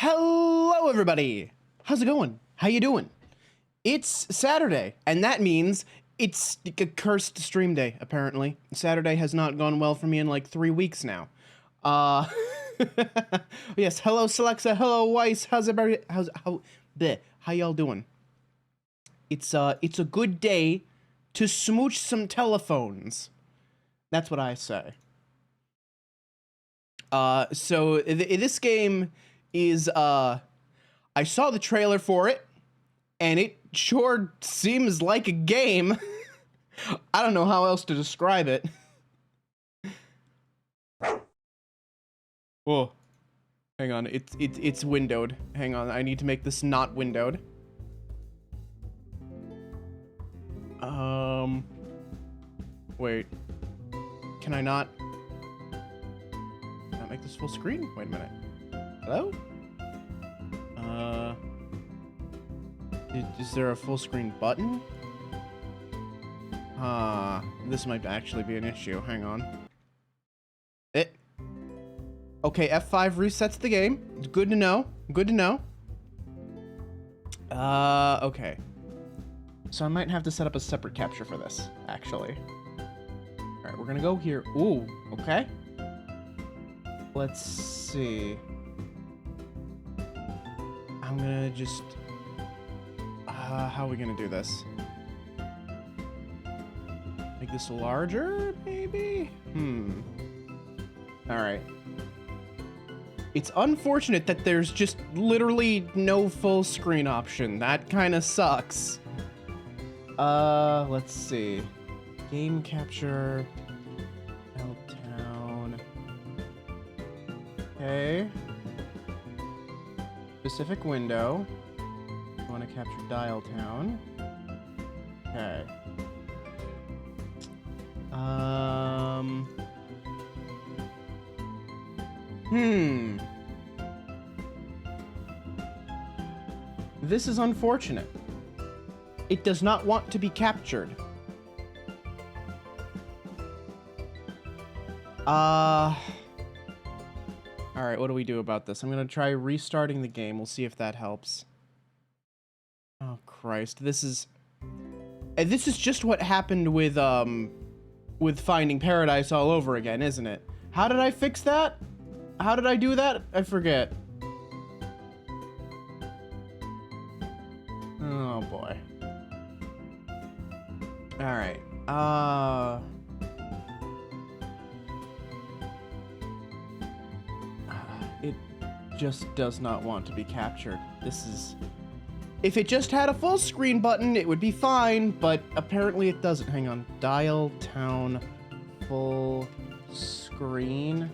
Hello, everybody. How's it going? How you doing? It's Saturday, and that means it's a cursed stream day, apparently. Saturday has not gone well for me in like 3 weeks now. Yes, hello, Selexa. Hello, Weiss. How's everybody? How y'all doing? It's a good day to smooch some telephones. That's what I say. So this game is, I saw the trailer for it, and it sure seems like a game. I don't know how else to describe it. Whoa. Hang on, it's windowed. Hang on, I need to make this not windowed. Wait. Can I not make this full screen? Wait a minute. Hello? Is there a full screen button? This might actually be an issue. Hang on. Okay, F5 resets the game. Good to know. Good to know. Okay. So I might have to set up a separate capture for this, actually. Alright, we're gonna go here. Ooh, okay. Let's see. I'm gonna just... how are we gonna do this? Make this larger, maybe? Alright. It's unfortunate that there's just literally no full screen option. That kind of sucks. Let's see. Game capture. Dialtown. Okay. Specific window. I want to capture Dialtown. Okay. This is unfortunate. It does not want to be captured. Alright, what do we do about this? I'm gonna try restarting the game. We'll see if that helps. Oh, Christ. This is just what happened with Finding Paradise all over again, isn't it? How did I fix that? How did I do that? I forget. Oh, boy. Alright. It just does not want to be captured. This is... If it just had a full screen button, it would be fine, but apparently it doesn't. Hang on. Dialtown full screen.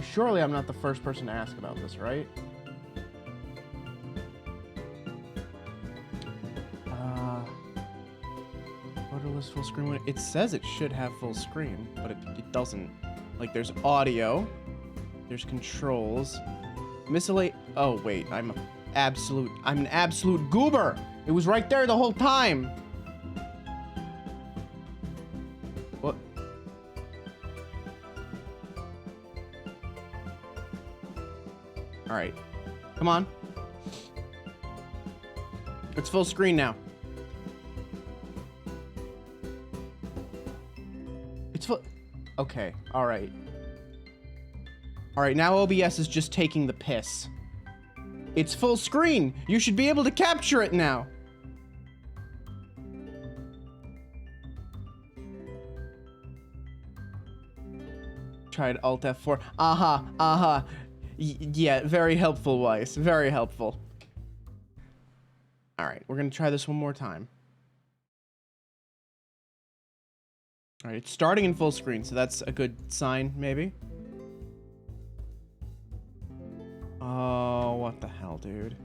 Surely I'm not the first person to ask about this, right? Borderless full screen. It says it should have full screen, but it doesn't. Like, there's audio, there's controls, oh wait, I'm an absolute goober. It was right there the whole time. What? All right, come on. It's full screen now. It's full. Okay, all right. All right, now OBS is just taking the piss. It's full screen. You should be able to capture it now. Tried Alt F4. Yeah, very helpful, Weiss. Very helpful. All right, we're gonna try this one more time. All right, it's starting in full screen, so that's a good sign, maybe. Oh, what the hell, dude?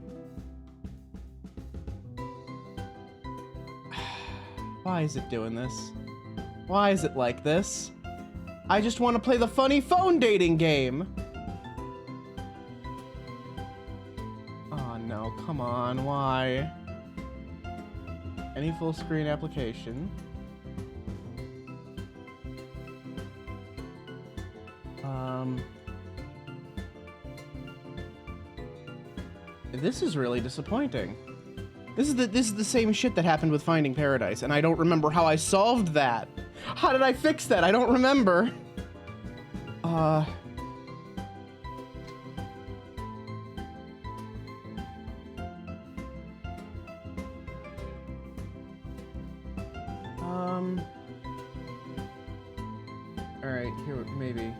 Why is it doing this? Why is it like this? I just want to play the funny phone dating game. Oh, no, come on, why? Any full screen application. This is really disappointing. This is the same shit that happened with Finding Paradise, and I don't remember how I solved that. How did I fix that? I don't remember. All right, here maybe.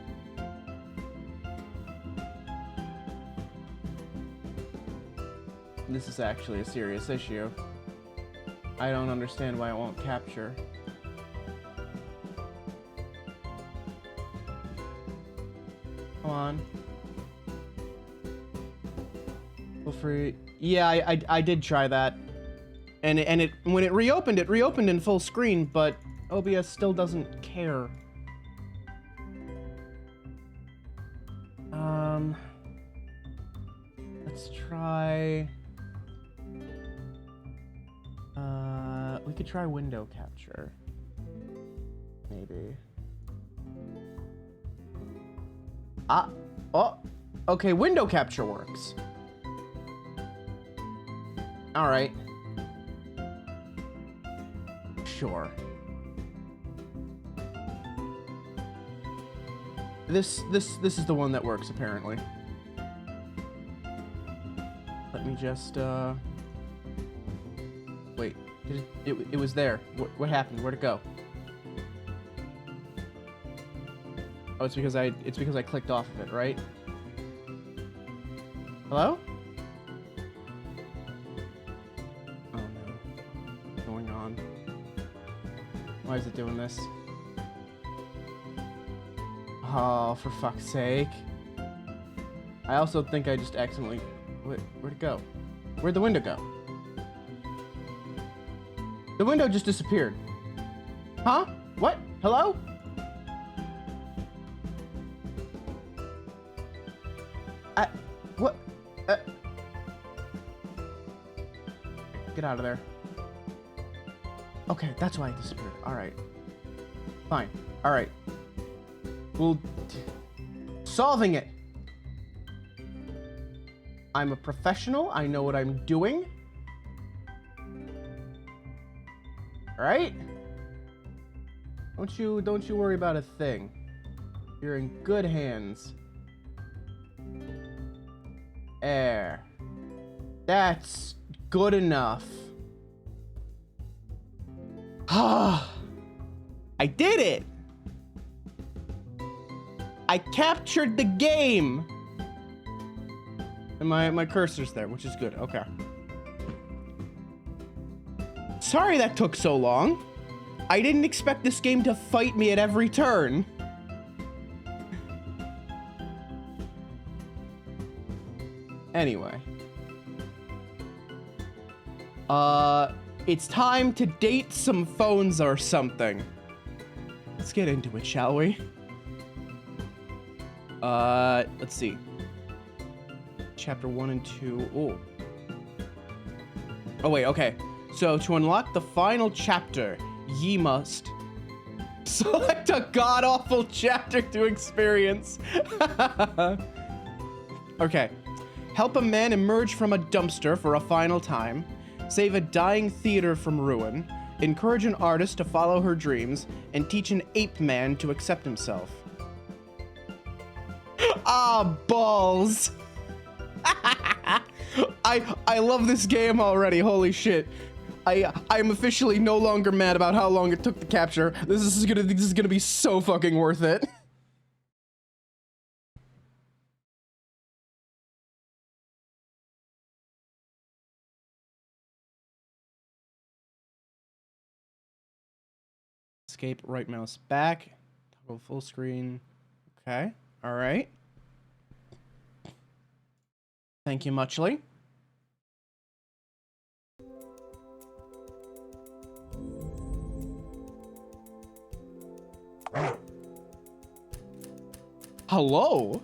This is actually a serious issue. I don't understand why it won't capture. Come on. Feel free. Yeah, I did try that. And it when it reopened in full screen, but OBS still doesn't care. Let's try. We could try window capture. Maybe. Oh, okay, window capture works. All right. Sure. This is the one that works, apparently. Let me just, wait, it was there. What happened? Where'd it go? Oh, it's because I clicked off of it, right? Hello? Oh no. What's going on? Why is it doing this? Oh, for fuck's sake. I also think I just accidentally... Where'd it go? Where'd the window go? The window just disappeared. Huh? What? Hello? What? Get out of there. Okay, that's why it disappeared. Alright. Fine. Alright. We'll... Solving it! I'm a professional. I know what I'm doing. Alright? Don't you worry about a thing. You're in good hands. There. That's good enough. I did it! I captured the game! And my cursor's there, which is good. Okay. Sorry that took so long. I didn't expect this game to fight me at every turn. Anyway. It's time to date some phones or something. Let's get into it, shall we? Let's see. Chapter 1 and 2. Oh. Oh, wait, okay. So, to unlock the final chapter, ye must select a god-awful chapter to experience. Okay. Help a man emerge from a dumpster for a final time. Save a dying theater from ruin. Encourage an artist to follow her dreams. And teach an ape man to accept himself. Ah, balls. I love this game already. Holy shit. I'm officially no longer mad about how long it took to capture. This is gonna be so fucking worth it. Escape, right mouse back. Toggle full screen. Okay. All right. Thank you muchly. Hello.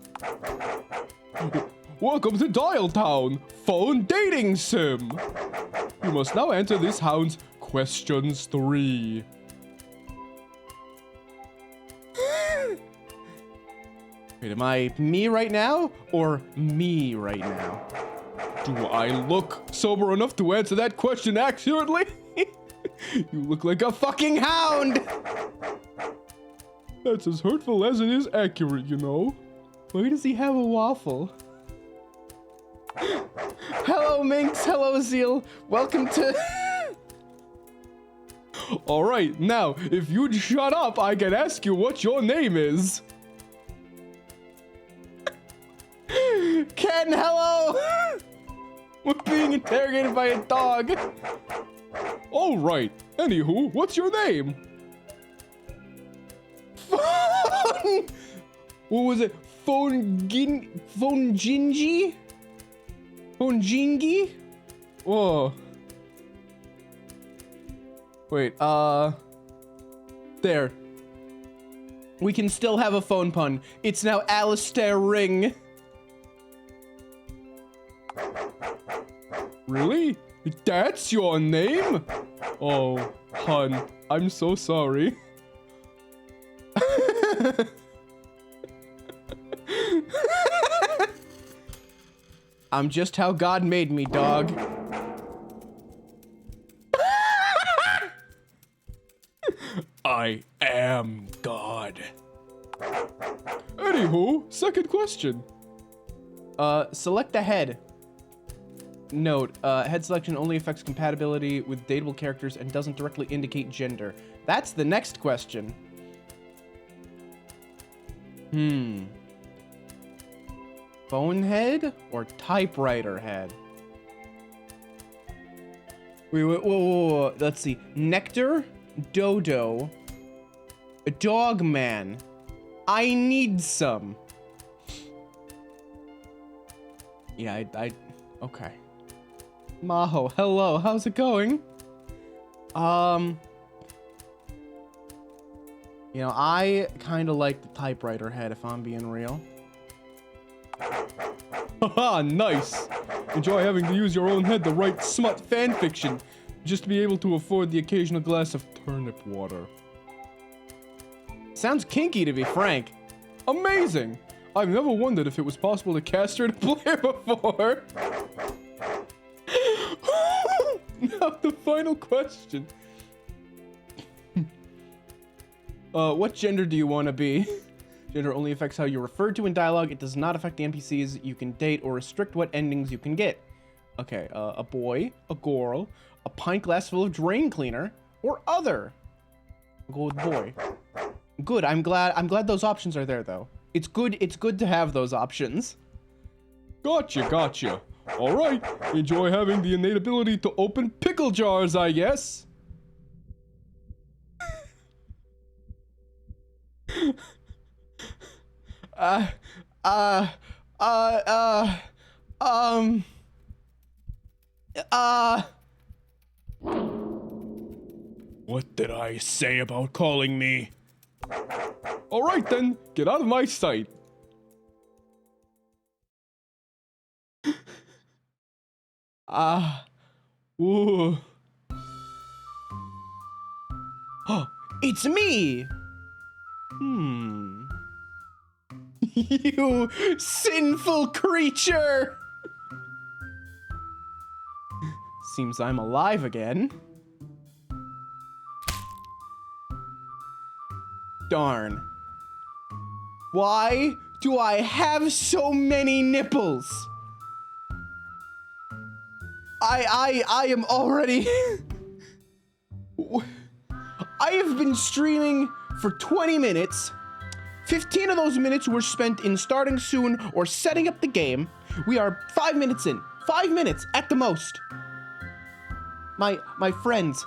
Welcome to Dialtown, phone dating sim. You must now enter this hound's questions 3. Wait, am I me right now or me right now? Do I look sober enough to answer that question accurately? You look like a fucking hound! That's as hurtful as it is accurate, you know. Why does he have a waffle? Hello, Minx. Hello, Zeal. Welcome to... Alright, now, if you'd shut up, I can ask you what your name is. Ken, hello! We're being interrogated by a dog. Alright, anywho, what's your name? What was it? Fongingi? Fongingi? Oh. Wait, there. We can still have a phone pun. It's now Alistair Ring. Really? That's your name? Oh, hun, I'm so sorry. I'm just how God made me, dog. I am God. Anywho, second question. Select a head. Note, head selection only affects compatibility with dateable characters and doesn't directly indicate gender. That's the next question. Phone head or typewriter head? Wait, whoa. Let's see. Nectar, Dodo, a dog man. I need some. Yeah, okay. Maho, hello, how's it going? You know, I kind of like the typewriter head, if I'm being real. Haha, nice! Enjoy having to use your own head to write smut fanfiction, just to be able to afford the occasional glass of turnip water. Sounds kinky, to be frank. Amazing! I've never wondered if it was possible to castrate a player before. Now the final question. What gender do you want to be? Gender only affects how you're referred to in dialogue. It does not affect the NPCs you can date or restrict what endings you can get. Okay, a boy, a girl, a pint glass full of drain cleaner, or other. I'll go with boy. Good, I'm glad those options are there though. It's good to have those options. Gotcha. Alright, enjoy having the innate ability to open pickle jars, I guess. What did I say about calling me? Alright then, get out of my sight. Ooh. Oh, it's me! You sinful creature! Seems I'm alive again. Darn. Why do I have so many nipples? I am already... I have been streaming for 20 minutes. 15 of those minutes were spent in starting soon or setting up the game. We are 5 minutes in. 5 minutes at the most. My friends.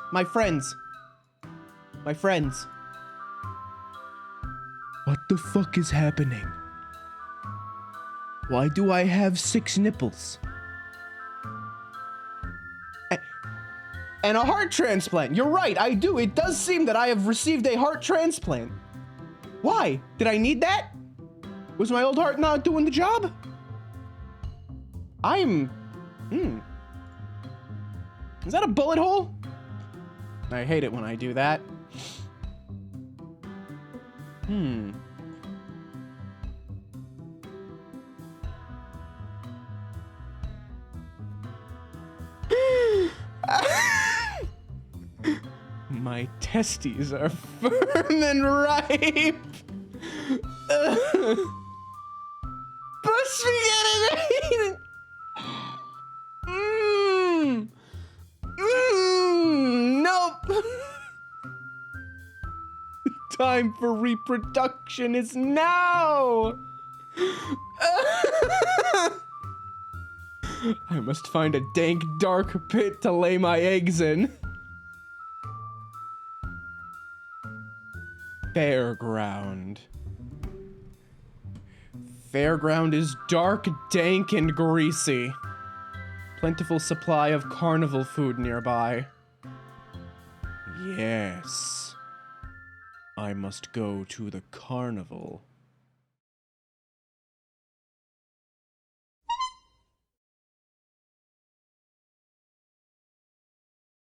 What the fuck is happening? Why do I have 6 nipples? And a heart transplant. You're right, I do. It does seem that I have received a heart transplant. Why? Did I need that? Was my old heart not doing the job? Is that a bullet hole? I hate it when I do that. My testes are firm and ripe. Push me in it. Nope. Time for reproduction is now. I must find a dank, dark pit to lay my eggs in. Fairground. Fairground is dark, dank, and greasy. Plentiful supply of carnival food nearby. Yes. I must go to the carnival.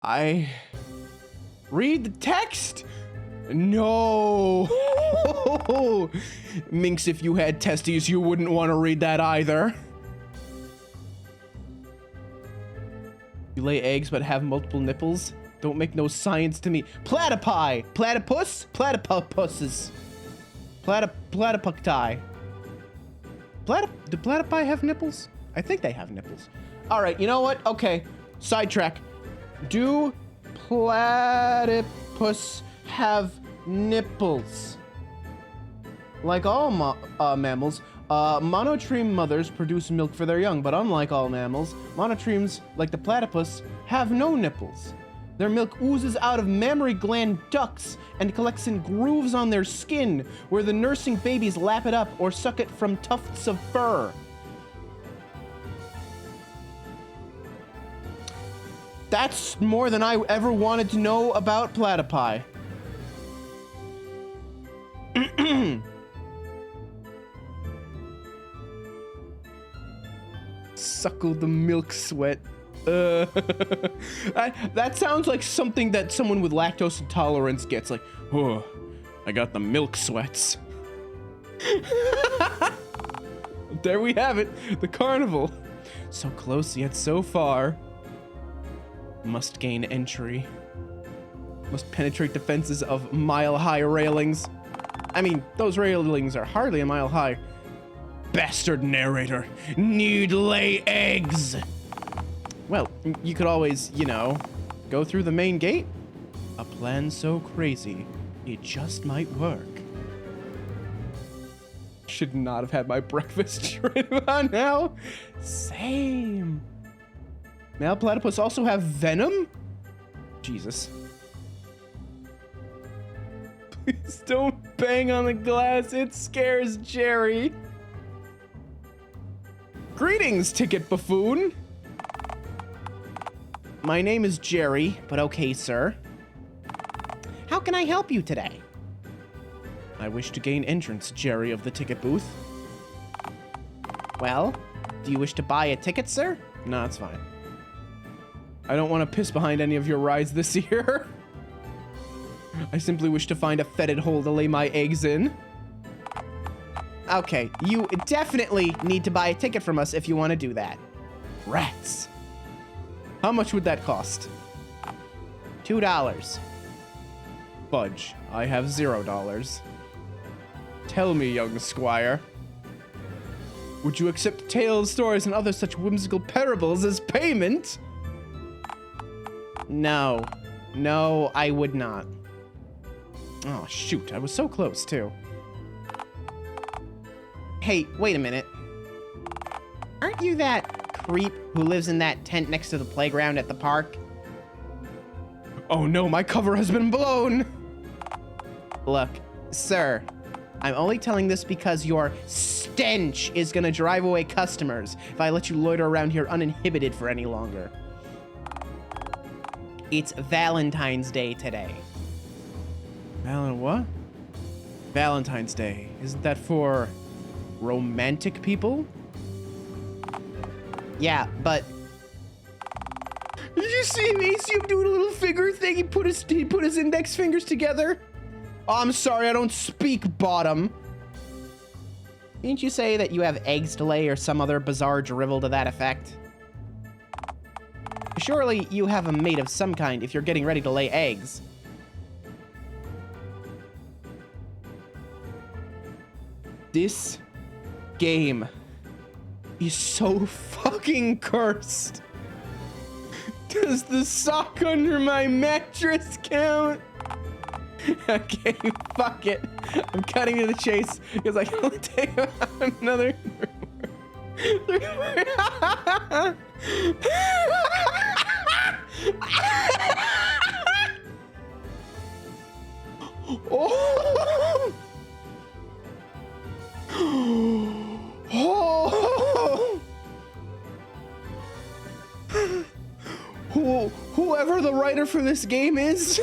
I read the text? No. Minx, if you had testes, you wouldn't want to read that either. You lay eggs but have multiple nipples? Don't make no science to me. Platypi! Platypus? Platypuses. Platypucti. Do platypi have nipples? I think they have nipples. Alright, you know what? Okay, sidetrack. Do platypus have nipples? Like all mammals, monotreme mothers produce milk for their young, but unlike all mammals, monotremes, like the platypus, have no nipples. Their milk oozes out of mammary gland ducts and collects in grooves on their skin, where the nursing babies lap it up or suck it from tufts of fur. That's more than I ever wanted to know about platypi. Suckle the milk sweat. That sounds like something that someone with lactose intolerance gets. Like, oh, I got the milk sweats. There we have it, the carnival. So close yet so far. Must gain entry. Must penetrate the fences of mile-high railings. I mean, those railings are hardly a mile high. Bastard narrator. Need lay eggs. Well, you could always, you know, go through the main gate. A plan so crazy, it just might work. Should not have had my breakfast right about now. Same. Male platypus also have venom? Jesus. Please don't bang on the glass. It scares Jerry. Greetings, ticket buffoon. My name is Jerry, but okay, sir. How can I help you today? I wish to gain entrance, Jerry of the ticket booth. Well, do you wish to buy a ticket, sir? No, it's fine. I don't want to piss behind any of your rides this year. I simply wish to find a fetid hole to lay my eggs in. Okay, you definitely need to buy a ticket from us if you want to do that. Rats. How much would that cost? $2. Fudge, I have $0. Tell me, young squire. Would you accept tales, stories, and other such whimsical parables as payment? No. No, I would not. Oh, shoot. I was so close, too. Hey, wait a minute. Aren't you that creep who lives in that tent next to the playground at the park? Oh no, my cover has been blown! Look, sir, I'm only telling this because your stench is gonna drive away customers if I let you loiter around here uninhibited for any longer. It's Valentine's Day today. What? Valentine's Day. Isn't that for romantic people? Yeah, but... Did you see me? See him doing a little finger thing? He put his index fingers together? Oh, I'm sorry, I don't speak bottom. Didn't you say that you have eggs to lay or some other bizarre drivel to that effect? Surely you have a mate of some kind if you're getting ready to lay eggs. This game is so fucking cursed. Does the sock under my mattress count? Okay, fuck it. I'm cutting to the chase because I can only take another 3 more. Oh. Oh. Whoever the writer for this game is,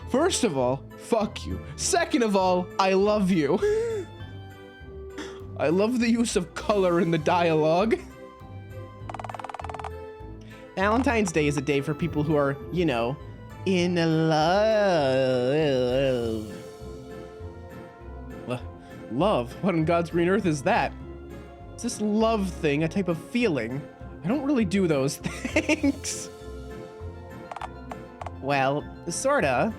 first of all, fuck you. Second of all, I love you. I love the use of color in the dialogue. Valentine's Day is a day for people who are, you know, in love. Love? What in God's green earth is that? Is this love thing a type of feeling? I don't really do those things. Well, sorta.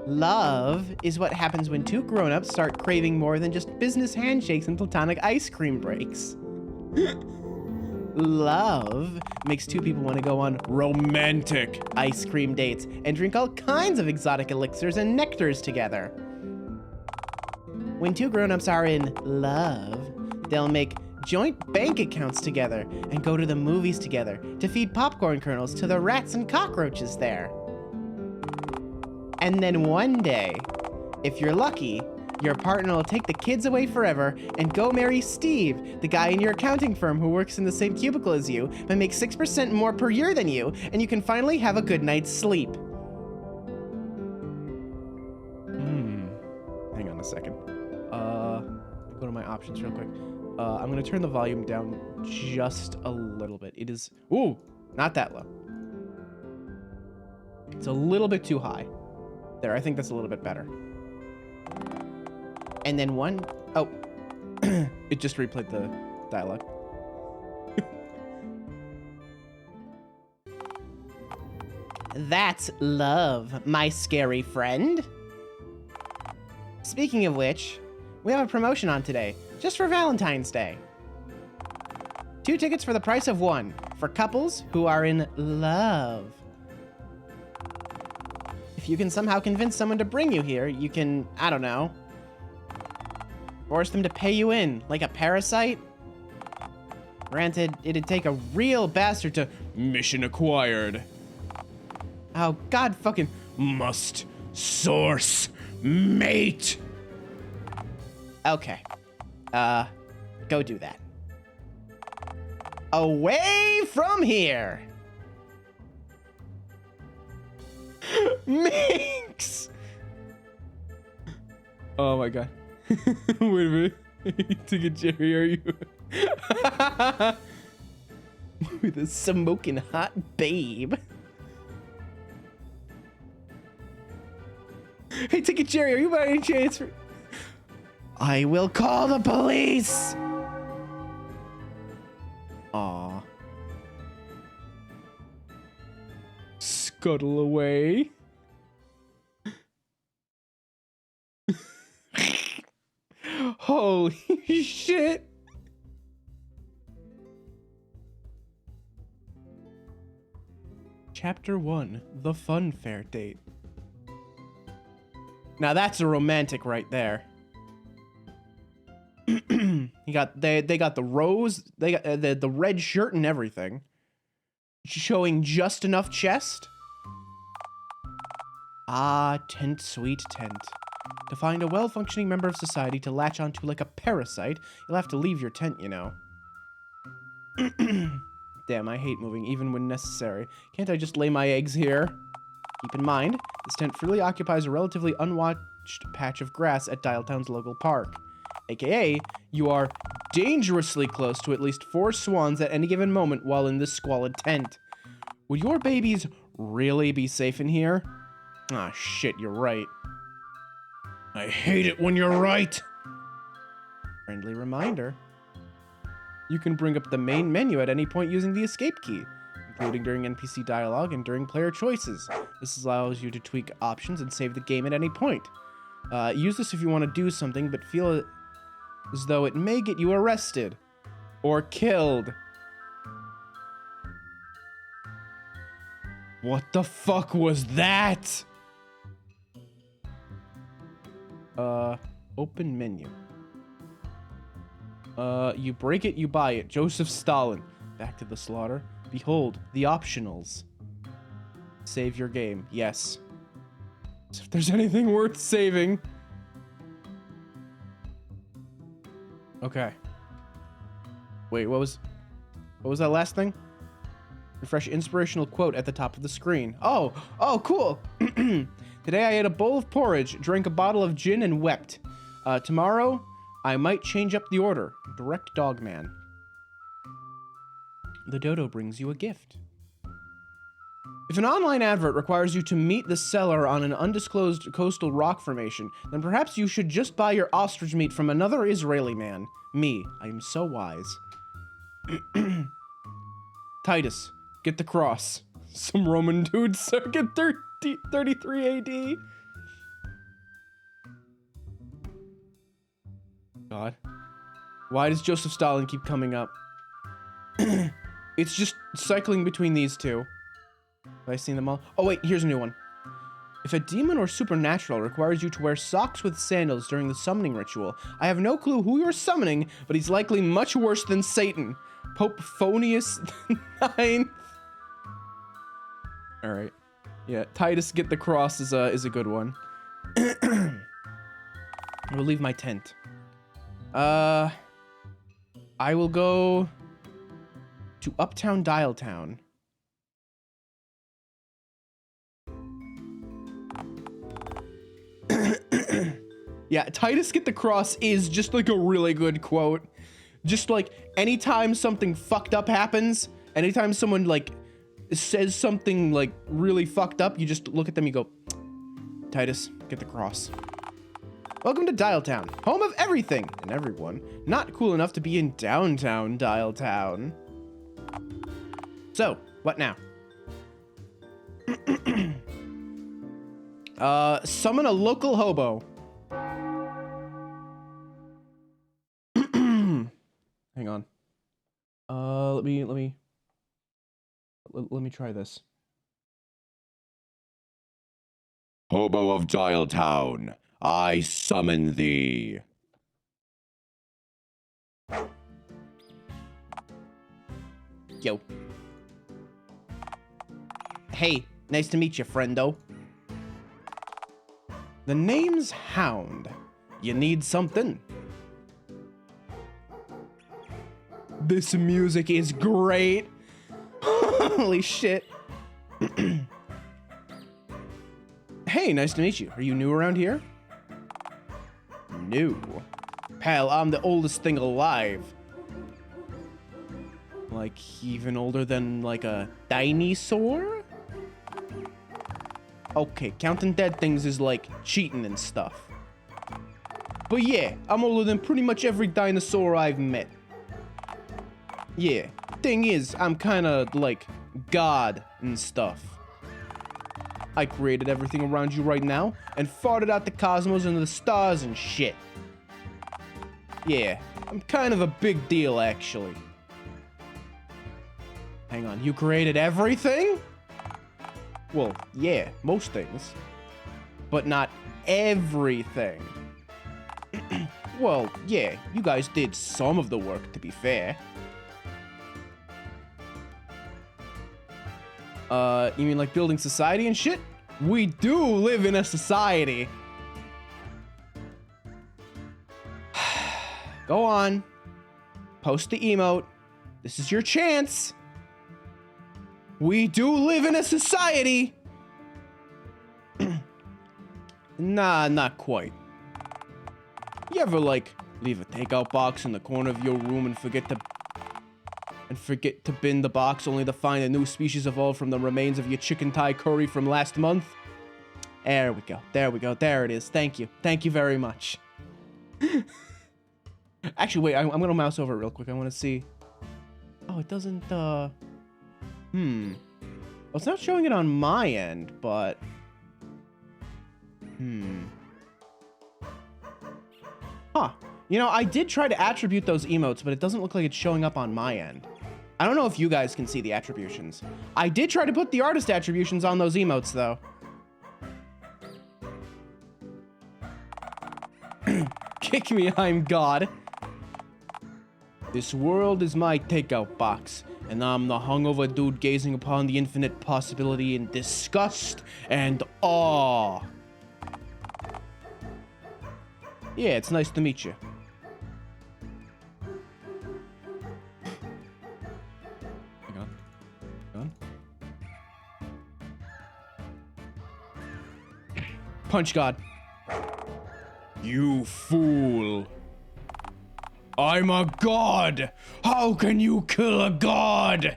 Love is what happens when two grown-ups start craving more than just business handshakes and platonic ice cream breaks. Love makes two people want to go on romantic ice cream dates and drink all kinds of exotic elixirs and nectars together. When two grown-ups are in love, they'll make joint bank accounts together and go to the movies together to feed popcorn kernels to the rats and cockroaches there. And then one day, if you're lucky, your partner will take the kids away forever and go marry Steve, the guy in your accounting firm who works in the same cubicle as you, but makes 6% more per year than you, and you can finally have a good night's sleep. Hang on a second. Go to my options real quick. I'm gonna turn the volume down just a little bit. It is, ooh, not that low. It's a little bit too high. There, I think that's a little bit better. And then oh, it just replayed the dialogue. That's love, my scary friend. Speaking of which, we have a promotion on today, just for Valentine's Day. 2 tickets for the price of 1, for couples who are in love. If you can somehow convince someone to bring you here, you can, I don't know, force them to pay you in, like a parasite. Granted, it'd take a real bastard to mission acquired. Oh, God fucking must source mate. Okay. Go do that. Away from here. Minx! Oh my God. Wait a minute. Ticket Jerry, are you? With a smoking hot babe. Hey, Ticket Jerry, are you by any chance? I will call the police. Aw. Scuttle away. Holy shit. Chapter 1, The Fun Fair Date. Now that's a romantic right there. they got the rose, they got the red shirt and everything, showing just enough chest. Ah, tent, sweet tent. To find a well-functioning member of society to latch onto like a parasite, you'll have to leave your tent, you know. Damn, I hate moving, even when necessary. Can't I just lay my eggs here? Keep in mind, this tent freely occupies a relatively unwatched patch of grass at Dialtown's local park. AKA, you are dangerously close to at least 4 swans at any given moment while in this squalid tent. Would your babies really be safe in here? Ah, shit, you're right. I hate it when you're right. Friendly reminder. You can bring up the main menu at any point using the escape key. including during NPC dialogue and during player choices. This allows you to tweak options and save the game at any point. Use this if you want to do something, but feel as though it may get you arrested or killed. What the fuck was that? Open menu. You break it, you buy it. Joseph Stalin. Back to the slaughter. Behold, the optionals. Save your game. Yes. If there's anything worth saving. Okay. Wait, what was that last thing? Refresh inspirational quote at the top of the screen. Oh, cool. Today I ate a bowl of porridge, drank a bottle of gin, and wept. Tomorrow, I might change up the order. Direct Dogman. The dodo brings you a gift. If an online advert requires you to meet the seller on an undisclosed coastal rock formation, then perhaps you should just buy your ostrich meat from another Israeli man. Me, I am so wise. Titus, get the cross. Some Roman dude circa 33 AD. God. Why does Joseph Stalin keep coming up? It's just cycling between these two. Have I seen them all? Oh wait, here's a new one. If a demon or supernatural requires you to wear socks with sandals during the summoning ritual, I have no clue who you're summoning, but he's likely much worse than Satan. Pope Phonius IX. Alright. Yeah, Titus get the cross is a good one. I will leave my tent. I will go to Uptown Dialtown. Yeah, Titus get the cross is just like a really good quote. Just like anytime something fucked up happens, anytime someone like says something like really fucked up, you just look at them, you go, Titus, get the cross. Welcome to Dialtown, home of everything and everyone. Not cool enough to be in downtown Dialtown. So, what now? Summon a local hobo. Hang on. Let me try this. Hobo of Dialtown, I summon thee. Yo. Hey, nice to meet you, friendo. The name's Hound. You need something? This music is great. Holy shit. Hey, nice to meet you. Are you new around here? New. Pal, I'm the oldest thing alive. Like, even older than, like, a dinosaur? Okay, counting dead things is, like, cheating and stuff. But yeah, I'm older than pretty much every dinosaur I've met. Yeah, thing is, I'm kinda, like, God and stuff. I created everything around you right now, and farted out the cosmos and the stars and shit. Yeah, I'm kind of a big deal, actually. Hang on, you created everything? Well, yeah, most things. But not everything. Well, yeah, you guys did some of the work, to be fair. You mean like building society and shit? We do live in a society. Go on. Post the emote. This is your chance. We do live in a society. Nah, not quite. You ever, like, leave a takeout box in the corner of your room and forget to bin the box only to find a new species evolved from the remains of your chicken Thai curry from last month? There we go. There we go. There it is. Thank you. Thank you very much. Actually, wait. I'm gonna mouse over it real quick. I want to see. Oh, it doesn't, Well, it's not showing it on my end, but... Huh. You know, I did try to attribute those emotes, but it doesn't look like it's showing up on my end. I don't know if you guys can see the attributions. I did try to put the artist attributions on those emotes, though. Kick me, I'm God. This world is my takeout box, and I'm the hungover dude gazing upon the infinite possibility in disgust and awe. Yeah, it's nice to meet you. Hang on. Hang on. Punch God. You fool. I'm a god! How can you kill a god?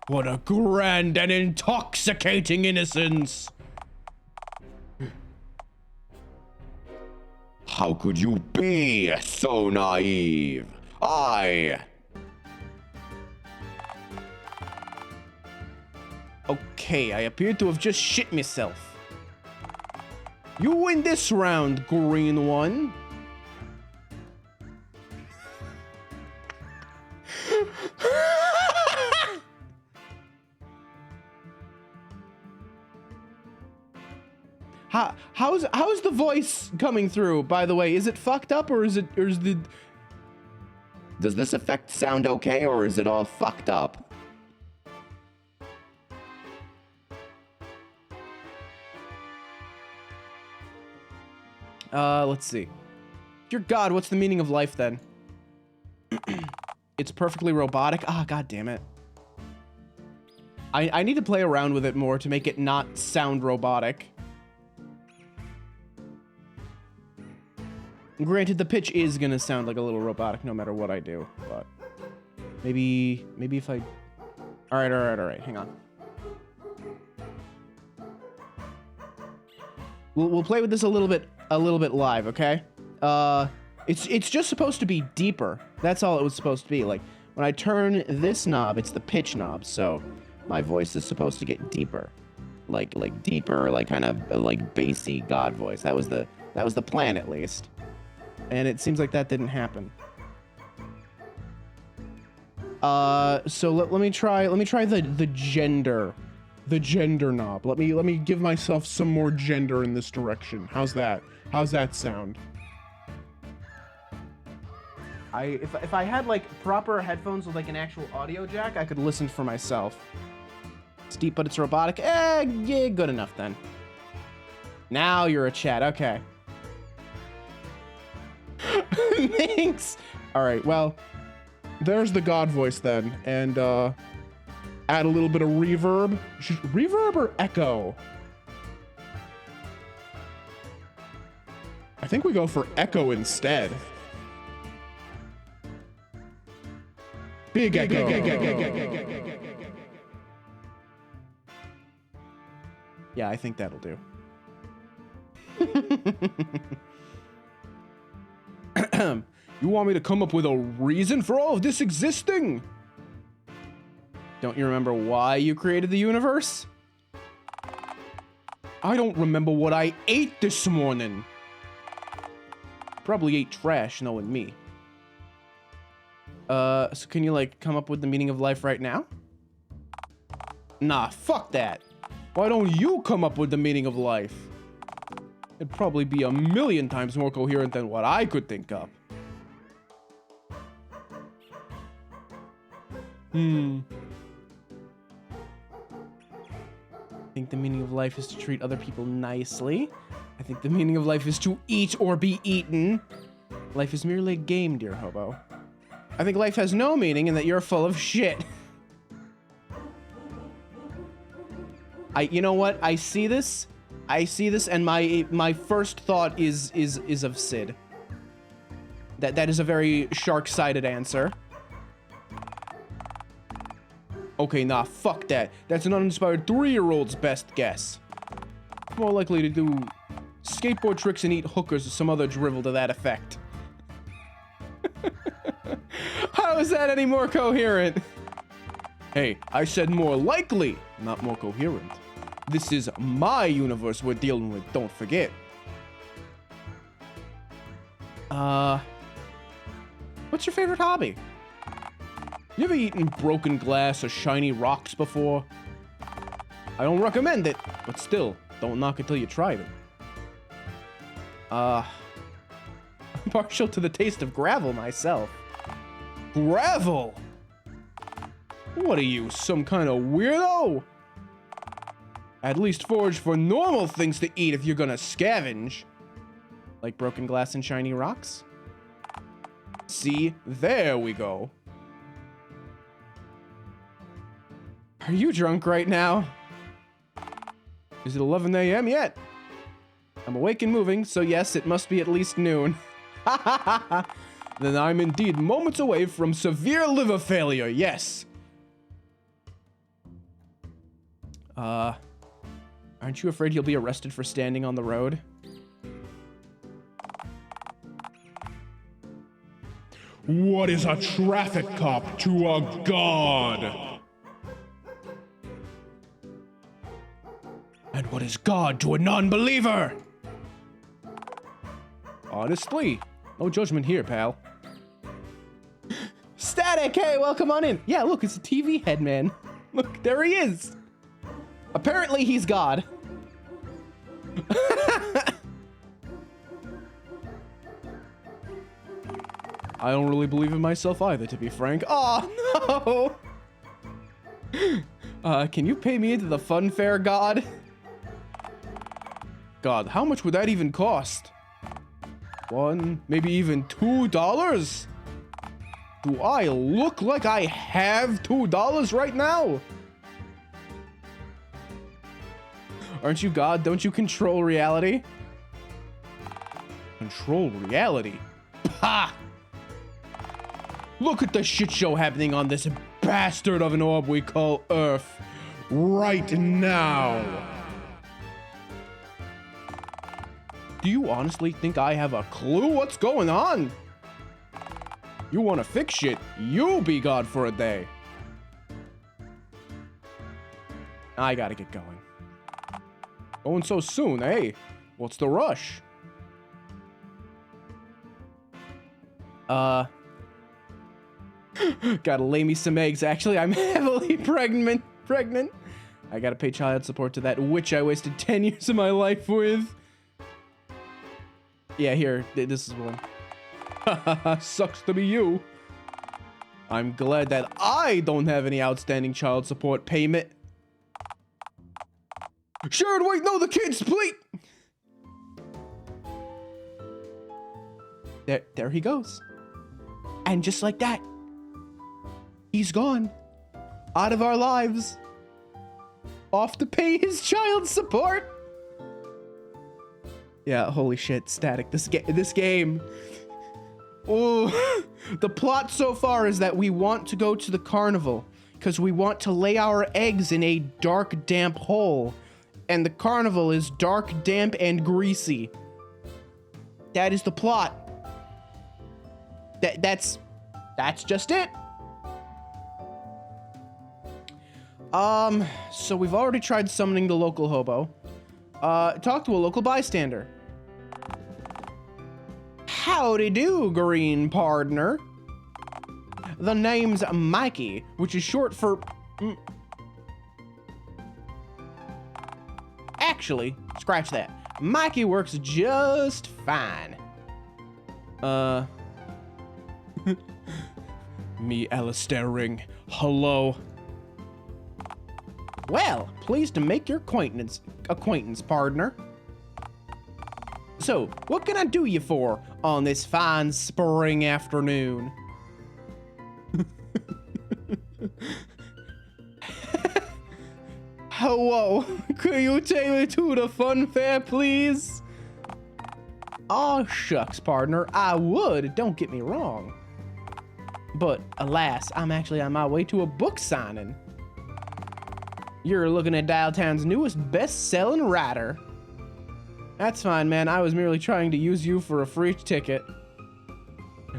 What a grand and intoxicating innocence! How could you be so naive? Okay, I appear to have just shit myself. You win this round, green one. How's the voice coming through, by the way? Is it fucked up or is the... Does this effect sound okay, or is it all fucked up? Let's see. Dear God, what's the meaning of life then? It's perfectly robotic. Ah, God damn it. I need to play around with it more to make it not sound robotic. Granted, the pitch is gonna sound like a little robotic no matter what I do, but maybe if I... All right. Hang on. We'll play with this a little bit live, okay? It's just supposed to be deeper. That's all it was supposed to be. Like when I turn this knob, it's the pitch knob, so my voice is supposed to get deeper, like deeper, like kind of like bassy God voice. That was the plan at least. And it seems like that didn't happen. So let me try the gender knob. Let me give myself some more gender in this direction. How's that? How's that sound? If I had like proper headphones with like an actual audio jack, I could listen for myself. It's deep, but it's robotic. Yeah, good enough then. Now you're a chat. Okay. Thanks. All right, well, there's the God voice then, and add a little bit of reverb. Reverb or echo? I think we go for echo instead. Big echo. Yeah, I think that'll do. You want me to come up with a reason for all of this existing? Don't you remember why you created the universe? I don't remember what I ate this morning. Probably ate trash, knowing me. So can you like come up with the meaning of life right now? Nah, fuck that. Why don't you come up with the meaning of life? It'd probably be a million times more coherent than what I could think of. I think the meaning of life is to treat other people nicely. I think the meaning of life is to eat or be eaten. Life is merely a game, dear hobo. I think life has no meaning and that you're full of shit. You know what? I see this and my first thought is of Sid. That is a very shark-sided answer. Okay, nah, fuck that. That's an uninspired 3-year-old's best guess. More likely to do skateboard tricks and eat hookers or some other drivel to that effect. How is that any more coherent? Hey, I said more likely, not more coherent. This is my universe we're dealing with, don't forget. What's your favorite hobby? You ever eaten broken glass or shiny rocks before? I don't recommend it, but still, don't knock it till you tried it. I'm partial to the taste of gravel myself. Gravel? What are you, some kind of weirdo? At least forage for normal things to eat if you're gonna scavenge. Like broken glass and shiny rocks? See, there we go. Are you drunk right now? Is it 11 a.m. yet? I'm awake and moving, so yes, it must be at least noon. Then I'm indeed moments away from severe liver failure, yes. Aren't you afraid you'll be arrested for standing on the road? What is a traffic cop to a god? And what is God to a non-believer? Honestly, no judgment here, pal. Static, hey, welcome on in. Yeah, look, it's a TV head, man. Look, there he is. Apparently, he's God. I don't really believe in myself either, to be frank. Oh, no! Can you pay me into the fun fair, God? God, how much would that even cost? $1, maybe even $2? Do I look like I have $2 right now? Aren't you God? Don't you control reality? Control reality? Pah! Look at the shit show happening on this bastard of an orb we call Earth right now. Do you honestly think I have a clue what's going on? You want to fix shit? You be God for a day. I gotta get going. Going so soon, eh? What's the rush? Gotta lay me some eggs. Actually, I'm heavily pregnant. I gotta pay child support to that witch I wasted 10 years of my life with. Yeah, here, this is one. Sucks to be you. I'm glad that I don't have any outstanding child support payment. Sharon, wait, no, the kids, please. There he goes. And just like that, he's gone. Out of our lives. Off to pay his child support. Yeah, holy shit, Static. This game. Oh, the plot so far is that we want to go to the carnival because we want to lay our eggs in a dark, damp hole. And the carnival is dark, damp, and greasy. That is the plot. That's just it. So we've already tried summoning the local hobo. Talk to a local bystander. Howdy do, green partner. The name's Mikey, which is short for... Actually, scratch that. Mikey works just fine. Me, Alistair Ring. Hello. Well, pleased to make your acquaintance, partner. So, what can I do you for on this fine spring afternoon? Hello, could you take me to the fun fair, please? Aw, shucks, partner, I would, don't get me wrong. But, alas, I'm actually on my way to a book signing. You're looking at Dialtown's newest best-selling writer. That's fine, man. I was merely trying to use you for a free ticket.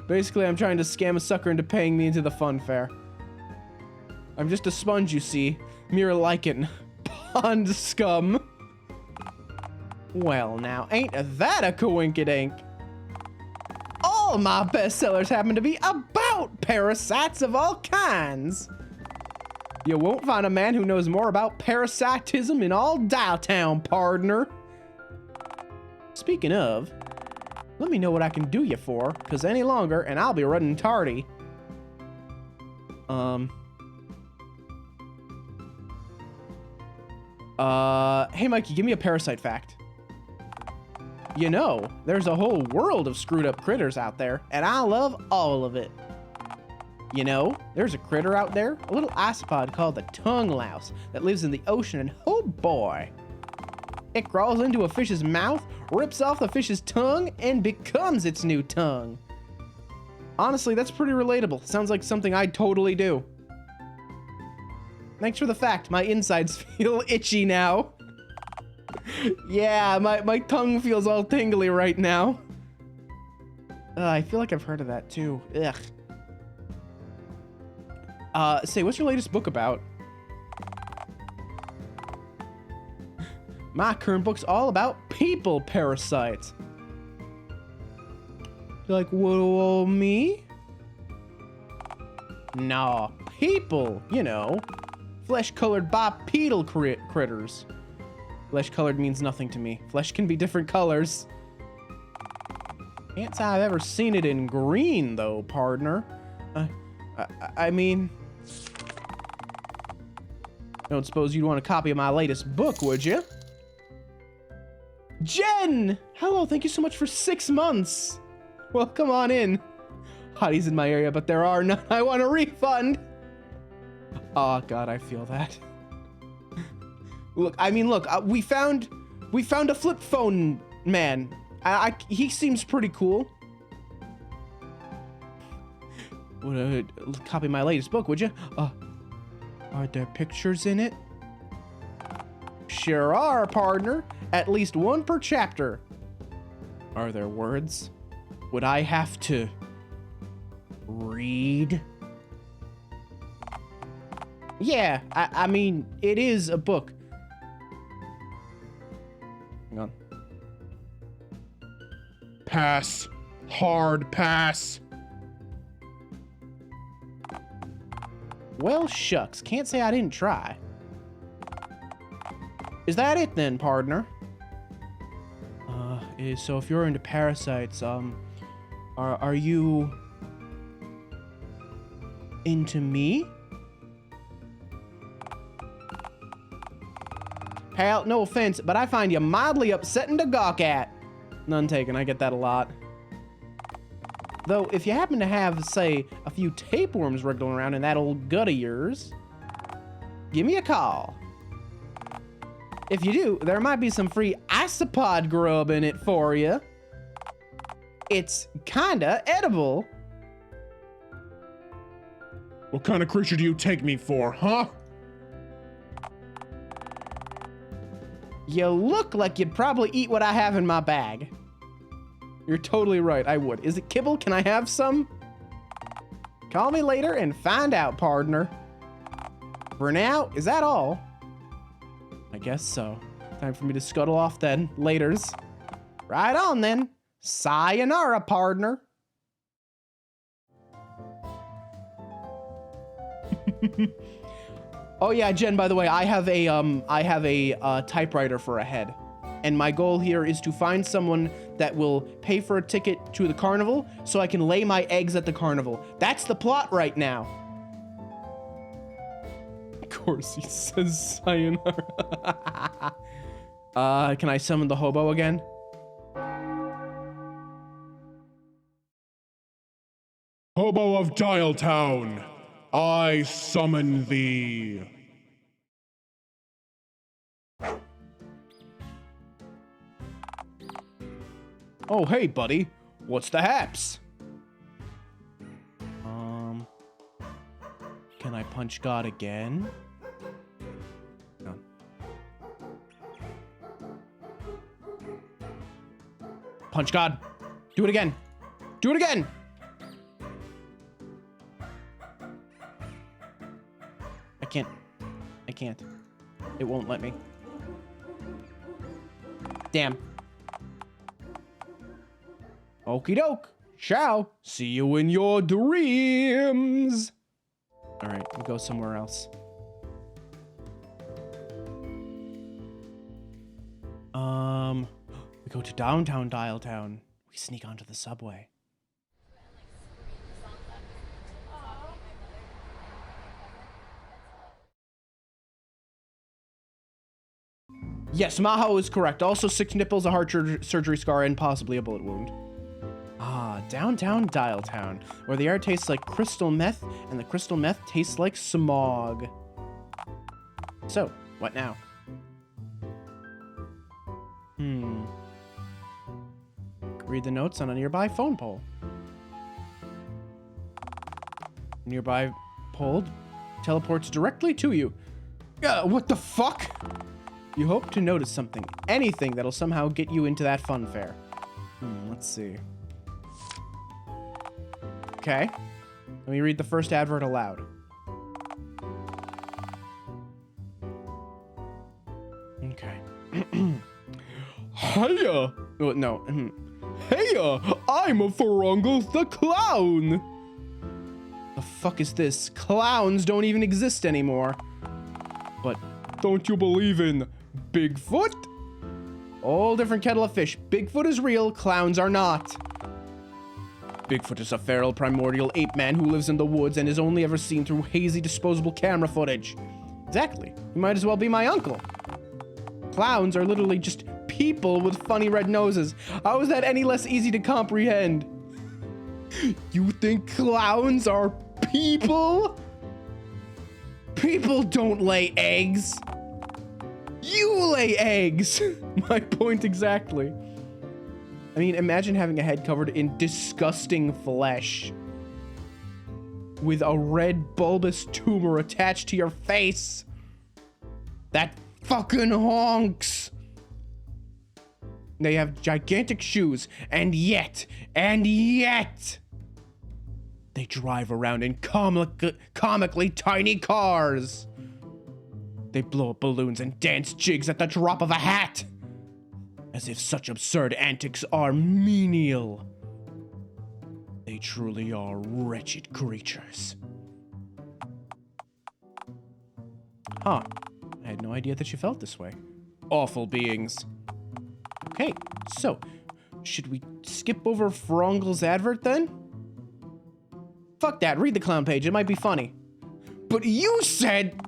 Basically, I'm trying to scam a sucker into paying me into the fun fair. I'm just a sponge, you see. Mere lichen. Pond scum. Well, now, ain't that a coinkydink? All my bestsellers happen to be about parasites of all kinds. You won't find a man who knows more about parasitism in all Dialtown, partner. Speaking of, let me know what I can do you for, because any longer, and I'll be running tardy. Hey Mikey, give me a parasite fact. You know, there's a whole world of screwed up critters out there, and I love all of it. You know, there's a critter out there, a little isopod called the tongue louse that lives in the ocean, and oh boy, it crawls into a fish's mouth, rips off the fish's tongue, and becomes its new tongue. Honestly, that's pretty relatable. Sounds like something I'd totally do. Thanks for the fact. My insides feel itchy now. Yeah, my tongue feels all tingly right now. I feel like I've heard of that too. Ugh. Say, what's your latest book about? My current book's all about people parasites. You're like, whoa, me? Nah, people, you know. Flesh-colored bipedal critters. Flesh-colored means nothing to me. Flesh can be different colors. Can't say I've ever seen it in green, though, partner. I mean... Don't suppose you'd want a copy of my latest book, would you? Jen! Hello, thank you so much for 6 months. Well, come on in. Hotties in my area, but there are none. I want a refund. Oh, God, I feel that. Look, I mean, look, we found a flip phone man. He seems pretty cool. Would copy my latest book, would you? Are there pictures in it? Sure are, partner. At least one per chapter. Are there words? Would I have to read? Yeah, I mean, it is a book. Hang on. Pass. Hard pass. Well, shucks. Can't say I didn't try. Is that it then, partner? So if you're into parasites, are you into me? Pal, no offense, but I find you mildly upsetting to gawk at. None taken, I get that a lot. Though, if you happen to have, say, a few tapeworms wriggling around in that old gut of yours, give me a call. If you do, there might be some free isopod grub in it for you. It's kinda edible. What kind of creature do you take me for, huh? You look like you'd probably eat what I have in my bag. You're totally right, I would. Is it kibble? Can I have some? Call me later and find out, partner. For now, is that all? I guess so. Time for me to scuttle off then. Laters. Right on then. Sayonara, partner. Oh yeah, Jen, by the way, I have a typewriter for a head. And my goal here is to find someone that will pay for a ticket to the carnival so I can lay my eggs at the carnival. That's the plot right now. Of course, he says sayonara. Can I summon the hobo again? Hobo of Dialtown, I summon thee. Oh, hey, buddy. What's the haps? Can I punch God again? No. Punch God. Do it again. Do it again. can't. It won't let me. Damn. Okie doke. Ciao. See you in your dreams. All right, we'll go somewhere else. We go to downtown Dialtown. We sneak onto the subway. Yes, Maho is correct. Also 6 nipples, a heart surgery scar, and possibly a bullet wound. Ah, downtown Dialtown, where the air tastes like crystal meth, and the crystal meth tastes like smog. So, what now? Read the notes on a nearby phone pole. Nearby pole teleports directly to you. What the fuck? You hope to notice something. Anything that'll somehow get you into that fun fair. Let's see. Okay. Let me read the first advert aloud. Okay. Hiya! Oh, no. Heya! I'm a Ferungles the Clown! The fuck is this? Clowns don't even exist anymore. But Don't you believe in Bigfoot? all different kettle of fish. Bigfoot is real, clowns are not. Bigfoot is a feral primordial ape man who lives in the woods and is only ever seen through hazy disposable camera footage. Exactly. He might as well be my uncle. Clowns are literally just people with funny red noses. How is that any less easy to comprehend? You think clowns are people? People don't lay eggs. You lay eggs. My point exactly. I mean, imagine having a head covered in disgusting flesh with a red bulbous tumor attached to your face. That fucking honks. They have gigantic shoes, and yet, they drive around in comically tiny cars. They blow up balloons and dance jigs at the drop of a hat. As if such absurd antics are menial. They truly are wretched creatures. Huh. I had no idea that you felt this way. Awful beings. Okay, so, should we skip over Frongle's advert then? Fuck that, read the clown page, it might be funny. But you said...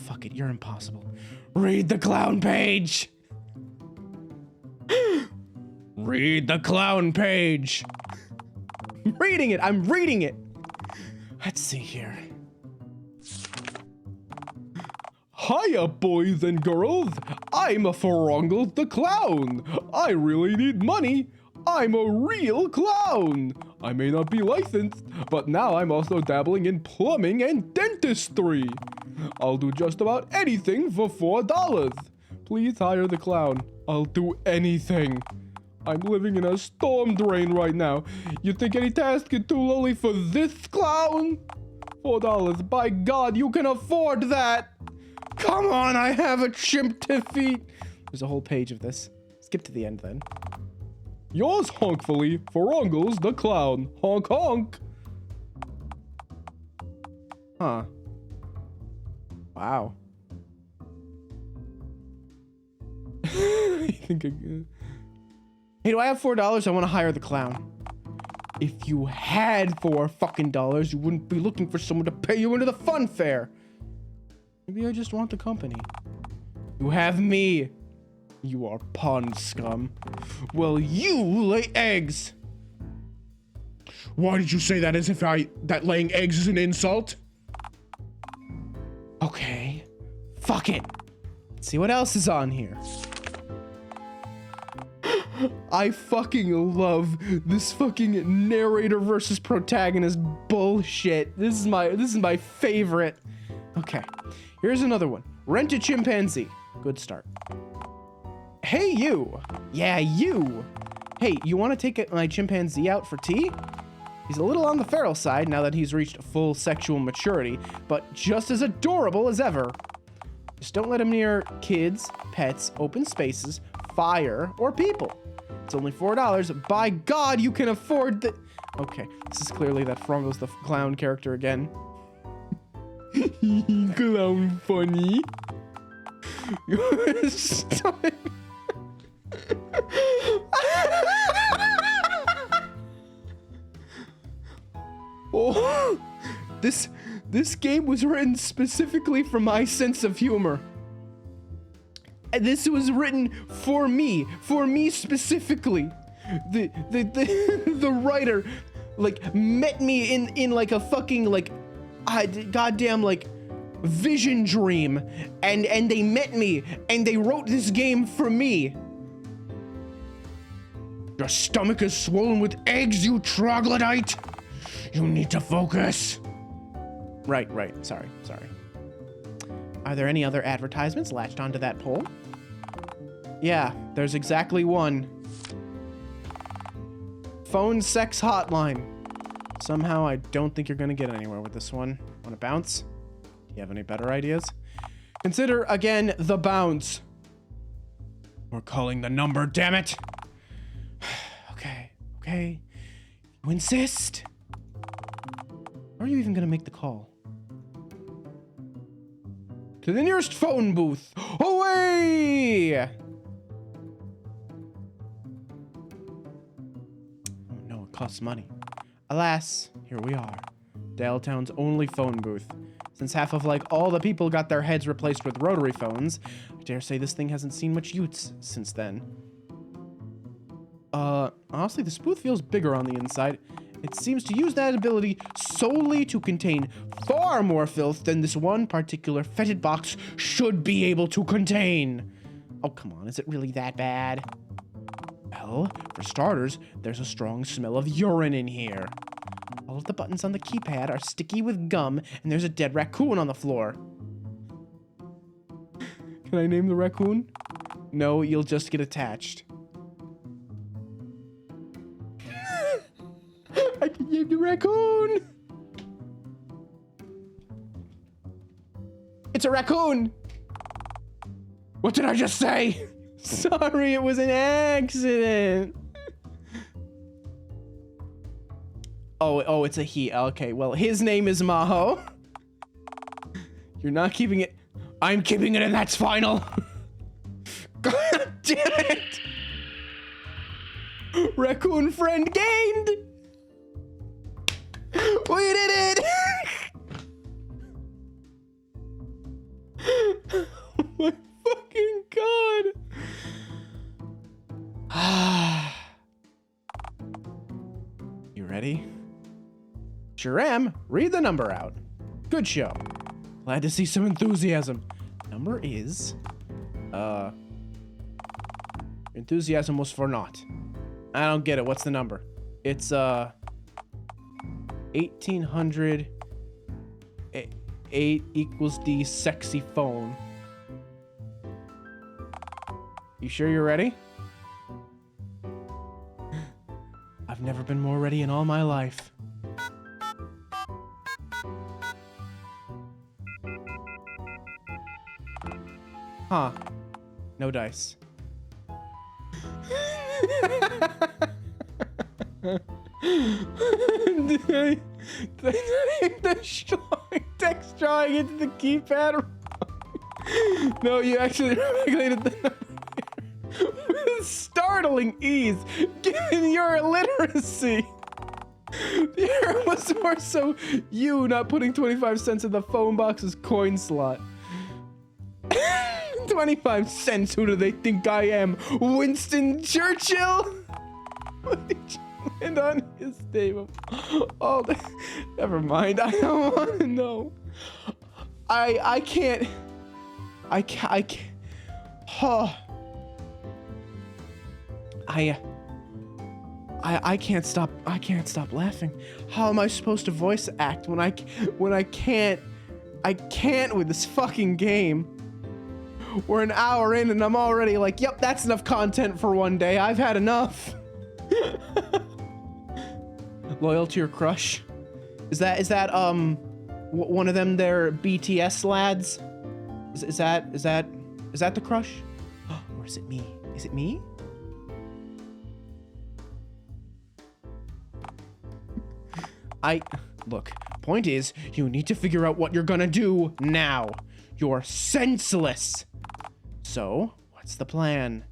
Fuck it, you're impossible. Read the clown page! Read the clown page! I'm reading it! Let's see here. Hiya, boys and girls! I'm a Ferungles the Clown! I really need money! I'm a real clown! I may not be licensed, but now I'm also dabbling in plumbing and dentistry! I'll do just about anything for $4. Please hire the clown. I'll do anything. I'm living in a storm drain right now. You think any task is too lowly for this clown? $4. By God, you can afford that! Come on, I have a chimp to feed. There's a whole page of this. Skip to the end then. Yours honkfully, Ferungles the Clown. Honk honk. Huh. Wow. I think Hey, do I have $4? I want to hire the clown. If you had $4 fucking dollars, you wouldn't be looking for someone to pay you into the fun fair. Maybe I just want the company. You have me. You are pond scum. Well, you lay eggs. Why did you say that as if that laying eggs is an insult? Okay. Fuck it. Let's see what else is on here. I fucking love this fucking narrator versus protagonist bullshit. This is my favorite. Okay. Here's another one. Rent a chimpanzee. Good start. Hey, you. Yeah, you. Hey, you want to take my chimpanzee out for tea? He's a little on the feral side now that he's reached full sexual maturity, but just as adorable as ever. Just don't let him near kids, pets, open spaces, fire, or people. It's only $4. By God, you can afford the... Okay, this is clearly that Frongle's the clown character again. Clown funny. Stop it. Oh, this game was written specifically for my sense of humor. And this was written for me specifically. The writer like met me in like a fucking like goddamn like vision dream, and they met me and they wrote this game for me. Your stomach is swollen with eggs, you troglodyte. You need to focus. Right. Sorry. Are there any other advertisements latched onto that pole? Yeah, there's exactly one. Phone sex hotline. Somehow I don't think you're gonna get anywhere with this one. Wanna bounce? Do you have any better ideas? Consider again the bounce. We're calling the number, damn it. Okay. You insist? Or are you even gonna make the call? To the nearest phone booth. Away! Oh no, it costs money. Alas, here we are. Dialtown's only phone booth. Since half of like all the people got their heads replaced with rotary phones, I dare say this thing hasn't seen much use since then. Honestly, this booth feels bigger on the inside. It seems to use that ability solely to contain far more filth than this one particular fetid box should be able to contain. Oh, come on, is it really that bad? Well, for starters, there's a strong smell of urine in here. All of the buttons on the keypad are sticky with gum, and there's a dead raccoon on the floor. Can I name the raccoon? No, you'll just get attached. I can name the raccoon! It's a raccoon! What did I just say? Sorry, it was an accident. Oh, it's a he. Okay, well, his name is Maho. You're not keeping it. I'm keeping it, and that's final. God damn it! Raccoon friend gained! We did it! Oh my fucking god! You ready? Sure am. Read the number out. Good show. Glad to see some enthusiasm. Number is... Enthusiasm was for naught. I don't get it. What's the number? It's, 1800... 8 equals the sexy phone. You sure you're ready? I've never been more ready in all my life. Huh. No dice. Did I text drawing into the keypad? No, you actually regulated the number with startling ease, given your illiteracy. The error was more so you not putting 25 cents in the phone box's coin slot. 25 cents? Who do they think I am? Winston Churchill? What did you land on his table? Oh, never mind. I don't want to know. I can't. Oh. I can't stop. I can't stop laughing. How am I supposed to voice act when I can't? I can't with this fucking game. We're an hour in and I'm already like, yep, that's enough content for one day. I've had enough. Loyal to your crush? Is that one of them their BTS lads? Is that the crush? Or is it me? Is it me? Look, point is, you need to figure out what you're gonna do now. You're senseless. So, what's the plan?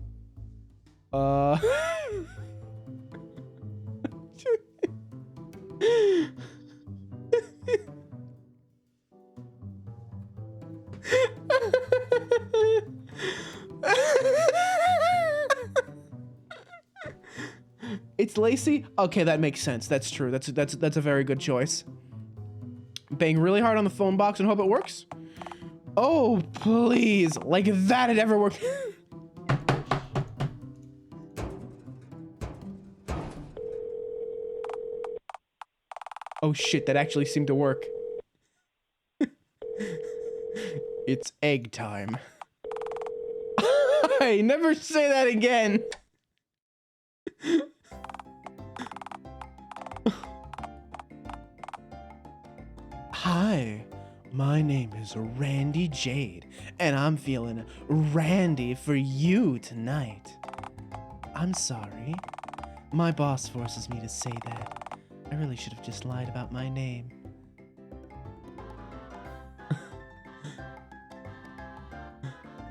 It's Lacey? Okay, that makes sense. That's true. That's a very good choice. Bang really hard on the phone box and hope it works? Oh, please. Like that it ever worked. Oh shit, that actually seemed to work. It's egg time. Hey, never say that again. Hi, my name is Randy Jade, and I'm feeling randy for you tonight. I'm sorry. My boss forces me to say that. I really should have just lied about my name.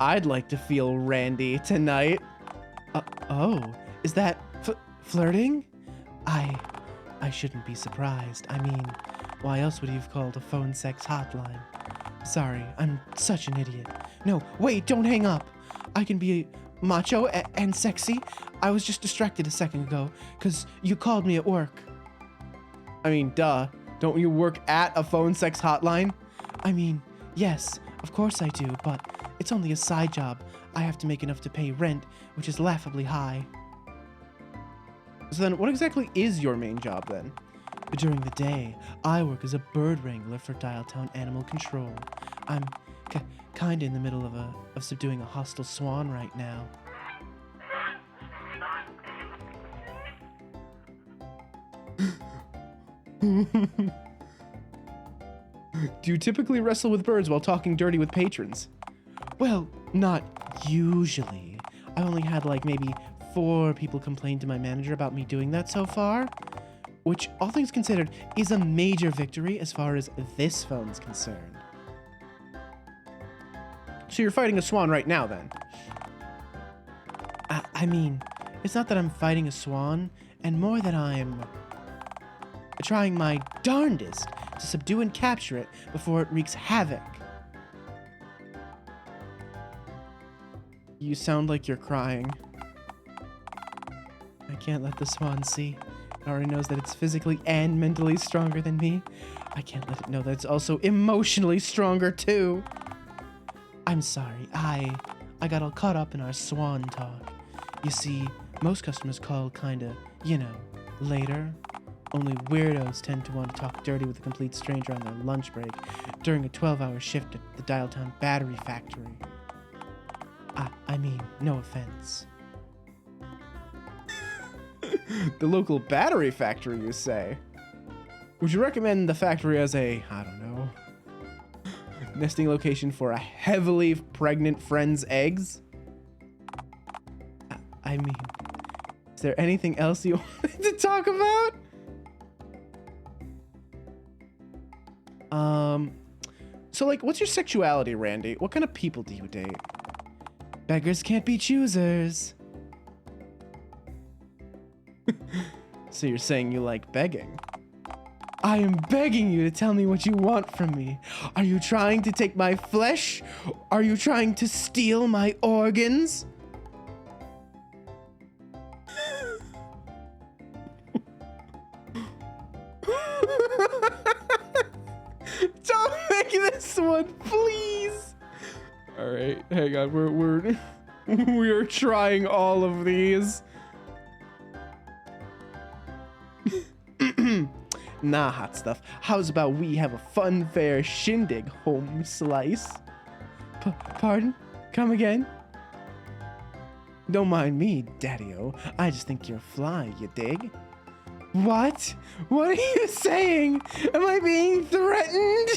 I'd like to feel randy tonight. Oh, is that flirting? I shouldn't be surprised. I mean, why else would you have called a phone sex hotline? Sorry, I'm such an idiot. No, wait, don't hang up. I can be macho and sexy. I was just distracted a second ago, because you called me at work. I mean, duh. Don't you work at a phone sex hotline? I mean, yes, of course I do, but it's only a side job. I have to make enough to pay rent, which is laughably high. So then, what exactly is your main job then? During the day, I work as a bird wrangler for Dialtown Animal Control. I'm kinda in the middle of subduing a hostile swan right now. Do you typically wrestle with birds while talking dirty with patrons? Well, not usually. I only had like maybe 4 people complain to my manager about me doing that so far, which, all things considered, is a major victory as far as this phone's concerned. So you're fighting a swan right now, then? I mean, it's not that I'm fighting a swan, and more that I'm trying my darndest to subdue and capture it before it wreaks havoc. You sound like you're crying. I can't let the swan see. It already knows that it's physically and mentally stronger than me. I can't let it know that it's also emotionally stronger too. I'm sorry, I got all caught up in our swan talk. You see, most customers call kinda, you know, later. Only weirdos tend to want to talk dirty with a complete stranger on their lunch break during a 12-hour shift at the Dialtown battery factory. I mean, no offense. The local battery factory, you say? Would you recommend the factory as a, I don't know, nesting location for a heavily pregnant friend's eggs? I mean, is there anything else you wanted to talk about? So like, what's your sexuality, Randy? What kind of people do you date? Beggars can't be choosers. So you're saying you like begging? I am begging you to tell me what you want from me. Are you trying to take my flesh? Are you trying to steal my organs? Don't make this one, please. All right, hang on. We're trying all of these. Nah, hot stuff. How's about we have a fun, fair shindig, home slice? Pardon? Come again? Don't mind me, Daddy-o. I just think you're fly, you dig? What? What are you saying? Am I being threatened?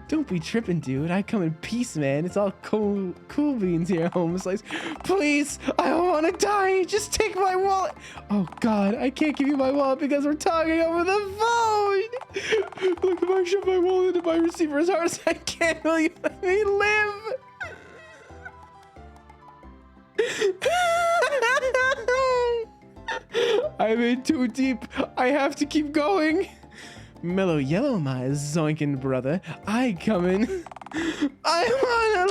Don't be tripping, dude. I come in peace, man. It's all cool beans here, Home Slice. Please, I don't want to die. Just take my wallet. Oh, God, I can't give you my wallet because we're talking over the phone. Look, if I shove my wallet into my receiver as hard as I can, will you let me live? I'm in too deep. I have to keep going. Mellow yellow, my zoinkin' brother. I coming. I wanna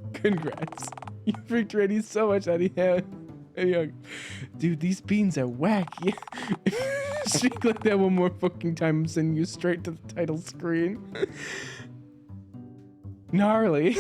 live. Congrats. You freaked Randy so much out of hand. Dude, these beans are whack. Speak like that one more fucking time, I'm sending you straight to the title screen. Gnarly.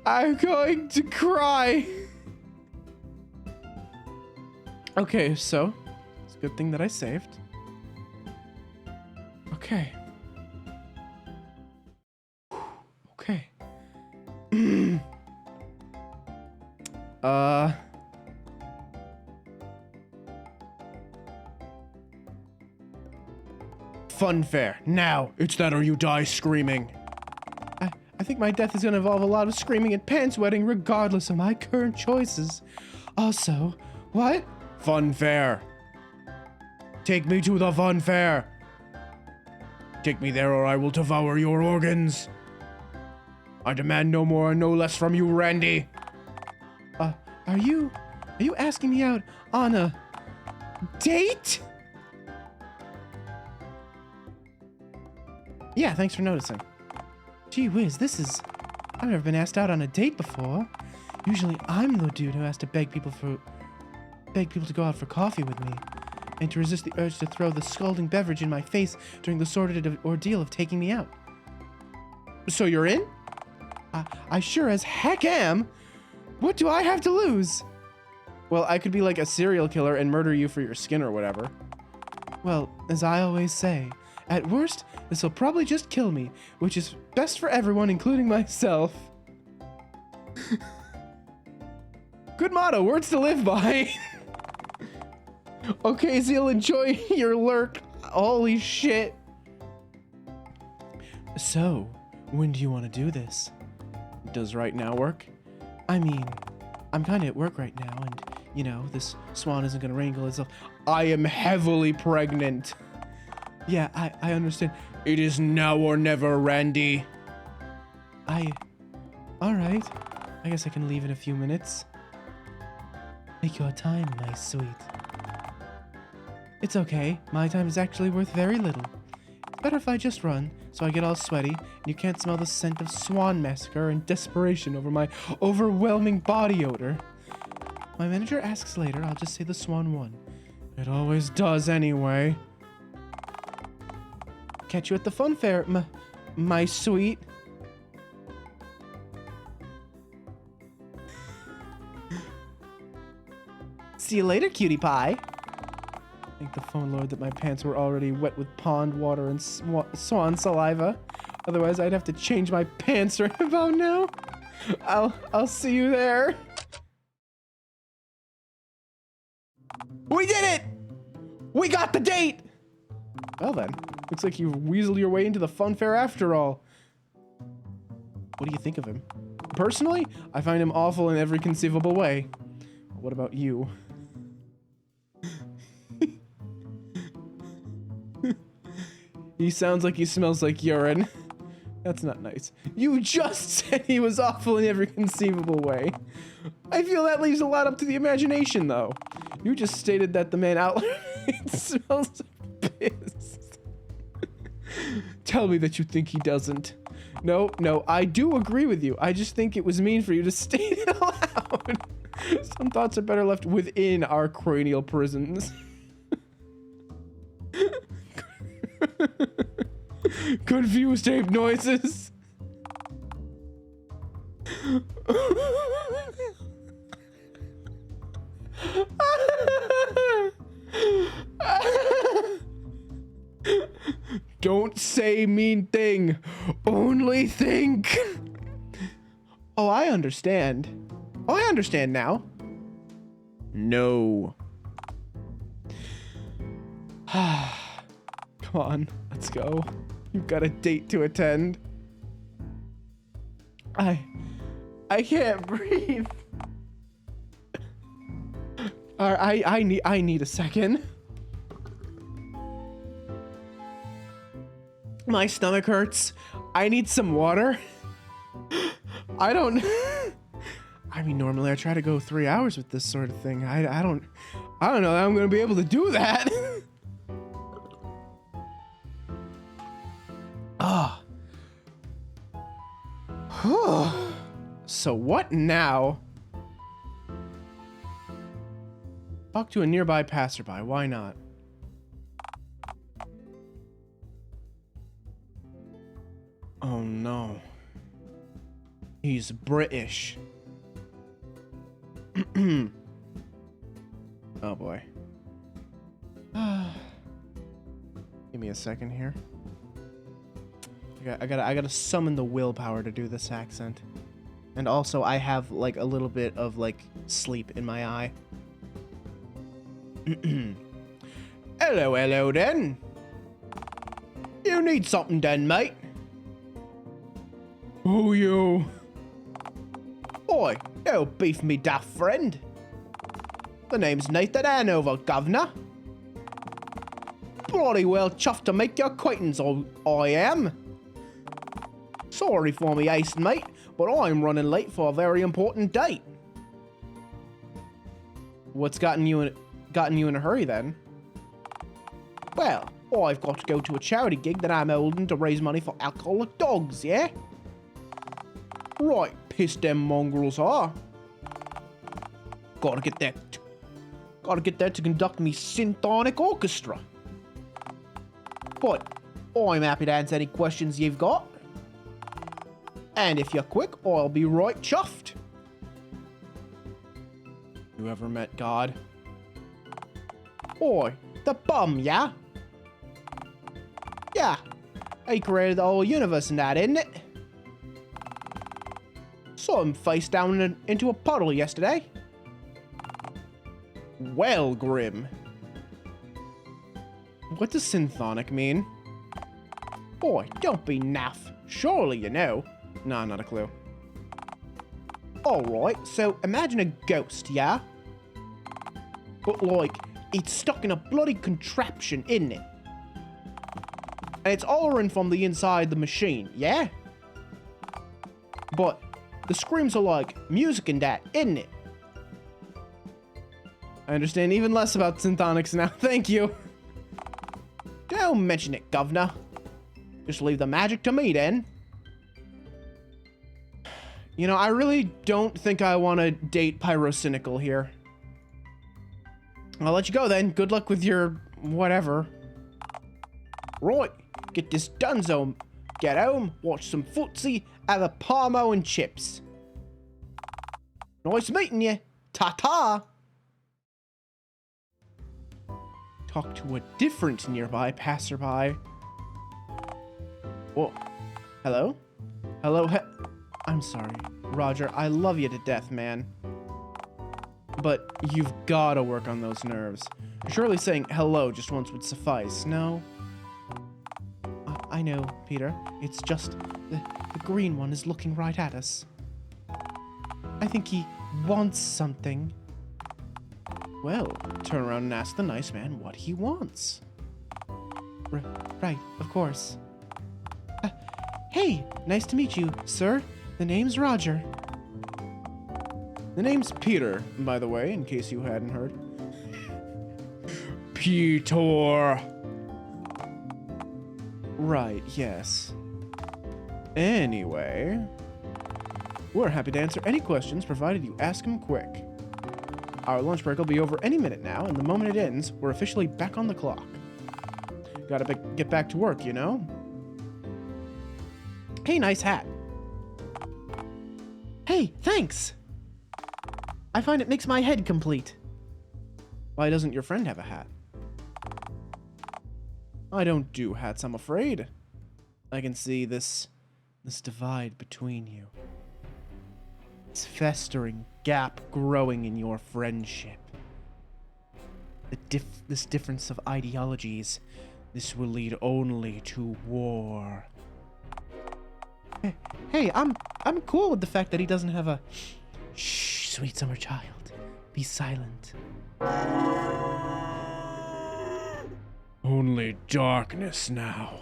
I'm going to cry. Okay, so it's a good thing that I saved. Okay. Okay. Funfair, now. It's that or you die screaming. I think my death is gonna involve a lot of screaming and pants wetting regardless of my current choices. Also, what? Funfair. Take me to the funfair. Take me there or I will devour your organs. I demand no more and no less from you, Randy. Are you asking me out on a date? Yeah, thanks for noticing. Gee whiz, I've never been asked out on a date before. Usually I'm the dude who has to beg people to go out for coffee with me, and to resist the urge to throw the scalding beverage in my face during the sordid ordeal of taking me out. So you're in? I sure as heck am. What do I have to lose? Well, I could be like a serial killer and murder you for your skin or whatever. Well, as I always say, at worst, this will probably just kill me, which is best for everyone, including myself. Good motto, words to live by. Okay, Zeal, enjoy your lurk. Holy shit. So, when do you want to do this? Does right now work? I mean, I'm kind of at work right now, and, you know, this swan isn't going to wrangle itself. I am heavily pregnant. Yeah, I understand. It is now or never, Randy. Alright. I guess I can leave in a few minutes. Take your time, my sweet. It's okay. My time is actually worth very little. It's better if I just run, so I get all sweaty, and you can't smell the scent of swan massacre and desperation over my overwhelming body odor. My manager asks later, I'll just say the swan won. It always does anyway. Catch you at the fun fair, my sweet. See you later, cutie pie. Thank the phone lord that my pants were already wet with pond water and swan saliva. Otherwise, I'd have to change my pants right about now. I'll see you there. We did it! We got the date! Well then, looks like you've weaseled your way into the fun fair after all. What do you think of him? Personally, I find him awful in every conceivable way. What about you? He sounds like he smells like urine. That's not nice. You just said he was awful in every conceivable way. I feel that leaves a lot up to the imagination, though. You just stated that the man out smells like piss. Tell me that you think he doesn't. No, I do agree with you. I just think it was mean for you to state it aloud. Some thoughts are better left within our cranial prisons. Confused ape noises. Don't say mean thing. Only think. Oh, I understand. Oh, I understand now. No. Come on, let's go. You've got a date to attend. I can't breathe. I need a second. My stomach hurts. I need some water. I don't. I mean, normally I try to go 3 hours with this sort of thing. I don't know that I'm gonna be able to do that. Ah. So what now? Talk to a nearby passerby. Why not? Oh no. He's British. Oh boy. Give me a second here. I gotta summon the willpower to do this accent. And also I have like a little bit of like sleep in my eye. Hello then. You need something done, mate? Oh, yo. Oi, don't beef me daft friend. The name's Nathan Hanover, governor. Bloody well chuffed to make your acquaintance, I am. Sorry for me hasten, mate, but I'm running late for a very important date. What's gotten you in a hurry then? Well, I've got to go to a charity gig that I'm holding to raise money for alcoholic dogs, yeah? Right, piss them mongrels are. Gotta get there to conduct me symphonic orchestra. But I'm happy to answer any questions you've got. And if you're quick, I'll be right chuffed. You ever met God? Oi, the bum, yeah? Yeah, he created the whole universe and that, isn't it? Saw him face down into a puddle yesterday. Well, Grim. What does symphonic mean? Boy, don't be naff. Surely you know. Nah, not a clue. Alright, so imagine a ghost, yeah? But like, it's stuck in a bloody contraption, isn't it? And it's hollering from the inside the machine, yeah? But the screams are like music and that, isn't it? I understand even less about synthonics now, thank you. Don't mention it, governor. Just leave the magic to me, then. You know, I really don't think I want to date Pyrocynical here. I'll let you go, then. Good luck with your whatever. Right, get this donezo. Get home, watch some footsie, have a parmo and chips. Nice meeting you. Ta-ta! Talk to a different nearby passerby. Whoa. Hello? Hello? I'm sorry. Roger, I love you to death, man. But you've gotta work on those nerves. Surely saying hello just once would suffice, no? I know, Peter. It's just the green one is looking right at us. I think he wants something. Well, turn around and ask the nice man what he wants. Right, of course. Hey, nice to meet you, sir. The name's Roger. The name's Peter, by the way, in case you hadn't heard. Peter. Right, yes. Anyway, we're happy to answer any questions provided you ask them quick. Our lunch break will be over any minute now, and the moment it ends, we're officially back on the clock. Gotta get back to work, you know? Hey, nice hat. Hey, thanks! I find it makes my head complete. Why doesn't your friend have a hat? I don't do hats, I'm afraid. I can see this divide between you. This festering gap growing in your friendship. This difference of ideologies, this will lead only to war. Hey, I'm cool with the fact that he doesn't have a... Shh, sweet summer child. Be silent. Only darkness now.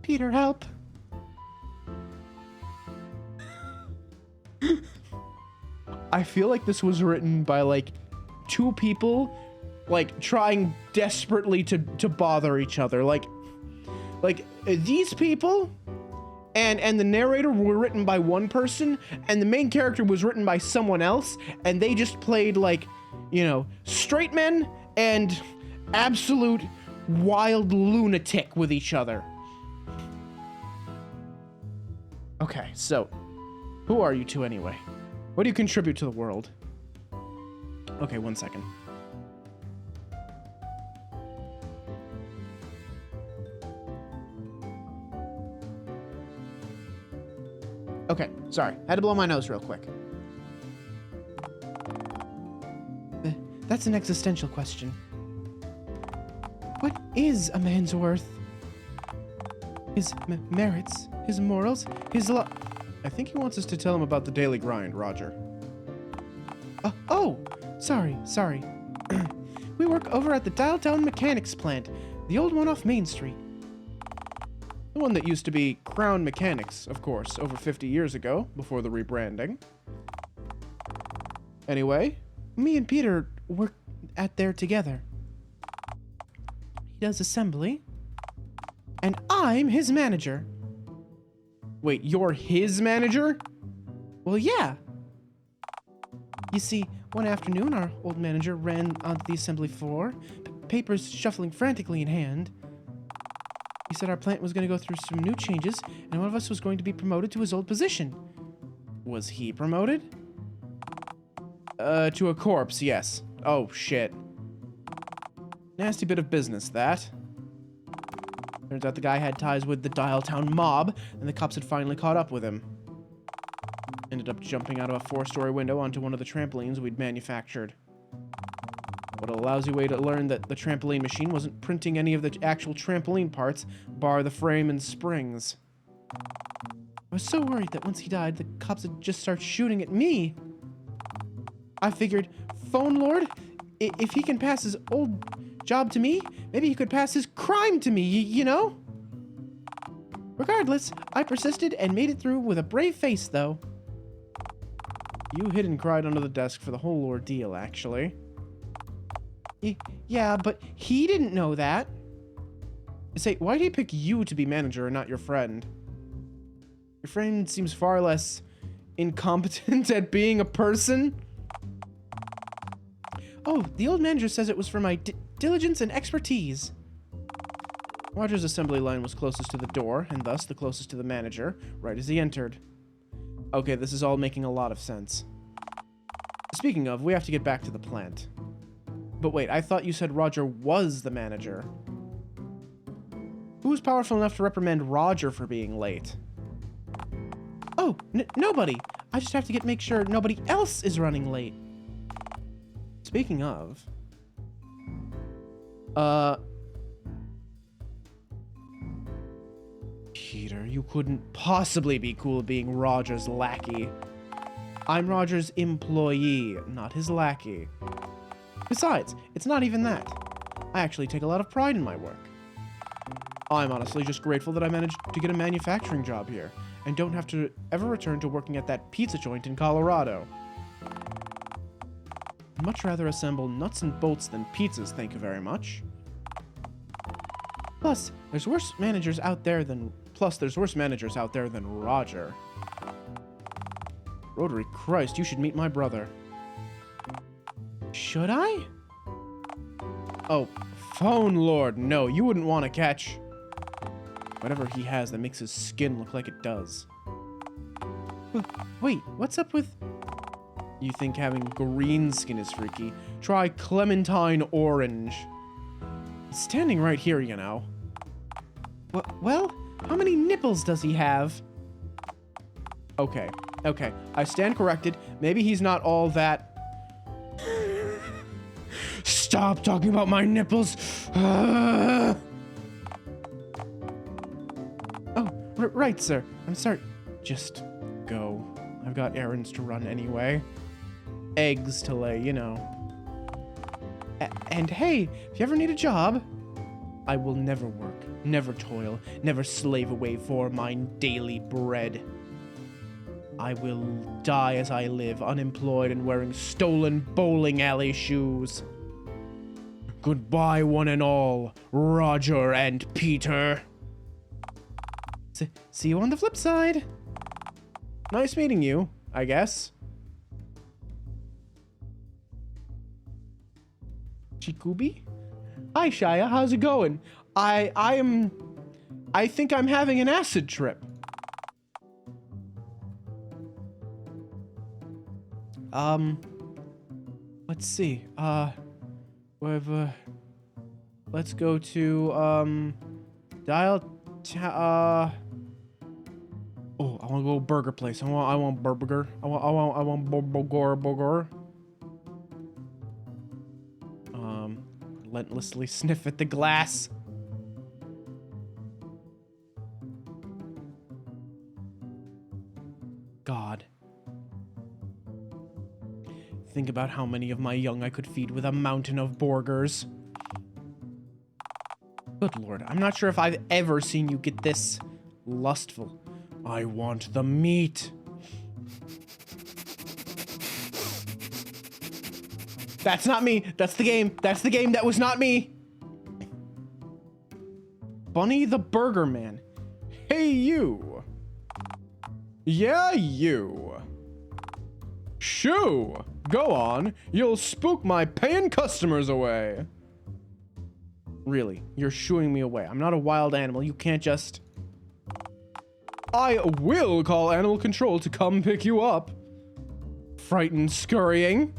Peter, help. I feel like this was written by, like, two people, like, trying desperately to bother each other. Like, these people and the narrator were written by one person, and the main character was written by someone else, and they just played, like, you know, straight men and absolute wild lunatic with each other. Okay, so, who are you two anyway? What do you contribute to the world? Okay, 1 second. Okay, sorry. Had to blow my nose real quick. That's an existential question. What is a man's worth? His merits, his morals, his I think he wants us to tell him about the daily grind, Roger. Oh, sorry. We work over at the Dialtown mechanics plant, the old one off Main Street. The one that used to be Crown Mechanics, of course, over 50 years ago, before the rebranding. Anyway, me and Peter work at there together. He does assembly, and I'm his manager. Wait, you're his manager? Well, yeah. You see, one afternoon, our old manager ran onto the assembly floor, papers shuffling frantically in hand. He said our plant was going to go through some new changes, and one of us was going to be promoted to his old position. Was he promoted? To a corpse, yes. Oh, shit. Nasty bit of business, that. Turns out the guy had ties with the Dialtown mob, and the cops had finally caught up with him. Ended up jumping out of a 4-story window onto one of the trampolines we'd manufactured. What a lousy way to learn that the trampoline machine wasn't printing any of the actual trampoline parts, bar the frame and springs. I was so worried that once he died, the cops would just start shooting at me. I figured, Phone Lord, if he can pass his old job to me, maybe he could pass his crime to me, you know? Regardless, I persisted and made it through with a brave face, though. You hid and cried under the desk for the whole ordeal, actually. Yeah, but he didn't know that. Say, why did he pick you to be manager and not your friend? Your friend seems far less incompetent at being a person. Oh, the old manager says it was for my diligence and expertise. Roger's assembly line was closest to the door, and thus the closest to the manager, right as he entered. Okay, this is all making a lot of sense. Speaking of, we have to get back to the plant. But wait, I thought you said Roger was the manager. Who's powerful enough to reprimand Roger for being late? Oh, nobody. I just have to make sure nobody else is running late. Speaking of... Peter, you couldn't possibly be cool being Roger's lackey. I'm Roger's employee, not his lackey. Besides, it's not even that. I actually take a lot of pride in my work. I'm honestly just grateful that I managed to get a manufacturing job here, and don't have to ever return to working at that pizza joint in Colorado. I'd much rather assemble nuts and bolts than pizzas, thank you very much. Plus, there's worse managers out there than Roger. Rotary Christ, you should meet my brother. Should I? Oh, Phone Lord, no, you wouldn't want to catch whatever he has that makes his skin look like it does. Wait, what's up with... You think having green skin is freaky? Try Clementine Orange. He's standing right here, you know. Well, how many nipples does he have? Okay, okay. I stand corrected. Maybe he's not all that... Stop talking about my nipples! Oh, right, sir. I'm sorry. Just go. I've got errands to run anyway. Eggs to lay, you know. And hey, if you ever need a job, I will never work, never toil, never slave away for my daily bread. I will die as I live, unemployed and wearing stolen bowling alley shoes. Goodbye, one and all, Roger and Peter. See you on the flip side. Nice meeting you, I guess. Chikubi? Hi, Shia. How's it going? I think I'm having an acid trip. Let's see. Let's go to, Dialtown, oh, I want to go burger place. I want burger. I want burger. Relentlessly sniff at the glass. God. Think about how many of my young I could feed with a mountain of burgers. Good Lord, I'm not sure if I've ever seen you get this lustful. I want the meat. That's not me. That's the game. That's the game. That was not me. Bunny the Burger Man. Hey, you. Yeah, you. Shoo. Go on. You'll spook my paying customers away. Really, you're shooing me away. I'm not a wild animal. You can't just... I will call animal control to come pick you up. Frightened scurrying.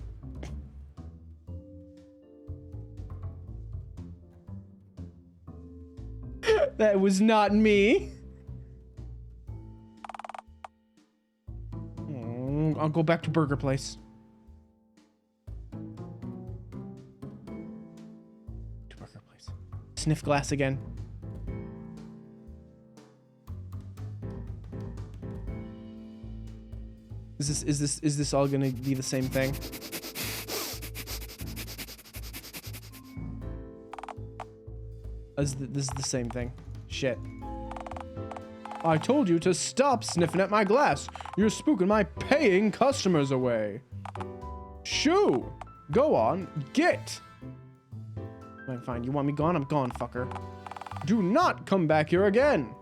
That was not me. I'll go back to Burger Place. To Burger Place. Sniff glass again. Is this all gonna be the same thing? This is the same thing. Shit. I told you to stop sniffing at my glass. You're spooking my paying customers away. Shoo! Go on, get! Fine, fine. You want me gone? I'm gone, fucker. Do not come back here again.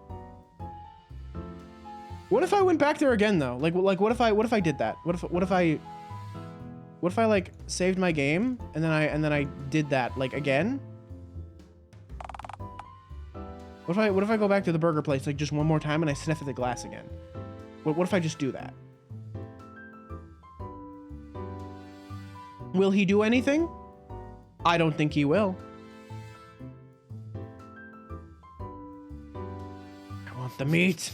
What if I went back there again though? Like what if I did that? What if I like saved my game and then I did that like again? What if I go back to the burger place like just one more time and I sniff at the glass again? What if I just do that? Will he do anything? I don't think he will. I want the meat.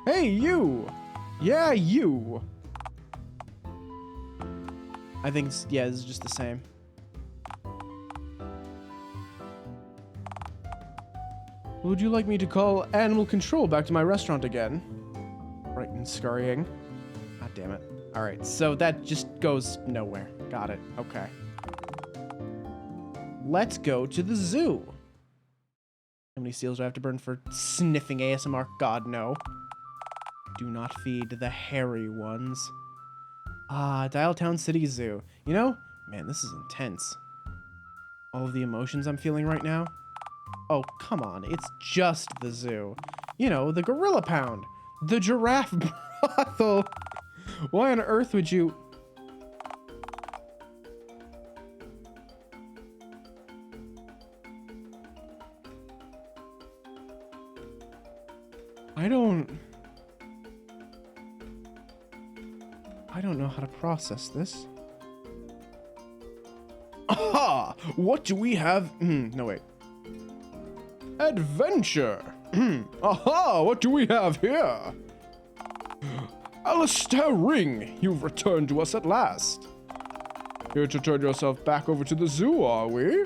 Hey, you! Yeah, you! I think it's, yeah, this is just the same. Would you like me to call animal control back to my restaurant again? Right, and scurrying. God damn it. Alright, so that just goes nowhere. Got it. Okay. Let's go to the zoo. How many seals do I have to burn for sniffing ASMR? God, no. Do not feed the hairy ones. Ah, Dialtown City Zoo. You know, man, this is intense. All of the emotions I'm feeling right now. Oh, come on. It's just the zoo. You know, the gorilla pound. The giraffe brothel. Why on earth would you... I don't know how to process this. What do we have? No, wait. Adventure. Aha, what do we have here? Alistair Ring, you've returned to us at last. Here to turn yourself back over to the zoo, are we?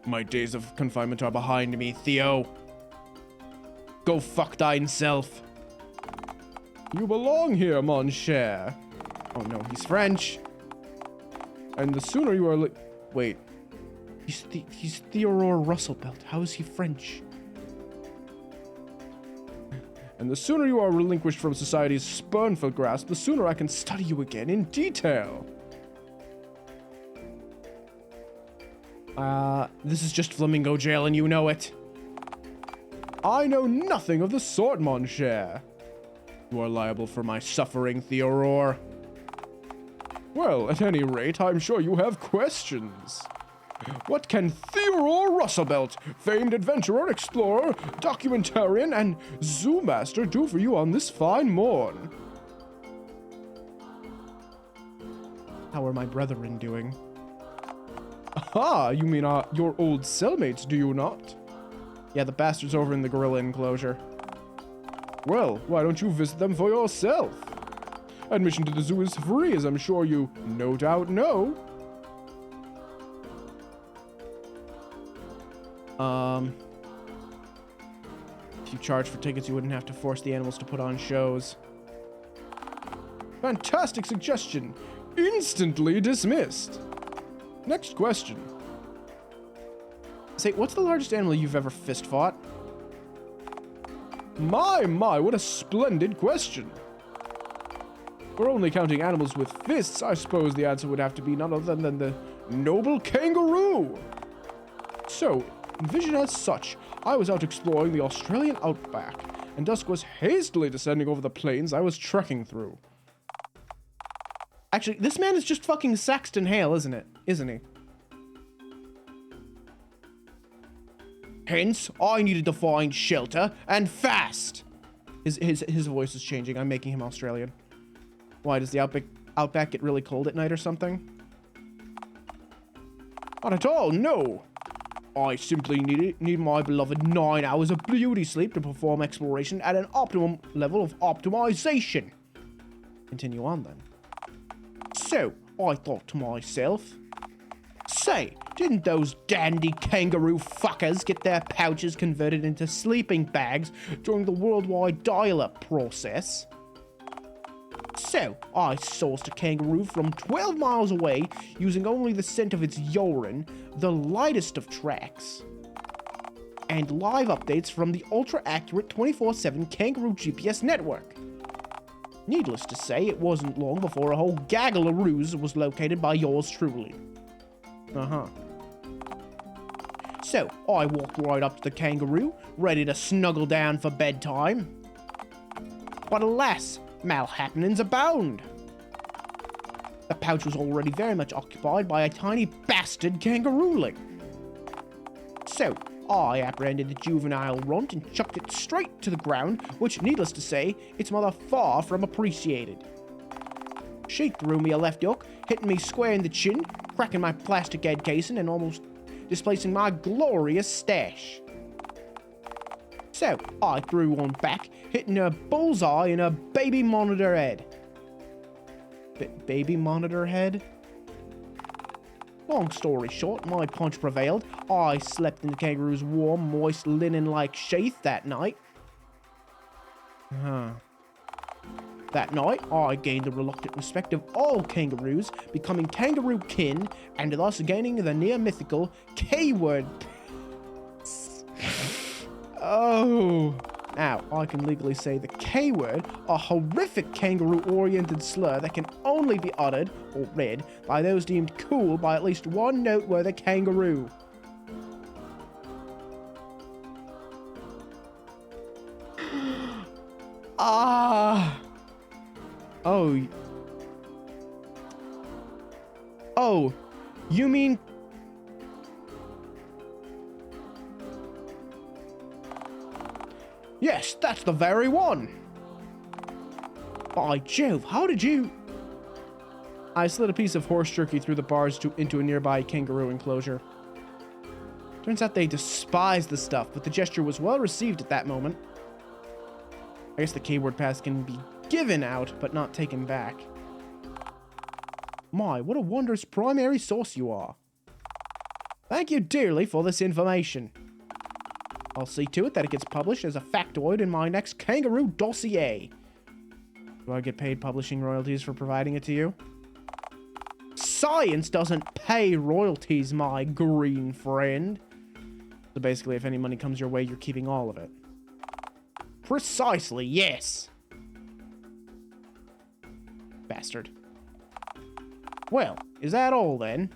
My days of confinement are behind me, Theo. Go fuck thine self. You belong here, mon cher. Oh no, he's French. And the sooner you are Wait. He's Theodore Russelbelt. How is he French? And the sooner you are relinquished from society's spurnful grasp, the sooner I can study you again in detail. This is just Flamingo Jail and you know it. I know nothing of the sort, mon cher. You are liable for my suffering, Theodore. Well, at any rate, I'm sure you have questions. What can Theodore Russelbelt, famed adventurer, explorer, documentarian, and zoo master do for you on this fine morn? How are my brethren doing? Aha, you mean your old cellmates, do you not? Yeah, the bastards over in the gorilla enclosure. Well, why don't you visit them for yourself? Admission to the zoo is free, as I'm sure you no doubt know. If you charge for tickets, you wouldn't have to force the animals to put on shows. Fantastic suggestion. Instantly dismissed. Next question. Say, what's the largest animal you've ever fist fought? My, what a splendid question. We're only counting animals with fists. I suppose the answer would have to be none other than the noble kangaroo. So, envision as such, I was out exploring the Australian outback, and dusk was hastily descending over the plains I was trekking through. Actually, this man is just fucking Saxton Hale, isn't it? Isn't he? Hence, I needed to find shelter, and fast! His voice is changing. I'm making him Australian. Why, does the outback get really cold at night or something? Not at all, no. I simply need my beloved 9 hours of beauty sleep to perform exploration at an optimum level of optimization. Continue on, then. So, I thought to myself, say, didn't those dandy kangaroo fuckers get their pouches converted into sleeping bags during the worldwide dial-up process? So, I sourced a kangaroo from 12 miles away using only the scent of its urine, the lightest of tracks, and live updates from the ultra-accurate 24/7 kangaroo GPS network. Needless to say, it wasn't long before a whole gaggle of roos was located by yours truly. So, I walked right up to the kangaroo, ready to snuggle down for bedtime. But alas, malhappenings abound. The pouch was already very much occupied by a tiny bastard kangarooling. So, I apprehended the juvenile runt and chucked it straight to the ground, which, needless to say, its mother far from appreciated. She threw me a left hook, hitting me square in the chin, cracking my plastic head casing, and almost displacing my glorious stash. So, I threw one back, hitting her bullseye in her baby monitor head. Baby monitor head? Long story short, my punch prevailed. I slept in the kangaroo's warm, moist, linen-like sheath that night. That night, I gained the reluctant respect of all kangaroos, becoming kangaroo kin, and thus gaining the near-mythical K-word. Oh. Now, I can legally say the K-word, a horrific kangaroo-oriented slur that can only be uttered, or read, by those deemed cool by at least one noteworthy kangaroo. Oh, you mean... Yes, that's the very one. By Jove, how did you... I slid a piece of horse jerky through the bars into a nearby kangaroo enclosure. Turns out they despise the stuff, but the gesture was well received at that moment. I guess the keyboard pass can be given out, but not taken back. My, what a wondrous primary source you are. Thank you dearly for this information. I'll see to it that it gets published as a factoid in my next kangaroo dossier. Do I get paid publishing royalties for providing it to you? Science doesn't pay royalties, my green friend. So basically, if any money comes your way, you're keeping all of it. Precisely, yes. Bastard. Well, is that all then?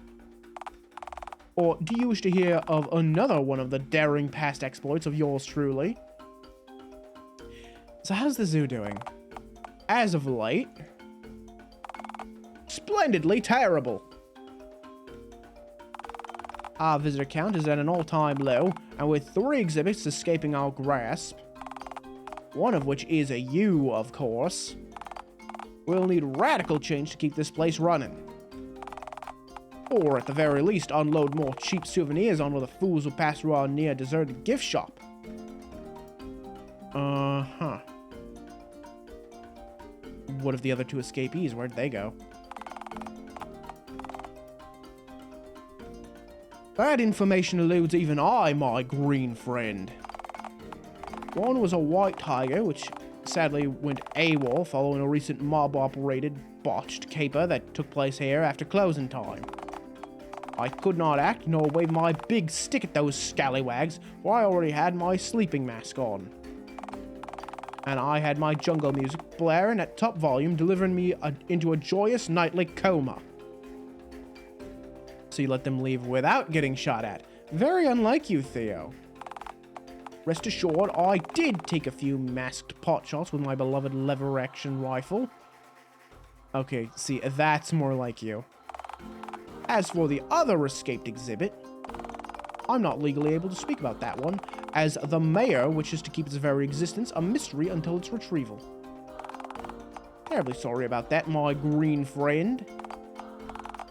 Or do you wish to hear of another one of the daring past exploits of yours truly? So how's the zoo doing? As of late, splendidly terrible. Our visitor count is at an all-time low, and with 3 exhibits escaping our grasp, one of which is a U, of course, we'll need radical change to keep this place running. Or, at the very least, unload more cheap souvenirs onto the fools who pass through our near-deserted gift shop. Uh-huh. What of the other 2 escapees? Where'd they go? That information eludes even I, my green friend. One was a white tiger, which sadly went AWOL following a recent mob-operated, botched caper that took place here after closing time. I could not act nor wave my big stick at those scallywags, for I already had my sleeping mask on. And I had my jungle music blaring at top volume, delivering me into a joyous nightly coma. So you let them leave without getting shot at. Very unlike you, Theo. Rest assured, I did take a few masked pot shots with my beloved lever-action rifle. Okay, see, that's more like you. As for the other escaped exhibit, I'm not legally able to speak about that one, as the mayor wishes to keep its very existence a mystery until its retrieval. Terribly sorry about that, my green friend.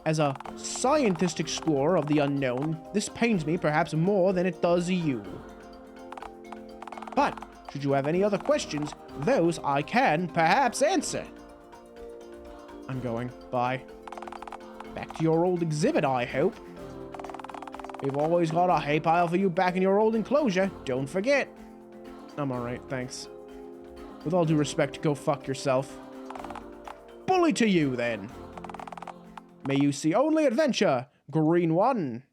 As a scientist explorer of the unknown, this pains me perhaps more than it does you. But, should you have any other questions, those I can perhaps answer. I'm going. Bye. Back to your old exhibit, I hope. We've always got a hay pile for you back in your old enclosure. Don't forget. I'm alright, thanks. With all due respect, go fuck yourself. Bully to you, then. May you see only adventure, green one.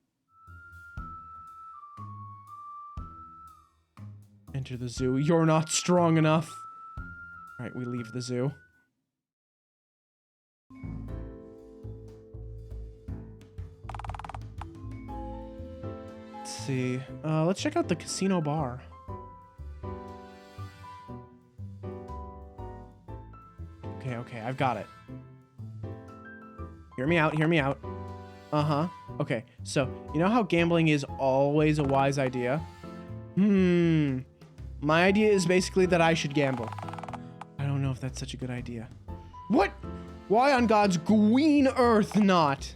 Enter the zoo. You're not strong enough. Alright, we leave the zoo. Let's see. Let's check out the casino bar. Okay, I've got it. Hear me out, hear me out. Uh-huh. Okay, so, you know how gambling is always a wise idea? My idea is basically that I should gamble. I don't know if that's such a good idea. What? Why on God's green earth not?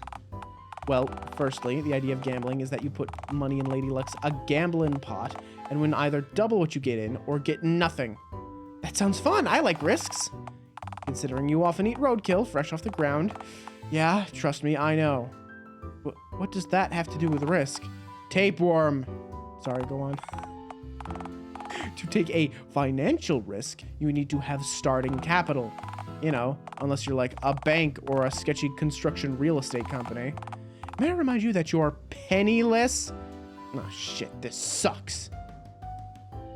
Well, firstly, the idea of gambling is that you put money in Lady Luck's a gambling pot and win either double what you get in or get nothing. That sounds fun. I like risks. Considering you often eat roadkill fresh off the ground. Yeah, trust me, I know. What does that have to do with risk? Tapeworm. Sorry, go on. To take a financial risk, you need to have starting capital. You know, unless you're like a bank or a sketchy construction real estate company. May I remind you that you're penniless? Oh shit, this sucks.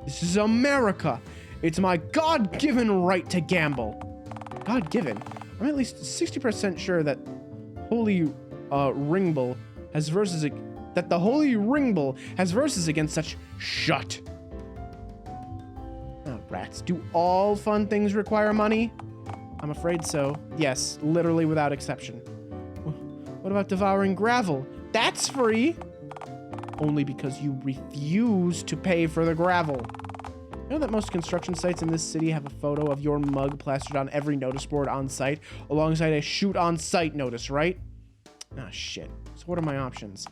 This is America. It's my God-given right to gamble. God-given? I'm at least 60% sure that Holy Ringbull has verses that the Holy Ringbull has verses against such shut. Oh, rats. Do all fun things require money? I'm afraid so. Yes, literally without exception. What about devouring gravel? That's free! Only because you refuse to pay for the gravel. You know that most construction sites in this city have a photo of your mug plastered on every notice board on site, alongside a shoot on site notice, right? Ah, shit. So what are my options?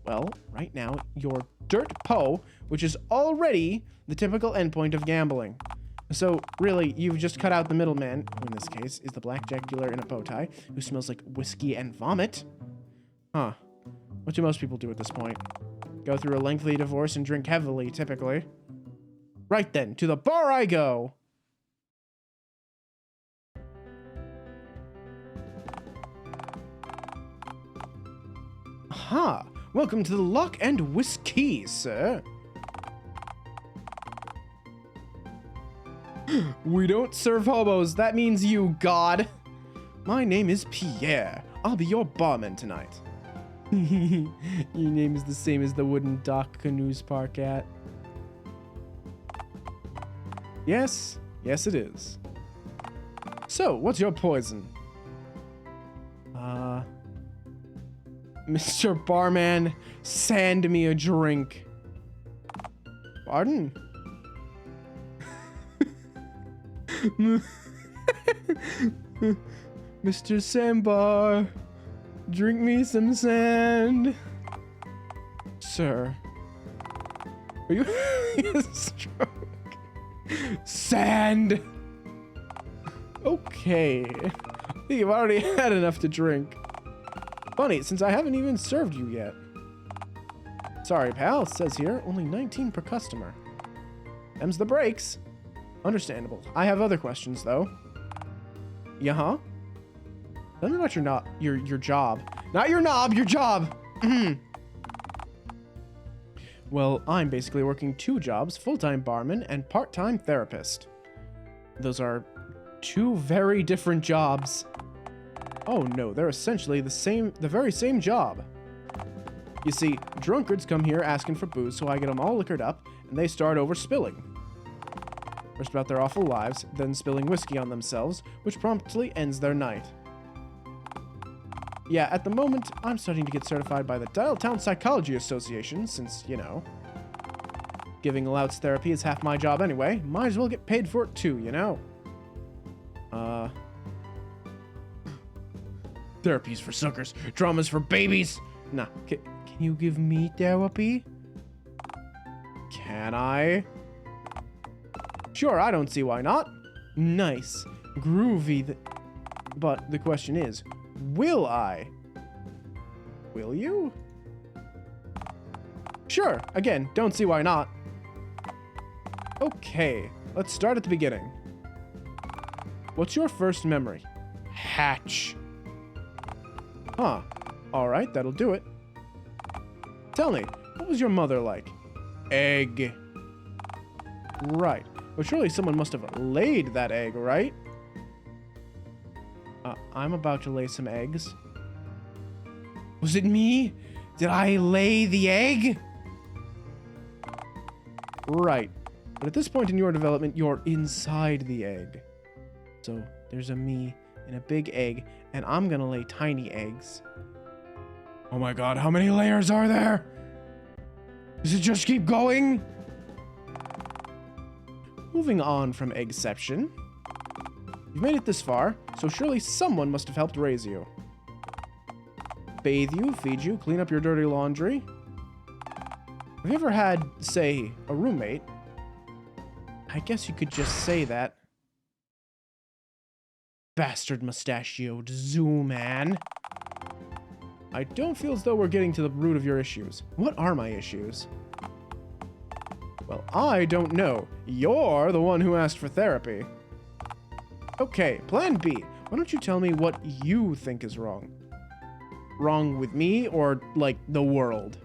Well, right now, your dirt po, which is already the typical endpoint of gambling. So, really, you've just cut out the middleman, who in this case is the blackjack dealer in a bow tie, who smells like whiskey and vomit. Huh. What do most people do at this point? Go through a lengthy divorce and drink heavily, typically. Right then, to the bar I go! Aha! Welcome to the Lock and Whiskey, sir. We don't serve hobos. That means you, God. My name is Pierre. I'll be your barman tonight. Your name is the same as the wooden dock Canoes park at. Yes. Yes, it is. So, what's your poison? Mr. Barman, send me a drink. Pardon? Mr. Sandbar, drink me some sand. Sir, are you having a stroke? Sand! Okay. I think you've already had enough to drink. Funny, since I haven't even served you yet. Sorry, pal, it says here, only 19 per customer. Them's the breaks. Understandable. I have other questions, though. Yeah-huh? Tell me about your job. Not your knob, your job! Well, I'm basically working 2 jobs, full-time barman and part-time therapist. Those are 2 very different jobs. Oh no, they're essentially the very same job. You see, drunkards come here asking for booze, so I get them all liquored up, and they start overspilling. First about their awful lives, then spilling whiskey on themselves, which promptly ends their night. Yeah, at the moment, I'm starting to get certified by the Dialtown Psychology Association, since, you know, giving louts therapy is half my job anyway. Might as well get paid for it too, you know? Therapy's for suckers, drama's for babies! Nah, can you give me therapy? Can I? Sure, I don't see why not. Nice. Groovy. But the question is, will I? Will you? Sure, again, don't see why not. Okay, let's start at the beginning. What's your first memory? Hatch. Huh. Alright, that'll do it. Tell me, what was your mother like? Egg. Right. Well, surely someone must have laid that egg, right? I'm about to lay some eggs. Was it me? Did I lay the egg? Right. But at this point in your development, you're inside the egg. So there's a me in a big egg, and I'm gonna lay tiny eggs. Oh my god, how many layers are there? Does it just keep going? Moving on from eggception. You've made it this far, so surely someone must have helped raise you. Bathe you, feed you, clean up your dirty laundry. Have you ever had, say, a roommate? I guess you could just say that. Bastard mustachioed zoo man. I don't feel as though we're getting to the root of your issues. What are my issues? Well, I don't know. You're the one who asked for therapy. Okay, plan B. Why don't you tell me what you think is wrong? Wrong with me or, like, the world?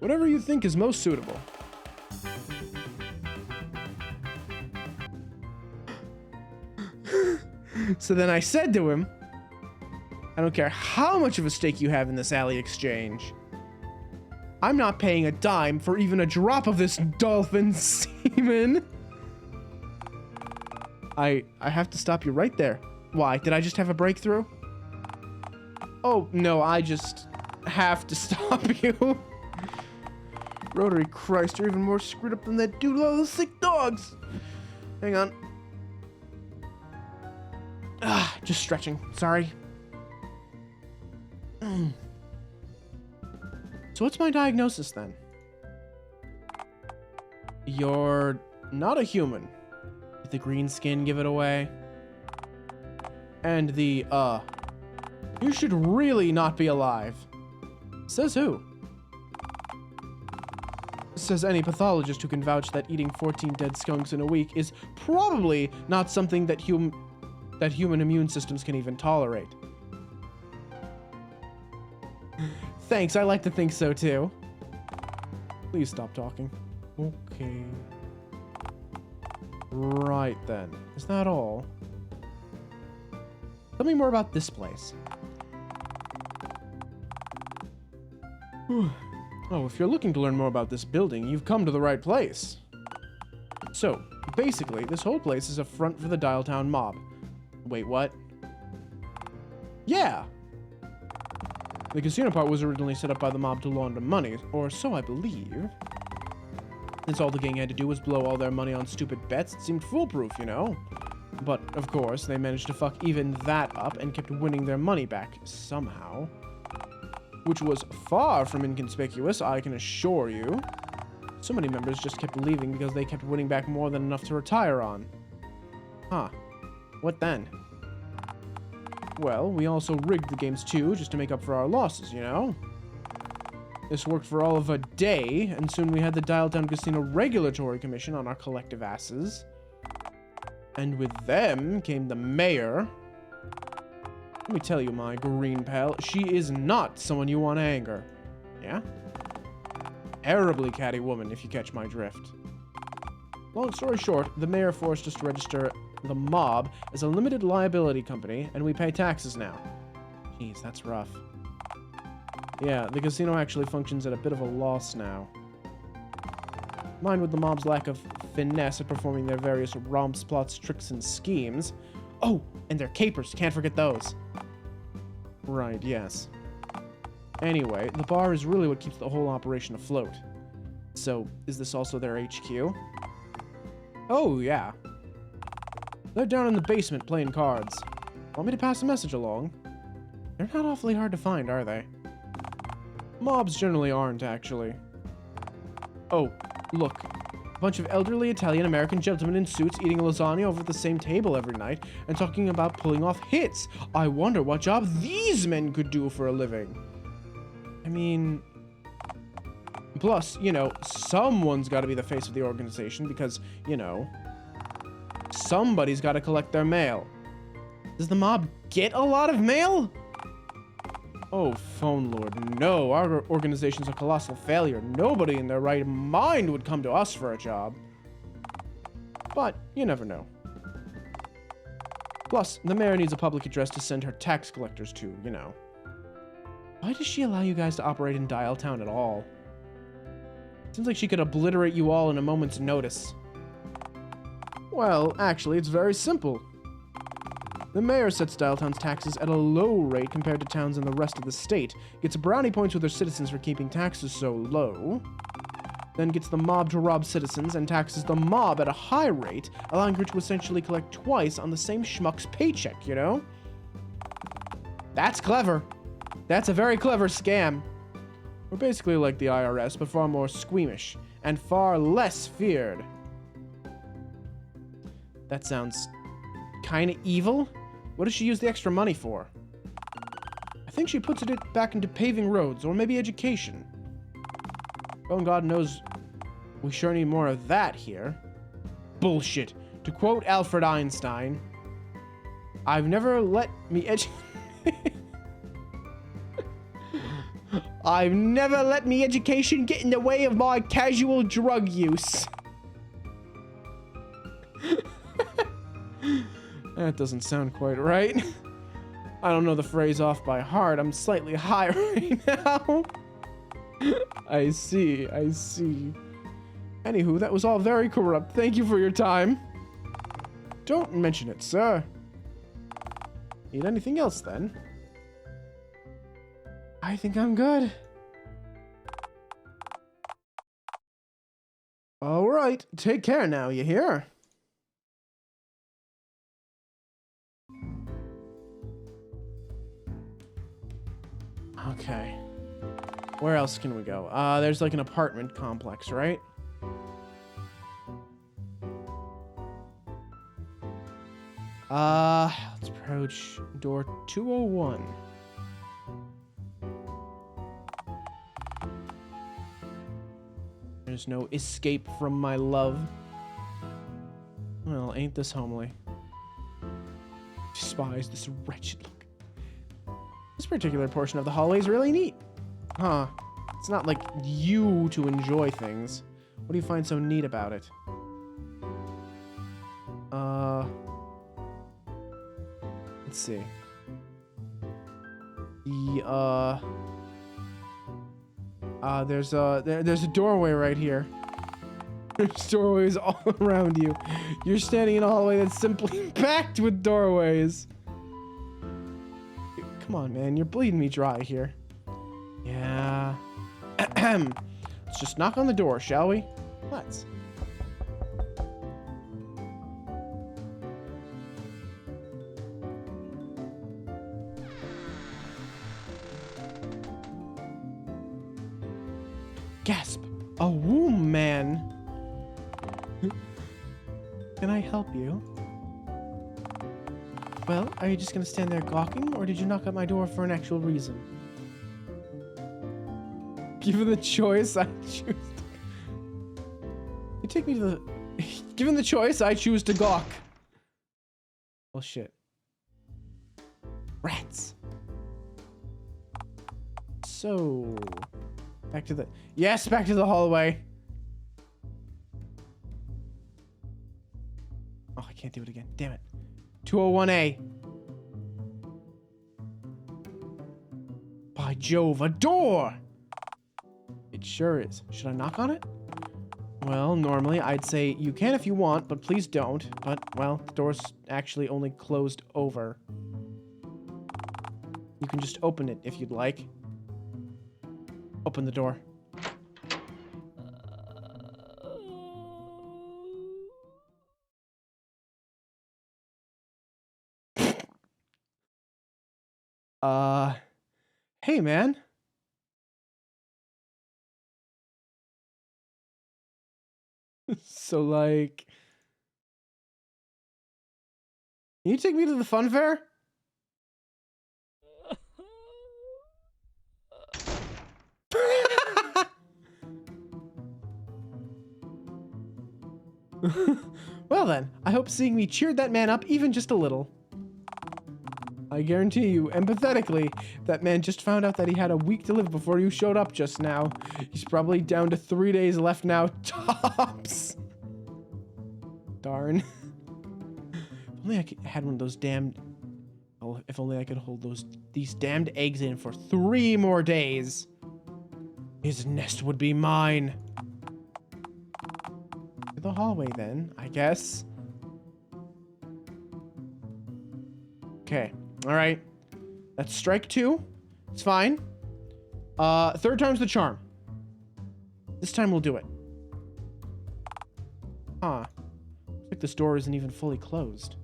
Whatever you think is most suitable. So then I said to him, I don't care how much of a stake you have in this alley exchange. I'm not paying a dime for even a drop of this dolphin semen. I have to stop you right there. Why? Did I just have a breakthrough? Oh, no, I just have to stop you. Rotary Christ, you're even more screwed up than that dude with all those sick dogs. Hang on. Just stretching. Sorry. So what's my diagnosis then? You're not a human. Did the green skin give it away? And the, you should really not be alive. Says who? Says any pathologist who can vouch that eating 14 dead skunks in a week is probably not something that human immune systems can even tolerate. Thanks, I like to think so too. Please stop talking. Okay. Right then. Is that all? Tell me more about this place. Oh, if you're looking to learn more about this building, you've come to the right place. So, basically, this whole place is a front for the Dialtown mob. Wait, what? Yeah! The casino part was originally set up by the mob to launder money, or so I believe. Since all the gang had to do was blow all their money on stupid bets, it seemed foolproof, you know? But, of course, they managed to fuck even that up and kept winning their money back, somehow. Which was far from inconspicuous, I can assure you. So many members just kept leaving because they kept winning back more than enough to retire on. Huh. What then? Well, we also rigged the games too, just to make up for our losses, you know? This worked for all of a day, and soon we had the Dialtown Casino Regulatory Commission on our collective asses. And with them came the mayor. Let me tell you, my green pal, she is not someone you want to anger. Yeah? Terribly catty woman, if you catch my drift. Long story short, the mayor forced us to register the mob as a limited liability company, and we pay taxes now. Jeez, that's rough. Yeah, the casino actually functions at a bit of a loss now. Combined with the mob's lack of finesse at performing their various romps, plots, tricks, and schemes. Oh, and their capers, can't forget those. Right, yes. Anyway, the bar is really what keeps the whole operation afloat. So, is this also their HQ? Oh, yeah. They're down in the basement playing cards. Want me to pass a message along? They're not awfully hard to find, are they? Mobs generally aren't, actually. Oh, look. A bunch of elderly Italian-American gentlemen in suits eating lasagna over at the same table every night and talking about pulling off hits. I wonder what job these men could do for a living. I mean... Plus, you know, someone's got to be the face of the organization because, you know, somebody's got to collect their mail. Does the mob get a lot of mail? Oh, phone lord, no. Our organization's a colossal failure. Nobody in their right mind would come to us for a job. But you never know. Plus, the mayor needs a public address to send her tax collectors to, you know. Why does she allow you guys to operate in Dialtown at all? Seems like she could obliterate you all in a moment's notice. Well, actually, it's very simple. The mayor sets Dialtown's taxes at a low rate compared to towns in the rest of the state, gets brownie points with her citizens for keeping taxes so low, then gets the mob to rob citizens and taxes the mob at a high rate, allowing her to essentially collect twice on the same schmuck's paycheck, you know? That's clever. That's a very clever scam. We're basically like the IRS, but far more squeamish, and far less feared. That sounds kinda evil. What does she use the extra money for? I think she puts it back into paving roads, or maybe education. Oh, and God knows we sure need more of that here. Bullshit. To quote Alfred Einstein, I've never let me I've never let me education get in the way of my casual drug use. That doesn't sound quite right. I don't know the phrase off by heart. I'm slightly high right now. I see, I see. Anywho, that was all very corrupt. Thank you for your time. Don't mention it, sir. Need anything else, then? I think I'm good. right, take care now, you hear? Okay. Where else can we go? There's like an apartment complex, right? Let's approach door 201. There's no escape from my love. Well, ain't this homely? Despise this wretched look. This particular portion of the hallway is really neat. Huh. It's not like you to enjoy things. What do you find so neat about it? Let's see. There's a doorway right here. There's doorways all around you. You're standing in a hallway that's simply packed with doorways. Come on, man. You're bleeding me dry here. Yeah. Let's just knock on the door, shall we? Let's. Gasp! A womb man! Can I help you? Well, are you just gonna stand there gawking, or did you knock at my door for an actual reason? Given the choice, I choose to... You take me to the... Given the choice, I choose to gawk. Well, shit. Rats. So... Back to the... Yes, back to the hallway. Oh, I can't do it again. Damn it. 201A. By Jove, a door! It sure is. Should I knock on it? Well, normally I'd say you can if you want, but please don't. But, well, the door's actually only closed over. You can just open it if you'd like. Open the door. Hey, man. So, like... Can you take me to the fun fair? Well then, I hope seeing me cheered that man up even just a little. I guarantee you, empathetically, that man just found out that he had a week to live before you showed up just now. He's probably down to 3 days left now, tops. Darn. If only I had one of those damned... Oh, if only I could hold these damned eggs in for 3 more days. His nest would be mine. To the hallway then, I guess. Okay. All right. That's strike 2. It's fine. 3rd time's the charm. This time we'll do it. Huh. Looks like this door isn't even fully closed.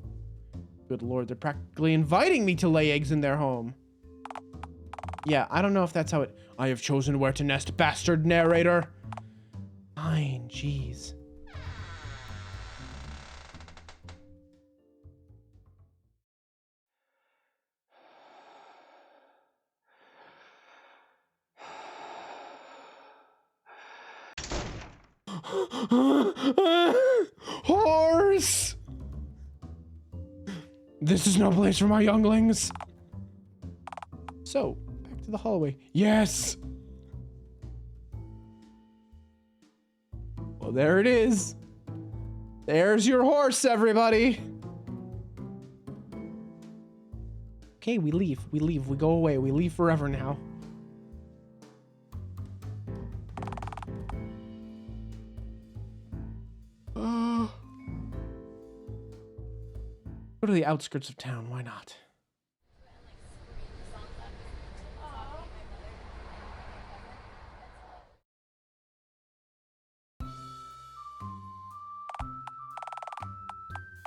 Good lord, they're practically inviting me to lay eggs in their home. Yeah, I don't know if that's how it... I have chosen where to nest, bastard narrator. Fine, jeez. Horse! This is no place for my younglings. So, back to the hallway. Yes! Well, there it is. There's your horse, everybody. Okay, we leave. We leave. We go away. We leave forever now. Go to the outskirts of town, why not?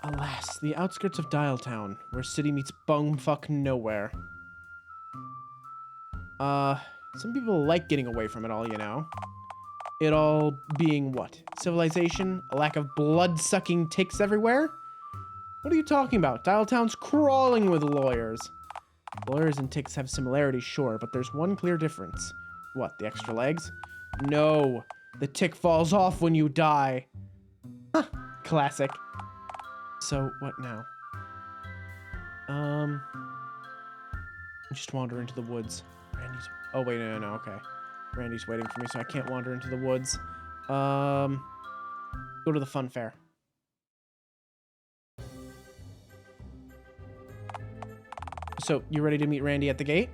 Alas, the outskirts of Dialtown, where city meets bumfuck nowhere. Some people like getting away from it all, you know. It all being what? Civilization? A lack of blood-sucking ticks everywhere? What are you talking about? Dialtown's crawling with lawyers. Lawyers and ticks have similarities, sure, but there's one clear difference. What, the extra legs? No, the tick falls off when you die. Huh, classic. So, what now? Just wander into the woods. Randy's... Oh, wait, no, okay. Randy's waiting for me, so I can't wander into the woods. Go to the fun fair. So, you ready to meet Randy at the gate?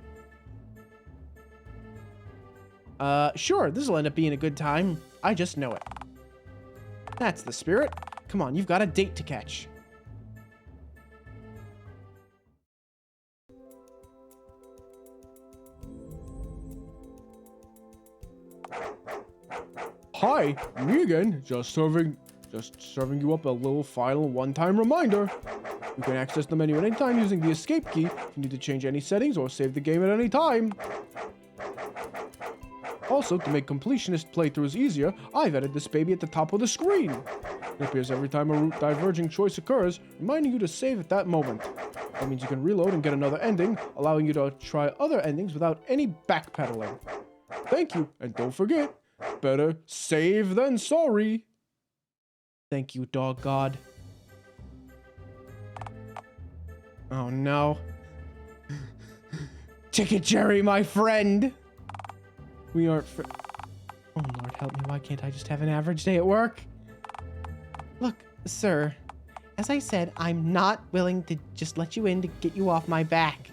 Sure, this'll end up being a good time. I just know it. That's the spirit. Come on, you've got a date to catch. Hi, me again. Just serving you up a little final one-time reminder. You can access the menu at any time using the escape key if you need to change any settings or save the game at any time. Also, to make completionist playthroughs easier, I've added this baby at the top of the screen. It appears every time a route diverging choice occurs, reminding you to save at that moment. That means you can reload and get another ending, allowing you to try other endings without any backpedaling. Thank you, and don't forget, better save than sorry. Thank you, dog god. Oh no. Ticket Jerry, my friend! We aren't Oh Lord help me, why can't I just have an average day at work? Look, sir, as I said, I'm not willing to just let you in to get you off my back.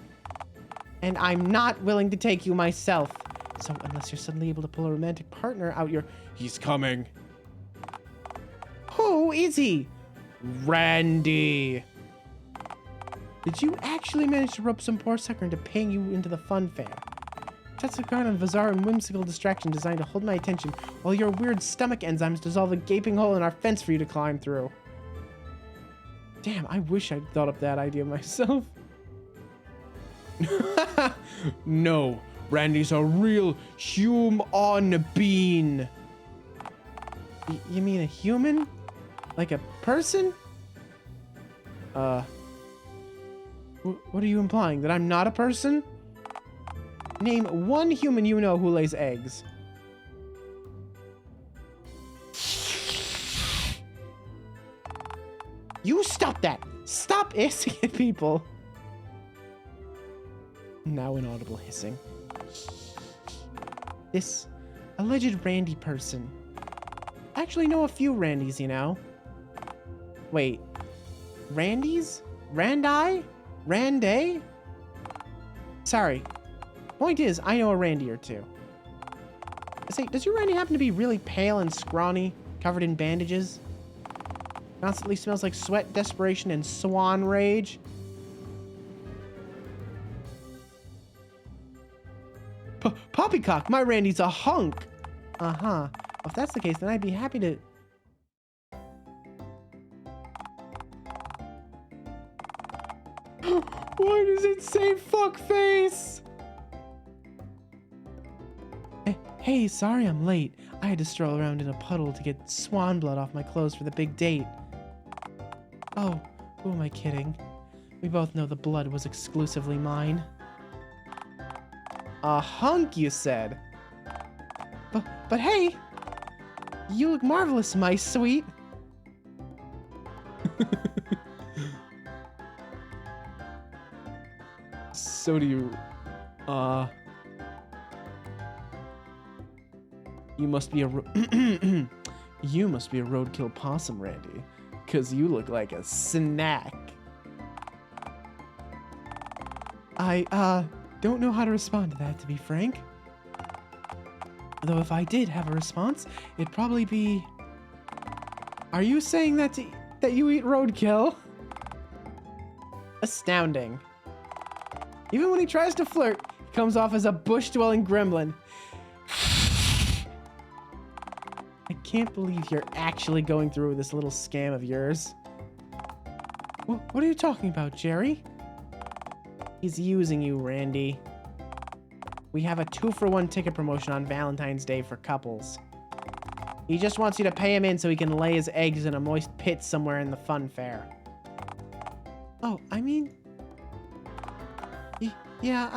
And I'm not willing to take you myself. So unless you're suddenly able to pull a romantic partner out your... He's coming. Who is he? Randy. Did you actually manage to rope some poor sucker into paying you into the fun fair? That's a kind of bizarre and whimsical distraction designed to hold my attention while your weird stomach enzymes dissolve a gaping hole in our fence for you to climb through. Damn, I wish I'd thought up that idea myself. No, Randy's a real human being. You mean a human? Like a person? What are you implying? That I'm not a person? Name one human you know who lays eggs. You stop that! Stop hissing at people! Now inaudible hissing. This alleged Randy person. I actually know a few Randys, you know. Wait. Randys? Randi? Randay? Sorry. Point is, I know a Randy or two. Say, does your Randy happen to be really pale and scrawny, covered in bandages? Constantly smells like sweat, desperation, and swan rage? Poppycock, my Randy's a hunk! Uh-huh. Well, if that's the case, then I'd be happy to... Why does it say fuckface? Hey, sorry I'm late. I had to stroll around in a puddle to get swan blood off my clothes for the big date. Oh, who am I kidding? We both know the blood was exclusively mine. A hunk, you said? But hey! You look marvelous, my sweet! So do you... You must be a you must be a roadkill possum, Randy, 'cause you look like a snack. I don't know how to respond to that, to be frank. Though if I did have a response, it'd probably be... Are you saying that you eat roadkill? Astounding. Even when he tries to flirt, he comes off as a bush-dwelling gremlin. I can't believe you're actually going through with this little scam of yours. What are you talking about, Jerry? He's using you, Randy. We have a 2-for-1 ticket promotion on Valentine's Day for couples. He just wants you to pay him in so he can lay his eggs in a moist pit somewhere in the fun fair. Oh, I mean... Yeah,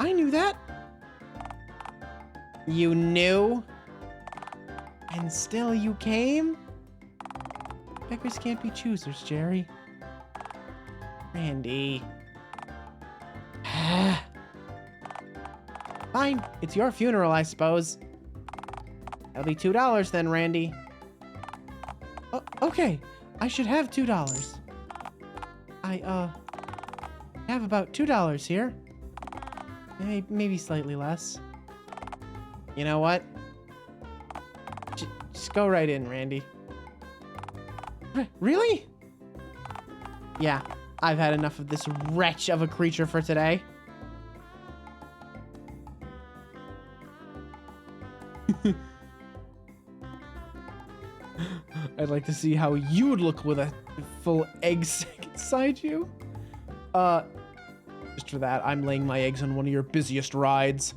I knew that. You knew? And still you came? Beggars can't be choosers, Jerry. Randy. Fine, it's your funeral, I suppose. That'll be $2 then, Randy. Oh, okay, I should have $2. I have about $2 here. Maybe slightly less. You know what? Just go right in, Randy. Really? Yeah, I've had enough of this wretch of a creature for today. I'd like to see how you'd look with a full egg sack inside you. Just for that, I'm laying my eggs on one of your busiest rides.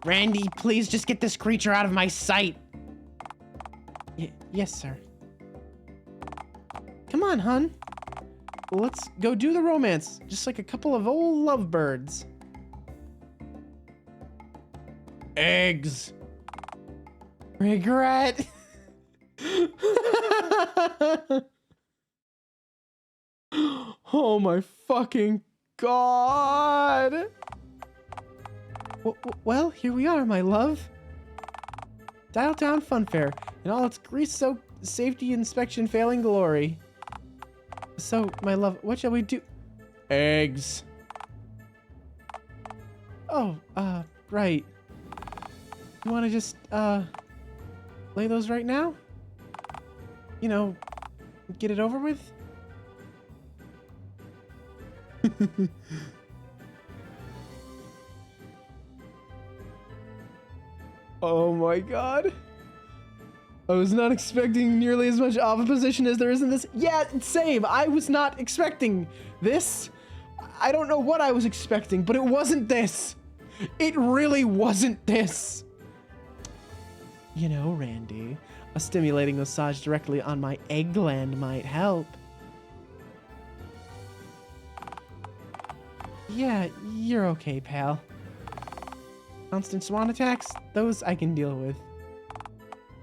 Randy, please just get this creature out of my sight. Yes, sir. Come on, hun. Let's go do the romance, just like a couple of old lovebirds. Eggs. Regret. Oh my fucking god. Well, here we are, my love. Dialtown Fun Fair in all its grease-soaked safety inspection failing glory. So, my love, what shall we do? Eggs. Oh, right. You want to just, lay those right now? You know, get it over with? Oh my god. I was not expecting nearly as much opposition as there is in this. Yeah, same. I was not expecting this. I don't know what I was expecting, but it wasn't this. It really wasn't this. You know, Randy, a stimulating massage directly on my egg gland might help. Yeah, you're okay, pal. Constant swan attacks, those I can deal with.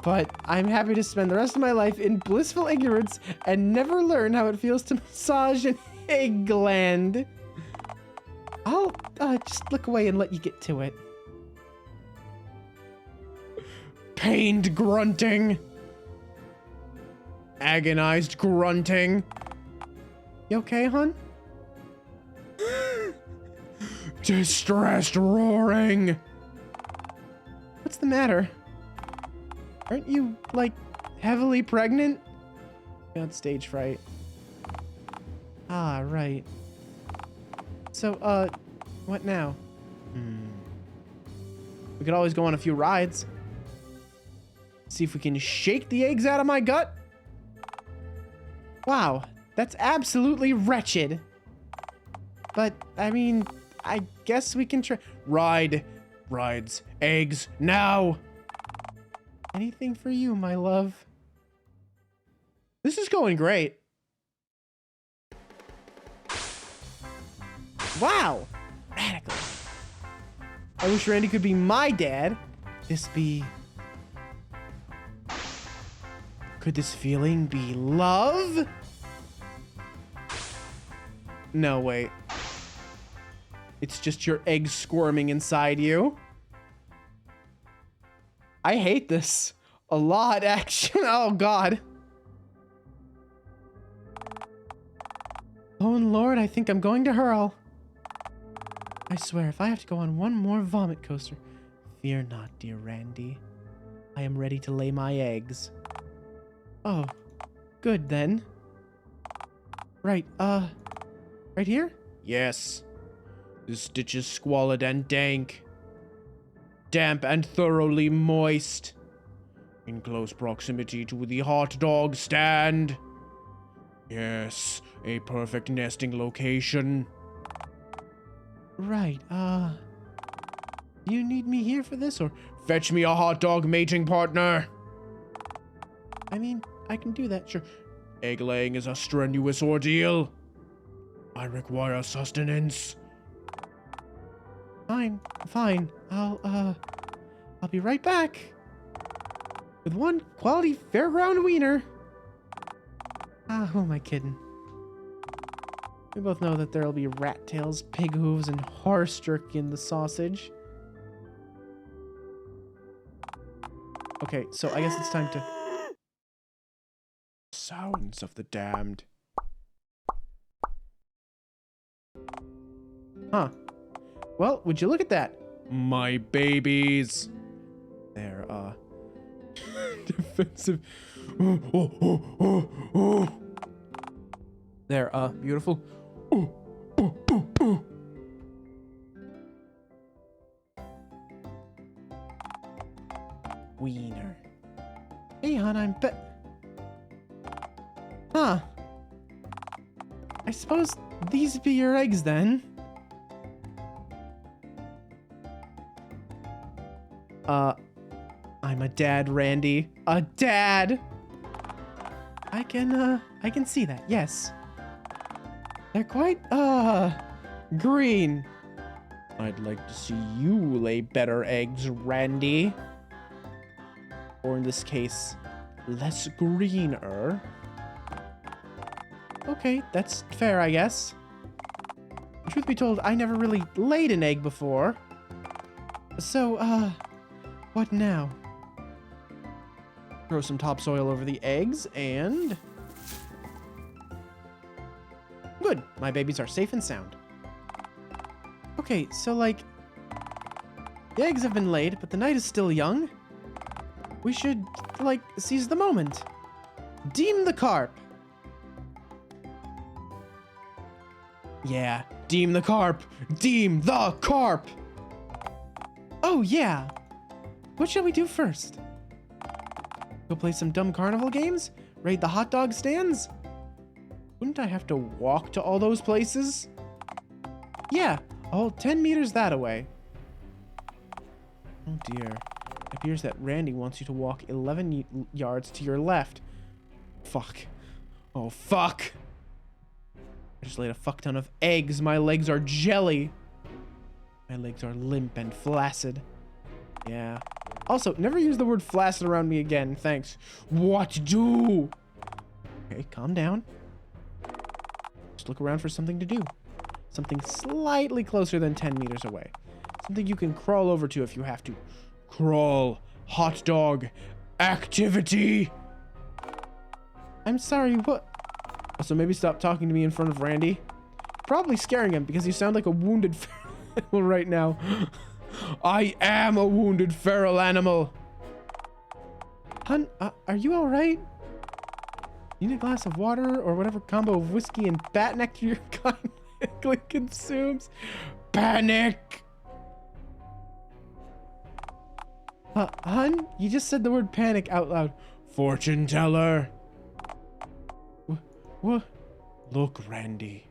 But I'm happy to spend the rest of my life in blissful ignorance and never learn how it feels to massage an egg gland. I'll just look away and let you get to it. Pained grunting. Agonized grunting. You okay, hon? Distressed roaring. What's the matter? Aren't you, like, heavily pregnant? Got stage fright. Ah, right. So, what now? We could always go on a few rides. See if we can shake the eggs out of my gut. Wow, that's absolutely wretched. But, I mean, I guess we can try. Rides, eggs, now! Anything for you, my love. This is going great. Wow! Radical. I wish Randy could be my dad. Could this feeling be love? No, wait. It's just your eggs squirming inside you. I hate this a lot, actually. Oh, God. Oh, Lord, I think I'm going to hurl. I swear, if I have to go on one more vomit coaster, fear not, dear Randy. I am ready to lay my eggs. Oh, good then. Right, right here? Yes. This stitch is squalid and dank. Damp and thoroughly moist. In close proximity to the hot dog stand. Yes, a perfect nesting location. Right, you need me here for this, or? Fetch me a hot dog mating partner. I mean, I can do that, sure. Egg laying is a strenuous ordeal. I require sustenance. Fine, fine. I'll be right back. With one quality fairground wiener. Ah, who am I kidding? We both know that there'll be rat tails, pig hooves, and horse jerky in the sausage. Okay, so I guess it's time to... Sounds of the damned. Huh. Well, would you look at that? My babies. They're, Defensive. they're, beautiful. Wiener. Hey, hon, I'm Huh. I suppose these be your eggs, then? I'm a dad, Randy. A dad! I can see that, yes. They're quite, green. I'd like to see you lay better eggs, Randy. Or in this case, less greener. Okay, that's fair, I guess. Truth be told, I never really laid an egg before. So, what now? Throw some topsoil over the eggs, and... Good, my babies are safe and sound. Okay, so, like... The eggs have been laid, but the night is still young. We should, like, seize the moment. Deem the carp. Yeah, deem the carp. Deem the carp. Oh, yeah. What shall we do first? Go play some dumb carnival games? Raid the hot dog stands? Wouldn't I have to walk to all those places? Yeah, a whole 10 meters that away. Oh dear. It appears that Randy wants you to walk 11 yards to your left. Fuck. Oh, fuck. I just laid a fuck ton of eggs. My legs are jelly. My legs are limp and flaccid. Yeah. Also, never use the word flaccid around me again. Thanks. What do? Okay, calm down. Just look around for something to do. Something slightly closer than 10 meters away. Something you can crawl over to if you have to. Crawl. Hot dog. Activity. I'm sorry, what? So maybe stop talking to me in front of Randy. Probably scaring him because you sound like a wounded animal right now. I am a wounded feral animal. Hun, are you alright? You need a glass of water or whatever combo of whiskey and bat nectar your kindly consumes? Panic. Hun, you just said the word panic out loud. Fortune teller. What? Look, Randy.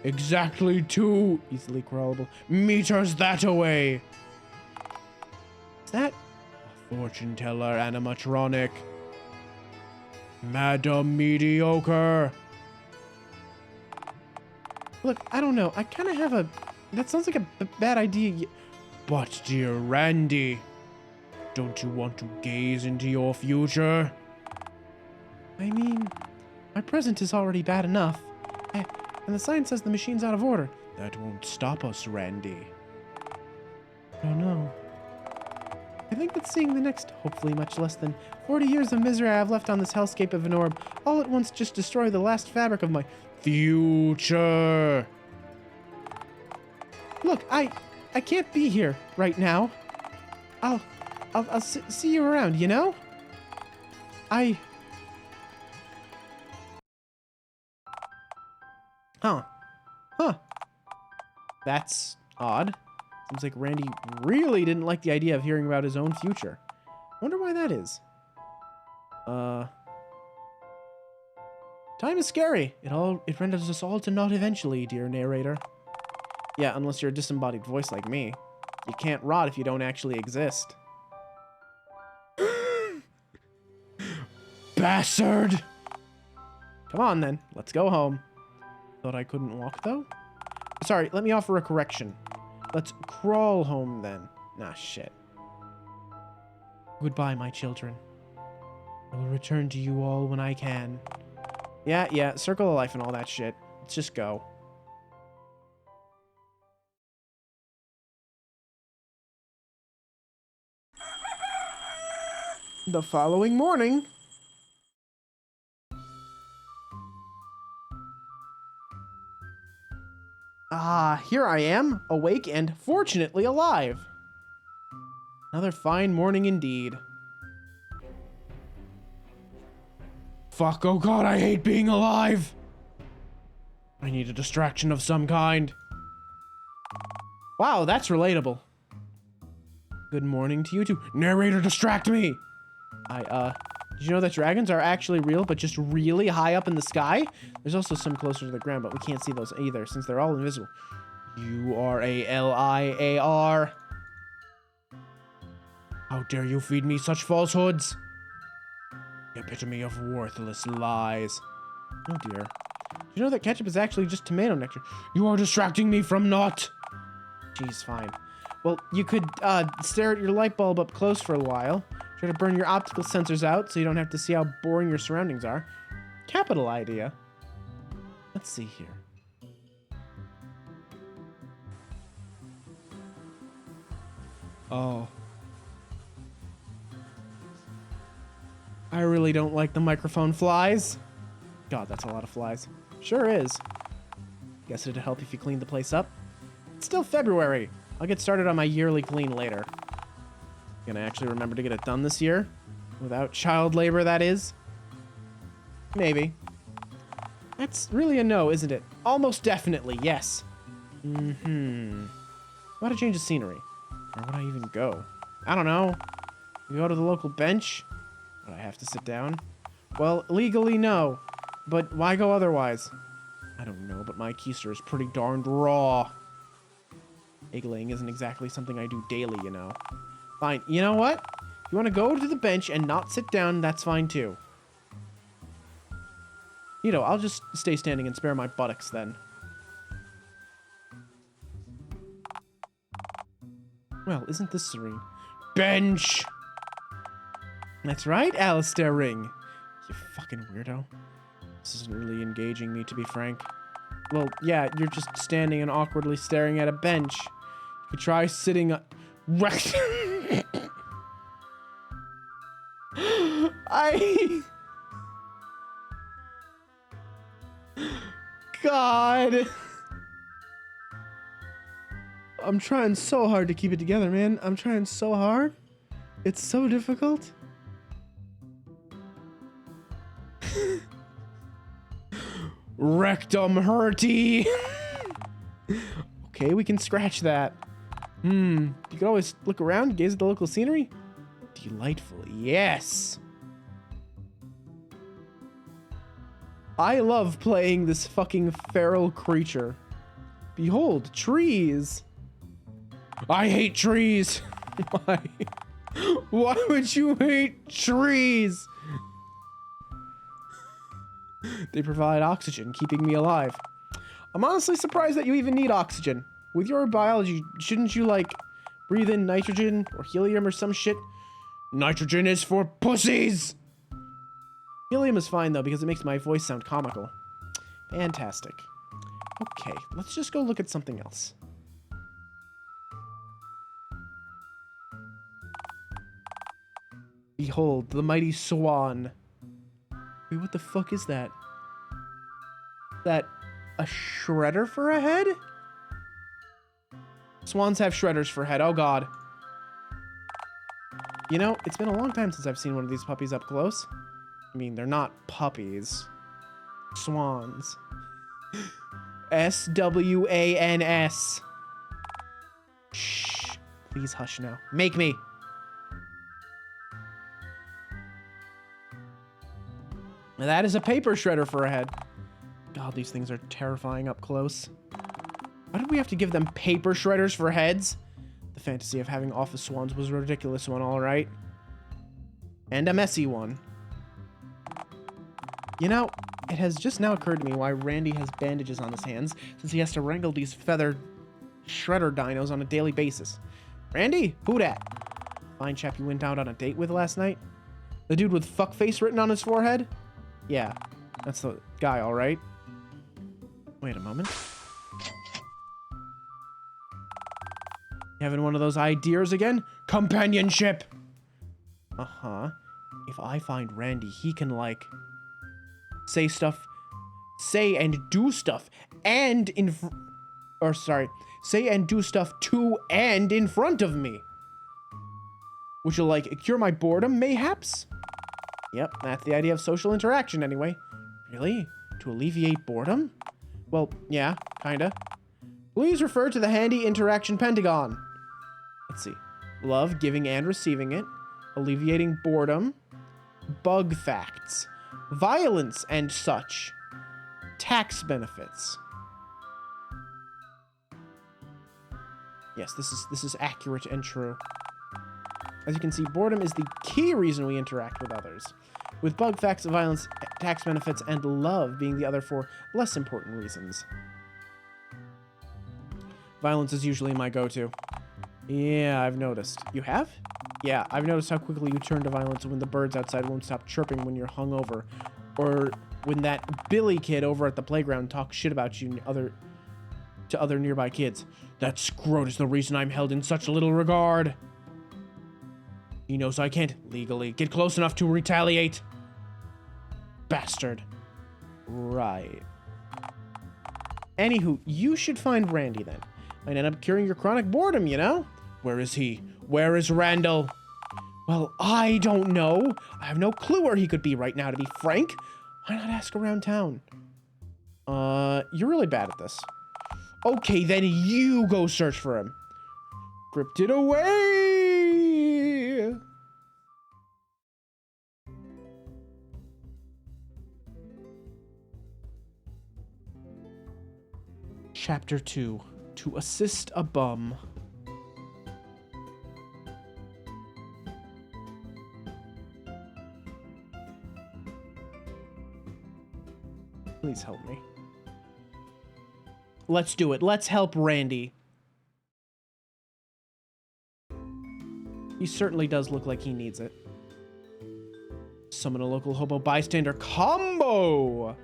Exactly 2 Easily crawlable. meters that away. Is that? A fortune teller animatronic. Madam Mediocre. Look, I don't know. I kind of have a... That sounds like a bad idea. But, dear Randy, don't you want to gaze into your future? I mean, my present is already bad enough. And the sign says the machine's out of order. That won't stop us, Randy. I don't know. I think that seeing the next, hopefully much less than 40 years of misery I have left on this hellscape of an orb, all at once just destroy the last fabric of my future. Look, I can't be here right now. I'll see you around, you know? Huh. That's odd. Seems like Randy really didn't like the idea of hearing about his own future. Wonder why that is. Time is scary. It renders us all to naught eventually, dear narrator. Yeah, unless you're a disembodied voice like me. You can't rot if you don't actually exist. Bastard! Come on then, let's go home. Thought I couldn't walk though? Sorry, let me offer a correction. Let's crawl home then. Nah, shit. Goodbye, my children. I will return to you all when I can. Yeah, circle of life and all that shit. Let's just go. The following morning. Here I am, awake and fortunately alive. Another fine morning indeed. Fuck, oh god, I hate being alive. I need a distraction of some kind. Wow, that's relatable. Good morning to you too. Narrator, distract me! Did you know that dragons are actually real, but just really high up in the sky? There's also some closer to the ground, but we can't see those either, since they're all invisible. U-R-A-L-I-A-R. How dare you feed me such falsehoods? The epitome of worthless lies. Oh dear. Do you know that ketchup is actually just tomato nectar? You are distracting me from naught. Jeez, fine. Well, you could stare at your light bulb up close for a while. Try to burn your optical sensors out so you don't have to see how boring your surroundings are. Capital idea. Let's see here. Oh. I really don't like the microphone flies. God, that's a lot of flies. Sure is. Guess it'd help if you cleaned the place up. It's still February. I'll get started on my yearly clean later. Gonna actually remember to get it done this year? Without child labor, that is? Maybe. That's really a no, isn't it? Almost definitely, yes. Want to change the scenery? Where would I even go? I don't know. We go to the local bench? Would I have to sit down? Well, legally, no. But why go otherwise? I don't know, but my keister is pretty darned raw. Egg-laying isn't exactly something I do daily, you know. Fine, you know what? If you want to go to the bench and not sit down, that's fine too. You know, I'll just stay standing and spare my buttocks then. Well, isn't this serene? Bench! That's right, Alistair Ring. You fucking weirdo. This isn't really engaging me, to be frank. Well, yeah, you're just standing and awkwardly staring at a bench. You could try sitting rect. God. I'm trying so hard to keep it together, man. I'm trying so hard. It's so difficult. Rectum hurty. Okay, we can scratch that. You could always look around, gaze at the local scenery. Delightful, yes. I love playing this fucking feral creature. Behold, trees. I hate trees. Why? Why would you hate trees? They provide oxygen, keeping me alive. I'm honestly surprised that you even need oxygen. With your biology, shouldn't you, like, breathe in nitrogen or helium or some shit? Nitrogen is for pussies! Helium is fine, though, because it makes my voice sound comical. Fantastic. Okay, let's just go look at something else. Behold, the mighty swan. Wait, what the fuck is that? That a shredder for a head? Swans have shredders for head, oh god. You know, it's been a long time since I've seen one of these puppies up close. I mean, they're not puppies. Swans. S-W-A-N-S. Shh. Please hush now. Make me. That is a paper shredder for a head. God, these things are terrifying up close. Why did we have to give them paper shredders for heads? The fantasy of having office swans was a ridiculous one, all right. And a messy one. You know, it has just now occurred to me why Randy has bandages on his hands, since he has to wrangle these feathered shredder dinos on a daily basis. Randy? Who dat? Fine chap you went out on a date with last night? The dude with fuckface written on his forehead? Yeah, that's the guy, all right. Wait a moment. You having one of those ideas again? Companionship! Uh-huh. If I find Randy, he can, like, say and do stuff, and say and do stuff to and in front of me. Which will, like, cure my boredom, mayhaps? Yep, that's the idea of social interaction, anyway. Really? To alleviate boredom? Well, yeah, kinda. Please refer to the handy interaction pentagon. Let's see. Love, giving and receiving it. Alleviating boredom. Bug facts. Violence and such. Tax benefits. Yes, this is accurate and true. As you can see, boredom is the key reason we interact with others, with bug facts, violence, tax benefits, and love being the other four less important reasons. Violence is usually my go-to. Yeah, I've noticed. You have? Yeah, I've noticed how quickly you turn to violence when the birds outside won't stop chirping when you're hungover, or when that Billy kid over at the playground talks shit about you to other nearby kids. That scrote is the reason I'm held in such little regard. He knows I can't legally get close enough to retaliate. Bastard. Right. Anywho, you should find Randy then. Might end up curing your chronic boredom, you know? Where is he? Where is Randall? Well, I don't know. I have no clue where he could be right now, to be frank. Why not ask around town? You're really bad at this. Okay, then you go search for him. Gripped it away! Chapter 2. To assist a bum. Please help me. Let's do it. Let's help Randy. He certainly does look like he needs it. Summon a local hobo bystander combo!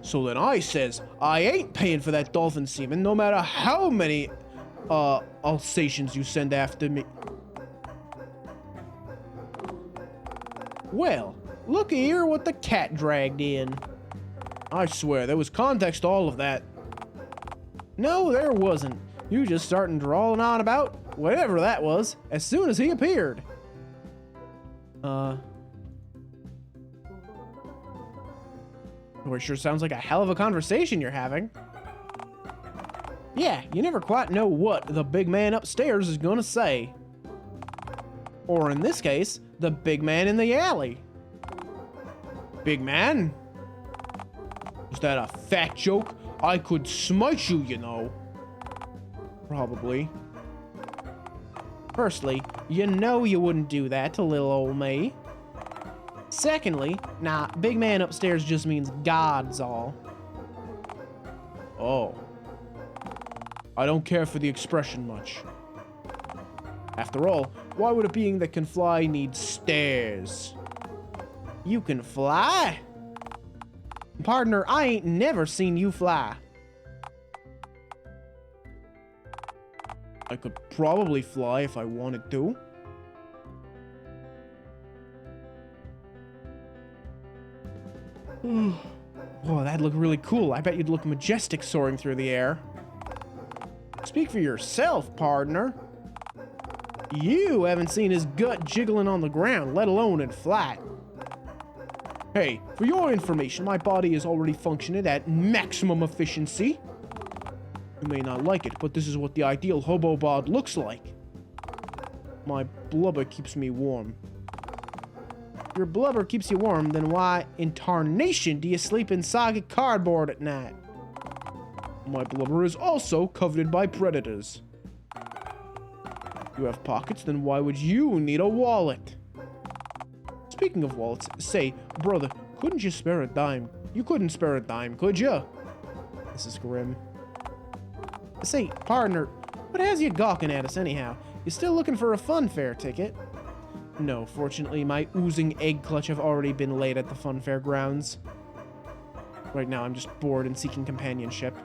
So then I says, I ain't paying for that dolphin semen no matter how many, Alsatians you send after me. Well, look here what the cat dragged in. I swear, there was context to all of that. No, there wasn't. You just started drawing on about whatever that was as soon as he appeared. Well, it sure sounds like a hell of a conversation you're having. Yeah, you never quite know what the big man upstairs is gonna say. Or in this case, the big man in the alley. Big man? Is that a fat joke? I could smite you, you know. Probably. Firstly, you know you wouldn't do that to little old me. Secondly, nah, big man upstairs just means God's all. Oh. I don't care for the expression much. After all, why would a being that can fly need stairs? You can fly? Partner, I ain't never seen you fly. I could probably fly if I wanted to. Whoa, that'd look really cool. I bet you'd look majestic soaring through the air. Speak for yourself, partner. You haven't seen his gut jiggling on the ground, let alone in flight. Hey, for your information, my body is already functioning at maximum efficiency. You may not like it, but this is what the ideal hobo bod looks like. My blubber keeps me warm. Your blubber keeps you warm, then why in tarnation do you sleep in soggy cardboard at night? My blubber is also coveted by predators. You have pockets, then why would you need a wallet? Speaking of wallets, say, brother, couldn't you spare a dime? You couldn't spare a dime, could you? This is grim. Say, partner, what has you gawking at us anyhow? You still looking for a fun fair ticket? No, fortunately, my oozing egg clutch have already been laid at the fun fair grounds. Right now, I'm just bored and seeking companionship.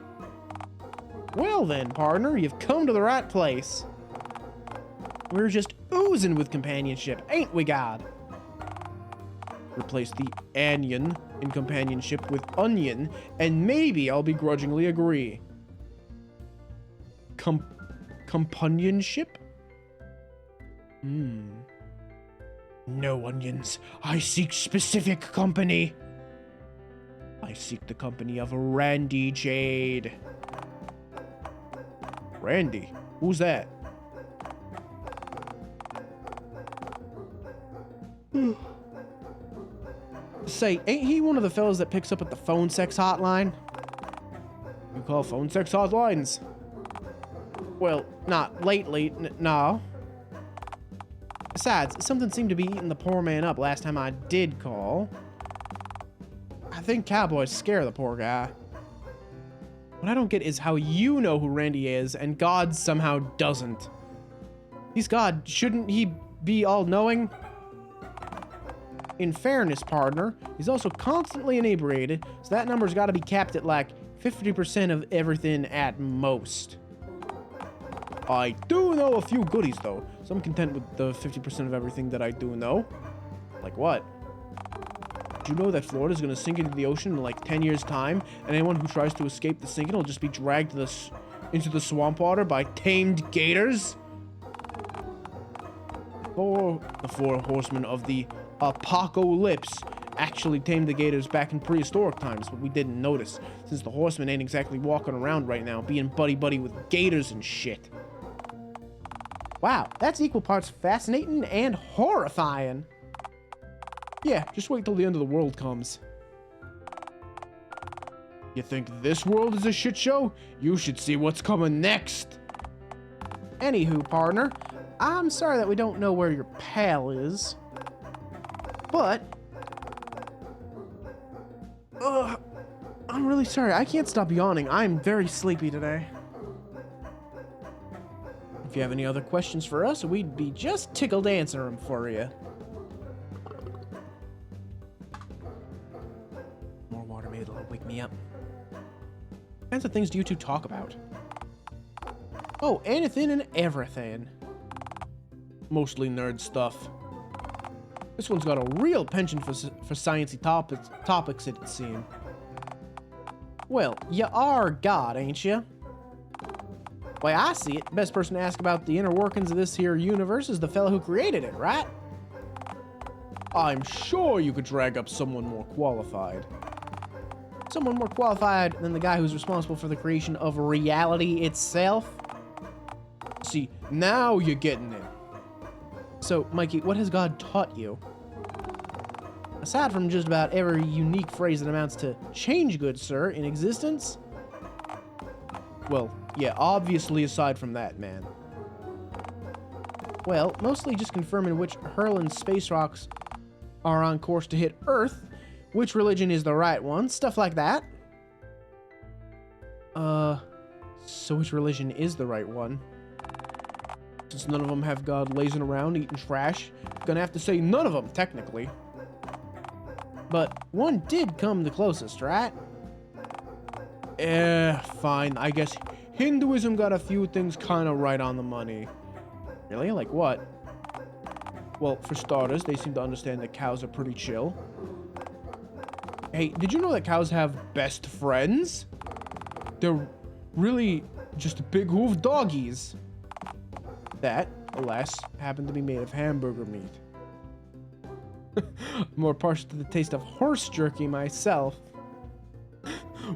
Well then, partner, you've come to the right place. We're just oozing with companionship, ain't we, God? Replace the onion in companionship with onion, and maybe I'll begrudgingly agree. Companionship? No onions. I seek specific company. I seek the company of Randy Jade. Randy? Who's that? Say, ain't he one of the fellas that picks up at the phone sex hotline? You call phone sex hotlines? Well, not lately, no. Besides, something seemed to be eating the poor man up last time I did call. I think cowboys scare the poor guy. What I don't get is how you know who Randy is and God somehow doesn't. He's God, shouldn't he be all-knowing? In fairness, partner, he's also constantly inebriated, so that number's got to be capped at like 50% of everything at most. I do know a few goodies, though, so I'm content with the 50% of everything that I do know. Like what? Do you know that Florida's gonna sink into the ocean in like 10 years' time, and anyone who tries to escape the sinking will just be dragged into the swamp water by tamed gators? The four horsemen of the apocalypse actually tamed the gators back in prehistoric times, but we didn't notice, since the horsemen ain't exactly walking around right now being buddy-buddy with gators and shit. Wow, that's equal parts fascinating and horrifying. Yeah, just wait till the end of the world comes. You think this world is a shit show? You should see what's coming next. Anywho, partner, I'm sorry that we don't know where your pal is. But... I'm really sorry. I can't stop yawning. I'm very sleepy today. If you have any other questions for us, we'd be just tickled to answer them for you. More water, maybe it'll wake me up. What kinds of things do you two talk about? Oh, anything and everything. Mostly nerd stuff. This one's got a real penchant for sciencey topics, it'd seem. Well, you are God, ain't you? Why, I see it, the best person to ask about the inner workings of this here universe is the fella who created it, right? I'm sure you could drag up someone more qualified. Someone more qualified than the guy who's responsible for the creation of reality itself? See, now you're getting it. So, Mikey, what has God taught you? Aside from just about every unique phrase that amounts to change, good sir, in existence? Well, yeah, obviously aside from that, man. Well, mostly just confirming which hurling space rocks are on course to hit Earth, which religion is the right one, stuff like that. So which religion is the right one? Since none of them have God lazing around eating trash, gonna have to say none of them, technically. But one did come the closest, right? Fine. I guess Hinduism got a few things kind of right on the money. Really? Like what? Well, for starters, they seem to understand that cows are pretty chill. Hey, did you know that cows have best friends? They're really just big hoof doggies. That, alas, happened to be made of hamburger meat. I'm more partial to the taste of horse jerky myself.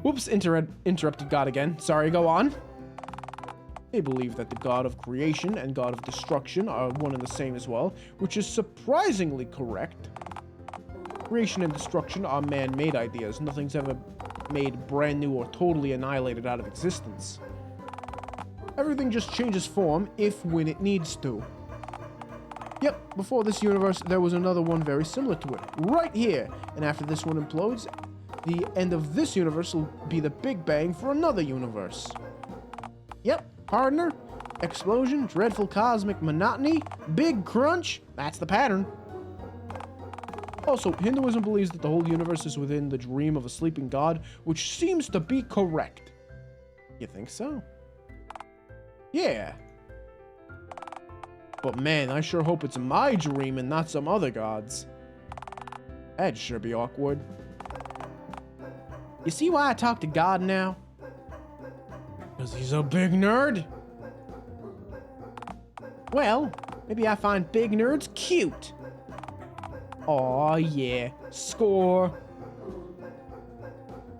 Whoops, interrupted God again. Sorry, go on. They believe that the god of creation and god of destruction are one and the same as well, which is surprisingly correct. Creation and destruction are man-made ideas. Nothing's ever made brand new or totally annihilated out of existence. Everything just changes form when it needs to. Yep, before this universe, there was another one very similar to it, right here. And after this one implodes, the end of this universe will be the Big Bang for another universe. Yep, partner. Explosion, dreadful cosmic monotony, big crunch. That's the pattern. Also, Hinduism believes that the whole universe is within the dream of a sleeping god, which seems to be correct. You think so? Yeah. But man, I sure hope it's my dream and not some other god's. That'd sure be awkward. You see why I talk to God now? Because he's a big nerd? Well, maybe I find big nerds cute. Aw, yeah. Score.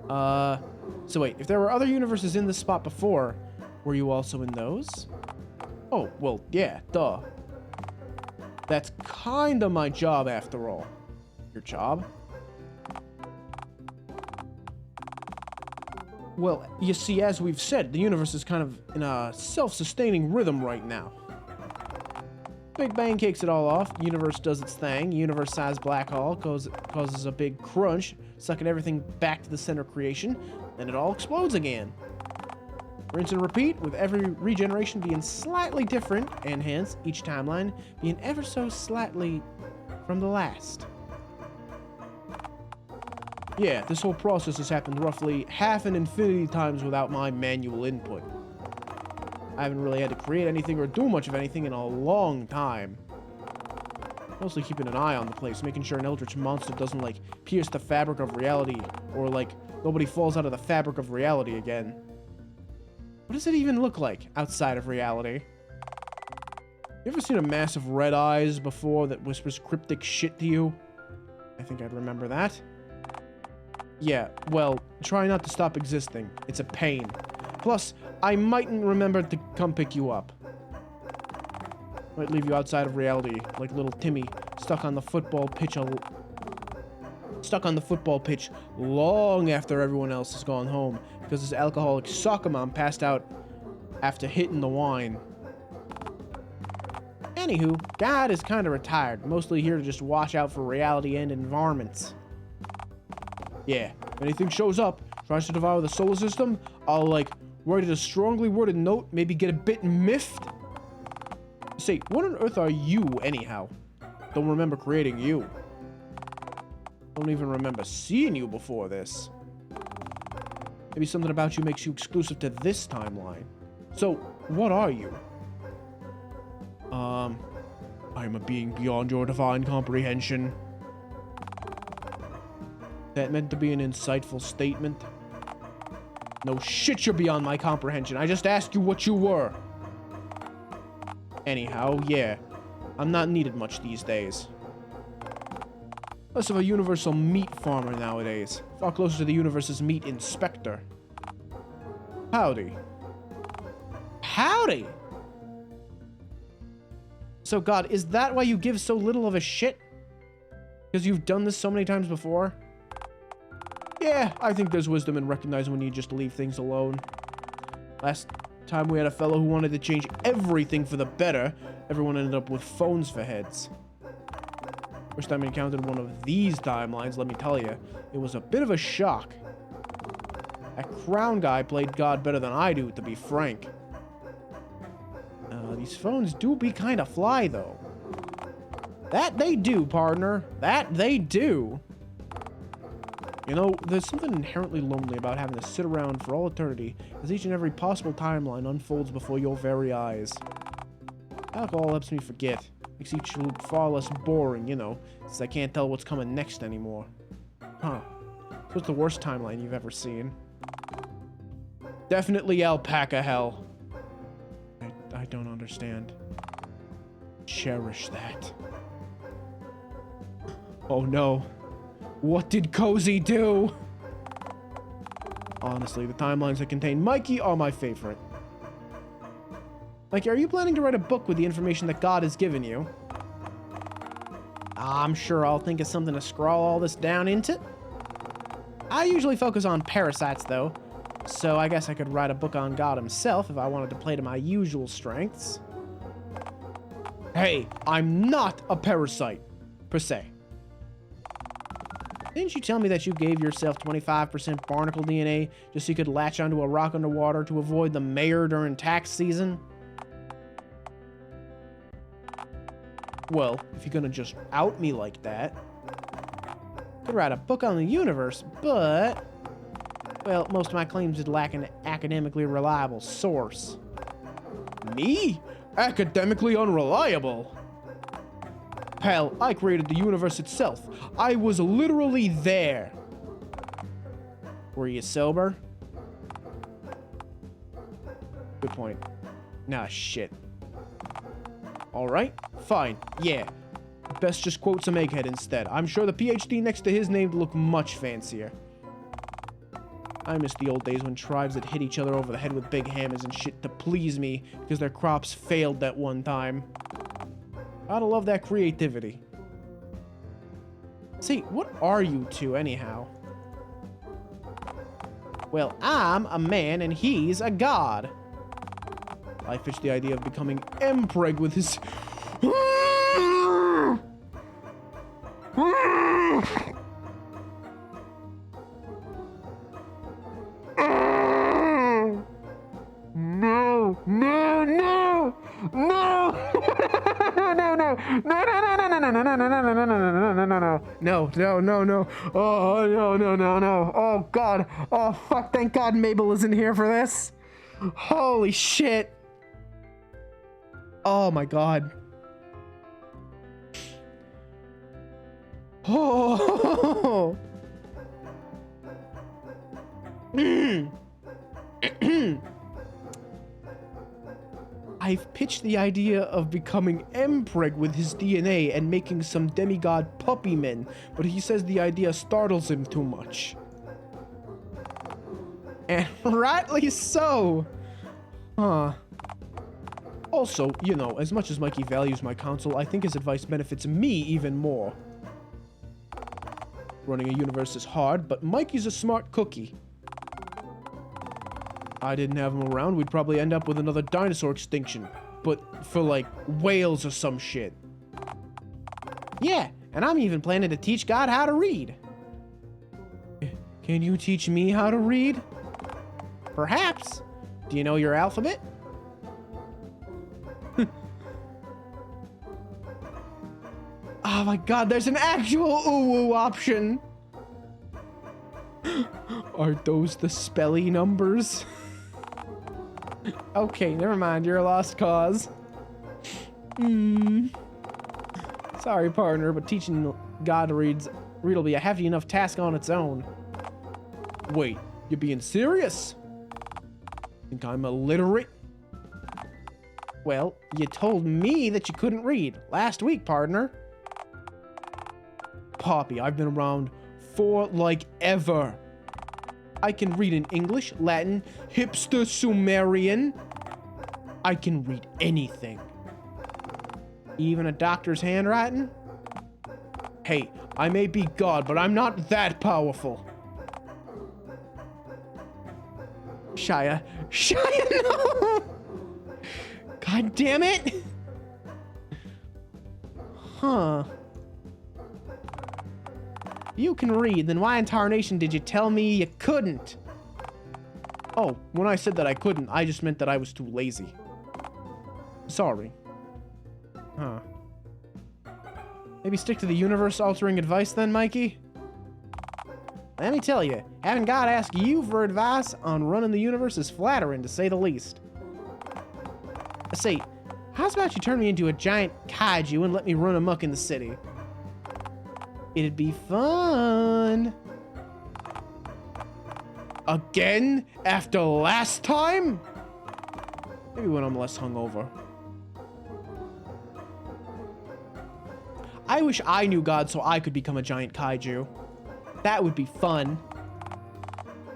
So wait, if there were other universes in this spot before, were you also in those? Oh, well, yeah, duh. That's kinda my job after all. Your job? Well, you see, as we've said, the universe is kind of in a self-sustaining rhythm right now. Big Bang kicks it all off, universe does its thing, universe-sized black hole causes a big crunch, sucking everything back to the center of creation, then it all explodes again. Rinse and repeat, with every regeneration being slightly different, and hence, each timeline being ever so slightly from the last. Yeah, this whole process has happened roughly half an infinity times without my manual input. I haven't really had to create anything or do much of anything in a long time. Mostly keeping an eye on the place, making sure an eldritch monster doesn't, like, pierce the fabric of reality, or, like, nobody falls out of the fabric of reality again. What does it even look like outside of reality? You ever seen a mass of red eyes before that whispers cryptic shit to you? I think I'd remember that. Yeah, well, try not to stop existing. It's a pain. Plus, I mightn't remember to come pick you up. Might leave you outside of reality, like little Timmy, stuck on the football pitch long after everyone else has gone home, because his alcoholic soccer mom passed out after hitting the wine. Anywho, God is kinda retired, mostly here to just watch out for reality and environments. Yeah, if anything shows up, tries to devour the solar system, I'll, like, write it a strongly worded note, maybe get a bit miffed. Say, what on earth are you, anyhow? Don't remember creating you. Don't even remember seeing you before this. Maybe something about you makes you exclusive to this timeline. So, what are you? I am a being beyond your divine comprehension. That meant to be an insightful statement? No shit, you're beyond my comprehension. I just asked you what you were. Anyhow, yeah. I'm not needed much these days. Less of a universal meat farmer nowadays. Far closer to the universe's meat inspector. Howdy. Howdy! So, God, is that why you give so little of a shit? Because you've done this so many times before? Yeah, I think there's wisdom in recognizing when you just leave things alone. Last time we had a fellow who wanted to change everything for the better, everyone ended up with phones for heads. First time I encountered one of these timelines, let me tell you, it was a bit of a shock. That crown guy played God better than I do, to be frank. These phones do be kinda fly, though. That they do, partner. That they do. You know, there's something inherently lonely about having to sit around for all eternity as each and every possible timeline unfolds before your very eyes. Alcohol helps me forget. Makes each loop far less boring, you know, since I can't tell what's coming next anymore. Huh. So what's the worst timeline you've ever seen? Definitely alpaca hell. I don't understand. Cherish that. Oh no. What did Cozy do? Honestly, the timelines that contain Mikey are my favorite. Like, are you planning to write a book with the information that God has given you? I'm sure I'll think of something to scrawl all this down into. I usually focus on parasites, though, so I guess I could write a book on God himself if I wanted to play to my usual strengths. Hey, I'm not a parasite, per se. Didn't you tell me that you gave yourself 25% barnacle DNA just so you could latch onto a rock underwater to avoid the mayor during tax season? Well, if you're gonna just out me like that, I could write a book on the universe, but, well, most of my claims would lack an academically reliable source. Me? Academically unreliable? Pal, I created the universe itself. I was literally there. Were you sober? Good point. Nah, shit. Alright, fine, yeah. Best just quote some egghead instead. I'm sure the PhD next to his name would look much fancier. I miss the old days when tribes had hit each other over the head with big hammers and shit to please me because their crops failed that one time. Gotta love that creativity. See, what are you two anyhow? Well, I'm a man and he's a god. I pitched the idea of becoming Empreg with his... No. Oh, no. Oh, God. Oh, fuck. Thank God Mabel isn't here for this. Holy shit. Oh, my God. Oh. I've pitched the idea of becoming Empreg with his DNA and making some demigod puppy men, but he says the idea startles him too much. And rightly so. Huh. Also, you know, as much as Mikey values my counsel, I think his advice benefits me even more. Running a universe is hard, but Mikey's a smart cookie. I didn't have him around, we'd probably end up with another dinosaur extinction. But for, like, whales or some shit. Yeah, and I'm even planning to teach God how to read. Can you teach me how to read? Perhaps. Do you know your alphabet? Oh my God, there's an actual ooh-woo option. Are those the spelly numbers? Okay, never mind. You're a lost cause. Sorry, partner, but teaching God to read will be a hefty enough task on its own. Wait, you're being serious? Think I'm illiterate? Well, you told me that you couldn't read last week, partner. Poppy, I've been around for, like, ever. I can read in English, Latin, hipster Sumerian. I can read anything. Even a doctor's handwriting? Hey, I may be God, but I'm not that powerful. Shia, no! God damn it! Huh. You can read, then why in tarnation did you tell me you couldn't? Oh, when I said that I couldn't, I just meant that I was too lazy. Sorry. Huh. Maybe stick to the universe-altering advice then, Mikey? Let me tell you, having God ask you for advice on running the universe is flattering, to say the least. Say, how's about you turn me into a giant kaiju and let me run amok in the city? It'd be fun. Again? After last time? Maybe when I'm less hungover. I wish I knew God so I could become a giant kaiju. That would be fun.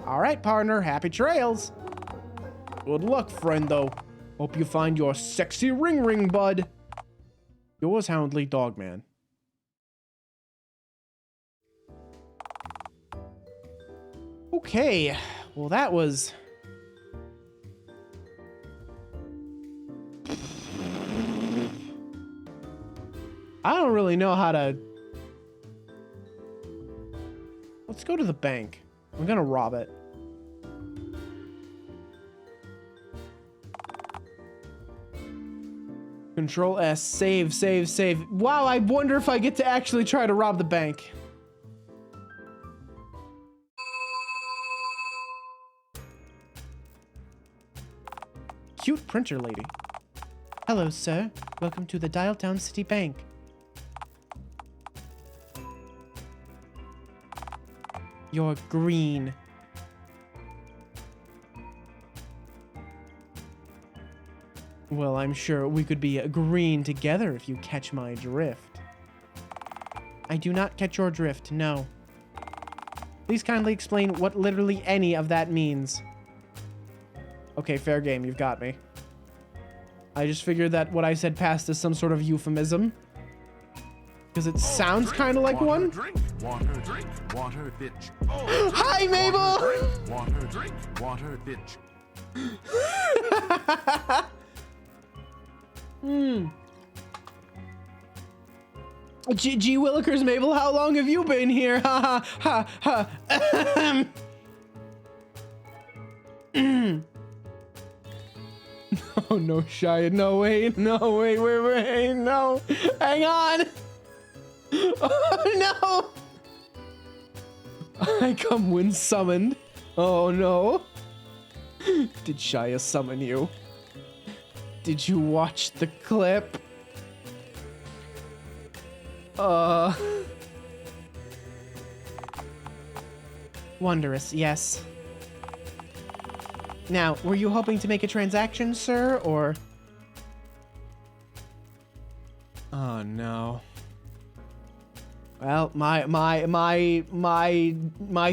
All right, partner. Happy trails. Good luck, friendo. Hope you find your sexy ring, bud. Yours, Houndly Dogman. Okay, well that was... I don't really know how to... Let's go to the bank. I'm gonna rob it. Control S, save, save, save. Wow, I wonder if I get to actually try to rob the bank. Cute printer lady. Hello, sir. Welcome to the Dialtown City Bank. You're green. Well, I'm sure we could be green together if you catch my drift. I do not catch your drift, no. Please kindly explain what literally any of that means. Okay, fair game, you've got me. I just figured that what I said passed as some sort of euphemism. Because it sounds kind of like one. Drink, water, drink, water, bitch. Oh, Hi, Mabel! water, drink, water, bitch. G Willikers, Mabel, how long have you been here? Ha ha ha ha. Oh no, Shia, no, wait, no, wait, no. Hang on. Oh no. I come when summoned. Oh no. Did Shia summon you? Did you watch the clip? Wondrous, yes. Now, were you hoping to make a transaction, sir, or... Oh, no. Well, my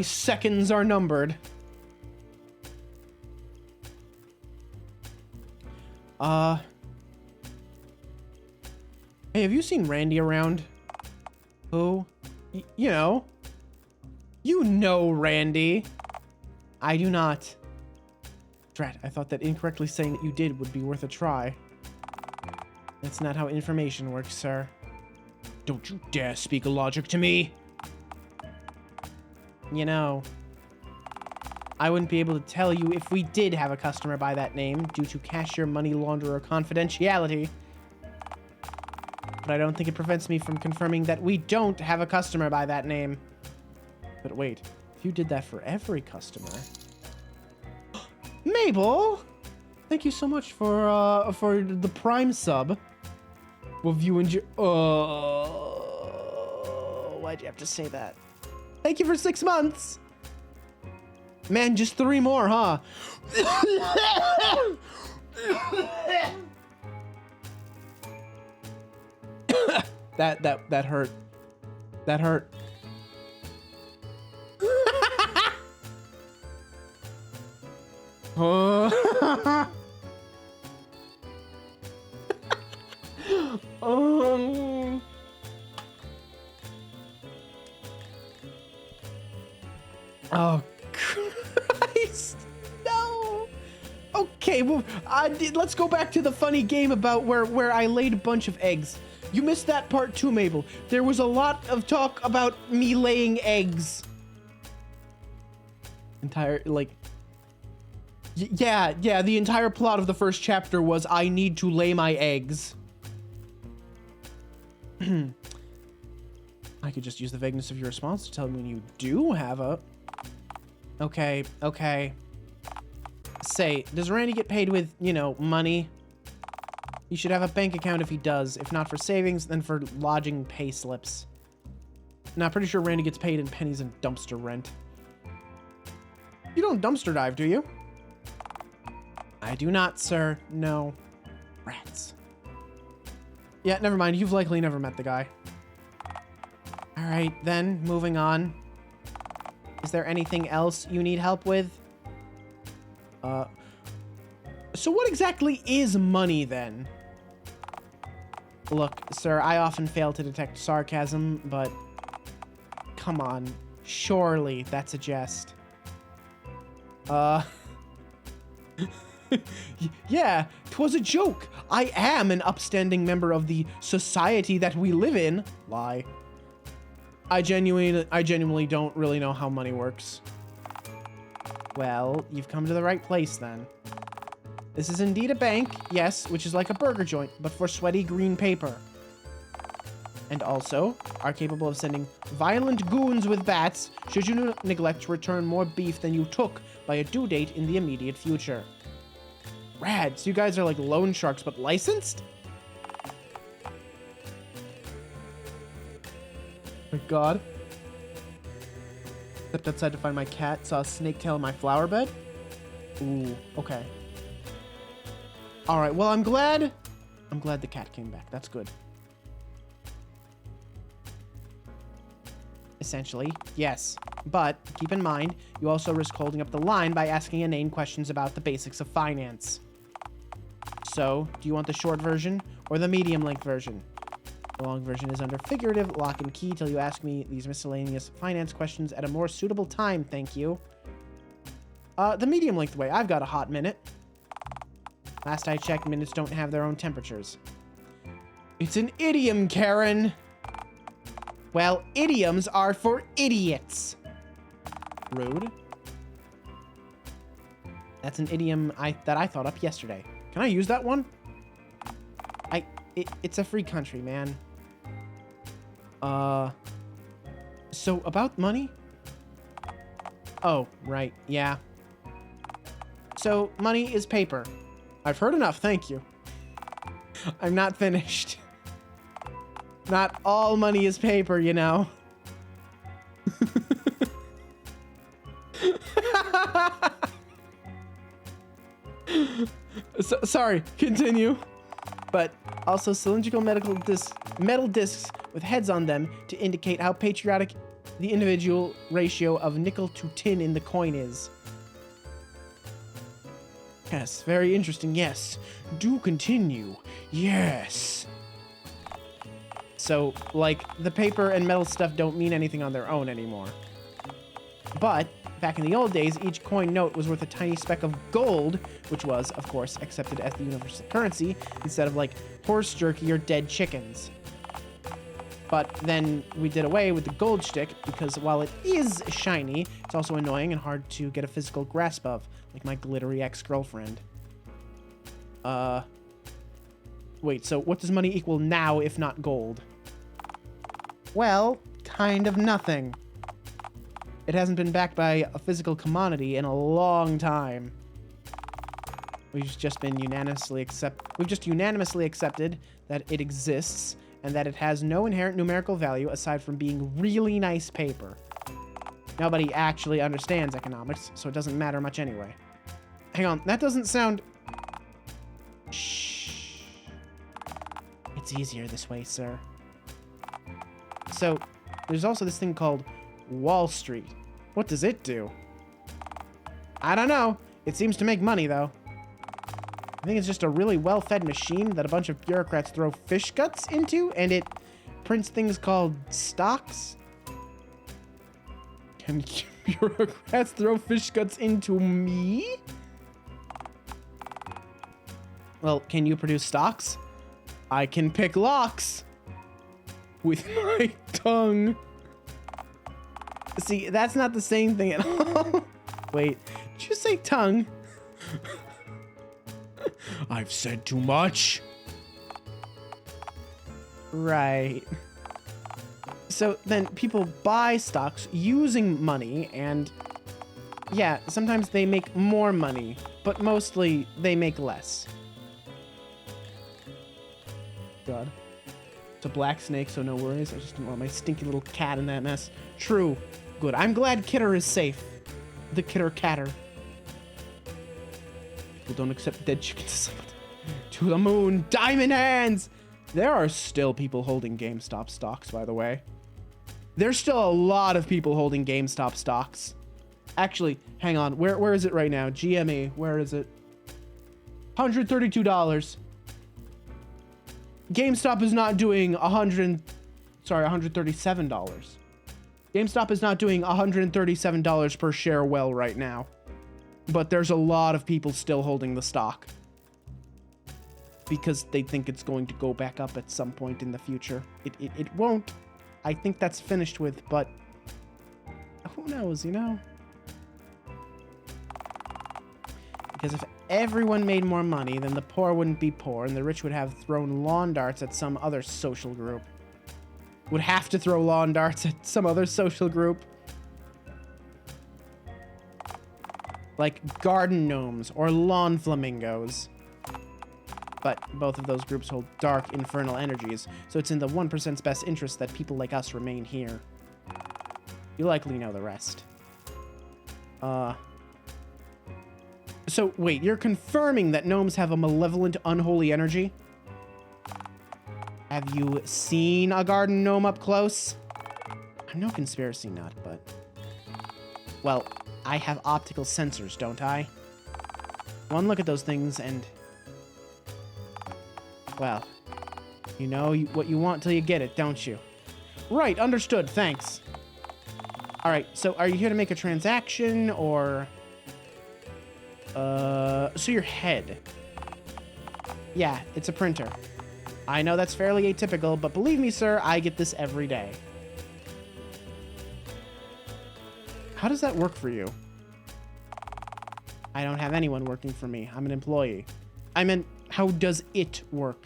seconds are numbered. Hey, have you seen Randy around? Who? You know. You know Randy. I do not. Drat, I thought that incorrectly saying that you did would be worth a try. That's not how information works, sir. Don't you dare speak logic to me! You know, I wouldn't be able to tell you if we did have a customer by that name due to cashier money launderer confidentiality. But I don't think it prevents me from confirming that we don't have a customer by that name. But wait, if you did that for every customer... Mabel! Thank you so much for the Prime sub. Will you enjoy... Why'd you have to say that? Thank you for 6 months! Man, just 3 more, huh? That hurt. That hurt. Oh, Christ. No. Okay, well, let's go back to the funny game about where I laid a bunch of eggs. You missed that part too, Mabel. There was a lot of talk about me laying eggs. Yeah, the entire plot of the first chapter was I need to lay my eggs. I could just use the vagueness of your response to tell me when you do have a... Okay. Say, does Randy get paid with, you know, money? He should have a bank account if he does. If not for savings, then for lodging pay slips. Now, pretty sure Randy gets paid in pennies and dumpster rent. You don't dumpster dive, do you? I do not, sir. No. Rats. Yeah, never mind. You've likely never met the guy. Alright, then, moving on. Is there anything else you need help with? So what exactly is money then? Look, sir, I often fail to detect sarcasm, but come on. Surely that's a jest. Yeah, 'twas a joke. I am an upstanding member of the society that we live in. Lie. I genuinely don't really know how money works. Well, you've come to the right place then. This is indeed a bank, yes, which is like a burger joint, but for sweaty green paper. And also are capable of sending violent goons with bats should you neglect to return more beef than you took by a due date in the immediate future. Rad, so you guys are like loan sharks, but licensed? My god. Stepped outside to find my cat, saw a snake tail in my flower bed. Ooh, okay. Alright, well I'm glad the cat came back. That's good. Essentially, yes. But keep in mind, you also risk holding up the line by asking inane questions about the basics of finance. So, do you want the short version or the medium-length version? The long version is under figurative lock and key till you ask me these miscellaneous finance questions at a more suitable time, thank you. The medium-length way, I've got a hot minute. Last I checked, minutes don't have their own temperatures. It's an idiom, Karen! Well, idioms are for idiots. Rude. That's an idiom that I thought up yesterday. Can I use that one? It's a free country, man. So about money? Oh, right, yeah. So money is paper. I've heard enough, thank you. I'm not finished. Not all money is paper, you know. Sorry, continue. But also cylindrical metal discs with heads on them to indicate how patriotic the individual ratio of nickel to tin in the coin is. Yes, very interesting, yes. Do continue. Yes. So, like, the paper and metal stuff don't mean anything on their own anymore. But, back in the old days, each coin note was worth a tiny speck of gold, which was, of course, accepted as the universal currency, instead of, like, horse jerky or dead chickens. But then we did away with the gold shtick, because while it is shiny, it's also annoying and hard to get a physical grasp of, like my glittery ex-girlfriend. Wait, so what does money equal now if not gold? Well, kind of nothing. It hasn't been backed by a physical commodity in a long time. We've just unanimously accepted that it exists and that it has no inherent numerical value aside from being really nice paper. Nobody actually understands economics, so it doesn't matter much anyway. Hang on, that doesn't sound... Shh. It's easier this way, sir. So, there's also this thing called Wall Street. What does it do? I don't know. It seems to make money, though. I think it's just a really well-fed machine that a bunch of bureaucrats throw fish guts into, and it prints things called stocks. Can bureaucrats throw fish guts into me? Well, can you produce stocks? I can pick locks with my tongue. See, that's not the same thing at all. Wait, did you say tongue? I've said too much. Right. So then people buy stocks using money, and yeah, sometimes they make more money, but mostly they make less. God. It's a black snake, so no worries. I just didn't want my stinky little cat in that mess. True. Good. I'm glad Kidder is safe. The Kidder Catter. People don't accept dead chickens. To the moon. Diamond hands! There are still people holding GameStop stocks, by the way. There's still a lot of people holding GameStop stocks. Actually, hang on. Where is it right now? GME. Where is it? $132. GameStop is not doing $137. GameStop is not doing $137 per share well right now. But there's a lot of people still holding the stock. Because they think it's going to go back up at some point in the future. It won't. I think that's finished with, but who knows, you know? Because if everyone made more money, then the poor wouldn't be poor, and the rich would have thrown lawn darts at some other social group. Would have to throw lawn darts at some other social group. Like garden gnomes or lawn flamingos. But both of those groups hold dark, infernal energies, so it's in the 1%'s best interest that people like us remain here. You likely know the rest. So, wait, you're confirming that gnomes have a malevolent, unholy energy? Have you seen a garden gnome up close? I'm no conspiracy nut, but... Well, I have optical sensors, don't I? One look at those things and... Well, you know what you want till you get it, don't you? Right, understood, thanks. Alright, so are you here to make a transaction, or... So your head. Yeah, it's a printer. I know that's fairly atypical, but believe me, sir, I get this every day. How does that work for you? I don't have anyone working for me. I'm an employee. I meant, how does it work?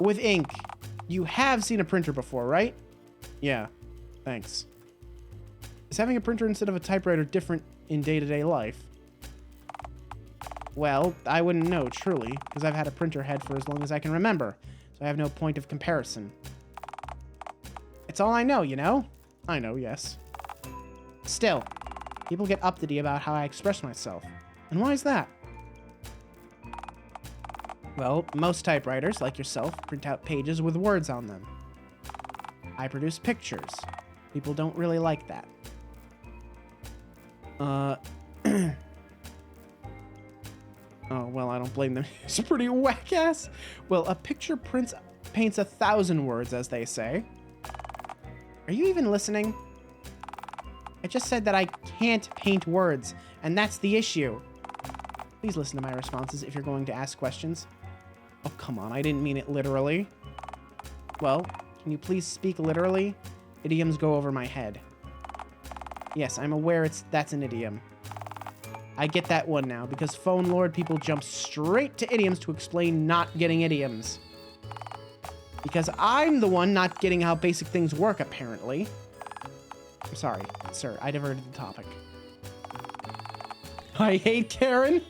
With ink. You have seen a printer before, right? Yeah, thanks. Is having a printer instead of a typewriter different in day-to-day life? Well, I wouldn't know, truly, because I've had a printer head for as long as I can remember, so I have no point of comparison. It's all I know, you know? I know, yes. Still, people get uppity about how I express myself. And why is that? Well, most typewriters, like yourself, print out pages with words on them. I produce pictures. People don't really like that. Oh, well, I don't blame them. It's pretty whack-ass. Well, a picture paints 1,000 words, as they say. Are you even listening? I just said that I can't paint words, and that's the issue. Please listen to my responses if you're going to ask questions. Oh, come on, I didn't mean it literally. Well, can you please speak literally? Idioms go over my head. Yes, I'm aware that's an idiom. I get that one now, because phone lord people jump straight to idioms to explain not getting idioms. Because I'm the one not getting how basic things work, apparently. I'm sorry, sir, I diverted the topic. I hate Karen?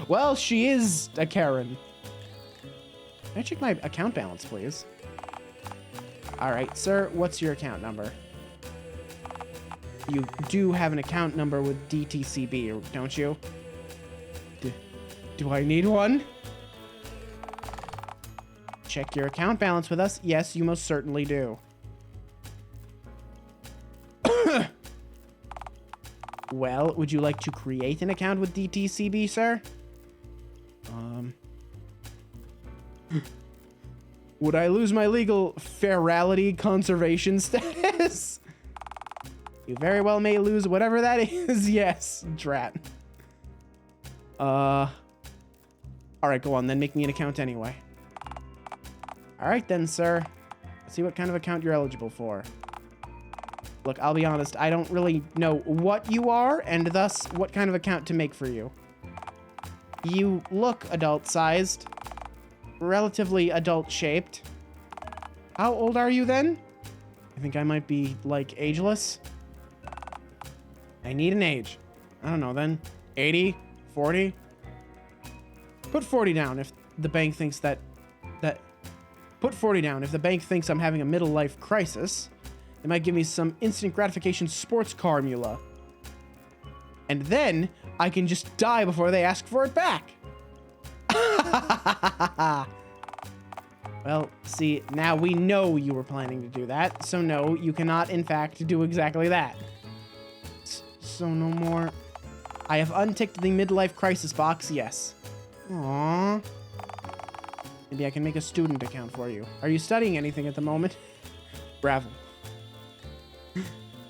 Well, she is a Karen. Can I check my account balance, please? Alright, sir, what's your account number? You do have an account number with DTCB, don't you? Do I need one? Check your account balance with us. Yes, you most certainly do. Well, would you like to create an account with DTCB, sir? Would I lose my legal ferality conservation status? You very well may lose whatever that is. Yes, drat. Alright, go on, then make me an account anyway. Alright then, sir. Let's see what kind of account you're eligible for. Look, I'll be honest, I don't really know what you are, and thus what kind of account to make for you. You look adult-sized. Relatively adult-shaped. How old are you then? I think I might be, like, ageless. I need an age. I don't know then. 80? 40? Put 40 down if the bank thinks Put 40 down if the bank thinks I'm having a middle life crisis. They might give me some instant gratification sports car mula. And then I can just die before they ask for it back. Well, see, now we know you were planning to do that. So no, you cannot in fact do exactly that. So no more I have unticked the midlife crisis box, yes. Aww. Maybe I can make a student account for you. Are you studying anything at the moment? Gravel.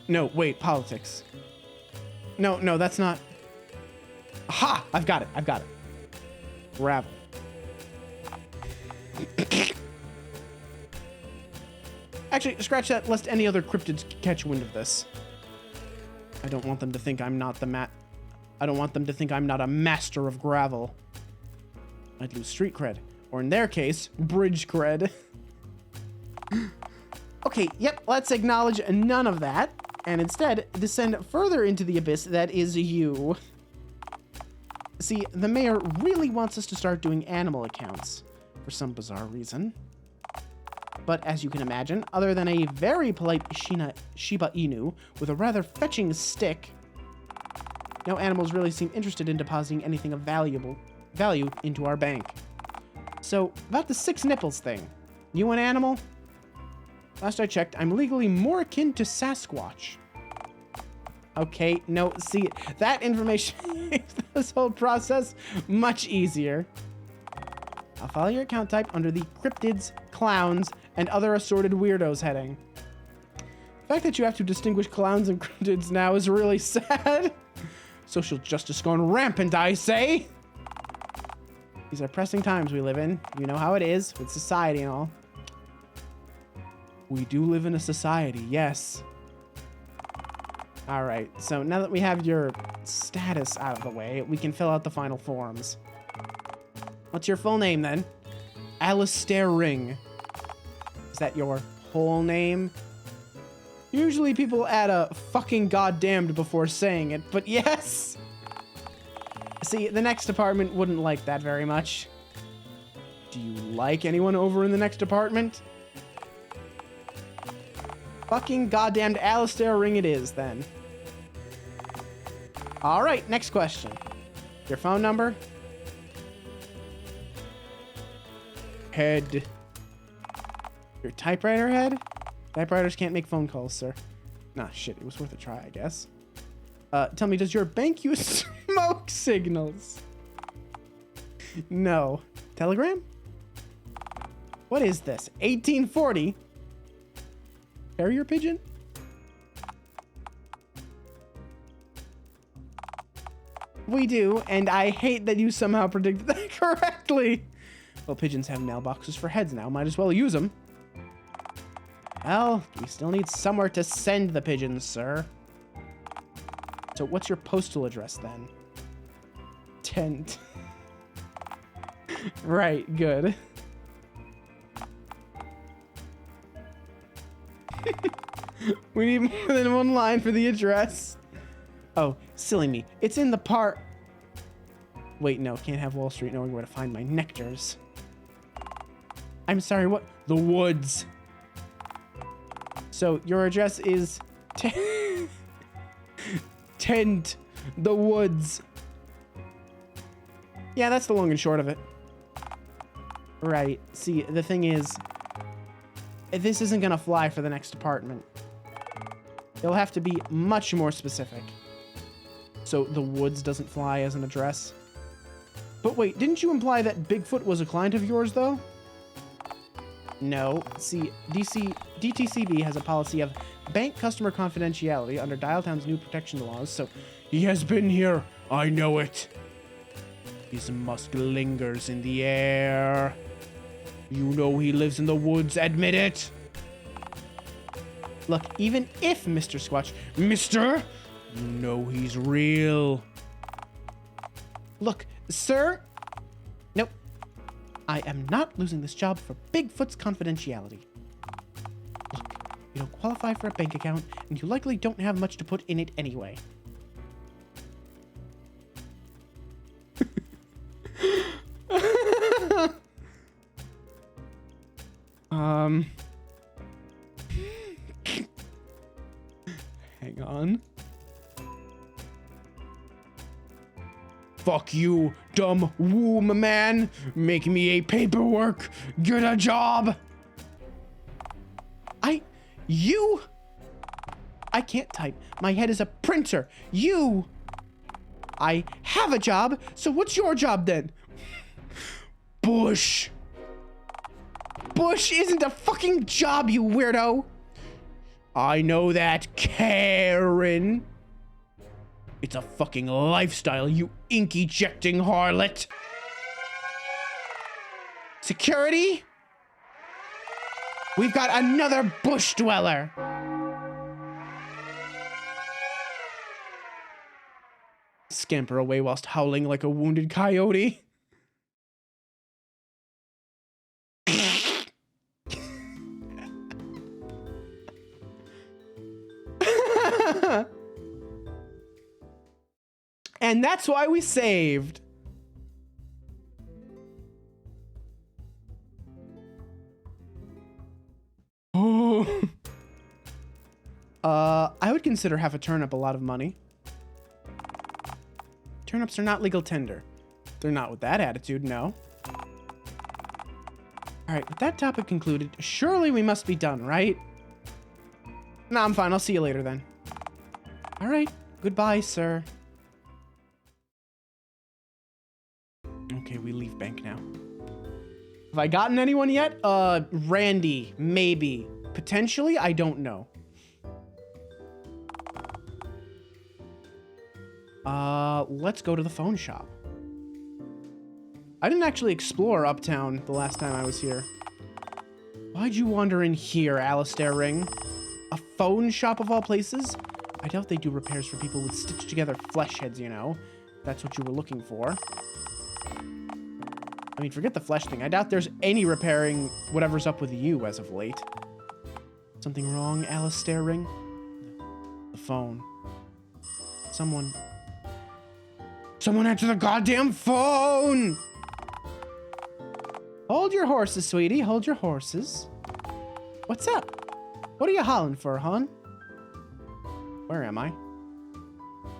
No, wait, politics. No, that's not. Aha! I've got it. Gravel. Actually, scratch that, lest any other cryptids catch wind of this. I don't want them to think I'm not I don't want them to think I'm not a master of gravel. I'd lose street cred. Or in their case, bridge cred. Okay, yep, let's acknowledge none of that, and instead descend further into the abyss that is you. See, the mayor really wants us to start doing animal accounts, for some bizarre reason. But as you can imagine, other than a very polite Shiba Inu with a rather fetching stick, no animals really seem interested in depositing anything of value into our bank. So, about the 6 nipples thing. You an animal? Last I checked, I'm legally more akin to Sasquatch. Okay, no, see, that information makes this whole process much easier. I'll follow your account type under the cryptids, clowns, and other assorted weirdos heading. The fact that you have to distinguish clowns and cryptids now is really sad. Social justice gone rampant, I say. These are pressing times we live in. You know how it is with society and all. We do live in a society, yes. All right, so now that we have your status out of the way, we can fill out the final forms. What's your full name, then? Alistair Ring. Is that your whole name? Usually people add a fucking goddamned before saying it, but yes! See, the next department wouldn't like that very much. Do you like anyone over in the next department? Fucking goddamned Alistair Ring it is, then. Alright, next question. Your phone number? Head. Your typewriter head? Typewriters can't make phone calls, sir. Nah, shit, it was worth a try, I guess. Tell me, does your bank use smoke signals? No. Telegram? What is this? 1840? Carrier pigeon? We do, and I hate that you somehow predicted that correctly. Well, pigeons have mailboxes for heads now. Might as well use them. Well, we still need somewhere to send the pigeons, sir. So what's your postal address, then? Tent. Right, good. We need more than one line for the address. Oh, silly me. It's in the part. Wait, no. Can't have Wall Street knowing where to find my nectars. I'm sorry, what? The woods. So, your address is... Tent. The woods. Yeah, that's the long and short of it. Right. See, the thing is... this isn't gonna fly for the next department. It'll have to be much more specific. So the woods doesn't fly as an address. But wait, didn't you imply that Bigfoot was a client of yours, though? No. See, DTCB has a policy of bank customer confidentiality under Dialtown's new protection laws, so he has been here. I know it. His musk lingers in the air. You know he lives in the woods, admit it. Look, even if Mr. Squatch... Mister? You know he's real. Look, sir... Nope. I am not losing this job for Bigfoot's confidentiality. Look, you don't qualify for a bank account, and you likely don't have much to put in it anyway. Hang on. Fuck you, dumb womb man. Make me a paperwork. Get a job. I can't type. My head is a printer. I have a job, so what's your job then? Bush. Bush isn't a fucking job, you weirdo. I know that, Karen. It's a fucking lifestyle, you ink-ejecting harlot. Security? We've got another bush dweller. Scamper away whilst howling like a wounded coyote. And that's why we saved. Oh. I would consider half a turnip a lot of money. Turnips are not legal tender. They're not with that attitude, no. Alright, with that topic concluded, surely we must be done, right? Nah, I'm fine. I'll see you later then. Alright, goodbye, sir. Okay, we leave bank now. Have I gotten anyone yet? Randy, maybe. Potentially, I don't know. Let's go to the phone shop. I didn't actually explore Uptown the last time I was here. Why'd you wander in here, Alistair Ring? A phone shop of all places? I doubt they do repairs for people with stitched together flesh heads, you know. That's what you were looking for. I mean, forget the flesh thing. I doubt there's any repairing whatever's up with you as of late. Something wrong, Alistair Ring? The phone. Someone answer the goddamn phone! Hold your horses, sweetie. Hold your horses. What's up? What are you hollering for, hon? Where am I?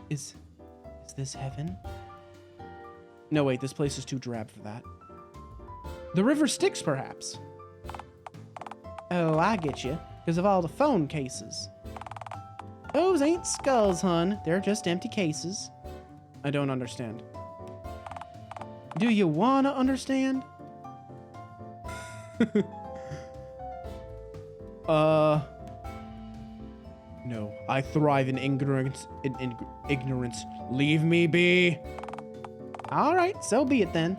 Is this heaven? No, wait, this place is too drab for that. The river Styx, perhaps. Oh, I get you. Because of all the phone cases. Those ain't skulls, hun. They're just empty cases. I don't understand. Do you wanna understand? No. I thrive in ignorance. In ignorance. Leave me be. All right, so be it then.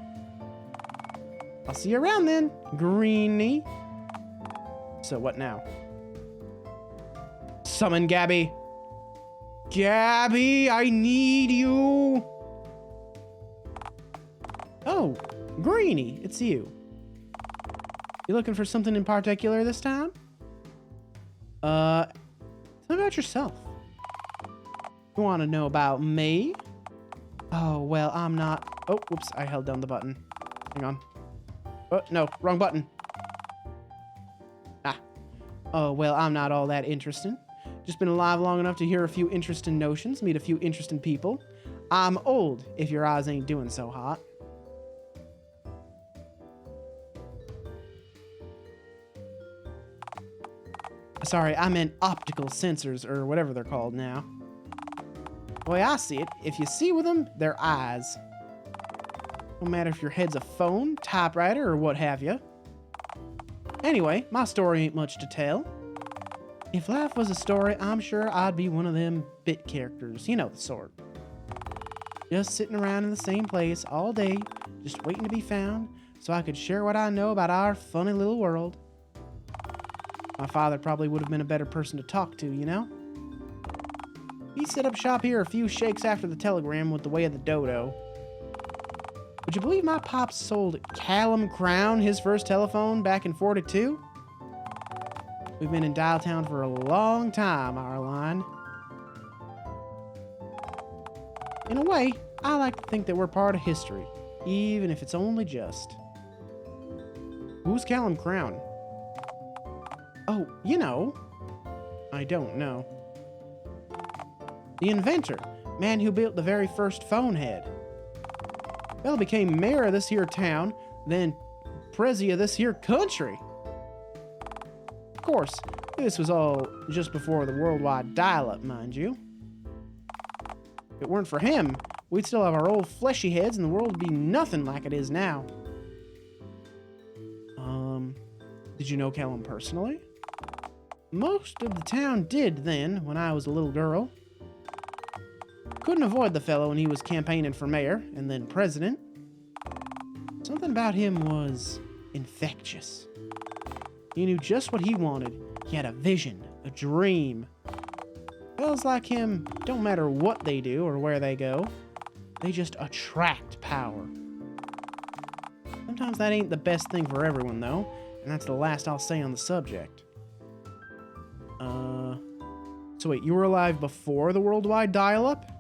I'll see you around then, Greenie. So what now? Summon Gabby. Gabby, I need you. Oh, Greenie, it's you. You looking for something in particular this time? Tell me about yourself. You want to know about me? Oh, well, I'm not... Oh, whoops, I held down the button. Hang on. Oh, no, wrong button. Ah. Oh, well, I'm not all that interesting. Just been alive long enough to hear a few interesting notions, meet a few interesting people. I'm old, if your eyes ain't doing so hot. Sorry, I meant optical sensors, or whatever they're called now. The way I see it, if you see with them, they're eyes. No matter if your head's a phone, typewriter, or what have you. Anyway, my story ain't much to tell. If life was a story, I'm sure I'd be one of them bit characters. You know the sort. Just sitting around in the same place all day, just waiting to be found, so I could share what I know about our funny little world. My father probably would have been a better person to talk to, you know? He set up shop here a few shakes after the telegram went the way of the dodo. Would you believe my pops sold Callum Crown his first telephone back in '42? We've been in Dialtown for a long time, Arline. In a way, I like to think that we're part of history, even if it's only just. Who's Callum Crown? Oh, you know. I don't know. The inventor, man who built the very first phone head. Well, became mayor of this here town, then prezi of this here country. Of course, this was all just before the worldwide dial-up, mind you. If it weren't for him, we'd still have our old fleshy heads and the world would be nothing like it is now. Did you know Callum personally? Most of the town did then, when I was a little girl. Couldn't avoid the fellow when he was campaigning for mayor and then president. Something about him was infectious. He knew just what he wanted. He had a vision, a dream. Fellas like him don't matter what they do or where they go. They just attract power. Sometimes that ain't the best thing for everyone, though, and that's the last I'll say on the subject. So wait, you were alive before the worldwide dial-up?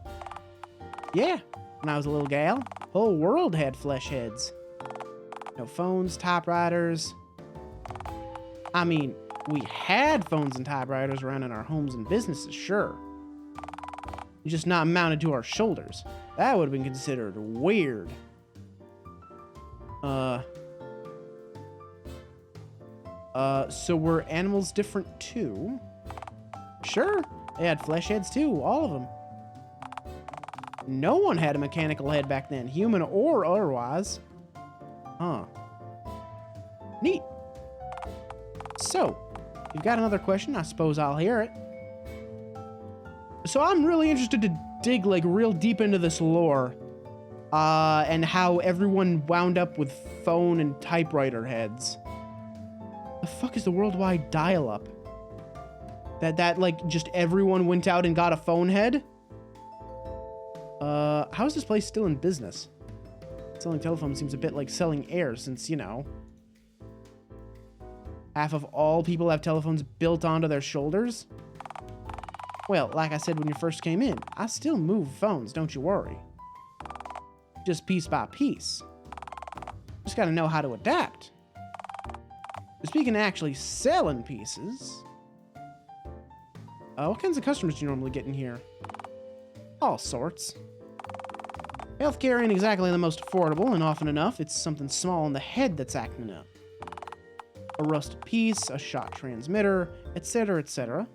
Yeah, when I was a little gal, whole world had flesh heads. No phones, typewriters. I mean, we had phones and typewriters around in our homes and businesses, sure. Just not mounted to our shoulders. That would have been considered weird. So were animals different too? Sure, they had flesh heads too, all of them. No one had a mechanical head back then, human or otherwise. Huh. Neat. So, if you've got another question, I suppose I'll hear it. So I'm really interested to dig like real deep into this lore. And how everyone wound up with phone and typewriter heads. The fuck is the worldwide dial-up? That like just everyone went out and got a phone head? How is this place still in business? Selling telephones seems a bit like selling air since, you know, half of all people have telephones built onto their shoulders. Well, like I said when you first came in, I still move phones, don't you worry. Just piece by piece. Just gotta know how to adapt. Speaking of actually selling pieces, what kinds of customers do you normally get in here? All sorts. Healthcare ain't exactly the most affordable, and often enough, it's something small in the head that's acting up. A rusted piece, a shot transmitter, etc., etc.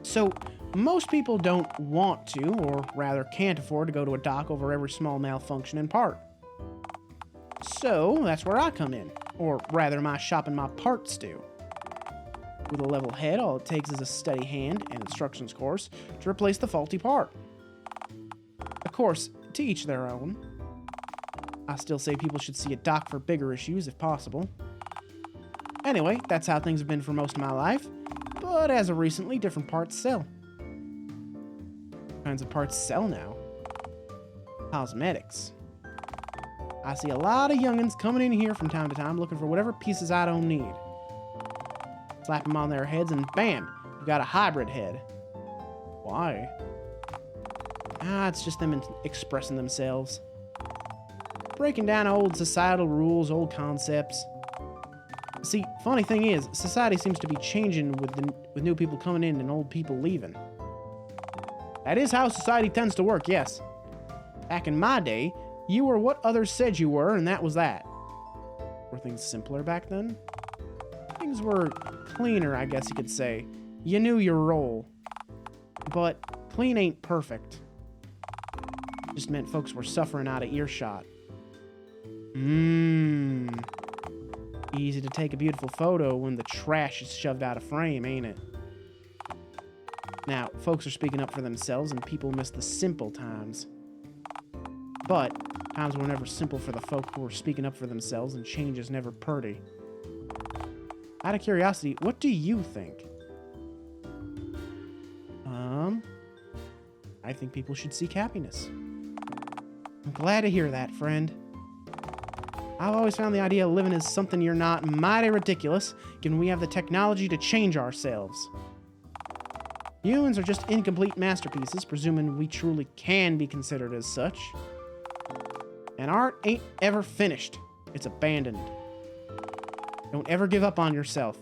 So, most people don't want to, or rather can't afford to go to a doc over every small malfunction and part. So, that's where I come in. Or rather, my shop and my parts do. With a level head, all it takes is a steady hand and instructions course to replace the faulty part. Of course, to each their own. I still say people should see a doc for bigger issues if possible. Anyway, that's how things have been for most of my life. But as of recently, different parts sell. What kinds of parts sell now? Cosmetics. I see a lot of youngins coming in here from time to time looking for whatever pieces I don't need. Slap them on their heads and bam, you've got a hybrid head. Why? It's just them expressing themselves. Breaking down old societal rules, old concepts. See, funny thing is, society seems to be changing with new people coming in and old people leaving. That is how society tends to work, yes. Back in my day, you were what others said you were, and that was that. Were things simpler back then? Things were cleaner, I guess you could say. You knew your role. But clean ain't perfect. Just meant folks were suffering out of earshot. Easy to take a beautiful photo when the trash is shoved out of frame, ain't it? Now, folks are speaking up for themselves and people miss the simple times. But times were never simple for the folk who were speaking up for themselves, and change is never pretty. Out of curiosity, what do you think? I think people should seek happiness. I'm glad to hear that, friend. I've always found the idea of living as something you're not mighty ridiculous, given we have the technology to change ourselves. Humans are just incomplete masterpieces, presuming we truly can be considered as such. And art ain't ever finished. It's abandoned. Don't ever give up on yourself.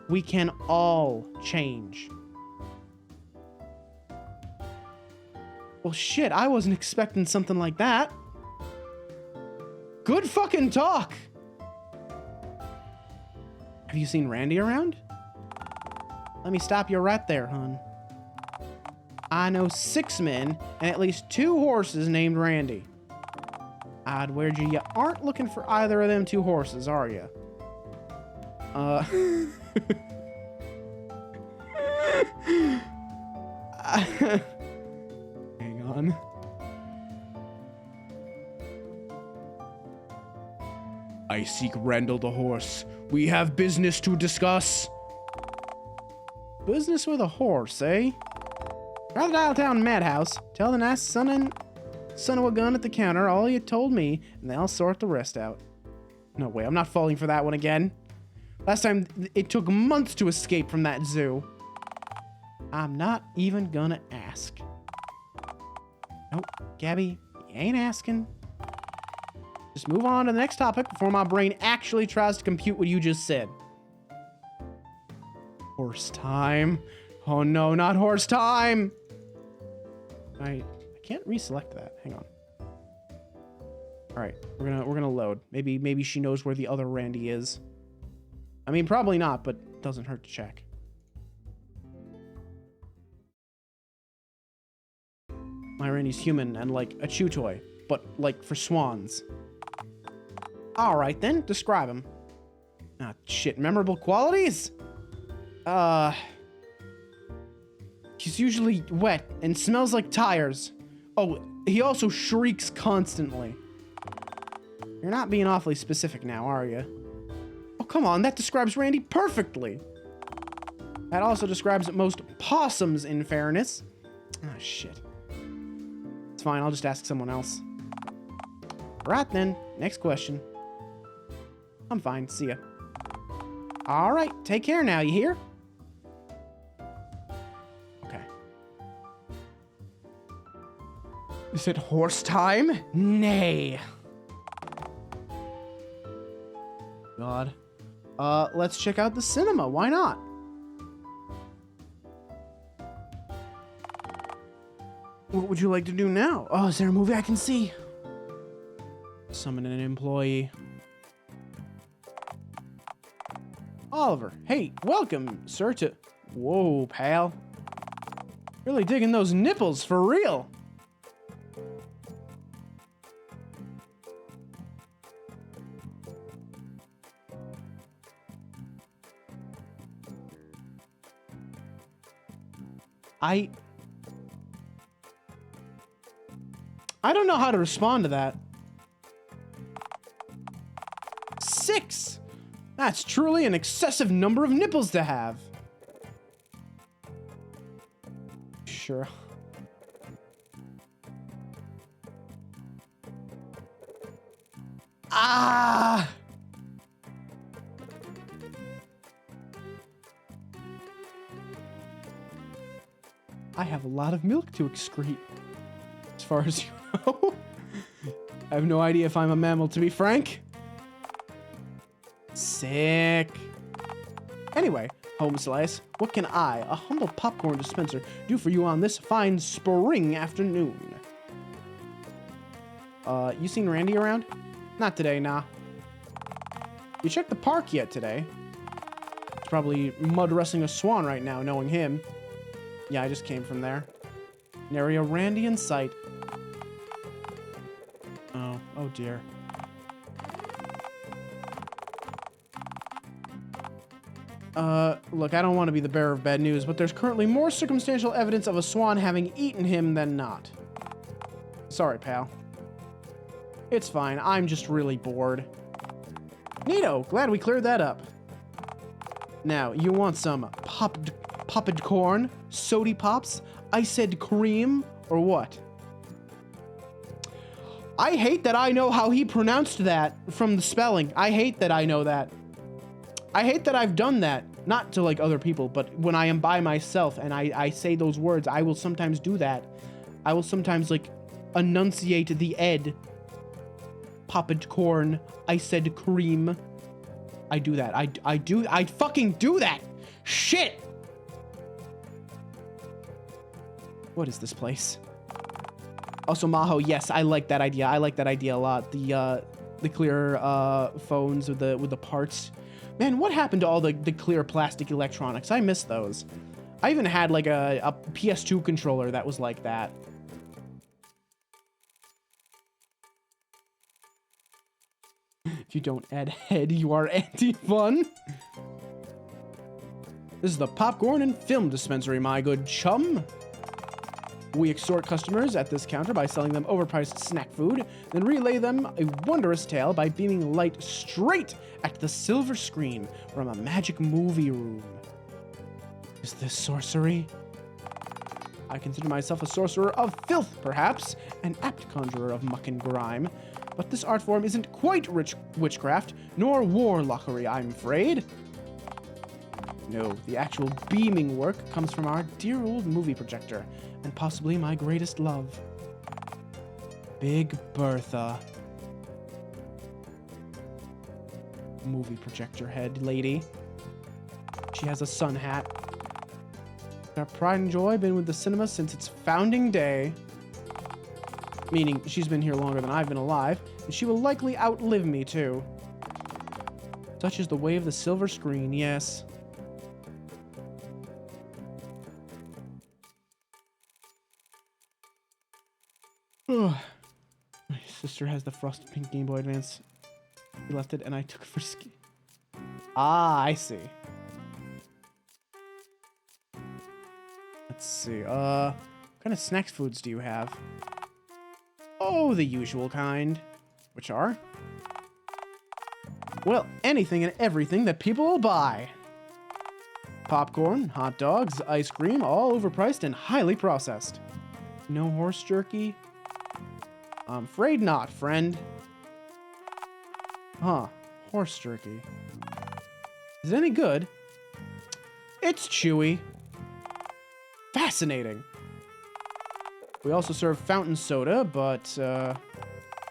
We can all change. Well, shit, I wasn't expecting something like that. Good fucking talk! Have you seen Randy around? Let me stop you right there, hun. I know 6 men and at least 2 horses named Randy. I'd wager you aren't looking for either of them 2 horses, are you? Hang on. I seek Randall the horse. We have business to discuss. Business with a horse, eh? Try the Dialtown madhouse. Tell the nice son of a gun at the counter all you told me, and they'll sort the rest out. No way, I'm not falling for that one again. Last time, it took months to escape from that zoo. I'm not even gonna ask. Nope, Gabby, you ain't asking. Just move on to the next topic before my brain actually tries to compute what you just said. Horse time. Oh no, not horse time! I can't reselect that. Hang on. Alright, we're gonna load. Maybe she knows where the other Randy is. I mean, probably not, but doesn't hurt to check. My Randy's human and like a chew toy, but like for swans. Alright then, describe him. Ah, shit, memorable qualities? He's usually wet and smells like tires. Oh, he also shrieks constantly. You're not being awfully specific now, are you? Oh, come on, that describes Randy perfectly. That also describes most possums, in fairness. Ah, shit. It's fine, I'll just ask someone else. Right then, next question. I'm fine, see ya. Alright, take care now, you hear? Okay. Is it horse time? Nay. God. Let's check out the cinema, why not? What would you like to do now? Oh, is there a movie I can see? Summon an employee. Oliver, hey, welcome, sir, to... Whoa, pal. Really digging those nipples, for real. I don't know how to respond to that. 6! That's truly an excessive number of nipples to have. Sure. Ah! I have a lot of milk to excrete, as far as you know. I have no idea if I'm a mammal, to be frank. Sick. Anyway, home slice, what can I, a humble popcorn dispenser, do for you on this fine spring afternoon? You seen Randy around? Not today, nah. You checked the park yet today? He's probably mud wrestling a swan right now, knowing him. Yeah, I just came from there. Nary a Randy in sight. Oh dear. Look, I don't want to be the bearer of bad news, but there's currently more circumstantial evidence of a swan having eaten him than not. Sorry, pal. It's fine, I'm just really bored. Neato, glad we cleared that up. Now, you want some popped corn, sody pops, iced cream, or what? I hate that I know how he pronounced that from the spelling. I hate that I know that. I hate that I've done that. Not to like other people, but when I am by myself and I say those words, I will sometimes do that. I will sometimes like enunciate the ed. Popped corn, iced cream. I do that. I fucking do that. Shit. What is this place? Also, Maho, yes, I like that idea. I like that idea a lot. The clear phones with the parts. Man, what happened to all the clear plastic electronics? I miss those. I even had like a PS2 controller that was like that. If you don't add head, you are anti-fun. This is the popcorn and film dispensary, my good chum. We extort customers at this counter by selling them overpriced snack food, then relay them a wondrous tale by beaming light straight at the silver screen from a magic movie room. Is this sorcery? I consider myself a sorcerer of filth, perhaps, an apt conjurer of muck and grime, but this art form isn't quite witchcraft, nor warlockery, I'm afraid. No, the actual beaming work comes from our dear old movie projector, and possibly my greatest love, Big Bertha. Movie projector head lady. She has a sun hat. Our pride and joy been with the cinema since its founding day. Meaning, she's been here longer than I've been alive, and she will likely outlive me, too. Such is the way of the silver screen, yes. My sister has the frosted pink Game Boy Advance. She left it, and I took it for ski. Ah, I see. Let's see. What kind of snacks foods do you have? Oh, the usual kind. Which are? Well, anything and everything that people will buy. Popcorn, hot dogs, ice cream, all overpriced and highly processed. No horse jerky? I'm afraid not, friend. Huh, horse jerky. Is it any good? It's chewy. Fascinating. We also serve fountain soda, but,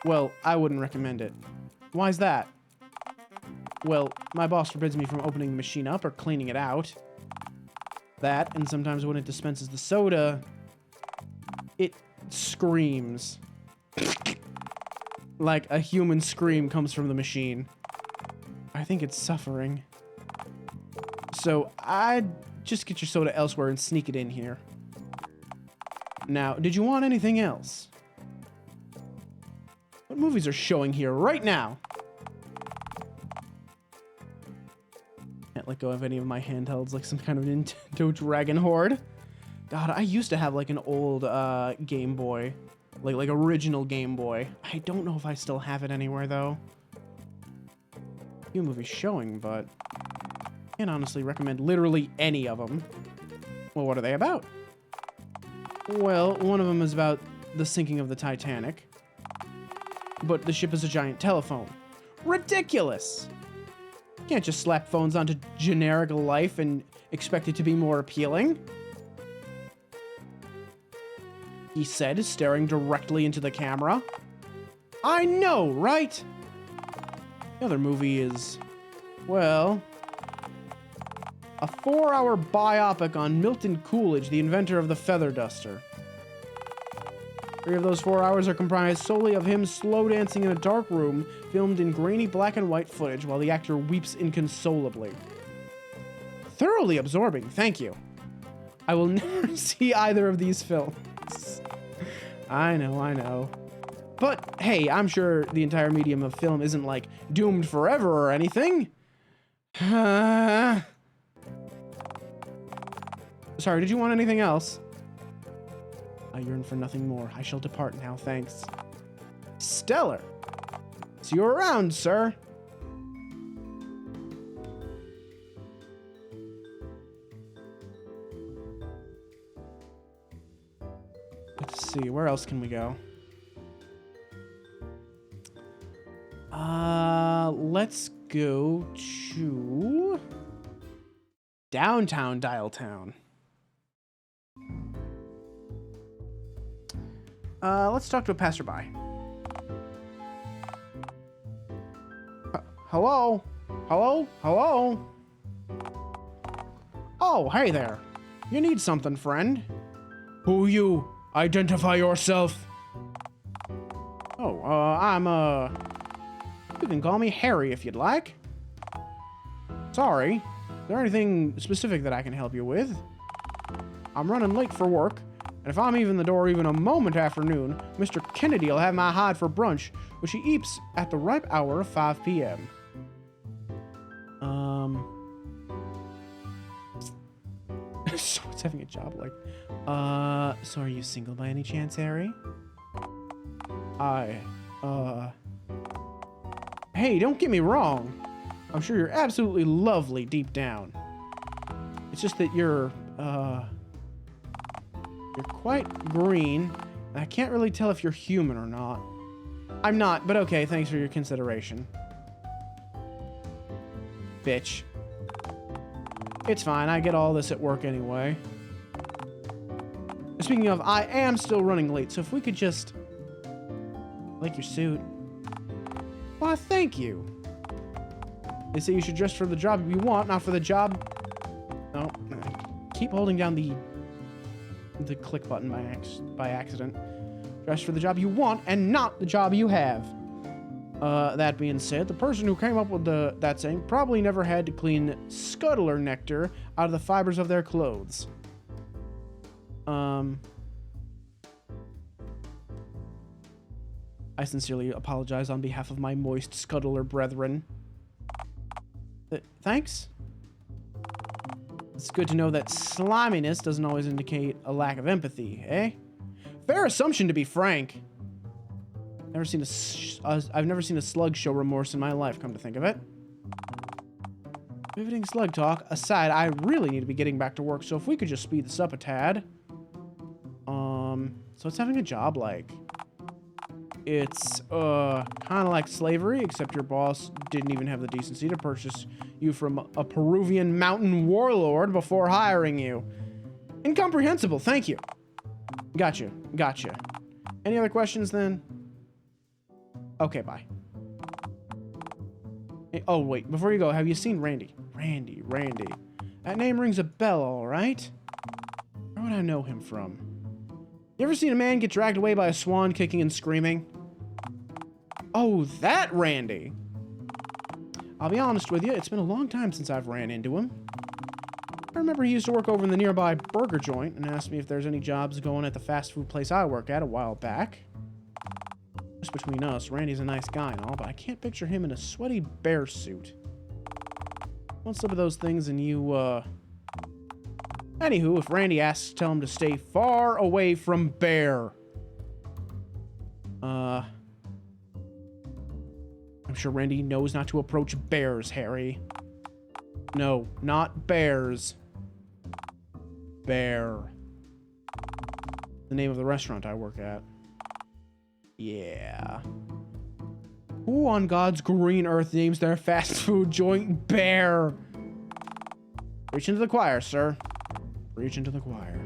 well, I wouldn't recommend it. Why's that? Well, my boss forbids me from opening the machine up or cleaning it out. That, and sometimes when it dispenses the soda, it screams. Like a human scream comes from the machine. I think it's suffering. So I'd just get your soda elsewhere and sneak it in here. Now, did you want anything else? What movies are showing here right now? Can't let go of any of my handhelds like some kind of Nintendo Dragon Horde. God, I used to have like an old Game Boy. Like original Game Boy. I don't know if I still have it anywhere though. A few movies showing, but can't honestly recommend literally any of them. Well, what are they about? Well, one of them is about the sinking of the Titanic. But the ship is a giant telephone. Ridiculous! Can't just slap phones onto generic life and expect it to be more appealing. He said, staring directly into the camera. I know, right? The other movie is, well, a 4-hour biopic on Milton Coolidge, the inventor of the feather duster. 3 of those 4 hours are comprised solely of him slow dancing in a dark room, filmed in grainy black and white footage while the actor weeps inconsolably. Thoroughly absorbing, thank you. I will never see either of these films. I know. But, hey, I'm sure the entire medium of film isn't, like, doomed forever or anything. Sorry, did you want anything else? I yearn for nothing more. I shall depart now, thanks. Stellar. See you around, sir. Let's see, where else can we go? Let's go to downtown Dialtown. Let's talk to a passerby. Hello? Hello? Hello? Oh, hey there. You need something, friend? Who you? Identify yourself. Oh, you can call me Harry if you'd like. Sorry. Is there anything specific that I can help you with? I'm running late for work, and if I'm even the door even a moment after noon, Mr. Kennedy will have my hide for brunch, which he eats at the ripe hour of 5 p.m. So it's having a job like... so are you single by any chance, Harry? Hey, don't get me wrong. I'm sure you're absolutely lovely deep down. It's just that you're quite green, and I can't really tell if you're human or not. I'm not, but okay, thanks for your consideration. Bitch. It's fine, I get all this at work anyway. Speaking of, I am still running late, so if we could just... I like your suit. Why, thank you. They say you should dress for the job you want, not for the job... No, keep holding down the click button by accident. Dress for the job you want and not the job you have. That being said, the person who came up with that saying probably never had to clean scuttler nectar out of the fibers of their clothes. I sincerely apologize on behalf of my moist scuttler brethren. Thanks? It's good to know that sliminess doesn't always indicate a lack of empathy, eh? Fair assumption, to be frank. I've never seen a slug show remorse in my life, come to think of it. Riveting slug talk aside, I really need to be getting back to work, so if we could just speed this up a tad. So it's having a job like... It's, kind of like slavery, except your boss didn't even have the decency to purchase you from a Peruvian mountain warlord before hiring you. Incomprehensible, thank you. Gotcha. Any other questions, then? Okay, bye. Hey, oh, wait, before you go, have you seen Randy? Randy. That name rings a bell, all right? Where would I know him from? You ever seen a man get dragged away by a swan kicking and screaming? Oh, that Randy! I'll be honest with you, it's been a long time since I've ran into him. I remember he used to work over in the nearby burger joint and asked me if there's any jobs going at the fast food place I work at a while back. Just between us, Randy's a nice guy and all, but I can't picture him in a sweaty bear suit. One slip of those things and you, Anywho, if Randy asks, tell him to stay far away from bear. I'm sure Randy knows not to approach bears, Harry. No, not bears. Bear. The name of the restaurant I work at. Yeah. Who on God's green earth names their fast food joint Bear? Reach into the choir, sir. Reach into the choir.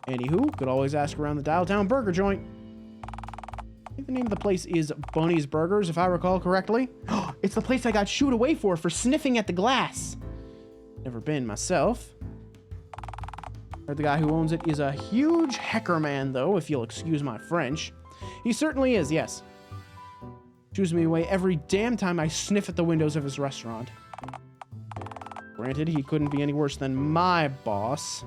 Anywho, could always ask around the Dialtown burger joint. I think the name of the place is Bunny's Burgers, if I recall correctly. It's the place I got shooed away for sniffing at the glass. Never been myself. Heard the guy who owns it is a huge hecker man, though, if you'll excuse my French. He certainly is, yes. Chews me away every damn time I sniff at the windows of his restaurant. Granted, he couldn't be any worse than my boss.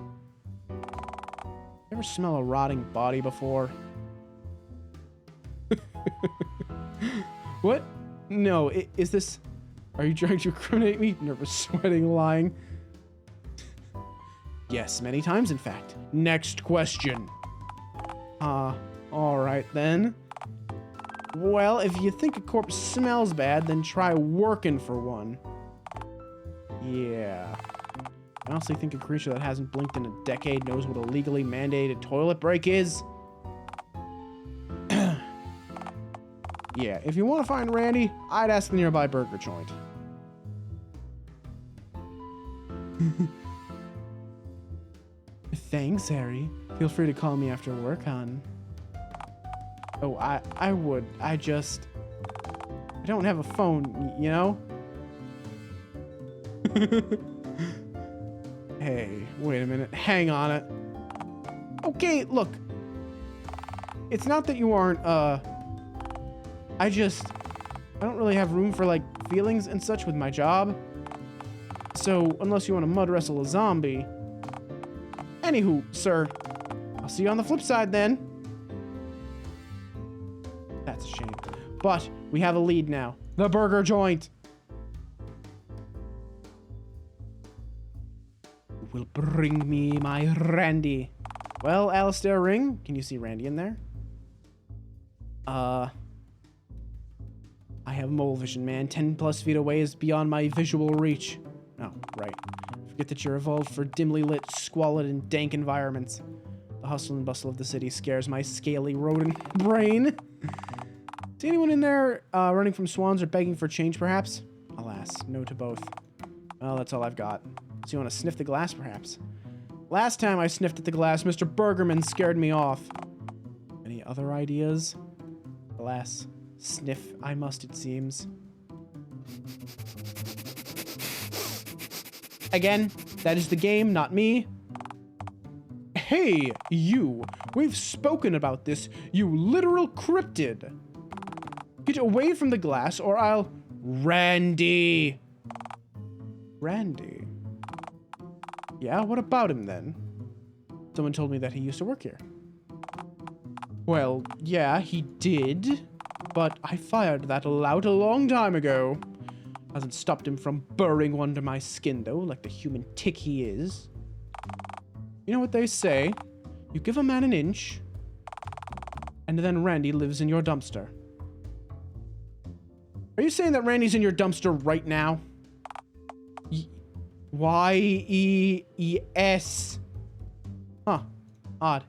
Ever smell a rotting body before? What? No, is this... Are you trying to incriminate me? Nervous, sweating, lying. Yes, many times, in fact. Next question. Alright then. Well, if you think a corpse smells bad, then try working for one. Yeah. I honestly think a creature that hasn't blinked in a decade knows what a legally mandated toilet break is. Yeah, if you want to find Randy, I'd ask the nearby burger joint. Thanks, Harry. Feel free to call me after work, hon. Oh, I would. I don't have a phone, you know? Hey, wait a minute. Hang on it. Okay, look. It's not that you aren't, I don't really have room for, like, feelings and such with my job. So, unless you want to mud wrestle a zombie, Anywho, sir, I'll see you on the flip side then. That's a shame. But we have a lead now. The burger joint will bring me my Randy. Well, Alistair Ring, can you see Randy in there? I have mole vision, man. 10 plus feet away is beyond my visual reach. Oh, right. Forget that you're evolved for dimly lit, squalid, and dank environments. The hustle and bustle of the city scares my scaly rodent brain. Is anyone in there running from swans or begging for change, perhaps? Alas, no to both. Well, that's all I've got. So you want to sniff the glass, perhaps? Last time I sniffed at the glass, Mr. Bergerman scared me off. Any other ideas? Alas, sniff I must, it seems. Again, that is the game, not me. Hey, you. We've spoken about this, you literal cryptid. Get away from the glass or I'll... Randy. Randy? Yeah, what about him then? Someone told me that he used to work here. Well, yeah, he did. But I fired that lout a long time ago. Hasn't stopped him from burrowing under my skin, though, like the human tick he is. You know what they say? You give a man an inch, and then Randy lives in your dumpster. Are you saying that Randy's in your dumpster right now? Y-E-E-S. Huh. Odd.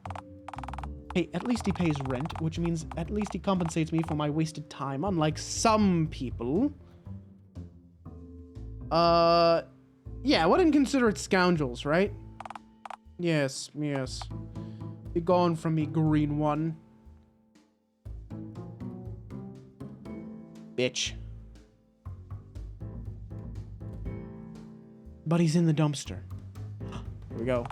Hey, at least he pays rent, which means at least he compensates me for my wasted time, unlike some people. Yeah, what inconsiderate scoundrels, right? Yes, yes. Be gone from me, green one. Bitch. But he's in the dumpster. Here we go.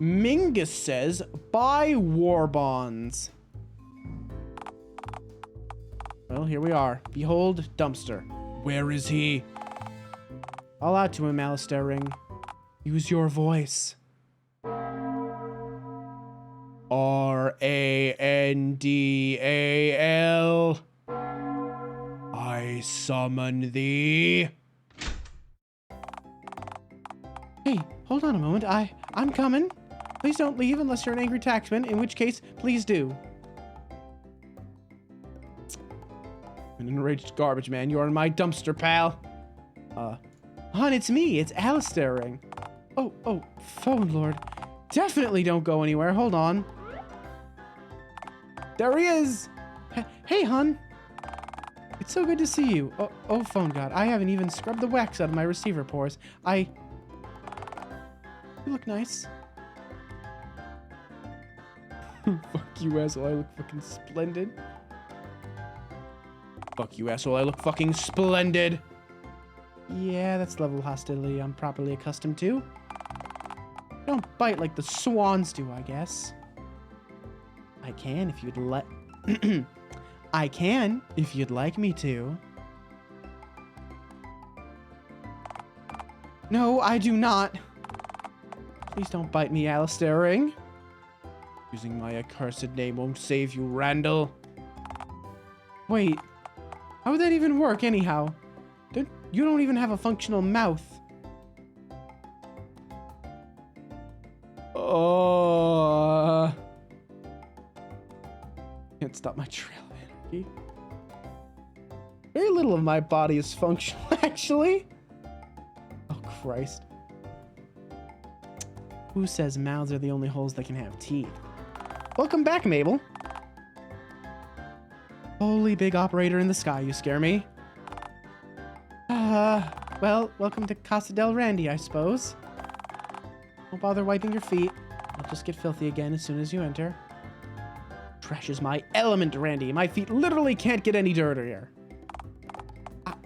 Mingus says, buy war bonds. Well, here we are. Behold, dumpster. Where is he? All out to him, Alistair Ring. Use your voice. R-A-N-D-A-L. I summon thee. Hey, hold on a moment. I'm coming. Please don't leave unless you're an angry taxman, in which case, please do. An enraged garbage man, you are in my dumpster, pal. Hon, it's me. It's Alistair Ring. Oh, phone lord. Definitely don't go anywhere. Hold on. There he is. Hey, hon. It's so good to see you. Oh, phone god. I haven't even scrubbed the wax out of my receiver pores. You look nice. Fuck you, asshole. I look fucking splendid. Fuck you, asshole. I look fucking splendid. Yeah, that's level of hostility I'm properly accustomed to. Don't bite like the swans do, I guess. I can if you'd let... I can if you'd like me to. No, I do not. Please don't bite me, Alistair Ring. Using my accursed name won't save you, Randall. Wait, how would that even work anyhow? You don't even have a functional mouth. Can't stop my trail of anarchy. Very little of my body is functional, actually. Oh, Christ. Who says mouths are the only holes that can have teeth? Welcome back, Mabel. Holy big operator in the sky, you scare me. Well, welcome to Casa del Randy, I suppose. Don't bother wiping your feet. I'll just get filthy again as soon as you enter. Trash is my element, Randy. My feet literally can't get any dirtier.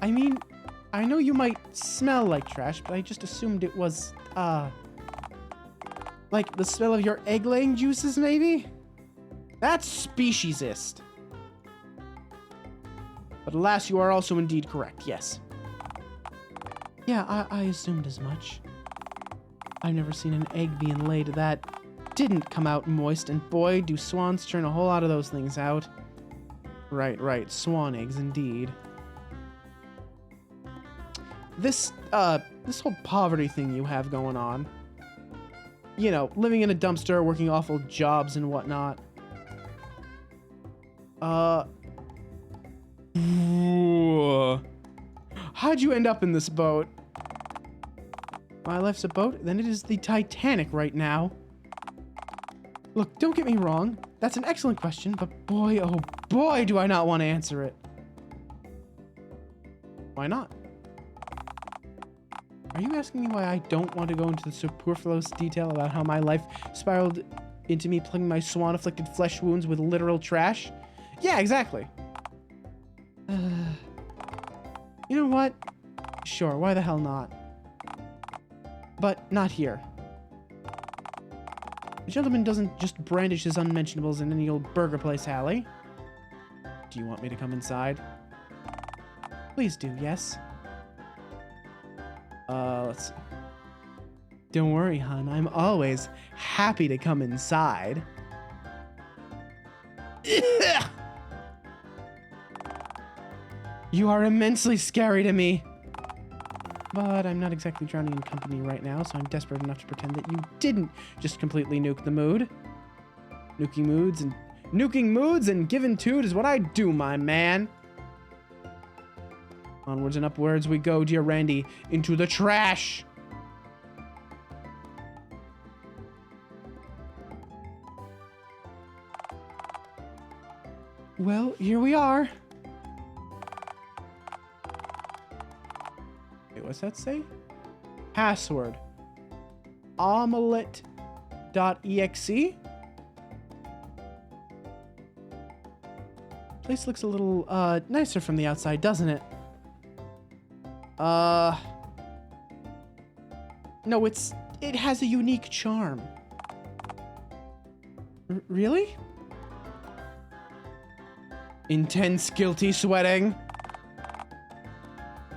I mean, I know you might smell like trash, but I just assumed it was, like the smell of your egg-laying juices, maybe? That's speciesist. But alas, you are also indeed correct, yes. Yeah, I assumed as much. I've never seen an egg being laid that didn't come out moist, and boy, do swans churn a whole lot of those things out. Right, swan eggs indeed. This whole poverty thing you have going on. You know, living in a dumpster, working awful jobs and whatnot. How'd you end up in this boat? My life's a boat, then it is the Titanic right now. Look, don't get me wrong. That's an excellent question, but boy, oh boy, do I not want to answer it. Why not? Are you asking me why I don't want to go into the superfluous detail about how my life spiraled into me plugging my swan-afflicted flesh wounds with literal trash? Yeah, exactly. You know what? Sure, why the hell not? But not here. The gentleman doesn't just brandish his unmentionables in any old burger place, Hallie. Do you want me to come inside? Please do, yes. Let's see. Don't worry, hon. I'm always happy to come inside. You are immensely scary to me. But I'm not exactly drowning in company right now, so I'm desperate enough to pretend that you didn't just completely nuke the mood. Nuking moods and giving toot is what I do, my man. Onwards and upwards we go, dear Randy, into the trash. Well, here we are. Wait, what's that say? Password. Omelette.exe. Place looks a little nicer from the outside, doesn't it? No, it has a unique charm. Really? Intense guilty sweating?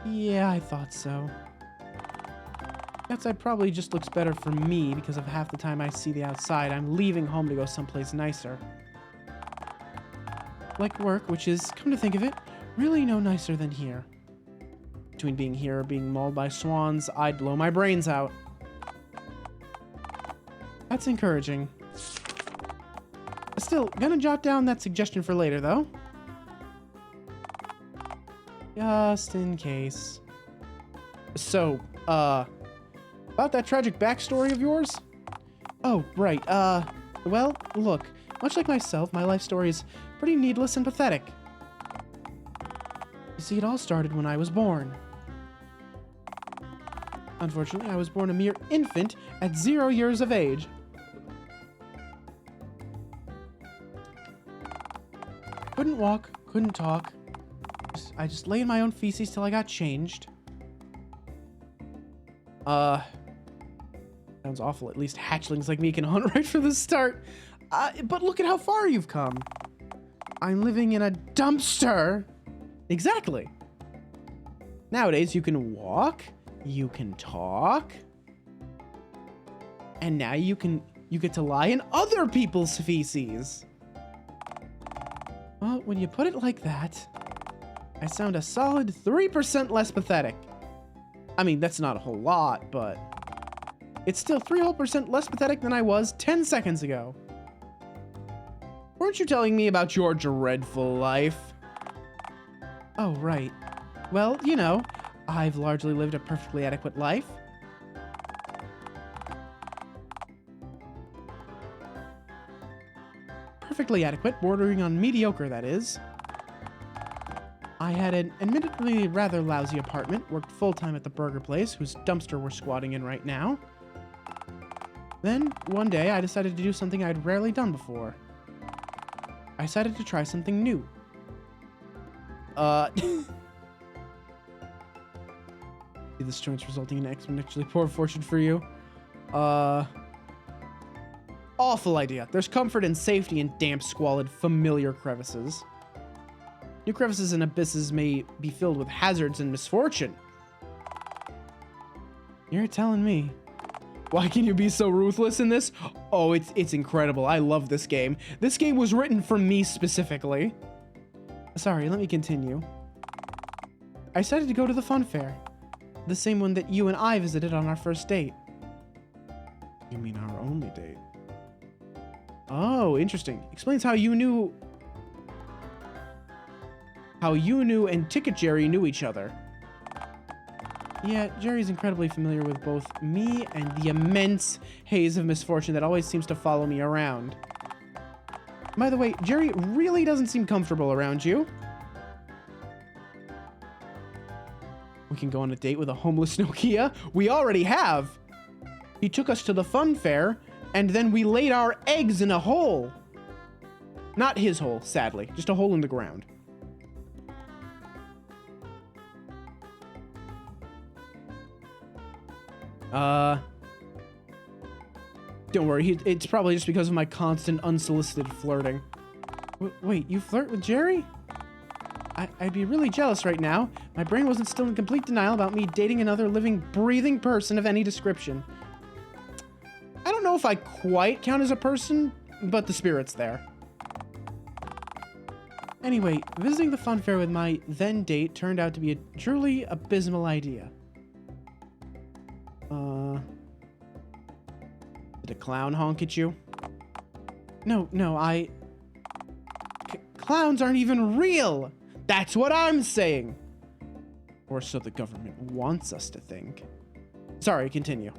Yeah, I thought so. Outside probably just looks better for me because of half the time I see the outside, I'm leaving home to go someplace nicer. Like work, which is, come to think of it, really no nicer than here. Between being here or being mauled by swans, I'd blow my brains out. That's encouraging. Still, gonna jot down that suggestion for later, though. Just in case. So, about that tragic backstory of yours? Oh, right, well, look, much like myself, my life story is pretty needless and pathetic. You see, it all started when I was born. Unfortunately, I was born a mere infant at 0 years of age. Couldn't walk, couldn't talk. I just lay in my own feces till I got changed. Sounds awful. At least hatchlings like me can hunt right from the start. But look at how far you've come. I'm living in a dumpster. Exactly. Nowadays, you can walk, you can talk, and now you get to lie in other people's feces. Well, when you put it like that, I sound a solid 3% less pathetic. I mean, that's not a whole lot, but it's still 3% less pathetic than I was 10 seconds ago. Weren't you telling me about your dreadful life? Oh, right. Well, you know, I've largely lived a perfectly adequate life. Perfectly adequate, bordering on mediocre, that is. I had an admittedly rather lousy apartment, worked full-time at the burger place, whose dumpster we're squatting in right now. Then, one day, I decided to do something I'd rarely done before. I decided to try something new. This joint's resulting in exponentially poor fortune for you. Awful idea. There's comfort and safety in damp, squalid, familiar crevices. New crevices and abysses may be filled with hazards and misfortune. You're telling me. Why can you be so ruthless in this? Oh, it's incredible. I love this game. This game was written for me specifically. Sorry, let me continue. I decided to go to the fun fair. The same one that you and I visited on our first date. You mean our only date? Oh, interesting. Explains how you knew and Ticket Jerry knew each other. Yeah, Jerry's incredibly familiar with both me and the immense haze of misfortune that always seems to follow me around. By the way, Jerry really doesn't seem comfortable around you. We can go on a date with a homeless Nokia. We already have. He took us to the fun fair, and then we laid our eggs in a hole. Not his hole, sadly. Just a hole in the ground. Don't worry, it's probably just because of my constant unsolicited flirting. Wait, you flirt with Jerry? I'd be really jealous right now. My brain wasn't still in complete denial about me dating another living, breathing person of any description. I don't know if I quite count as a person, but the spirit's there. Anyway, visiting the fun fair with my then date turned out to be a truly abysmal idea. Did a clown honk at you? No, clowns aren't even real! That's what I'm saying! Or so the government wants us to think. Sorry, continue.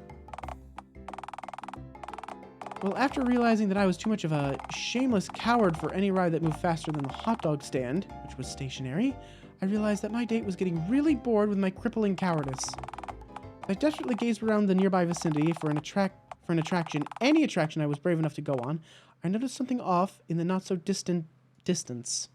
Well, after realizing that I was too much of a shameless coward for any ride that moved faster than the hot dog stand, which was stationary, I realized that my date was getting really bored with my crippling cowardice. I desperately gazed around the nearby vicinity for an attraction, any attraction I was brave enough to go on. I noticed something off in the not-so-distant distance.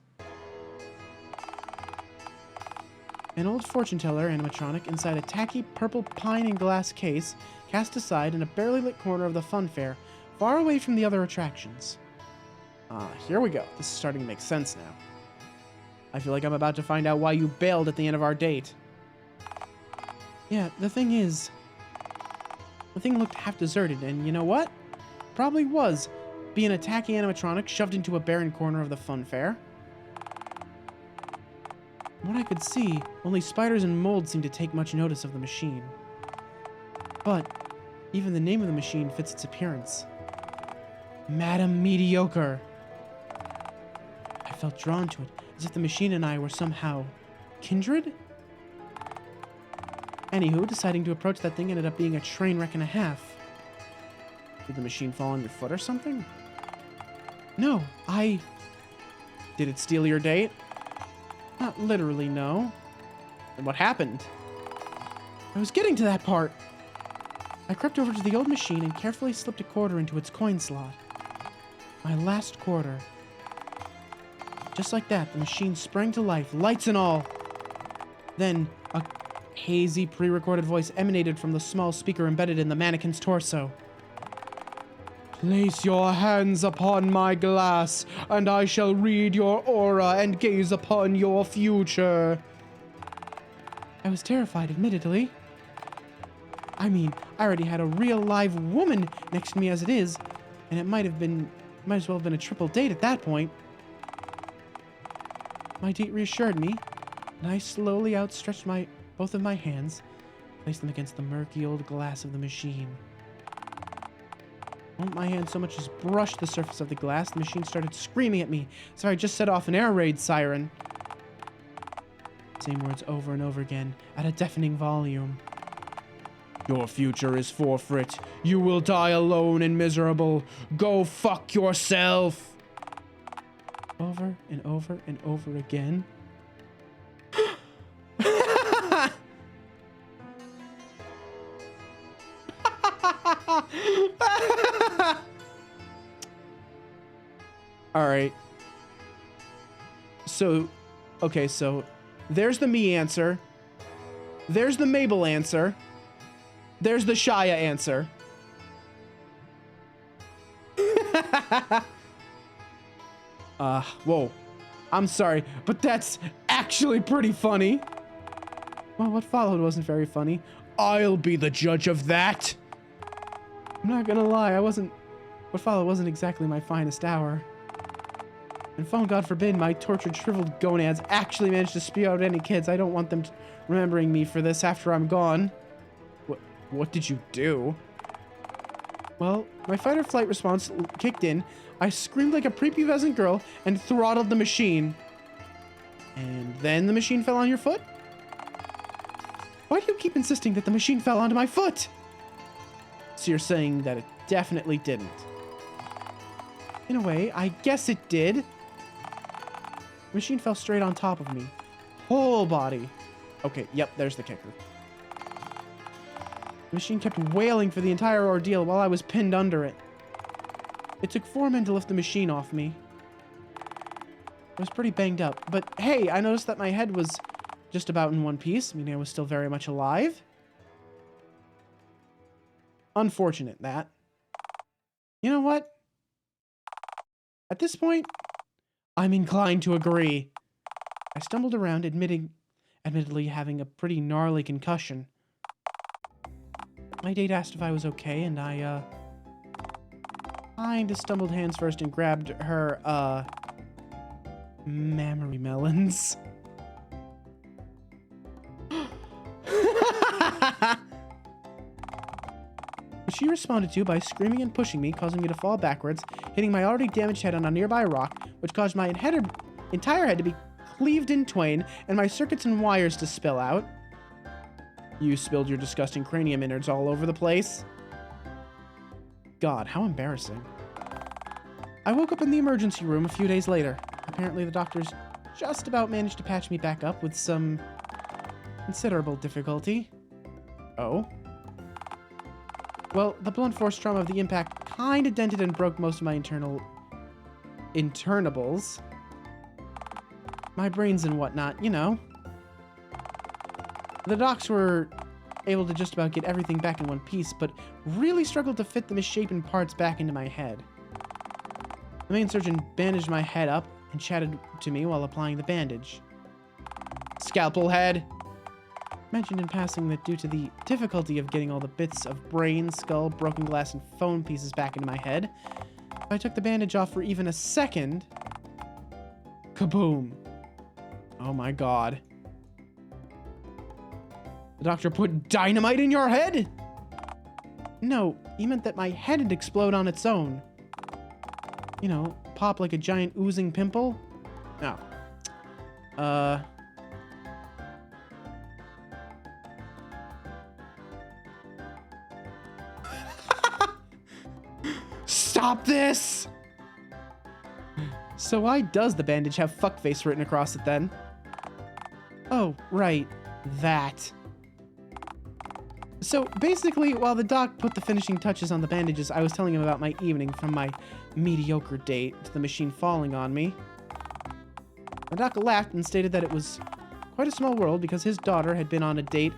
An old fortune teller animatronic inside a tacky purple pine and glass case, cast aside in a barely lit corner of the fun fair, far away from the other attractions. Here we go. This is starting to make sense now. I feel like I'm about to find out why you bailed at the end of our date. Yeah, the thing is, the thing looked half deserted, and you know what? Probably was, being a tacky animatronic shoved into a barren corner of the fun fair. From what I could see, only spiders and mold seemed to take much notice of the machine. But even the name of the machine fits its appearance. Madam Mediocre. I felt drawn to it, as if the machine and I were somehow kindred? Anywho, deciding to approach that thing ended up being a train wreck and a half. Did the machine fall on your foot or something? No, Did it steal your date? Not literally, no. Then what happened? I was getting to that part. I crept over to the old machine and carefully slipped a quarter into its coin slot. My last quarter. Just like that, the machine sprang to life, lights and all. Then, a hazy, pre-recorded voice emanated from the small speaker embedded in the mannequin's torso. Place your hands upon my glass, and I shall read your aura and gaze upon your future. I was terrified, admittedly. I mean, I already had a real live woman next to me as it is, and it might as well have been a triple date at that point. My date reassured me, and I slowly outstretched both of my hands, placed them against the murky old glass of the machine. The moment my hand so much as brushed the surface of the glass, the machine started screaming at me, so I just set off an air raid siren. Same words over and over again, at a deafening volume. Your future is forfeit. You will die alone and miserable. Go fuck yourself. Over and over and over again. All right. So, okay, so there's the me answer. There's the Mabel answer. There's the Shia answer. Whoa. I'm sorry, but that's actually pretty funny. Well, what followed wasn't very funny. I'll be the judge of that. I'm not gonna lie, what followed wasn't exactly my finest hour. And phone, God forbid, my tortured, shriveled gonads actually managed to spew out any kids. I don't want them remembering me for this after I'm gone. What did you do? Well, my fight or flight response kicked in. I screamed like a prepubescent girl and throttled the machine. And then the machine fell on your foot? Why do you keep insisting that the machine fell onto my foot? So you're saying that it definitely didn't. In a way, I guess it did. The machine fell straight on top of me. Whole body. Okay, yep, there's the kicker. The machine kept wailing for the entire ordeal while I was pinned under it. It took 4 men to lift the machine off me. I was pretty banged up, but hey, I noticed that my head was just about in one piece, meaning I was still very much alive. Unfortunate, that. You know what? At this point, I'm inclined to agree. I stumbled around, admittedly having a pretty gnarly concussion. My date asked if I was okay, and I, kinda stumbled hands first and grabbed her, mammary melons. She responded to by screaming and pushing me, causing me to fall backwards, hitting my already damaged head on a nearby rock, which caused my entire head to be cleaved in twain and my circuits and wires to spill out. You spilled your disgusting cranium innards all over the place. God, how embarrassing. I woke up in the emergency room a few days later. Apparently the doctors just about managed to patch me back up with some considerable difficulty. Oh? Well, the blunt force trauma of the impact kinda dented and broke most of my internables. My brains and whatnot, you know. The docs were able to just about get everything back in one piece, but really struggled to fit the misshapen parts back into my head. The main surgeon bandaged my head up and chatted to me while applying the bandage. Scalpel head! Mentioned in passing that due to the difficulty of getting all the bits of brain, skull, broken glass, and phone pieces back into my head, if I took the bandage off for even a second... Kaboom! Oh my god. The doctor put dynamite in your head? No, he meant that my head would explode on its own. You know, pop like a giant oozing pimple? Oh. Stop this! So why does the bandage have fuckface written across it then? Oh, right. That. So basically, while the doc put the finishing touches on the bandages, I was telling him about my evening from my mediocre date to the machine falling on me. The doc laughed and stated that it was quite a small world because his daughter had been on a date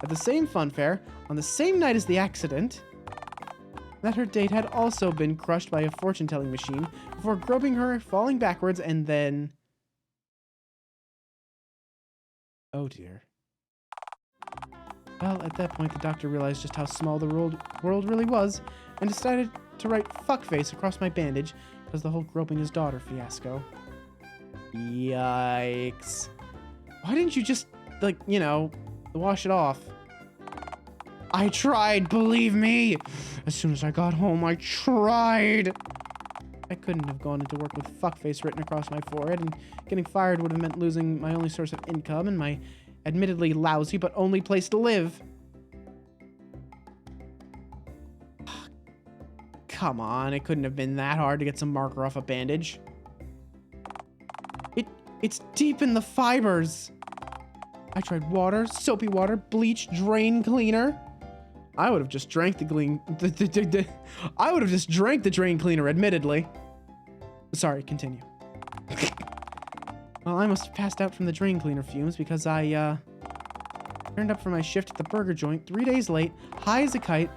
at the same fun fair on the same night as the accident. That her date had also been crushed by a fortune-telling machine before groping her, falling backwards, and then... Oh dear. Well, at that point, the doctor realized just how small the world really was, and decided to write fuckface across my bandage because the whole groping his daughter fiasco. Yikes. Why didn't you just, like, you know, wash it off? I tried, believe me! As soon as I got home, I tried! I couldn't have gone into work with fuckface written across my forehead, and getting fired would have meant losing my only source of income and my admittedly lousy but only place to live. Come on, it couldn't have been that hard to get some marker off a bandage. It's deep in the fibers. I tried water, soapy water, bleach, drain cleaner. I would have just drank the drain cleaner, admittedly. Sorry, continue. Well, I must have passed out from the drain cleaner fumes because I, turned up for my shift at the burger joint 3 days late, high as a kite,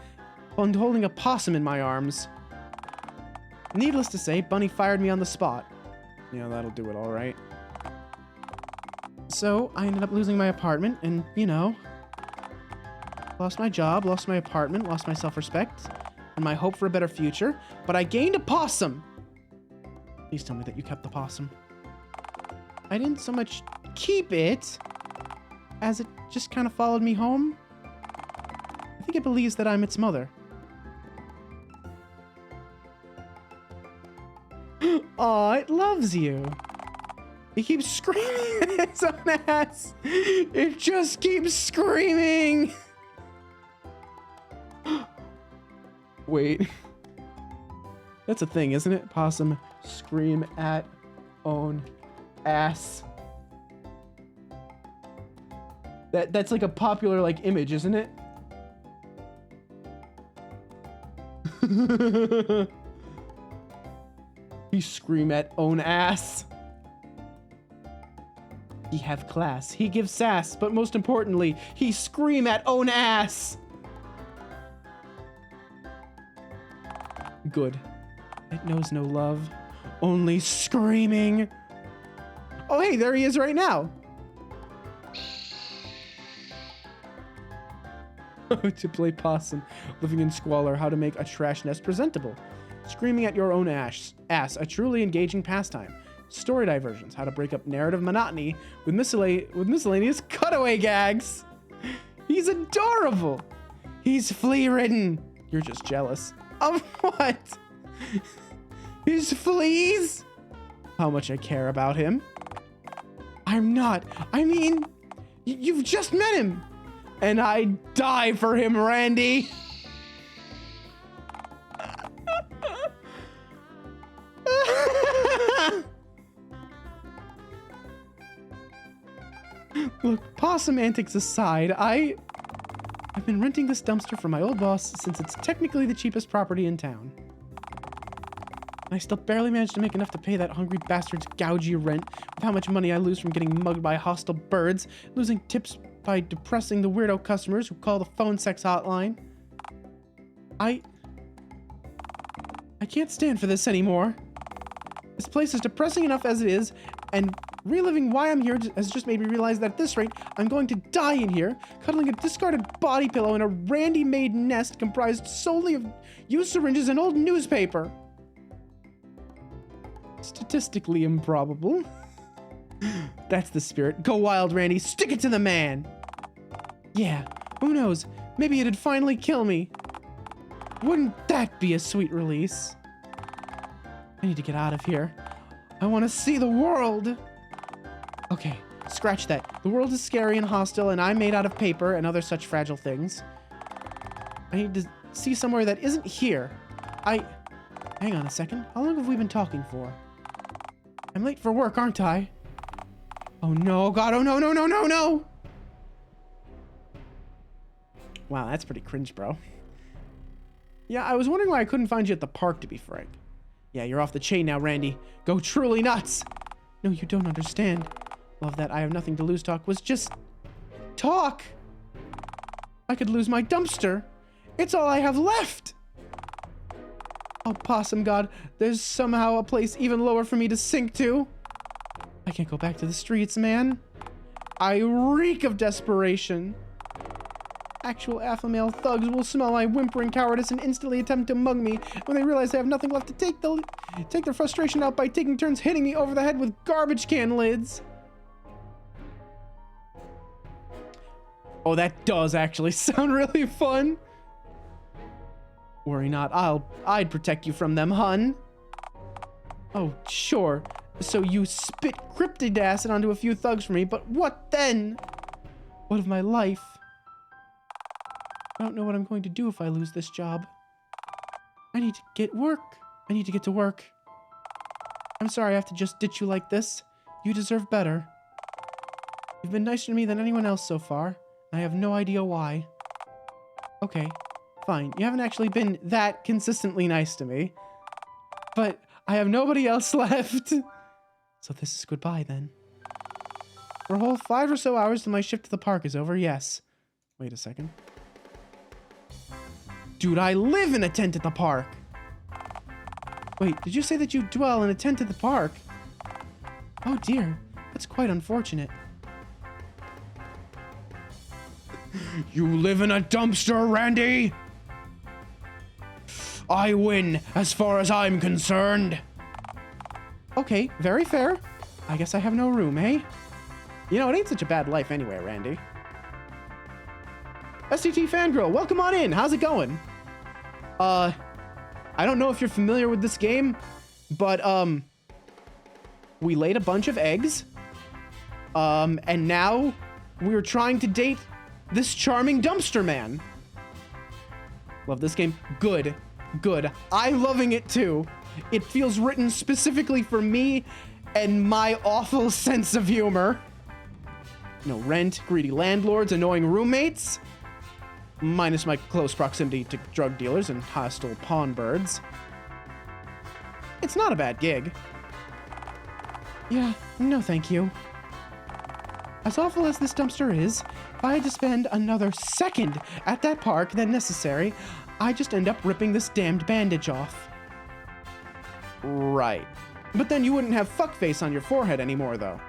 and holding a possum in my arms. Needless to say, Bunny fired me on the spot. Yeah, that'll do it all right. So, I ended up losing my apartment, and, you know, Lost my job, lost my apartment, lost my self-respect, and my hope for a better future, but I gained a possum. Please tell me that you kept the possum. I didn't so much keep it as it just kind of followed me home. I think it believes that I'm its mother. Aw, it loves you. It keeps screaming at its own ass. It just keeps screaming. Wait. That's a thing, isn't it? Possum scream at own ass. That's like a popular like image, isn't it? He scream at own ass. He have class. He give sass, but most importantly, he scream at own ass. Good. It knows no love, only screaming. Oh, hey, there he is right now. To play possum, living in squalor, how to make a trash nest presentable. Screaming at your own ass, a truly engaging pastime. Story diversions, how to break up narrative monotony with miscellaneous cutaway gags. He's adorable. He's flea-ridden. You're just jealous. Of what? His fleas? How much I care about him. I'm not. I mean, you've just met him. And I'd die for him, Randy. Look, possum antics aside, I've been renting this dumpster from my old boss since it's technically the cheapest property in town. And I still barely managed to make enough to pay that hungry bastard's gougy rent with how much money I lose from getting mugged by hostile birds, losing tips by depressing the weirdo customers who call the phone sex hotline. I can't stand for this anymore. This place is depressing enough as it is, and reliving why I'm here has just made me realize that at this rate, I'm going to die in here, cuddling a discarded body pillow in a Randy-made nest comprised solely of used syringes and old newspaper. Statistically improbable. That's the spirit. Go wild, Randy. Stick it to the man. Yeah, who knows? Maybe it'd finally kill me. Wouldn't that be a sweet release? I need to get out of here. I want to see the world. Okay, scratch that. The world is scary and hostile, and I'm made out of paper and other such fragile things. I need to see somewhere that isn't here. Hang on a second. How long have we been talking for? I'm late for work, aren't I? Oh no, God, oh no, no, no, no, no! Wow, that's pretty cringe, bro. Yeah, I was wondering why I couldn't find you at the park, to be frank. Yeah, you're off the chain now, Randy. Go truly nuts! No, you don't understand. Love that I have nothing to lose talk was just talk. I could lose my dumpster. It's all I have left. Oh, possum god, there's somehow a place even lower for me to sink to. I can't go back to the streets, man. I reek of desperation. Actual alpha male thugs will smell my whimpering cowardice and instantly attempt to mug me when they realize they have nothing left to take their frustration out by taking turns hitting me over the head with garbage can lids. Oh, that does actually sound really fun. Worry not, I'd protect you from them, hun. Oh, sure. So you spit cryptid acid onto a few thugs for me, but what then? What of my life? I don't know what I'm going to do if I lose this job. I need to get to work. I'm sorry I have to just ditch you like this. You deserve better. You've been nicer to me than anyone else so far, and I have no idea why. Okay, fine. You haven't actually been that consistently nice to me. But I have nobody else left. So this is goodbye then. For a whole 5 or so hours till my shift to the park is over, yes. Wait a second. Dude, I live in a tent at the park. Wait, did you say that you dwell in a tent at the park? Oh dear, that's quite unfortunate. You live in a dumpster, Randy? I win, as far as I'm concerned. Okay, very fair. I guess I have no room, eh? You know, it ain't such a bad life anyway, Randy. STT Fangirl, welcome on in. How's it going? I don't know if you're familiar with this game, but, we laid a bunch of eggs. And now we're trying to date this charming dumpster man. Love this game. Good. Good. I'm loving it too. It feels written specifically for me and my awful sense of humor. You know, rent, greedy landlords, annoying roommates. Minus my close proximity to drug dealers and hostile pawn birds. It's not a bad gig. Yeah, no thank you. As awful as this dumpster is, if I had to spend another second at that park than necessary, I just end up ripping this damned bandage off. Right. But then you wouldn't have fuckface on your forehead anymore, though.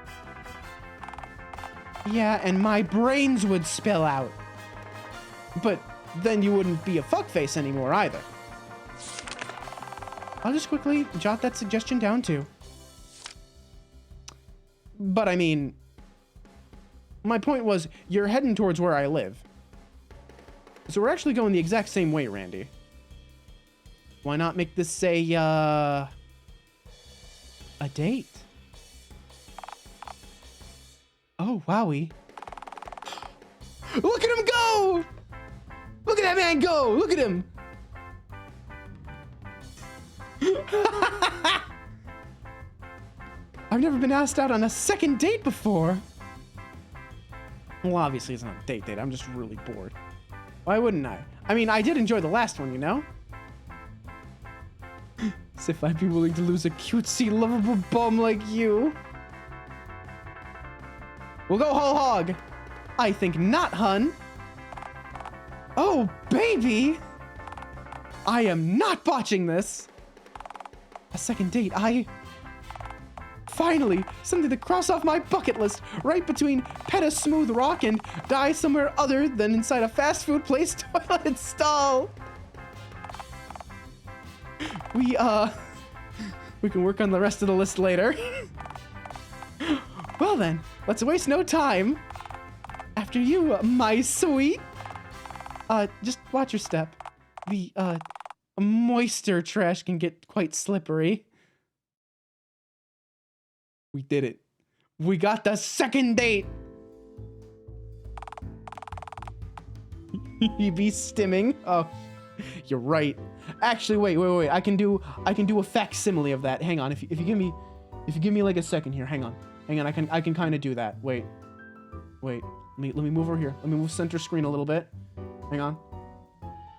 Yeah, and my brains would spill out. But then you wouldn't be a fuckface anymore, either. I'll just quickly jot that suggestion down, too. But, I mean... my point was, you're heading towards where I live. So we're actually going the exact same way, Randy. Why not make this a date? Oh, wowie. Look at him go! Look at that man go! Look at him! I've never been asked out on a second date before. Well, obviously it's not a date. I'm just really bored. Why wouldn't I? I mean, I did enjoy the last one, you know? As if I'd be willing to lose a cutesy, lovable bum like you. We'll go whole hog. I think not, hun. Oh, baby! I am not botching this. A second date, Finally, something to cross off my bucket list, right between pet a smooth rock and die somewhere other than inside a fast food place toilet stall. We can work on the rest of the list later. Well then, let's waste no time. After you, my sweet. Just watch your step. The, moisture trash can get quite slippery. We did it. We got the second date. You be stimming? Oh, you're right. Actually, wait. I can do a facsimile of that. Hang on. If you give me like a second here. Hang on. I can kind of do that. Wait. Let me move over here. Let me move center screen a little bit. Hang on.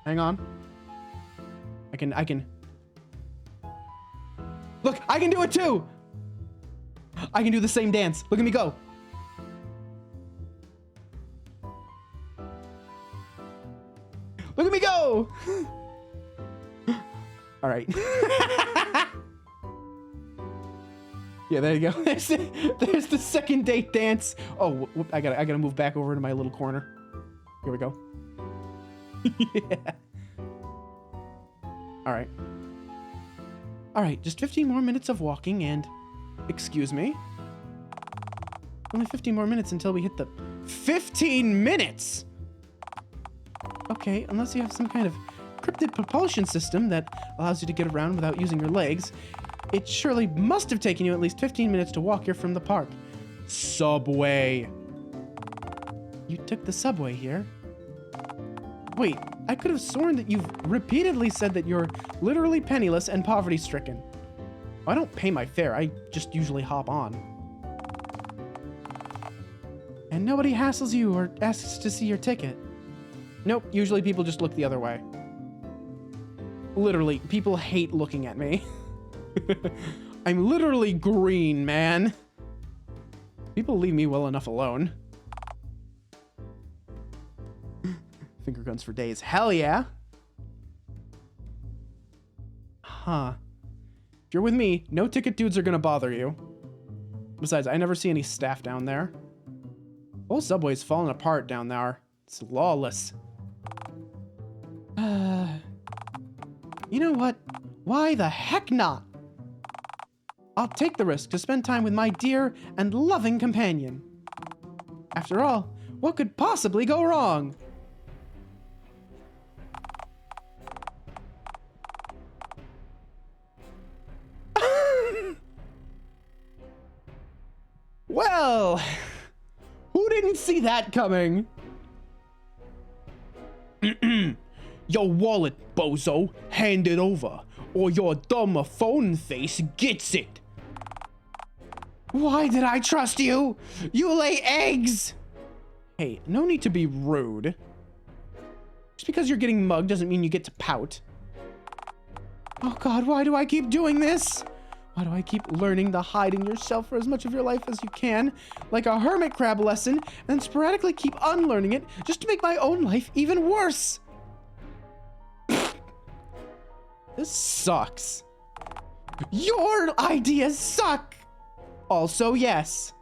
I can. Look, I can do it too. I can do the same dance. Look at me go. Look at me go. All right. Yeah, there you go. There's the second date dance. Oh, I gotta move back over to my little corner. Here we go. Yeah. All right, just 15 more minutes of walking and... excuse me? Only 15 more minutes until we hit the... 15 minutes?! Okay, unless you have some kind of cryptid propulsion system that allows you to get around without using your legs, it surely must have taken you at least 15 minutes to walk here from the park. Subway. You took the subway here? Wait, I could have sworn that you've repeatedly said that you're literally penniless and poverty-stricken. I don't pay my fare, I just usually hop on. And nobody hassles you or asks to see your ticket. Nope, usually people just look the other way. Literally, people hate looking at me. I'm literally green, man. People leave me well enough alone. Finger guns for days. Hell yeah. Huh. If you're with me, no ticket dudes are gonna bother you. Besides, I never see any staff down there. Whole subway's falling apart down there. It's lawless. You know what? Why the heck not? I'll take the risk to spend time with my dear and loving companion. After all, what could possibly go wrong? Well, who didn't see that coming? Your wallet, bozo. Hand it over, or your dumb phone face gets it. Why did I trust you? You lay eggs! Hey, no need to be rude. Just because you're getting mugged doesn't mean you get to pout. Oh god, why do I keep doing this? Why do I keep learning to hide in yourself for as much of your life as you can, like a hermit crab lesson, and sporadically keep unlearning it just to make my own life even worse? This sucks. Your ideas suck! Also, yes.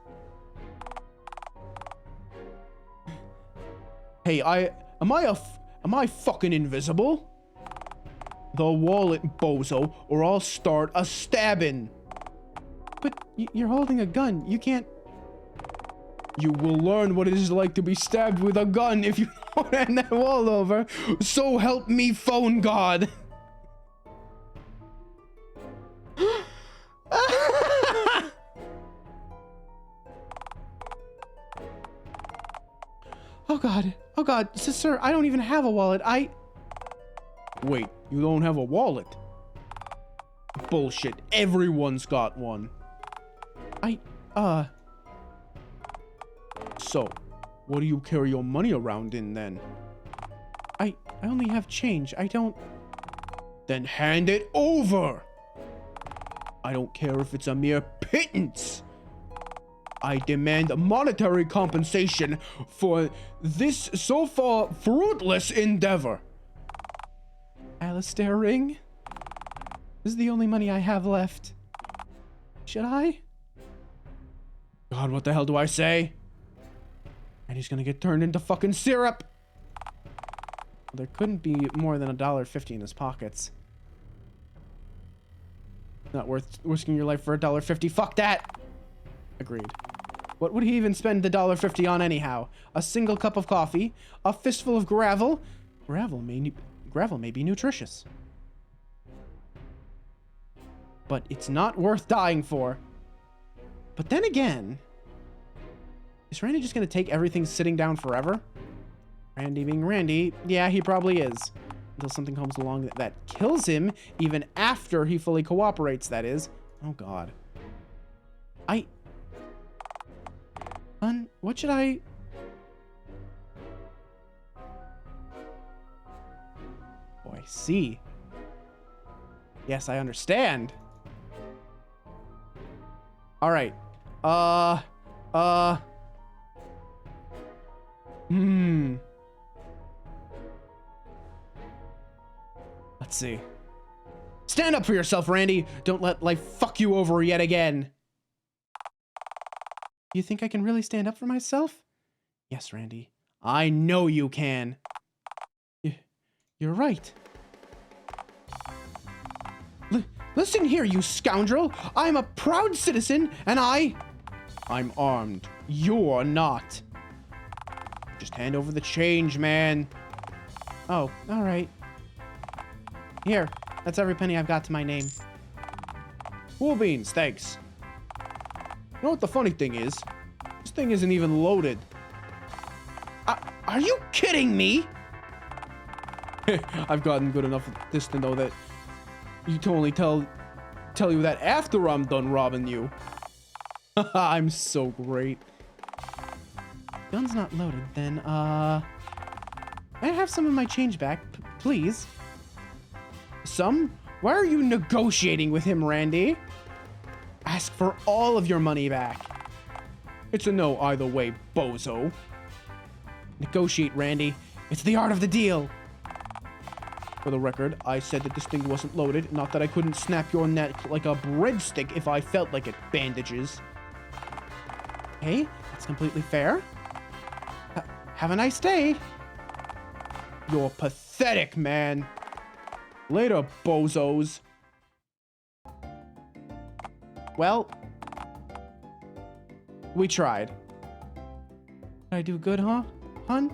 Hey, am I fucking invisible? The wallet, bozo, or I'll start a stabbing. But you're holding a gun. You can't. You will learn what it is like to be stabbed with a gun if you don't hand that wall over. So help me, phone god. Oh god. Oh god. Sir, I don't even have a wallet. Wait, you don't have a wallet? Bullshit. Everyone's got one. So, what do you carry your money around in then? I only have change. I don't... Then hand it over! I don't care if it's a mere pittance. I demand monetary compensation for this so far fruitless endeavor. Alistair ring? This is the only money I have left. Should I? God, what the hell do I say? And he's gonna get turned into fucking syrup. There couldn't be more than $1.50 in his pockets. Not worth risking your life for $1.50. Fuck that! Agreed. What would he even spend the $1.50 on anyhow? A single cup of coffee? A fistful of gravel? Gravel may be nutritious. But it's not worth dying for. But then again... Is Randy just gonna take everything sitting down forever? Randy being Randy, yeah, he probably is. Until something comes along that kills him, even after he fully cooperates, that is. Oh, God. What should I... Oh, I see. Yes, I understand. Alright. Let's see. Stand up for yourself, Randy. Don't let life fuck you over yet again. You think I can really stand up for myself? Yes, Randy. I know you can. You're right. Listen here, you scoundrel. I'm a proud citizen, and I'm armed. You're not. Just hand over the change, man. Oh, all right. Here, that's every penny I've got to my name. Cool beans, thanks. You know what the funny thing is? This thing isn't even loaded. Are you kidding me? I've gotten good enough at this to know that you can only tell you that after I'm done robbing you. I'm so great. Gun's not loaded, then, may I have some of my change back, please? Some? Why are you negotiating with him, Randy? Ask for all of your money back. It's a no either way, bozo. Negotiate, Randy. It's the art of the deal. For the record, I said that this thing wasn't loaded, not that I couldn't snap your neck like a breadstick if I felt like it. Bandages. Hey, that's completely fair. Have a nice day. You're pathetic, man. Later, bozos. Well, we tried. Did I do good, huh? Hun?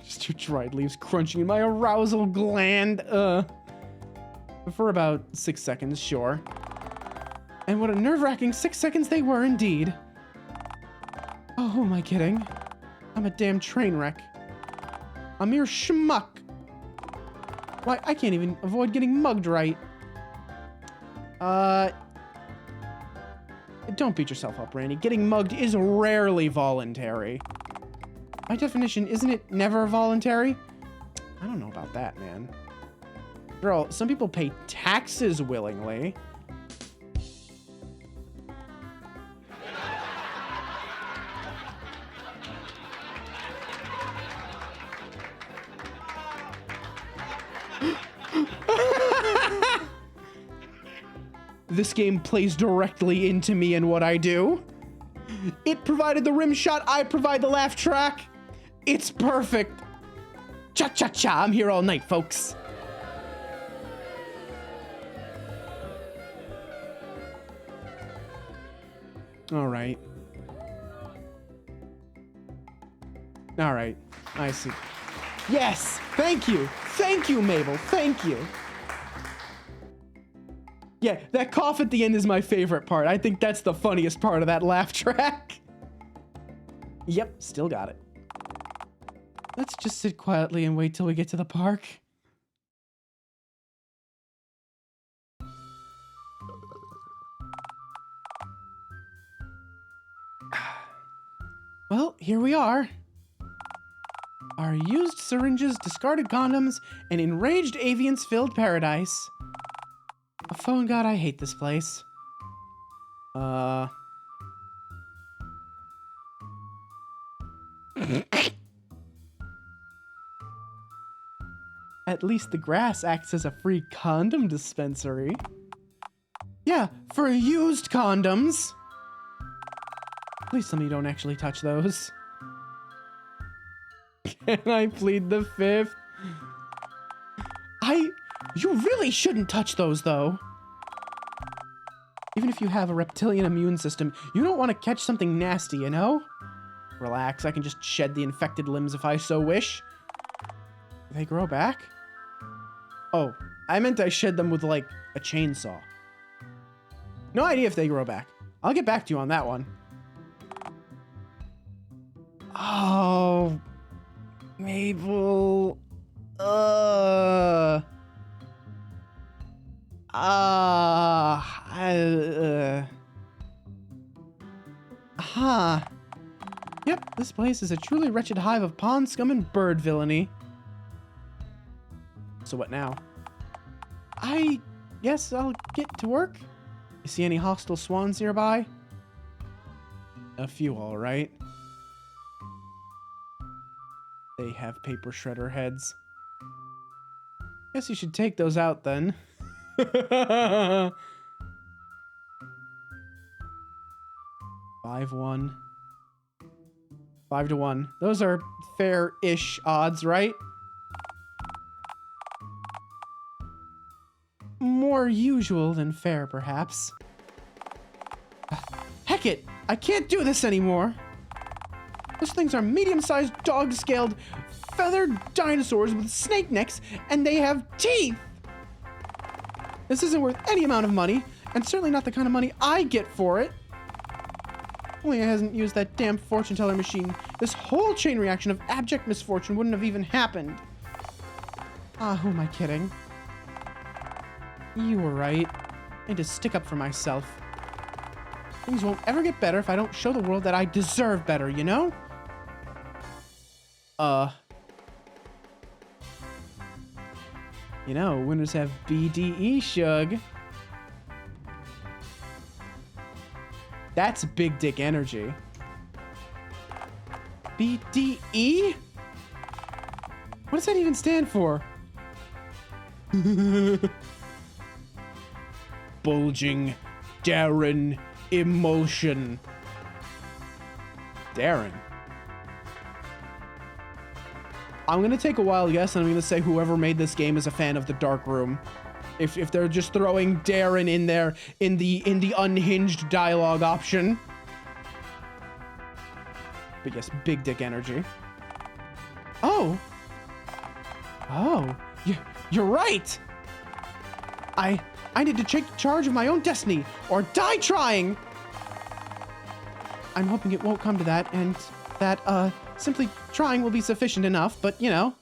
Just 2 dried leaves crunching in my arousal gland. For about 6 seconds, sure. And what a nerve-wracking 6 seconds they were indeed. Oh, who am I kidding? I'm a damn train wreck. A mere schmuck. Why, I can't even avoid getting mugged right. Don't beat yourself up, Randy. Getting mugged is rarely voluntary. By definition, isn't it never voluntary? I don't know about that, man. Girl, some people pay taxes willingly. This game plays directly into me and what I do. It provided the rim shot, I provide the laugh track. It's perfect. Cha-cha-cha, I'm here all night, folks. All right. All right, I see. Yes, thank you. Thank you, Mabel, thank you. Yeah, that cough at the end is my favorite part. I think that's the funniest part of that laugh track. Yep, still got it. Let's just sit quietly and wait till we get to the park. Well, here we are. Our used syringes, discarded condoms, and enraged avians filled paradise. Oh, phone god, I hate this place. At least the grass acts as a free condom dispensary. Yeah, for used condoms. Please tell me you don't actually touch those. Can I plead the fifth? You really shouldn't touch those, though. Even if you have a reptilian immune system, you don't want to catch something nasty, you know? Relax, I can just shed the infected limbs if I so wish. Do they grow back? Oh, I meant I shed them with, like, a chainsaw. No idea if they grow back. I'll get back to you on that one. Oh, Mabel. Yep, this place is a truly wretched hive of pond scum and bird villainy. So what now? I guess I'll get to work. You see any hostile swans nearby? A few, all right. They have paper shredder heads. Guess you should take those out then. 5-1. 5-1. Those are fair-ish odds, right? More usual than fair, perhaps. Heck it! I can't do this anymore! Those things are medium-sized, dog-scaled, feathered dinosaurs with snake necks, and they have teeth! This isn't worth any amount of money, and certainly not the kind of money I get for it. Only I hasn't used that damn fortune teller machine, this whole chain reaction of abject misfortune wouldn't have even happened. Ah, who am I kidding? You were right. I need to stick up for myself. Things won't ever get better if I don't show the world that I deserve better, you know? You know, winners have BDE, shug. That's big dick energy. BDE? What does that even stand for? Bulging Darren Emulsion. Darren. I'm gonna take a wild guess, and I'm gonna say whoever made this game is a fan of the Dark Room. If they're just throwing Darren in there in the unhinged dialogue option. But yes, big dick energy. Oh. Oh, you're right. I need to take charge of my own destiny or die trying. I'm hoping it won't come to that, and that simply trying will be sufficient enough, but you know.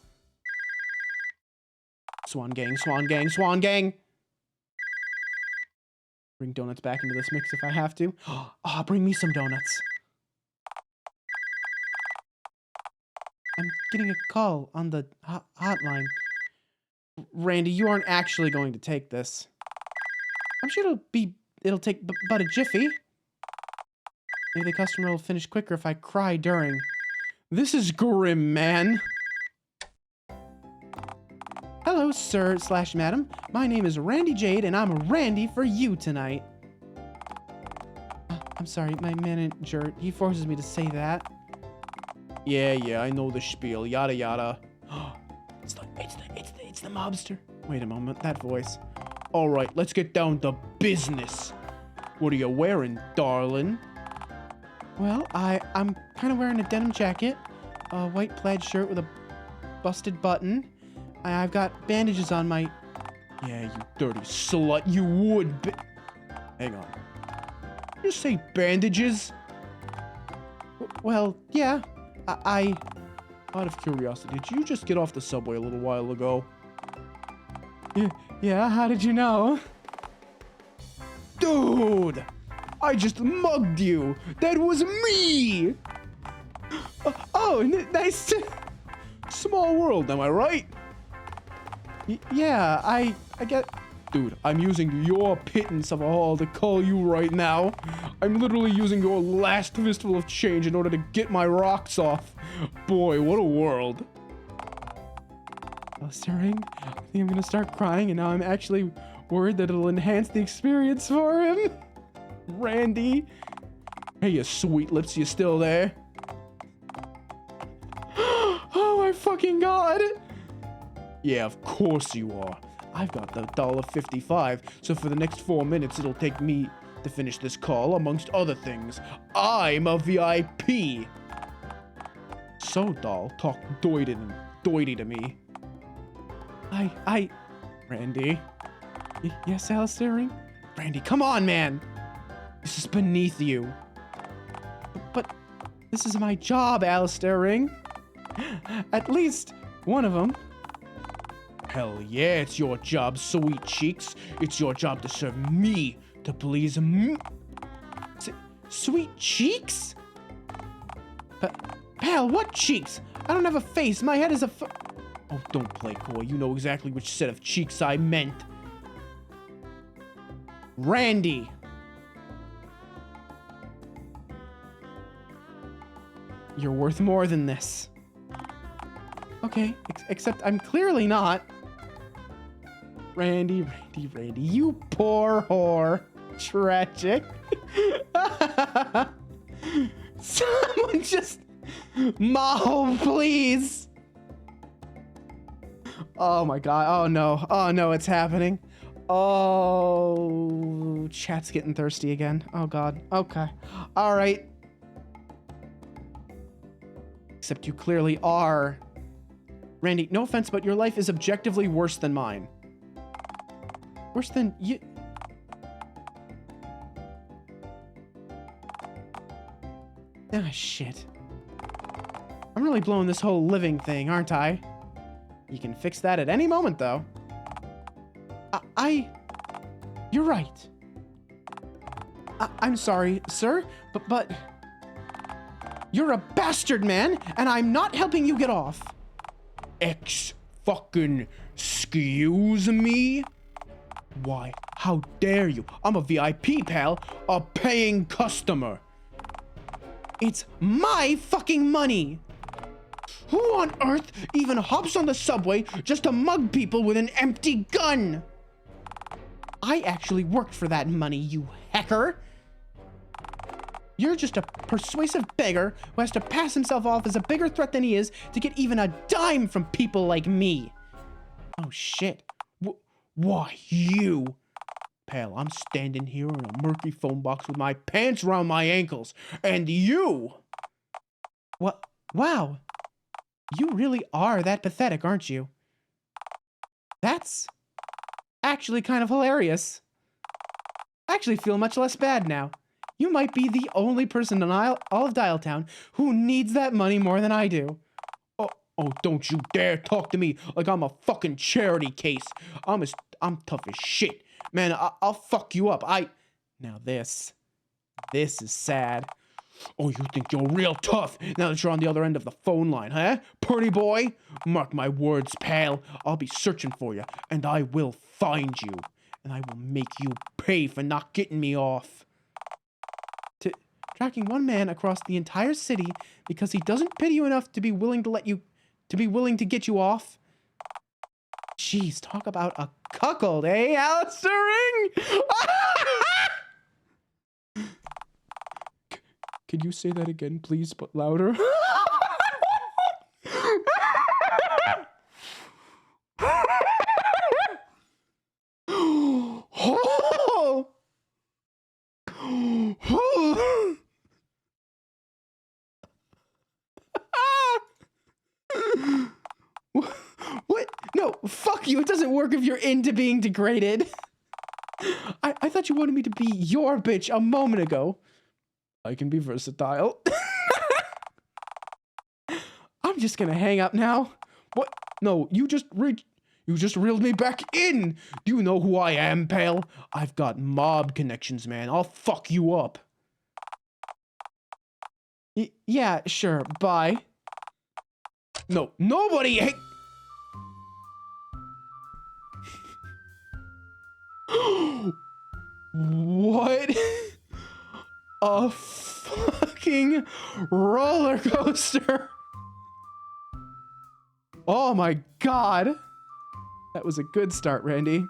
Swan gang, swan gang, swan gang. Bring donuts back into this mix if I have to. Oh, bring me some donuts. I'm getting a call on the hotline. Randy, you aren't actually going to take this. I'm sure it'll take but a jiffy. Maybe the customer will finish quicker if I cry during. This is grim, man. Hello, sir / madam. My name is Randy Jade, and I'm Randy for you tonight. I'm sorry, my manager, he forces me to say that. Yeah, I know the spiel, yada yada. It's the mobster. Wait a moment, that voice. All right, let's get down to business. What are you wearing, darling? Well, I'm kind of wearing a denim jacket, a white plaid shirt with a busted button. I've got bandages on my... Yeah, you dirty slut, you would be... Hang on. Did you say bandages? Well, yeah. I... Out of curiosity, did you just get off the subway a little while ago? Yeah, how did you know? Dude! I just mugged you! That was me! Nice to... Small world, am I right? Yeah, I get... Dude, I'm using your pittance of a haul to call you right now. I'm literally using your last fistful of change in order to get my rocks off. Boy, what a world. Stirring. I think I'm gonna start crying, and now I'm actually worried that it'll enhance the experience for him. Randy. Hey, you sweet lips, you still there? Oh my fucking god. Yeah, of course you are. I've got the $1.55, so for the next 4 minutes it'll take me to finish this call, amongst other things. I'm a VIP. So, doll, talk doity to me. Randy. Yes, Alistair? Randy, come on, man. This is beneath you. But this is my job, Alistair Ring. At least one of them. Hell yeah, it's your job, sweet cheeks. It's your job to serve me, to please me. Sweet cheeks? Pal, what cheeks? I don't have a face. My head is a Oh, don't play coy. You know exactly which set of cheeks I meant. Randy. You're worth more than this. Okay, except I'm clearly not. Randy, you poor whore. Tragic. Someone just... Maho, please. Oh my god. Oh no, it's happening. Oh, chat's getting thirsty again. Oh god. Okay. All right. Except you clearly are. Randy, no offense, but your life is objectively worse than mine. Worse than you... Ah, shit. I'm really blowing this whole living thing, aren't I? You can fix that at any moment, though. You're right. I'm sorry, sir, but... You're a bastard, man, and I'm not helping you get off. Excuse me? Why, how dare you? I'm a VIP, pal. A paying customer. It's my fucking money. Who on earth even hops on the subway just to mug people with an empty gun? I actually worked for that money, you hacker. You're just a persuasive beggar who has to pass himself off as a bigger threat than he is to get even a dime from people like me. Oh, shit. Why, you? Pal, I'm standing here in a murky phone box with my pants around my ankles, and you... What? Wow. You really are that pathetic, aren't you? That's actually kind of hilarious. I actually feel much less bad now. You might be the only person in all of Dialtown who needs that money more than I do. Oh, don't you dare talk to me like I'm a fucking charity case. I'm tough as shit. Man, I'll fuck you up. Now this is sad. Oh, you think you're real tough now that you're on the other end of the phone line, huh? Pretty boy? Mark my words, pal. I'll be searching for you, and I will find you. And I will make you pay for not getting me off. Tracking one man across the entire city because he doesn't pity you enough to be willing to get you off. Jeez, talk about a cuckold, eh, Alistair Ring? Can you say that again, please, but louder? What? No, fuck you. It doesn't work if you're into being degraded. I thought you wanted me to be your bitch a moment ago. I can be versatile. I'm just gonna hang up now. What? No, you just reeled me back in. Do you know who I am, pal? I've got mob connections, man. I'll fuck you up. Yeah, sure. Bye. No, nobody. Hey. What? A fucking roller coaster. Oh my god. That was a good start, Randy.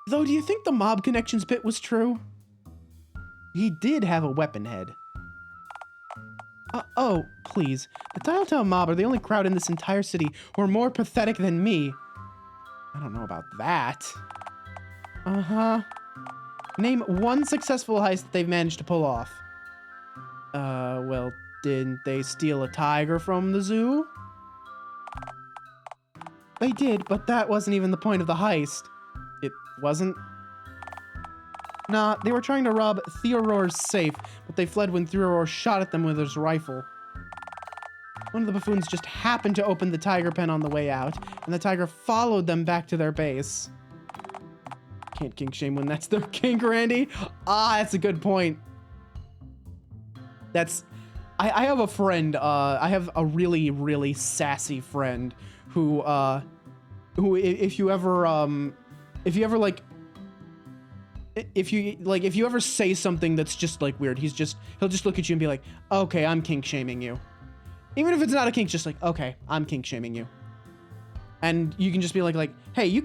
Though, do you think the mob connections bit was true? He did have a weapon head. Oh, please. The Dialtown mob are the only crowd in this entire city who are more pathetic than me. I don't know about that. Uh-huh. Name one successful heist that they've managed to pull off. Well, didn't they steal a tiger from the zoo? They did, but that wasn't even the point of the heist. It wasn't? Nah, they were trying to rob Theorore's safe, but they fled when Theorore shot at them with his rifle. One of the buffoons just happened to open the tiger pen on the way out, and the tiger followed them back to their base. Can't kink shame when that's their kink, Randy. Ah, that's a good point. I have a friend, I have a really, really sassy friend who if you ever say something that's just like weird, he'll just look at you and be like, okay, I'm kink shaming you. Even if it's not a kink, just like, okay, I'm kink shaming you. And you can just be like, hey, you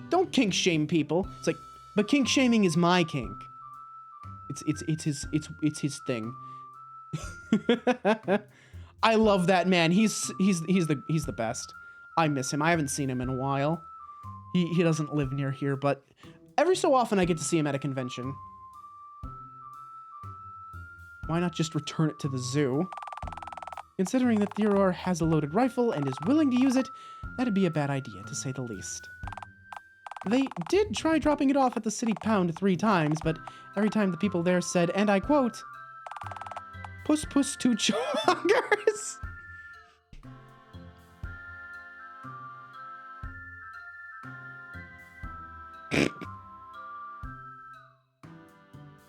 don't kink shame people. It's like, but kink shaming is my kink. It's his thing. I love that man. He's the best. I miss him. I haven't seen him in a while. He doesn't live near here, but every so often I get to see him at a convention. Why not just return it to the zoo? Considering that Theodore has a loaded rifle and is willing to use it, that'd be a bad idea, to say the least. They did try dropping it off at the city pound 3 times, but every time the people there said, and I quote, "Puss puss to choggers."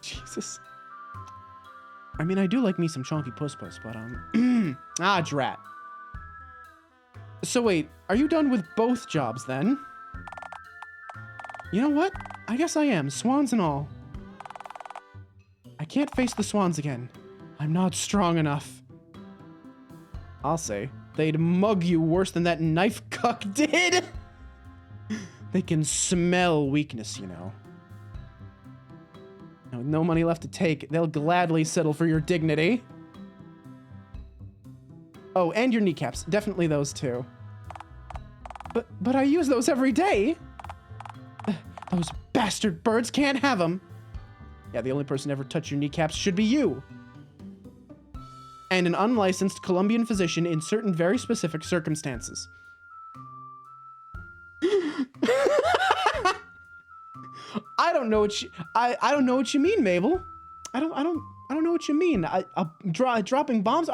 Jesus. I mean, I do like me some chonky puss puss, but drat. So wait, are you done with both jobs then? You know what? I guess I am, swans and all. I can't face the swans again. I'm not strong enough. I'll say, they'd mug you worse than that knife cuck did. They can smell weakness, you know. No money left to take. They'll gladly settle for your dignity. Oh, and your kneecaps. Definitely those two. But I use those every day. Those bastard birds can't have them. Yeah, the only person ever touched your kneecaps should be you. And an unlicensed Colombian physician in certain very specific circumstances. I don't know what you, I don't know what you mean, Mabel. I don't know what you mean. Dropping bombs.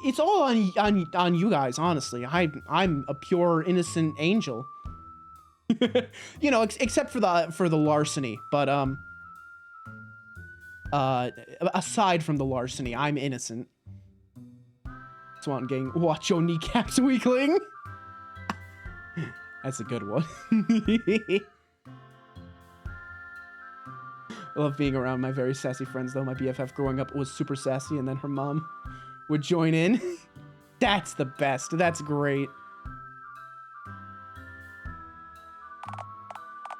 It's all on you guys, honestly. I'm a pure innocent angel. You know, except for the larceny, but aside from the larceny, I'm innocent. Swan Gang, watch your kneecaps, weakling. That's a good one. I love being around my very sassy friends, though. My BFF growing up was super sassy, and then her mom would join in. That's the best. That's great.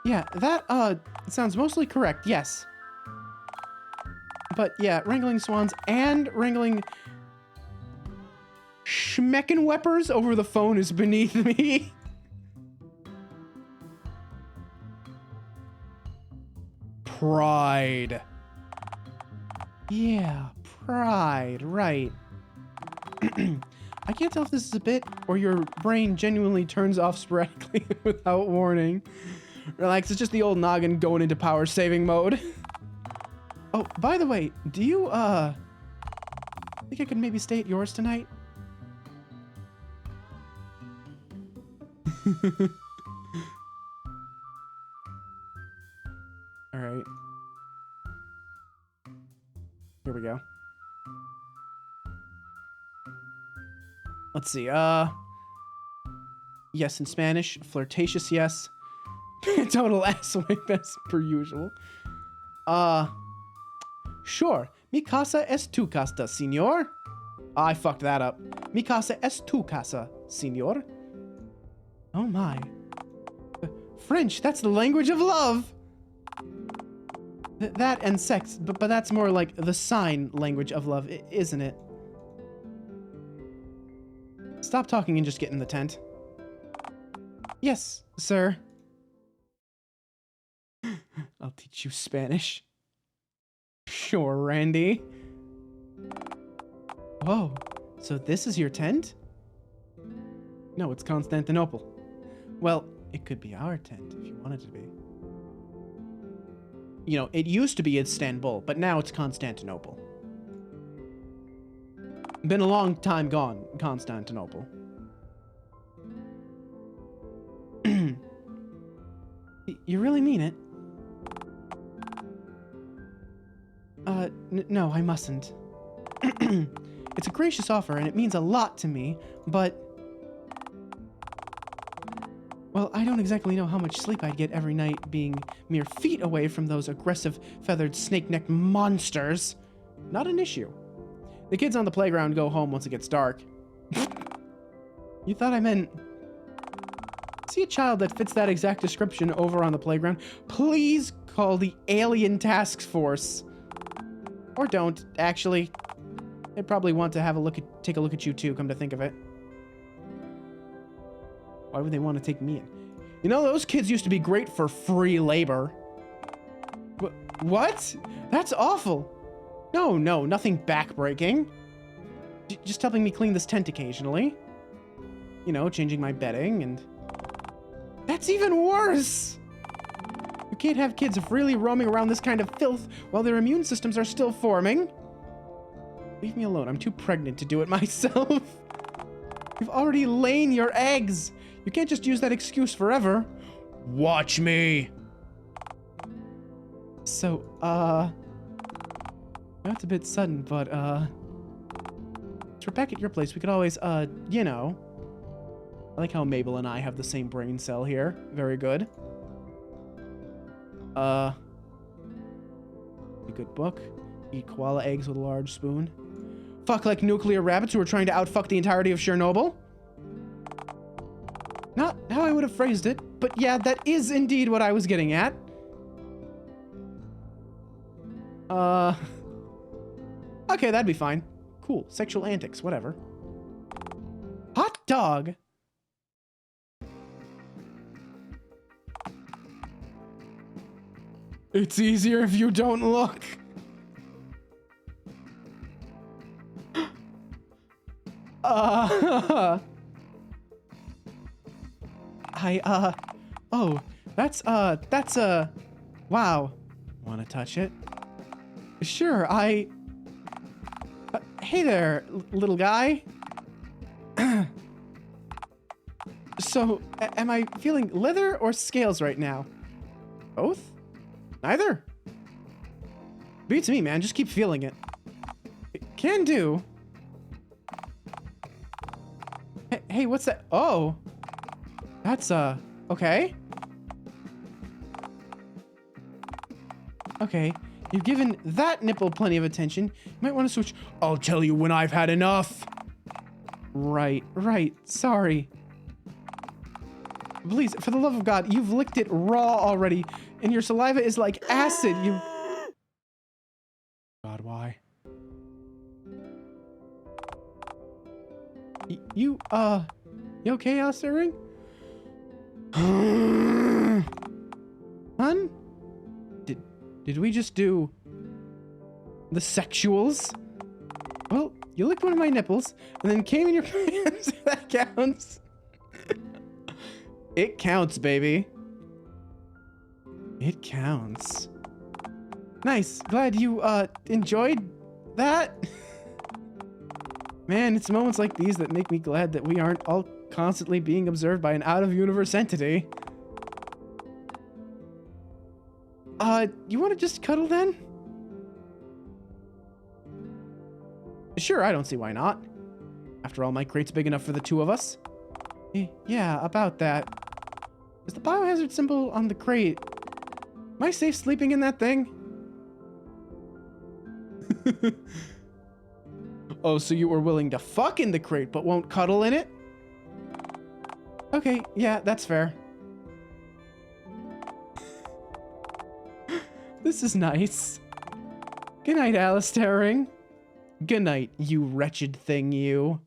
Yeah, that sounds mostly correct, yes. But yeah, wrangling swans and wrangling schmeckenweppers over the phone is beneath me. Pride. Yeah, pride, right. I can't tell if this is a bit or your brain genuinely turns off sporadically without warning. Relax, it's just the old noggin going into power saving mode. Oh, by the way, do you, think I could maybe stay at yours tonight? Alright. Here we go. Let's see, yes in Spanish, flirtatious yes. Total asswipe as per usual. Sure. Mi casa es tu casa, señor. I fucked that up. Mi casa es tu casa, señor. Oh my. French, that's the language of love. That and sex, but that's more like the sign language of love, isn't it? Stop talking and just get in the tent. Yes, sir. I'll teach you Spanish. Sure, Randy. Whoa, so this is your tent? No, it's Constantinople. Well, it could be our tent if you want it to be. You know, it used to be Istanbul, but now it's Constantinople. Been a long time gone, Constantinople. You really mean it? No, I mustn't. It's a gracious offer, and it means a lot to me, but... Well, I don't exactly know how much sleep I'd get every night being mere feet away from those aggressive, feathered, snake-necked monsters. Not an issue. The kids on the playground go home once it gets dark. You thought I meant... See a child that fits that exact description over on the playground? Please call the Alien Task Force. Or don't, actually. They'd probably want to take a look at you too, come to think of it. Why would they want to take me in? You know, those kids used to be great for free labor. What? That's awful. No, nothing backbreaking. Just helping me clean this tent occasionally. You know, changing my bedding and... That's even worse! You can't have kids freely roaming around this kind of filth while their immune systems are still forming. Leave me alone. I'm too pregnant to do it myself. You've already laid your eggs. You can't just use that excuse forever. Watch me. So, that's a bit sudden, but, so we're back at your place. We could always, you know. I like how Mabel and I have the same brain cell here. Very good. A good book. Eat koala eggs with a large spoon. Fuck like nuclear rabbits who are trying to outfuck the entirety of Chernobyl. Not how I would have phrased it, but yeah, that is indeed what I was getting at. Okay, that'd be fine. Cool. Sexual antics, whatever. Hot dog. It's easier if you don't look. Oh, wow. Wanna touch it? Sure, hey there, little guy. So, am I feeling leather or scales right now? Both? Neither? Beats me, man. Just keep feeling it. Can do. Hey, what's that? Oh. That's, okay. Okay. You've given that nipple plenty of attention. You might want to switch. I'll tell you when I've had enough. Right. Sorry. Please, for the love of God, you've licked it raw already, and your saliva is like acid. God, why? You okay, Alistair Ring? Hun? Did we just do the sexuals? Well, you licked one of my nipples and then came in your pants. That counts. It counts, baby. It counts. Nice. Glad you enjoyed that. Man, it's moments like these that make me glad that we aren't all constantly being observed by an out-of-universe entity. You want to just cuddle then? Sure, I don't see why not. After all, my crate's big enough for the two of us. Yeah, about that. Is the biohazard symbol on the crate? Am I safe sleeping in that thing? Oh, so you were willing to fuck in the crate, but won't cuddle in it? Okay, yeah, that's fair. This is nice. Good night, Alistair Ring. Good night, you wretched thing, you.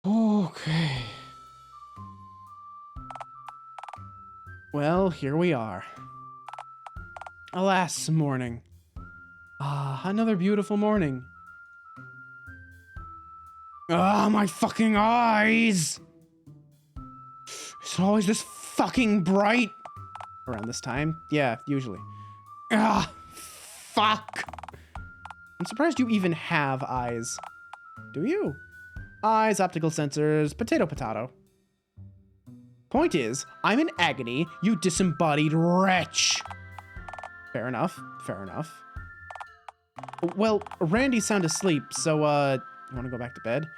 Okay. Well, here we are. Alas, morning. Another beautiful morning. My fucking eyes! Is it always this fucking bright? Around this time? Yeah, usually. Fuck! I'm surprised you even have eyes. Do you? Eyes, optical sensors, potato. Point is, I'm in agony, you disembodied wretch. Fair enough. Well, Randy's sound asleep, so, you wanna go back to bed?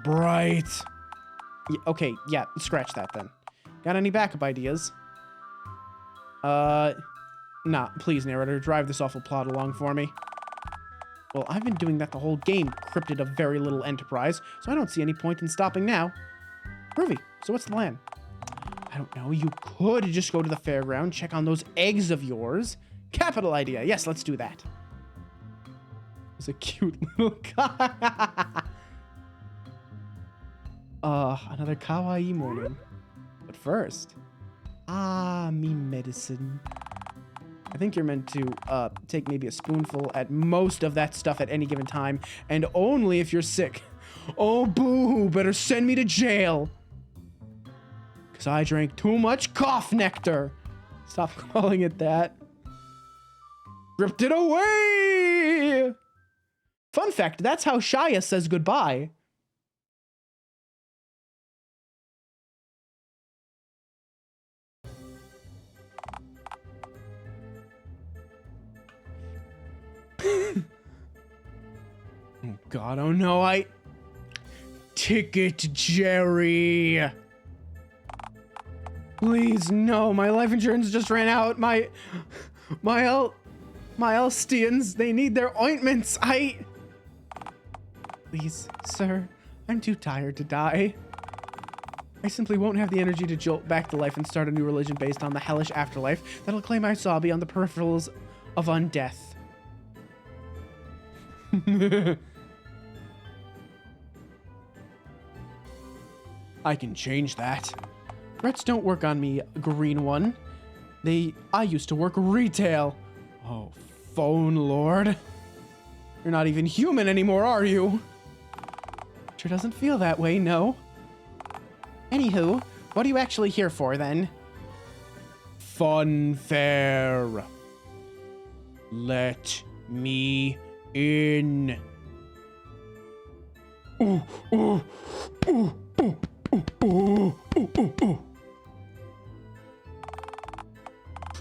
Bright. Okay, yeah, scratch that then. Got any backup ideas? Nah, please, narrator, drive this awful plot along for me. Well, I've been doing that the whole game, cryptid of very little enterprise, so I don't see any point in stopping now. Groovy, so what's the plan? I don't know, you could just go to the fairground, check on those eggs of yours. Capital idea, yes, let's do that. It's a cute little guy. Another kawaii morning. But first, me medicine. I think you're meant to, take maybe a spoonful at most of that stuff at any given time, and only if you're sick. Oh, boo, better send me to jail. 'Cause I drank too much cough nectar. Stop calling it that. Ripped it away! Fun fact, that's how Shia says goodbye. Oh God, oh no, Ticket Jerry. Please, no, my life insurance just ran out. My Elstians, they need their ointments. Please, sir, I'm too tired to die. I simply won't have the energy to jolt back to life and start a new religion based on the hellish afterlife that'll claim I saw beyond the peripherals of undeath. I can change that. Threats don't work on me, green one. I used to work retail. Oh, phone lord. You're not even human anymore, are you? Sure doesn't feel that way, no. Anywho, what are you actually here for, then? Fun fair. Let me in. Ooh, ooh, ooh, ooh, ooh, ooh, ooh, ooh.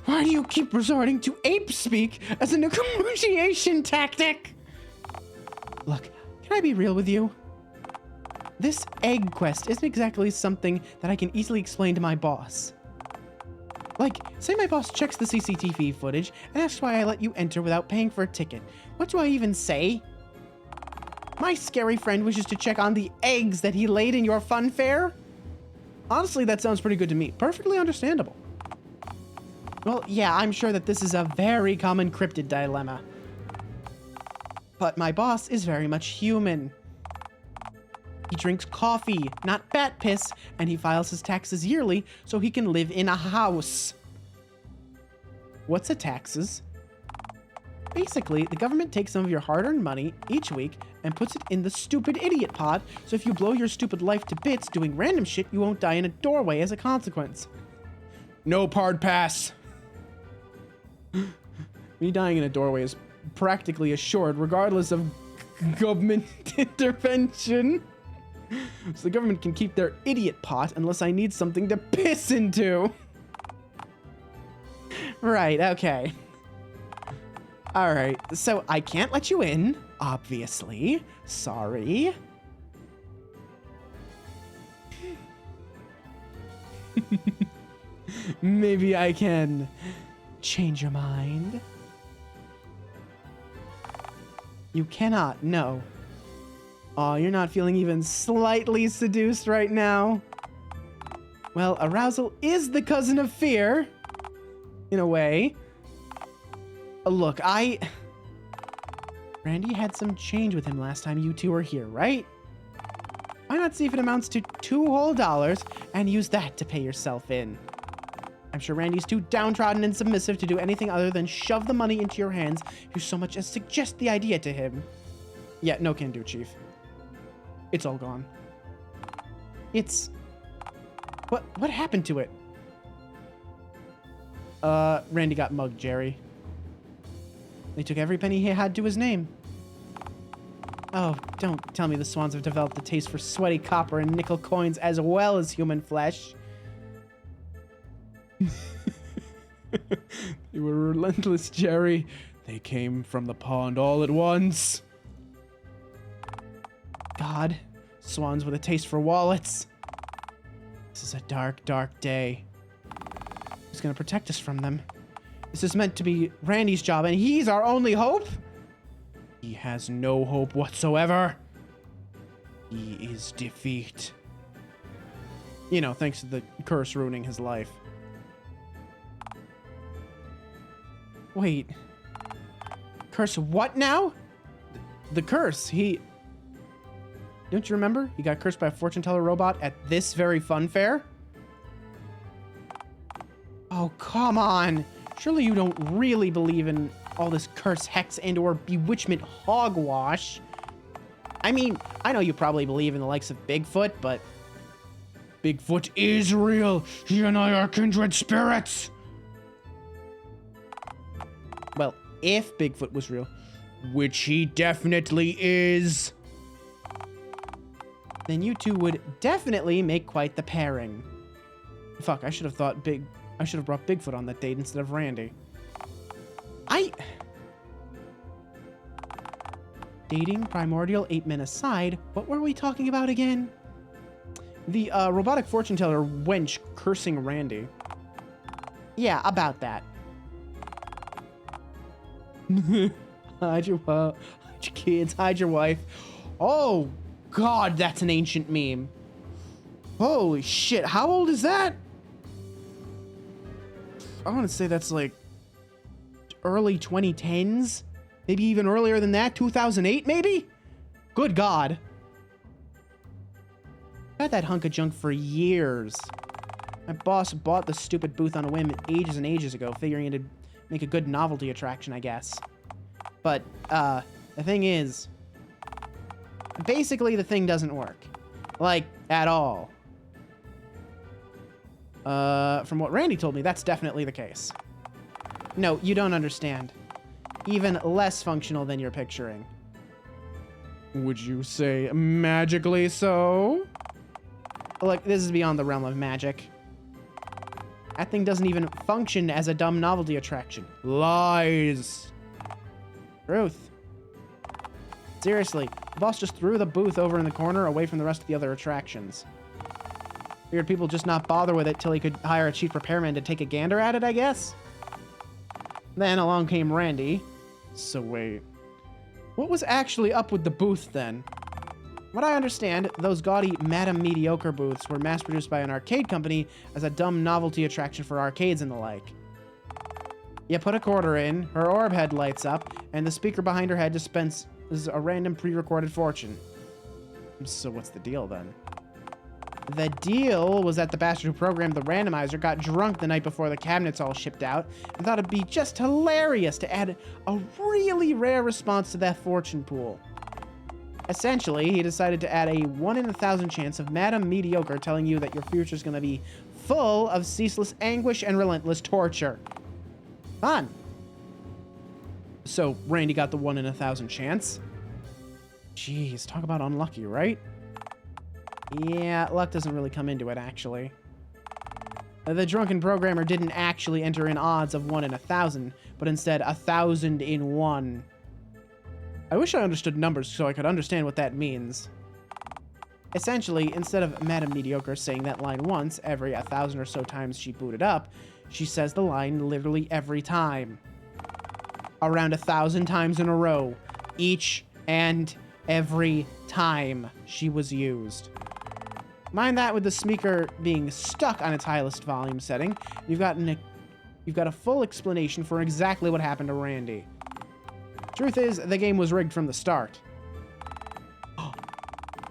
Why do you keep resorting to ape speak as a negotiation tactic? Look, can I be real with you? This egg quest isn't exactly something that I can easily explain to my boss. Like, say my boss checks the CCTV footage and asks why I let you enter without paying for a ticket. What do I even say? My scary friend wishes to check on the eggs that he laid in your fun fair? Honestly, that sounds pretty good to me. Perfectly understandable. Well, yeah, I'm sure that this is a very common cryptid dilemma. But my boss is very much human. He drinks coffee, not bat piss, and he files his taxes yearly so he can live in a house. What's a taxes? Basically, the government takes some of your hard-earned money each week and puts it in the stupid idiot pot, so if you blow your stupid life to bits doing random shit, you won't die in a doorway as a consequence. No hard pass. Me dying in a doorway is practically assured regardless of government intervention. So the government can keep their idiot pot unless I need something to piss into. Right, okay. Alright, so I can't let you in, obviously. Sorry. Maybe I can change your mind. You cannot, no. Aw, you're not feeling even slightly seduced right now. Well, arousal is the cousin of fear. In a way. Look, Randy had some change with him last time you two were here, right? Why not see if it amounts to $2 whole and use that to pay yourself in? I'm sure Randy's too downtrodden and submissive to do anything other than shove the money into your hands if you so much as suggest the idea to him. Yeah, no can do, Chief. It's all gone. It's... What happened to it? Randy got mugged, Jerry. They took every penny he had to his name. Oh, don't tell me the Swans have developed a taste for sweaty copper and nickel coins as well as human flesh. They were relentless, Jerry. They came from the pond all at once. God, swans with a taste for wallets. This is a dark, dark day. Who's gonna protect us from them? This is meant to be Randy's job, and he's our only hope? He has no hope whatsoever. He is defeat. You know, thanks to the curse ruining his life. Wait. Curse what now? The curse, Don't you remember? He got cursed by a fortune teller robot at this very fun fair? Oh, come on. Surely you don't really believe in all this curse, hex, and or bewitchment hogwash. I mean, I know you probably believe in the likes of Bigfoot, but... Bigfoot is real. He and I are kindred spirits. Well, if Bigfoot was real, which he definitely is, then you two would definitely make quite the pairing. Fuck, I should have brought Bigfoot on that date instead of Randy. Dating primordial ape men aside, what were we talking about again? The robotic fortune teller wench cursing Randy. Yeah, about that. Hide your kids, hide your wife. Oh, God, that's an ancient meme. Holy shit, how old is that? I want to say that's like early 2010s. Maybe even earlier than that. 2008, maybe? Good God. I had that hunk of junk for years. My boss bought the stupid booth on a whim ages and ages ago, figuring it'd make a good novelty attraction, I guess. But, the thing is, basically the thing doesn't work. Like, at all. From what Randy told me, that's definitely the case. No, you don't understand. Even less functional than you're picturing. Would you say magically so? Look, this is beyond the realm of magic. That thing doesn't even function as a dumb novelty attraction. Lies. Truth. Seriously, the boss just threw the booth over in the corner away from the rest of the other attractions. Figured people just not bother with it till he could hire a cheap repairman to take a gander at it, I guess? Then along came Randy. So wait, what was actually up with the booth then? What I understand, those gaudy Madame Mediocre booths were mass-produced by an arcade company as a dumb novelty attraction for arcades and the like. You put a quarter in, her orb head lights up, and the speaker behind her head dispenses a random pre-recorded fortune. So what's the deal then? The deal was that the bastard who programmed the randomizer got drunk the night before the cabinets all shipped out and thought it'd be just hilarious to add a really rare response to that fortune pool. Essentially, he decided to add a 1 in 1,000 chance of Madame Mediocre telling you that your future's gonna be full of ceaseless anguish and relentless torture. Fun. So, Randy got the 1 in 1,000 chance. Jeez, talk about unlucky, right? Yeah, luck doesn't really come into it, actually. The drunken programmer didn't actually enter in odds of 1 in 1,000, but instead 1,000 in 1. I wish I understood numbers so I could understand what that means. Essentially, instead of Madame Mediocre saying that line once every 1,000 or so times she booted up, she says the line literally every time. Around 1,000 times in a row, each and every time she was used. Mind that with the speaker being stuck on its highest volume setting, you've got a full explanation for exactly what happened to Randy. Truth is, the game was rigged from the start.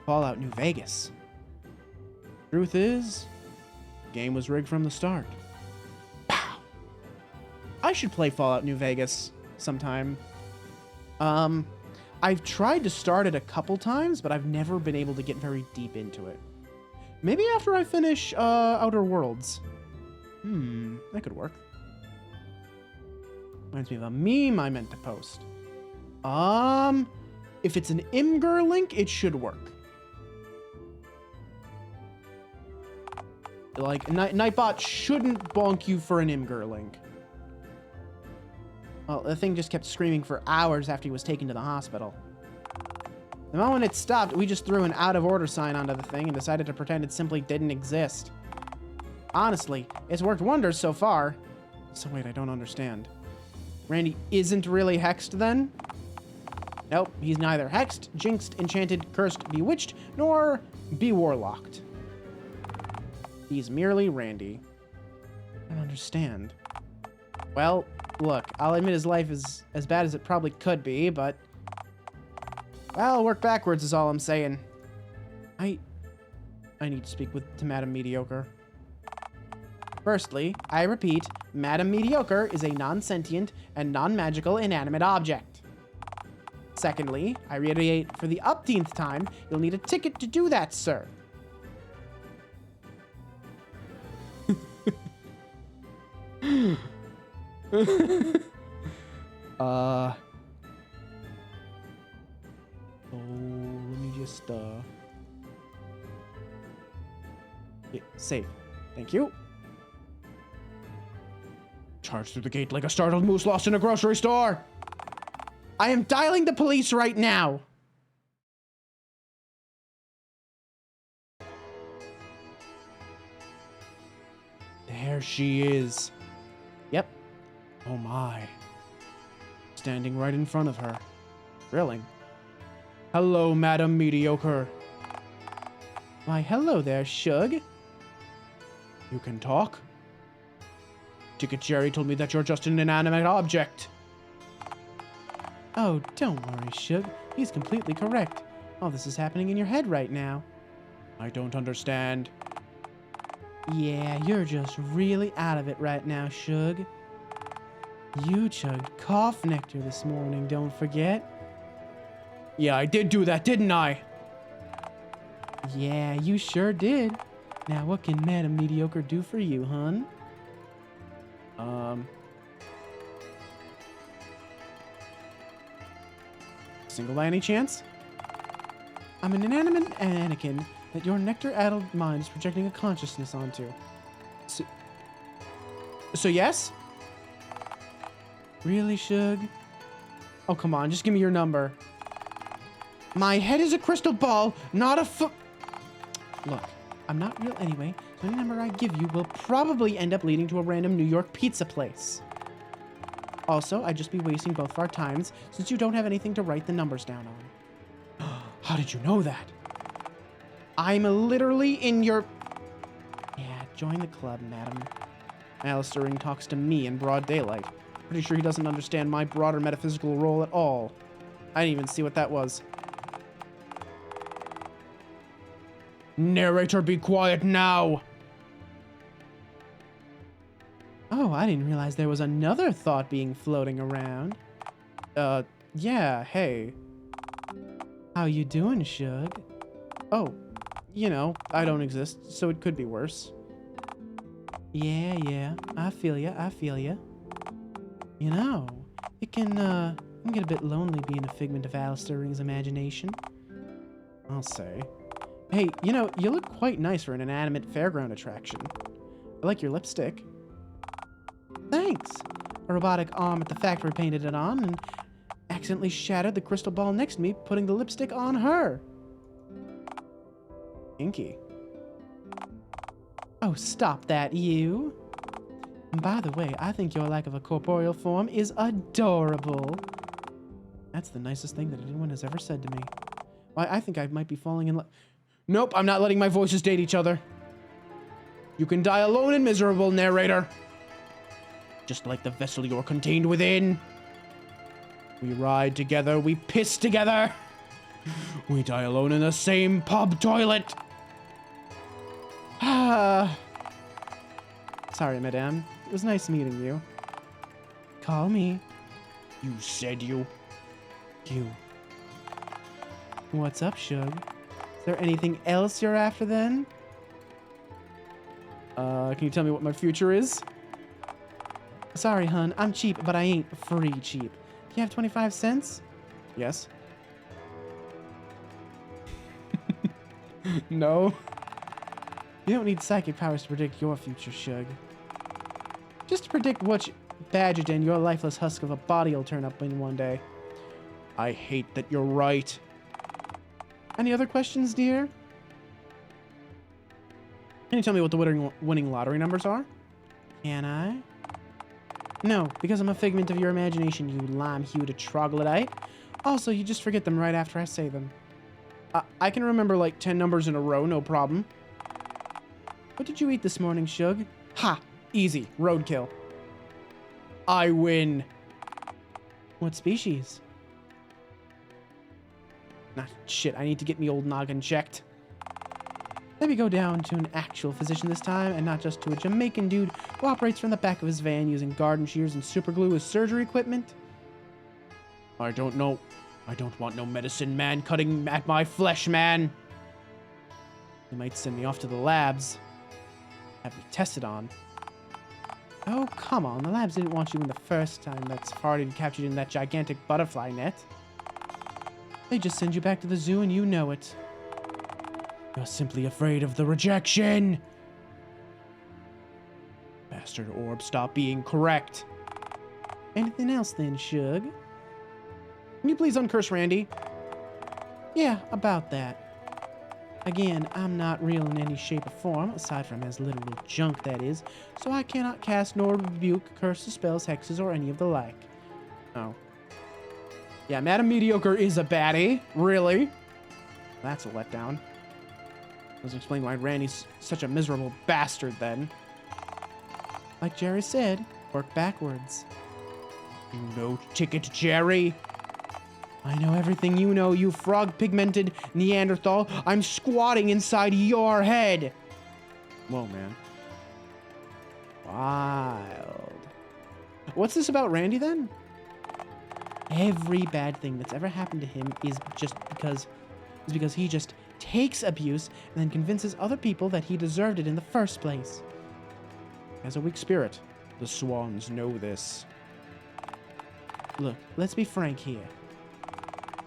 Fallout New Vegas. Truth is, the game was rigged from the start. Pow! I should play Fallout New Vegas sometime. I've tried to start it a couple times, but I've never been able to get very deep into it. Maybe after I finish Outer Worlds. That could work. Reminds me of a meme I meant to post. If it's an Imgur link, it should work. Like, Nightbot shouldn't bonk you for an Imgur link. Well, the thing just kept screaming for hours after he was taken to the hospital. The moment it stopped, we just threw an out-of-order sign onto the thing and decided to pretend it simply didn't exist. Honestly, it's worked wonders so far. So wait, I don't understand. Randy isn't really hexed then? Nope, he's neither hexed, jinxed, enchanted, cursed, bewitched, nor be-warlocked. He's merely Randy. I don't understand. Well, look, I'll admit his life is as bad as it probably could be, but... well, work backwards is all I'm saying. I need to speak to Madame Mediocre. Firstly, I repeat, Madame Mediocre is a non-sentient and non-magical inanimate object. Secondly, I reiterate for the upteenth time, you'll need a ticket to do that, sir. Oh, let me just, yeah, save. Thank you. Charge through the gate like a startled moose lost in a grocery store. I am dialing the police right now. There she is. Yep. Oh my. Standing right in front of her. Thrilling. Hello, Madame Mediocre. Why, hello there, Shug. You can talk? Ticket Jerry told me that you're just an inanimate object. Oh, don't worry, Shug. He's completely correct. All this is happening in your head right now. I don't understand. Yeah, you're just really out of it right now, Shug. You chugged cough nectar this morning, don't forget. Yeah, I did do that, didn't I? Yeah, you sure did. Now, what can Madam Mediocre do for you, hun? Single by any chance? I'm an inanimate Anakin that your nectar-addled mind is projecting a consciousness onto. So yes? Really, Shug? Oh, come on, just give me your number. My head is a crystal ball, not a Look, I'm not real anyway, so any number I give you will probably end up leading to a random New York pizza place. Also, I'd just be wasting both of our times since you don't have anything to write the numbers down on. How did you know that? I'm literally in your... Yeah, join the club, madam. Alistair Ring talks to me in broad daylight. Pretty sure he doesn't understand my broader metaphysical role at all. I didn't even see what that was. Narrator, be quiet now! Oh, I didn't realize there was another thought being floating around. Yeah, hey. How you doing, Shug? Oh, you know, I don't exist, so it could be worse. Yeah, I feel ya. You know, it can get a bit lonely being a figment of Alistair Ring's imagination. I'll say. Hey, you know, you look quite nice for an inanimate fairground attraction. I like your lipstick. Thanks. A robotic arm at the factory painted it on and accidentally shattered the crystal ball next to me, putting the lipstick on her. Inky. Oh, stop that, you. And by the way, I think your lack of a corporeal form is adorable. That's the nicest thing that anyone has ever said to me. Why, I think I might be falling in love. Nope, I'm not letting my voices date each other. You can die alone and miserable, narrator. Just like the vessel you're contained within. We ride together, we piss together. We die alone in the same pub toilet. Ah. Sorry, madame. It was nice meeting you. Call me. You said you. You. What's up, Shug? Is there anything else you're after then? Can you tell me what my future is? Sorry, hun. I'm cheap, but I ain't free cheap. Do you have 25 cents? Yes. No. You don't need psychic powers to predict your future, Shug. Just to predict which Badgerton, your lifeless husk of a body, will turn up in one day. I hate that you're right. Any other questions, dear? Can you tell me what the winning lottery numbers are? Can I? No, because I'm a figment of your imagination, you lime-hued troglodyte. Also, you just forget them right after I say them. I can remember like 10 numbers in a row, no problem. What did you eat this morning, Shug? Ha! Easy. Roadkill. I win. What species? Nah, shit. I need to get me old noggin checked. Let me go down to an actual physician this time, and not just to a Jamaican dude who operates from the back of his van using garden shears and super glue as surgery equipment. I don't know. I don't want no medicine man cutting at my flesh, man. They might send me off to the labs. Have me tested on. Oh, come on. The labs didn't want you in the first time that Safari captured you in that gigantic butterfly net. They just send you back to the zoo and you know it. You're simply afraid of the rejection. Bastard orb, stop being correct. Anything else then, Shug? Can you please uncurse Randy? Yeah, about that. Again, I'm not real in any shape or form, aside from as literal junk that is, so I cannot cast nor rebuke, curses, spells, hexes, or any of the like. Oh. Yeah, Madam Mediocre is a baddie. Really? That's a letdown. Doesn't explain why Randy's such a miserable bastard then. Like Jerry said, work backwards. You know ticket, Jerry. I know everything you know, you frog-pigmented Neanderthal. I'm squatting inside your head. Whoa, man. Wild. What's this about Randy, then? Every bad thing that's ever happened to him is because he just takes abuse and then convinces other people that he deserved it in the first place. He has a weak spirit. The Swans know this. Look, let's be frank here.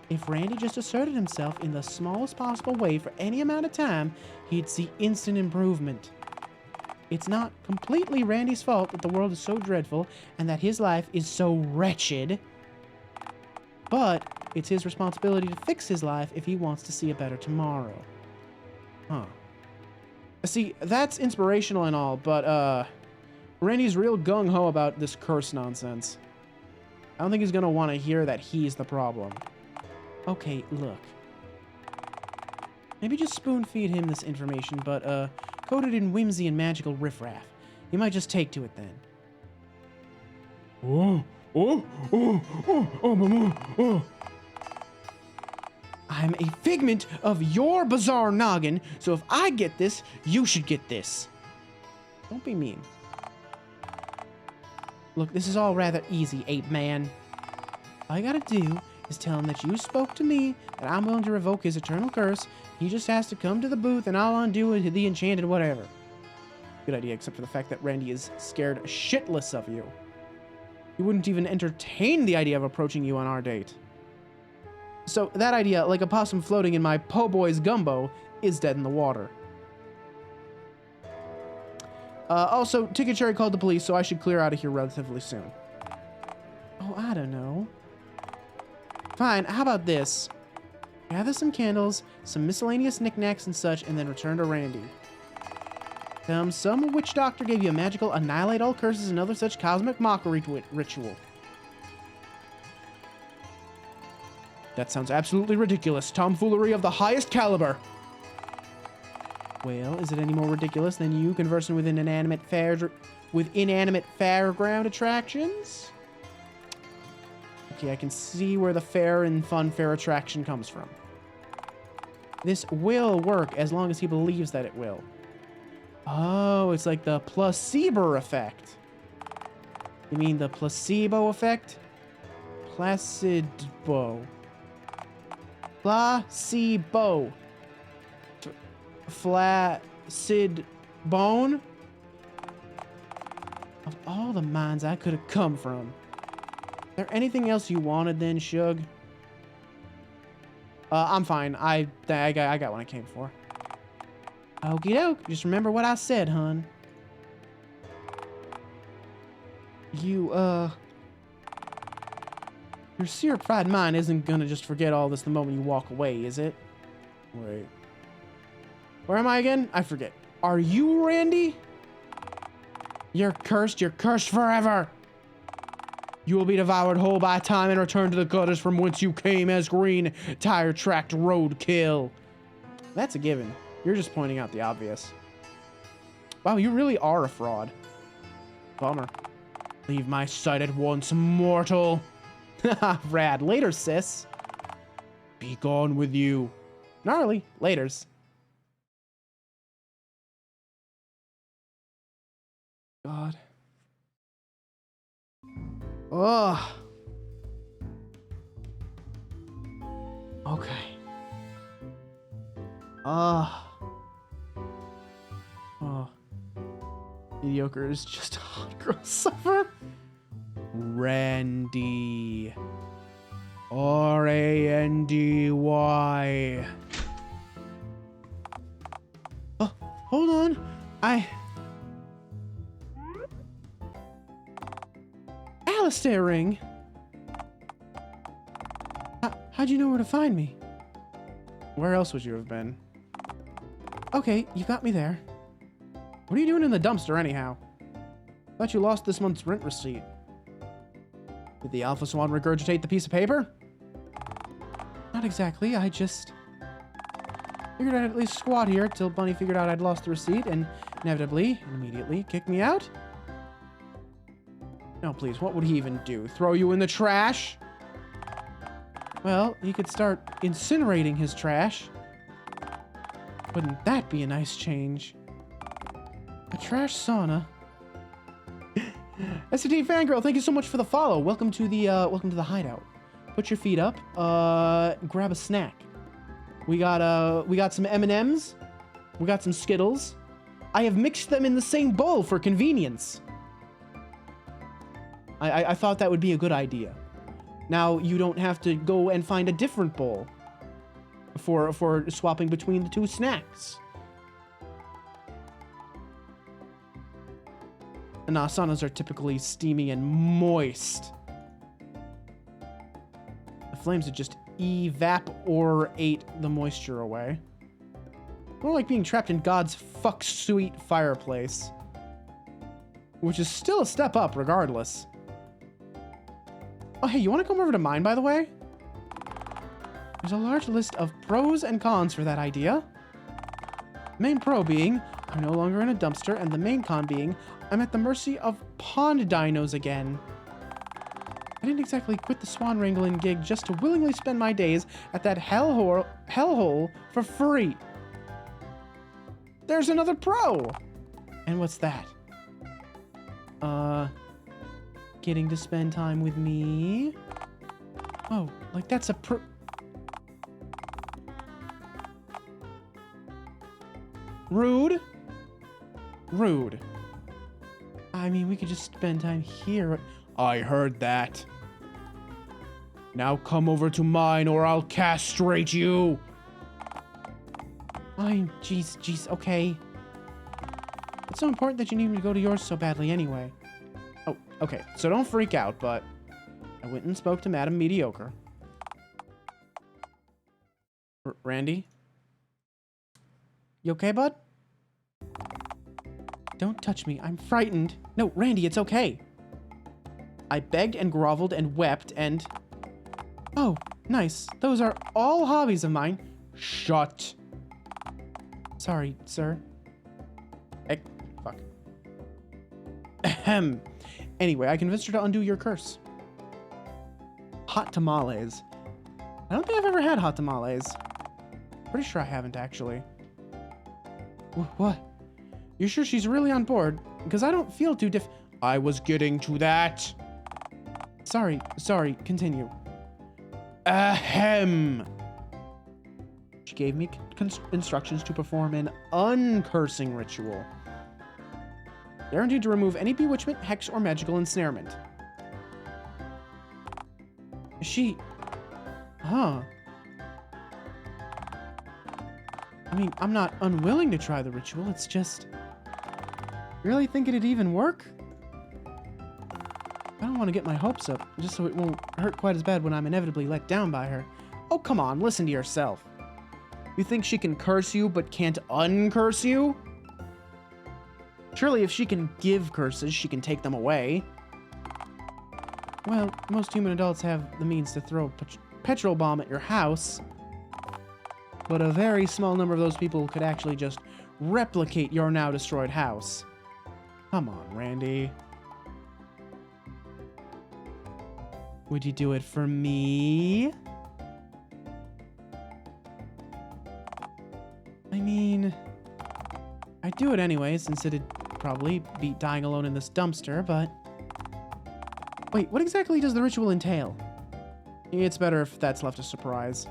If Randy just asserted himself in the smallest possible way for any amount of time, he'd see instant improvement. It's not completely Randy's fault that the world is so dreadful and that his life is so wretched, but it's his responsibility to fix his life if he wants to see a better tomorrow. Huh. See, that's inspirational and all, but, Randy's real gung-ho about this curse nonsense. I don't think he's gonna want to hear that he's the problem. Okay, look. Maybe just spoon-feed him this information, but, coated in whimsy and magical riffraff. He might just take to it then. I'm a figment of your bizarre noggin, so if I get this, you should get this. Don't be mean. Look, this is all rather easy, ape man. All you gotta do is tell him that you spoke to me, that I'm willing to revoke his eternal curse. He just has to come to the booth and I'll undo the enchanted whatever. Good idea, except for the fact that Randy is scared shitless of you. He wouldn't even entertain the idea of approaching you on our date. So that idea, like a possum floating in my po' boy's gumbo, is dead in the water. Also, Ticket Cherry called the police, so I should clear out of here relatively soon. Oh, I don't know. Fine, how about this? Gather some candles, some miscellaneous knickknacks and such, and then return to Randy. Tell him some witch doctor gave you a magical annihilate all curses and other such cosmic mockery ritual. That sounds absolutely ridiculous. Tomfoolery of the highest caliber. Well, is it any more ridiculous than you conversing with inanimate fairground attractions? Okay, I can see where the fair and fun fair attraction comes from. This will work as long as he believes that it will. Oh, it's like the placebo effect. You mean the placebo effect? Placebo. Placebo. Flaccid bone? Of all the minds I could have come from. Is there anything else you wanted then, Shug? I'm fine. I got what I came for. Okie doke. Just remember what I said, hun. Your syrup-fried mind isn't gonna just forget all this the moment you walk away, is it? Wait. Where am I again? I forget. Are you Randy? You're cursed forever! You will be devoured whole by time and returned to the gutters from whence you came as green, tire-tracked roadkill. That's a given. You're just pointing out the obvious. Wow, you really are a fraud. Bummer. Leave my sight at once, mortal. Haha, rad. Later, sis. Be gone with you. Gnarly. Laters. God. Ugh. Okay. Oh. Mediocre is just a hot girl suffer. Randy. R-A-N-D-Y. Oh, hold on. Alistair ring. How'd you know where to find me? Where else would you have been? Okay, you got me there. What are you doing in the dumpster anyhow? Thought you lost this month's rent receipt. Did the Alpha Swan regurgitate the piece of paper? Not exactly, I just... Figured I'd at least squat here till Bunny figured out I'd lost the receipt and inevitably and immediately kicked me out. No, please, what would he even do? Throw you in the trash? Well, he could start incinerating his trash. Wouldn't that be a nice change? A trash sauna. SCT Fangirl, thank you so much for the follow. Welcome to the hideout. Put your feet up. Grab a snack. We got some M&Ms. We got some Skittles. I have mixed them in the same bowl for convenience. I thought that would be a good idea. Now you don't have to go and find a different bowl for swapping between the two snacks. And saunas are typically steamy and moist. The flames would just evaporate the moisture away. More like being trapped in God's fuck-sweet fireplace. Which is still a step up regardless. Oh, hey, you want to come over to mine, by the way? There's a large list of pros and cons for that idea. Main pro being, I'm no longer in a dumpster, and the main con being, I'm at the mercy of pond dinos again. I didn't exactly quit the swan wrangling gig just to willingly spend my days at that hellhole for free. There's another pro! And what's that? Getting to spend time with me. Oh, like that's a Rude. Rude. I mean, we could just spend time here. I heard that. Now come over to mine or I'll castrate you. Jeez, okay. It's so important that you need me to go to yours so badly anyway. Oh, okay, so don't freak out, but I went and spoke to Madam Mediocre. Randy? You okay, bud? Don't touch me, I'm frightened. No, Randy, it's okay. I begged and groveled and wept and... Oh, nice. Those are all hobbies of mine. Shut. Sorry, sir. Fuck. Ahem. Anyway, I convinced her to undo your curse. Hot tamales. I don't think I've ever had hot tamales. Pretty sure I haven't, actually. What? You sure she's really on board? Because I don't feel too I was getting to that. Sorry, continue. Ahem. She gave me instructions to perform an uncursing ritual. Guaranteed to remove any bewitchment, hex, or magical ensnarement. Huh. I mean, I'm not unwilling to try the ritual, it's just... Really think it'd even work? I don't want to get my hopes up, just so it won't hurt quite as bad when I'm inevitably let down by her. Oh, come on, listen to yourself. You think she can curse you, but can't uncurse you? Surely if she can give curses, she can take them away. Well, most human adults have the means to throw a petrol bomb at your house. But a very small number of those people could actually just replicate your now destroyed house. Come on, Randy. Would you do it for me? I mean, I'd do it anyway, since it'd probably beat dying alone in this dumpster, but... Wait, what exactly does the ritual entail? It's better if that's left a surprise.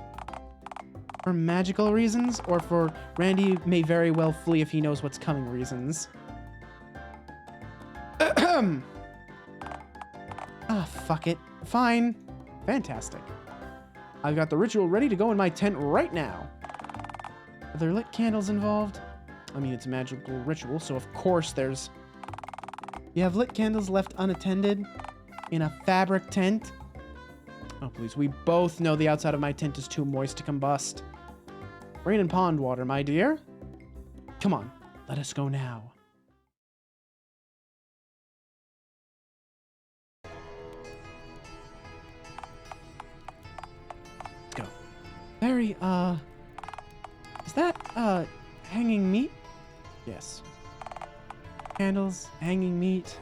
For magical reasons, or for Randy may very well flee if he knows what's coming reasons? Ah, fuck it. Fine. Fantastic. I've got the ritual ready to go in my tent right now. Are there lit candles involved? I mean, it's a magical ritual, so of course there's... You have lit candles left unattended in a fabric tent? Oh, please. We both know the outside of my tent is too moist to combust. Rain and pond water, my dear. Come on. Let us go now. Go. Very, Is that, hanging meat? Yes. Candles, hanging meat.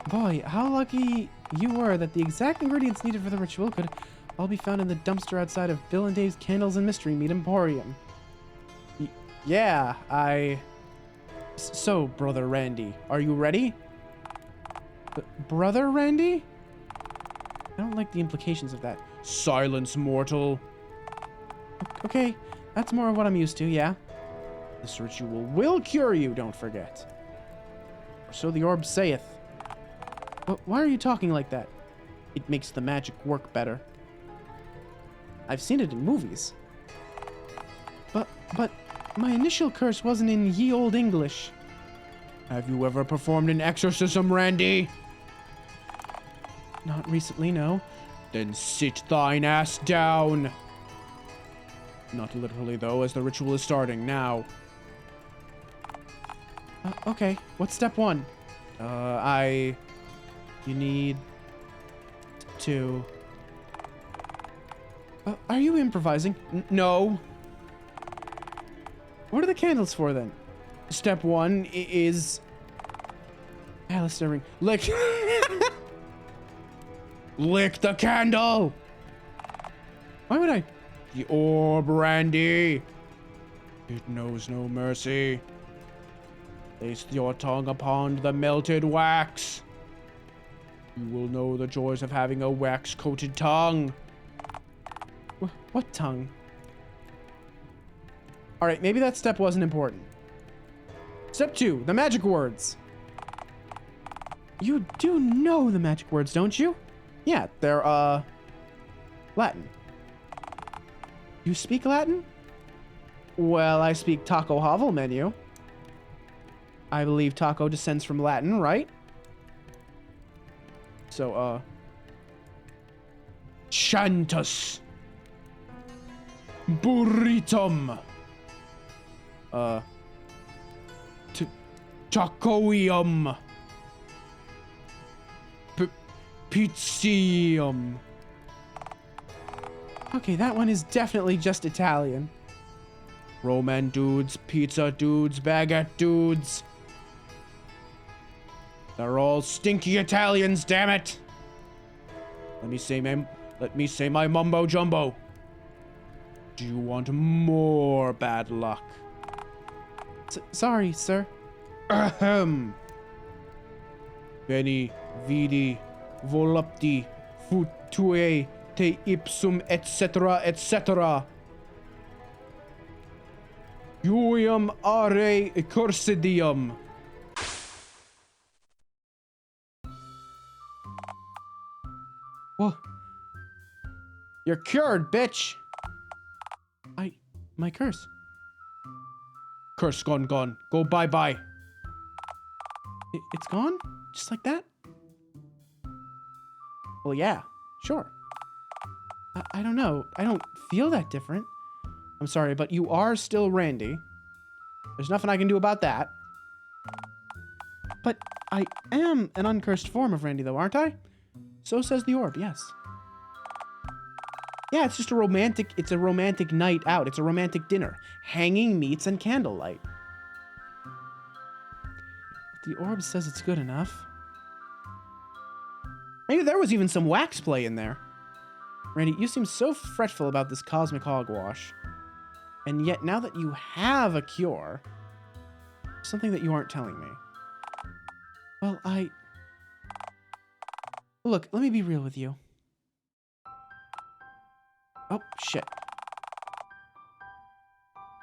Boy, how lucky you were that the exact ingredients needed for the ritual could all be found in the dumpster outside of Bill and Dave's Candles and Mystery Meat Emporium. Yeah, So, Brother Randy, are you ready? Brother Randy? I don't like the implications of that. Silence, mortal. Okay, that's more of what I'm used to, yeah. This ritual will cure you, don't forget. Or so the orb saith. But why are you talking like that? It makes the magic work better. I've seen it in movies. But my initial curse wasn't in ye old English. Have you ever performed an exorcism, Randy? Not recently, no. Then sit thine ass down. Not literally, though, as the ritual is starting now. Okay, what's step one? You need to... are you improvising? No. What are the candles for, then? Step one is... Alistair ring. Lick... Lick the candle! Why would I... The orb, Randy. It knows no mercy. Place your tongue upon the melted wax. You will know the joys of having a wax-coated tongue. What tongue? Alright, maybe that step wasn't important. Step 2, the magic words. You do know the magic words, don't you? Yeah, they're, Latin. You speak Latin? Well, I speak Taco Hovel menu. I believe taco descends from Latin, right? So, Chantus. Burritum. Tacoium. Pizzium. Okay, that one is definitely just Italian. Roman dudes, pizza dudes, baguette dudes. They're all stinky Italians, damn it! Let me say my mumbo jumbo. Do you want more bad luck? Sorry, sir. Ahem. Veni, vidi, volupti, futue, te ipsum, etc., etc. Juium are cursidium. Whoa. You're cured, bitch. My curse. Curse gone. Go bye-bye. It's gone? Just like that? Well, yeah, sure. I don't know. I don't feel that different. I'm sorry, but you are still Randy. There's nothing I can do about that. But I am an uncursed form of Randy, though, aren't I? So says the orb, yes. Yeah, it's just a romantic night out. It's a romantic dinner. Hanging meats and candlelight. The orb says it's good enough. Maybe there was even some wax play in there. Randy, you seem so fretful about this cosmic hogwash. And yet, now that you have a cure, something that you aren't telling me. Well, Look, let me be real with you. Oh, shit.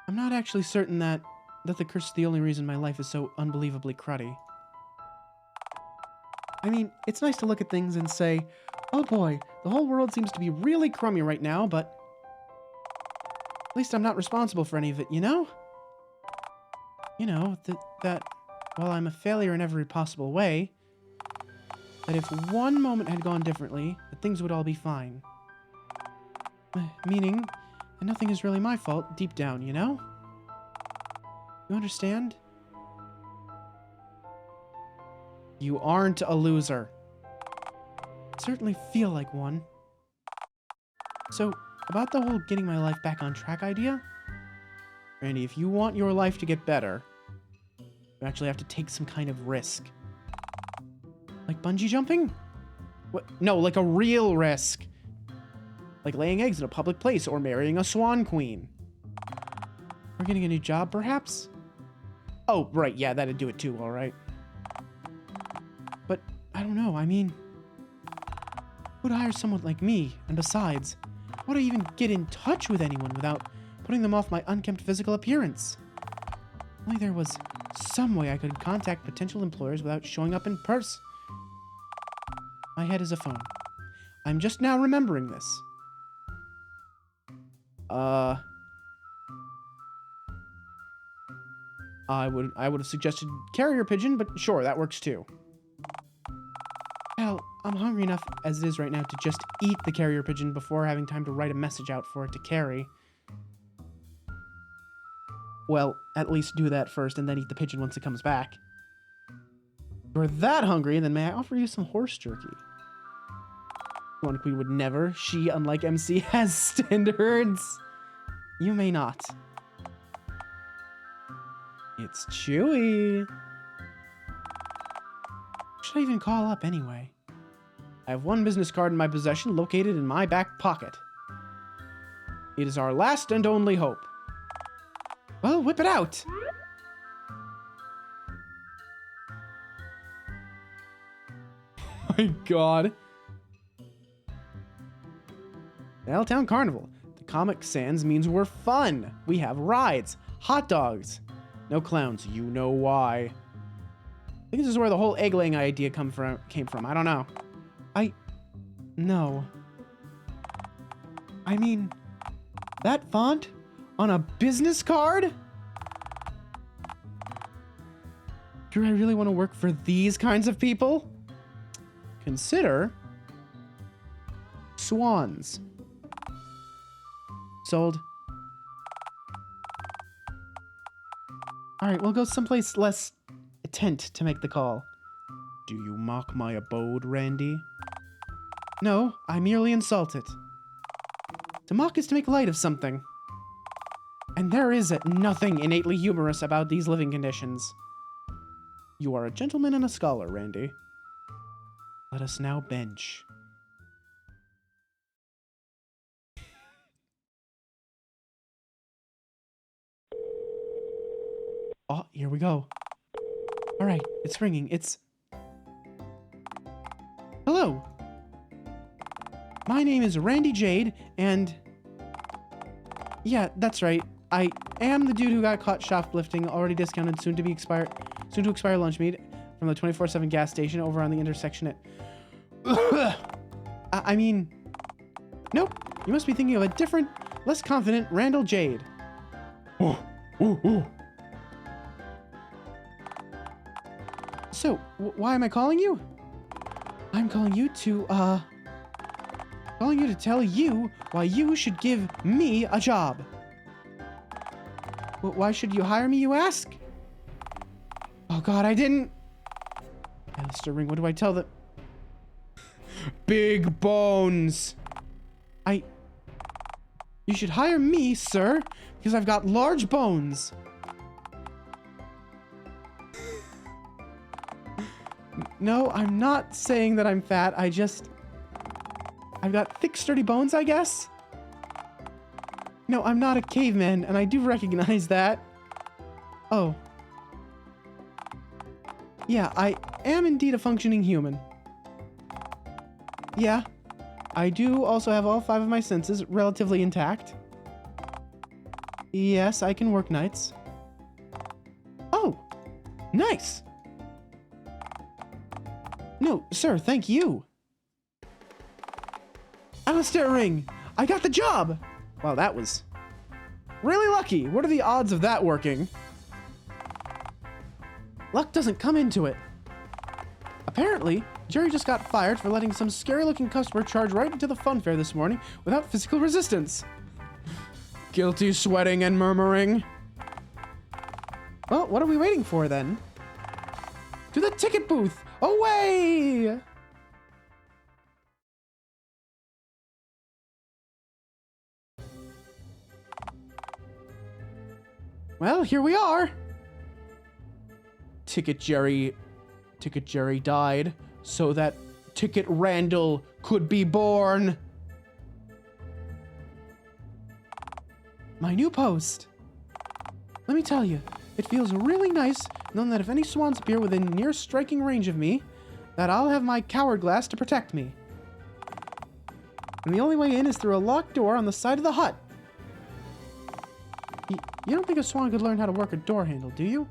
I'm not actually certain that the curse is the only reason my life is so unbelievably cruddy. I mean, it's nice to look at things and say, oh boy, the whole world seems to be really crummy right now, but at least I'm not responsible for any of it, you know? You know, that while I'm a failure in every possible way, that if one moment had gone differently, that things would all be fine. Meaning that nothing is really my fault deep down, you know? You understand? You aren't a loser. Certainly feel like one. So, about the whole getting my life back on track idea, Randy, if you want your life to get better, you actually have to take some kind of risk. Like bungee jumping? What? No, like a real risk. Like laying eggs in a public place or marrying a swan queen. Or getting a new job, perhaps? Oh, right, yeah, that'd do it too, alright. But, I don't know, I mean... who'd hire someone like me? And besides, how would I even get in touch with anyone without putting them off my unkempt physical appearance? Only there was some way I could contact potential employers without showing up in person. My head is a phone. I'm just now remembering this. I would have suggested carrier pigeon, but sure, that works too. Hell, I'm hungry enough as it is right now to just eat the carrier pigeon before having time to write a message out for it to carry. Well, at least do that first and then eat the pigeon once it comes back. If you're that hungry, then may I offer you some horse jerky? One queen would never. She, unlike MC, has standards. You may not. It's Chewy. Should I even call up anyway? I have one business card in my possession located in my back pocket. It is our last and only hope. Well, whip it out! My God. Dialtown Carnival. The Comic Sans means we're fun. We have rides, hot dogs. No clowns. You know why. I think this is where the whole egg-laying idea came from. I don't know. No. I mean, that font on a business card? Do I really want to work for these kinds of people? Consider swans. Sold. Alright, we'll go someplace less tent to make the call. Do you mock my abode, Randy? No, I merely insult it. To mock is to make light of something. And there is nothing innately humorous about these living conditions. You are a gentleman and a scholar, Randy. Let us now bench. Oh, here we go. All right, it's ringing. It's... Hello. My name is Randy Jade, and... Yeah, that's right. I am the dude who got caught shoplifting, already discounted, soon to expire lunch meat from the 24/7 gas station over on the intersection at... I mean... Nope. You must be thinking of a different, less confident Randall Jade. So, why am I calling you? I'm calling you to tell you why you should give me a job. Why should you hire me, you ask? Oh God, I didn't. Alistair Ring, what do I tell them? Big bones. You should hire me, sir, because I've got large bones. No, I'm not saying that I'm fat. I've got thick, sturdy bones, I guess? No, I'm not a caveman, and I do recognize that. Oh. Yeah, I am indeed a functioning human. Yeah. I do also have all 5 of my senses relatively intact. Yes, I can work nights. Oh, nice. No, sir, thank you. Alistair Ring, I got the job. Wow, that was really lucky. What are the odds of that working? Luck doesn't come into it. Apparently, Jerry just got fired for letting some scary-looking customer charge right into the fun fair this morning without physical resistance. Guilty sweating and murmuring. Well, what are we waiting for then? To the ticket booth! Away! Well, here we are. Ticket Jerry died so that Ticket Randall could be born. My new post. Let me tell you, it feels really nice knowing that if any swans appear within near striking range of me, that I'll have my coward glass to protect me. And the only way in is through a locked door on the side of the hut. You don't think a swan could learn how to work a door handle, do you?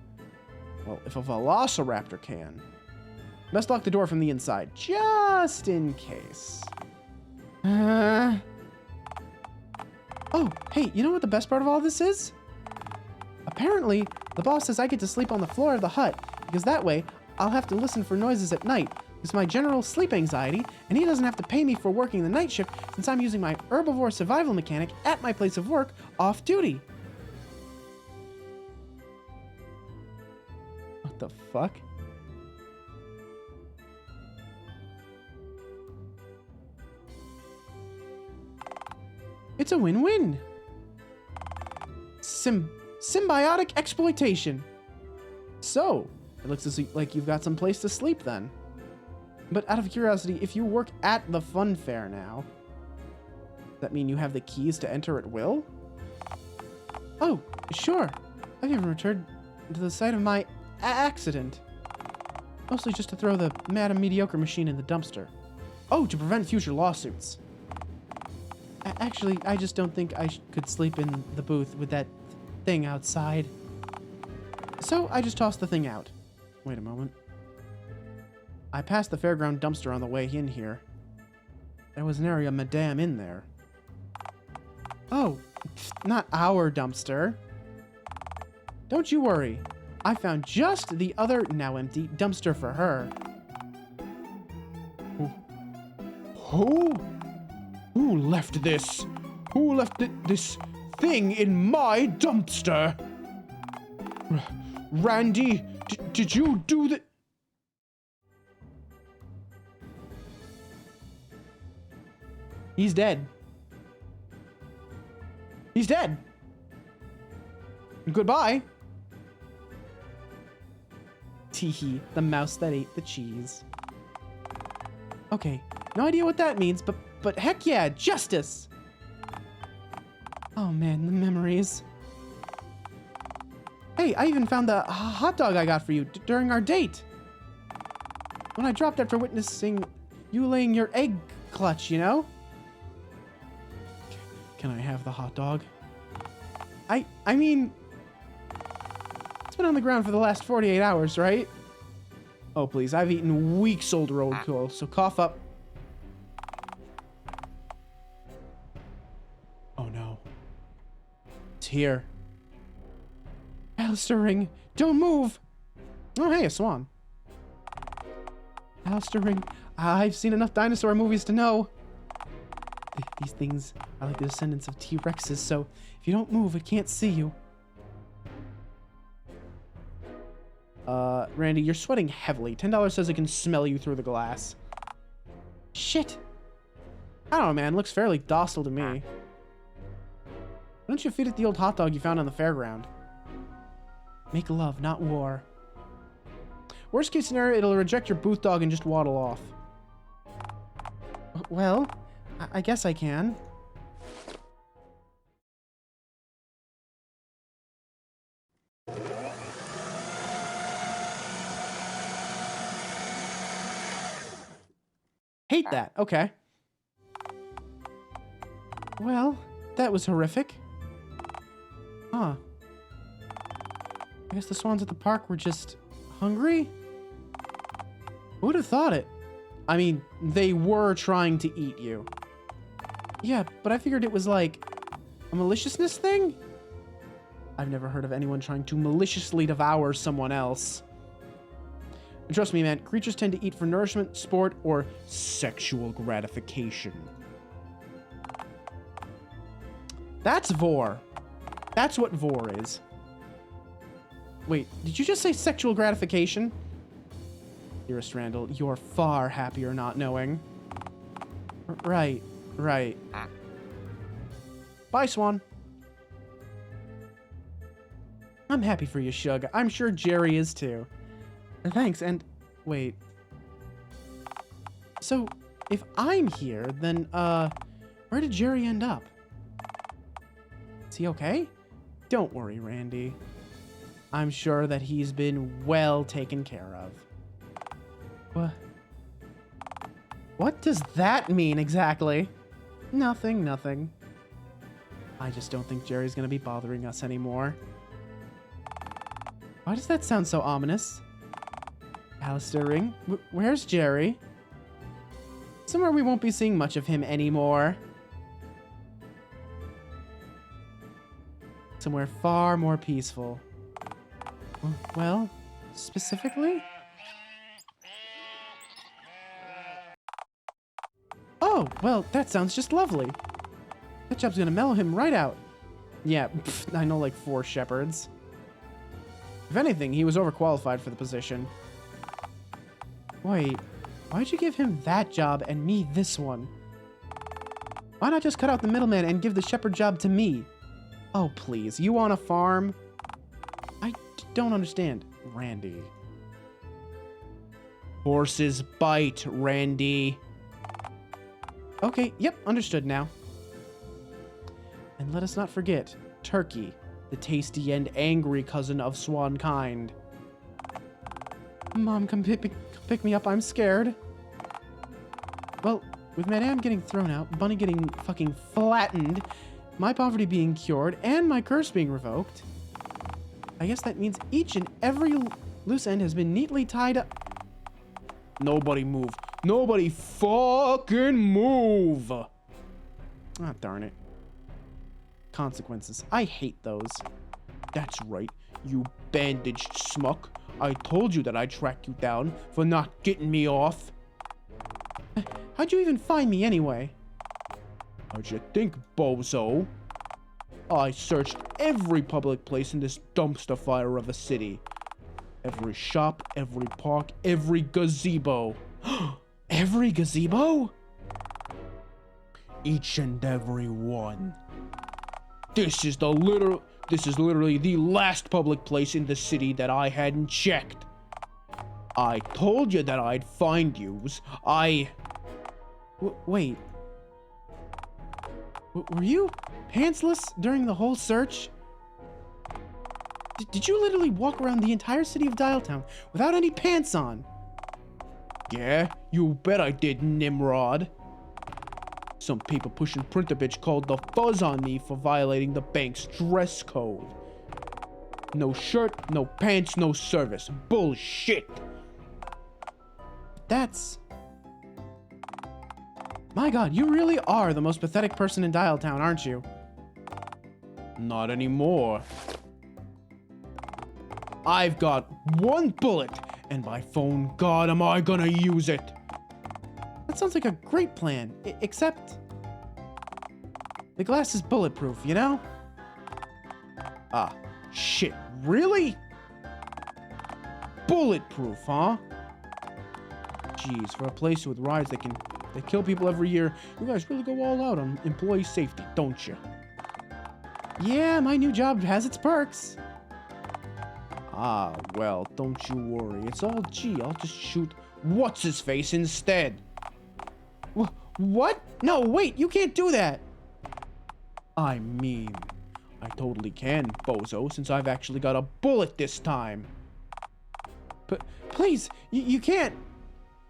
Well, if a velociraptor can. Best lock the door from the inside, just in case. Oh, hey, you know what the best part of all this is? Apparently, the boss says I get to sleep on the floor of the hut, because that way, I'll have to listen for noises at night. It's my general sleep anxiety, and he doesn't have to pay me for working the night shift since I'm using my herbivore survival mechanic at my place of work off duty. What the fuck? It's a win-win. Symbiotic exploitation. So, it looks like you've got some place to sleep then. But out of curiosity, if you work at the fun fair now, does that mean you have the keys to enter at will? Oh, sure. I've even returned to the site of my accident. Mostly just to throw the Madam Mediocre machine in the dumpster. Oh, to prevent future lawsuits. Actually, I just don't think I could sleep in the booth with that thing outside. So I just tossed the thing out. Wait a moment. I passed the fairground dumpster on the way in here. There was an area Madame in there. Oh, not our dumpster. Don't you worry. I found just the other, now empty, dumpster for her. Who left this? Who left this thing in my dumpster? Randy, did you do that? He's dead. He's dead. Goodbye. Teehee, the mouse that ate the cheese. Okay, no idea what that means, but heck yeah, justice! Oh man, the memories. Hey, I even found the hot dog I got for you during our date. When I dropped after witnessing you laying your egg clutch, you know? Can I have the hot dog? I mean, it's been on the ground for the last 48 hours, right? Oh, please, I've eaten weeks old roadkill, so cough up. Oh no. It's here. Alistair Ring, don't move! Oh, hey, a swan. Alistair Ring, I've seen enough dinosaur movies to know. These things are like the descendants of T-Rexes, so if you don't move, it can't see you. Randy, you're sweating heavily. $10 says it can smell you through the glass. Shit. I don't know, man. Looks fairly docile to me. Why don't you feed it the old hot dog you found on the fairground? Make love, not war. Worst case scenario, it'll reject your booth dog and just waddle off. Well, I guess I can. Hate that. Okay. Well, that was horrific. Huh. I guess the swans at the park were just hungry? Who would have thought it? I mean, they were trying to eat you. Yeah, but I figured it was like a maliciousness thing? I've never heard of anyone trying to maliciously devour someone else. And trust me, man, creatures tend to eat for nourishment, sport, or sexual gratification. That's vor. That's what vor is. Wait, did you just say sexual gratification? Dearest Randall, you're far happier not knowing. Right. Bye, Swan. I'm happy for you, Shug. I'm sure Jerry is too. Thanks, and wait. So, if I'm here, then, where did Jerry end up? Is he okay? Don't worry, Randy. I'm sure that he's been well taken care of. What does that mean exactly? Nothing, nothing. I just don't think Jerry's gonna be bothering us anymore. Why does that sound so ominous? Alistair Ring? Where's Jerry? Somewhere we won't be seeing much of him anymore. Somewhere far more peaceful. Well, specifically? Oh, well, that sounds just lovely. That job's gonna mellow him right out. Yeah, I know like 4 shepherds. If anything, he was overqualified for the position. Wait, why'd you give him that job and me this one? Why not just cut out the middleman and give the shepherd job to me? Oh, please, you on a farm? I don't understand, Randy. Horses bite, Randy. Okay, yep, understood now. And let us not forget, Turkey, the tasty and angry cousin of swankind. Mom, come pick me up, I'm scared. Well, with Madame getting thrown out, Bunny getting fucking flattened, my poverty being cured, and my curse being revoked, I guess that means each and every loose end has been neatly tied up. Nobody move. Nobody fucking move! Ah, darn it. Consequences. I hate those. That's right, you bandaged smuck. I told you that I'd track you down for not getting me off. How'd you even find me anyway? How'd you think, bozo? I searched every public place in this dumpster fire of a city. Every shop, every park, every gazebo. Every gazebo? Each and every one. This is literally the last public place in the city that I hadn't checked. I told you that I'd find yous. Wait. Were you pantsless during the whole search? Did you literally walk around the entire city of Dialtown without any pants on? Yeah, you bet I did, Nimrod. Some paper pushing printer bitch called the fuzz on me for violating the bank's dress code. No shirt, no pants, no service. Bullshit. That's... My god, you really are the most pathetic person in Dialtown, aren't you? Not anymore. I've got 1 bullet, and by phone god am I gonna use it. That sounds like a great plan, except... the glass is bulletproof, you know? Ah, shit, really? Bulletproof, huh? Jeez, for a place with rides that kill people every year, you guys really go all out on employee safety, don't you? Yeah, my new job has its perks. Ah, well, don't you worry. It's all G. I'll just shoot what's-his-face instead. What? No, wait, you can't do that. I mean, I totally can, bozo, since I've actually got a bullet this time. But please, you can't.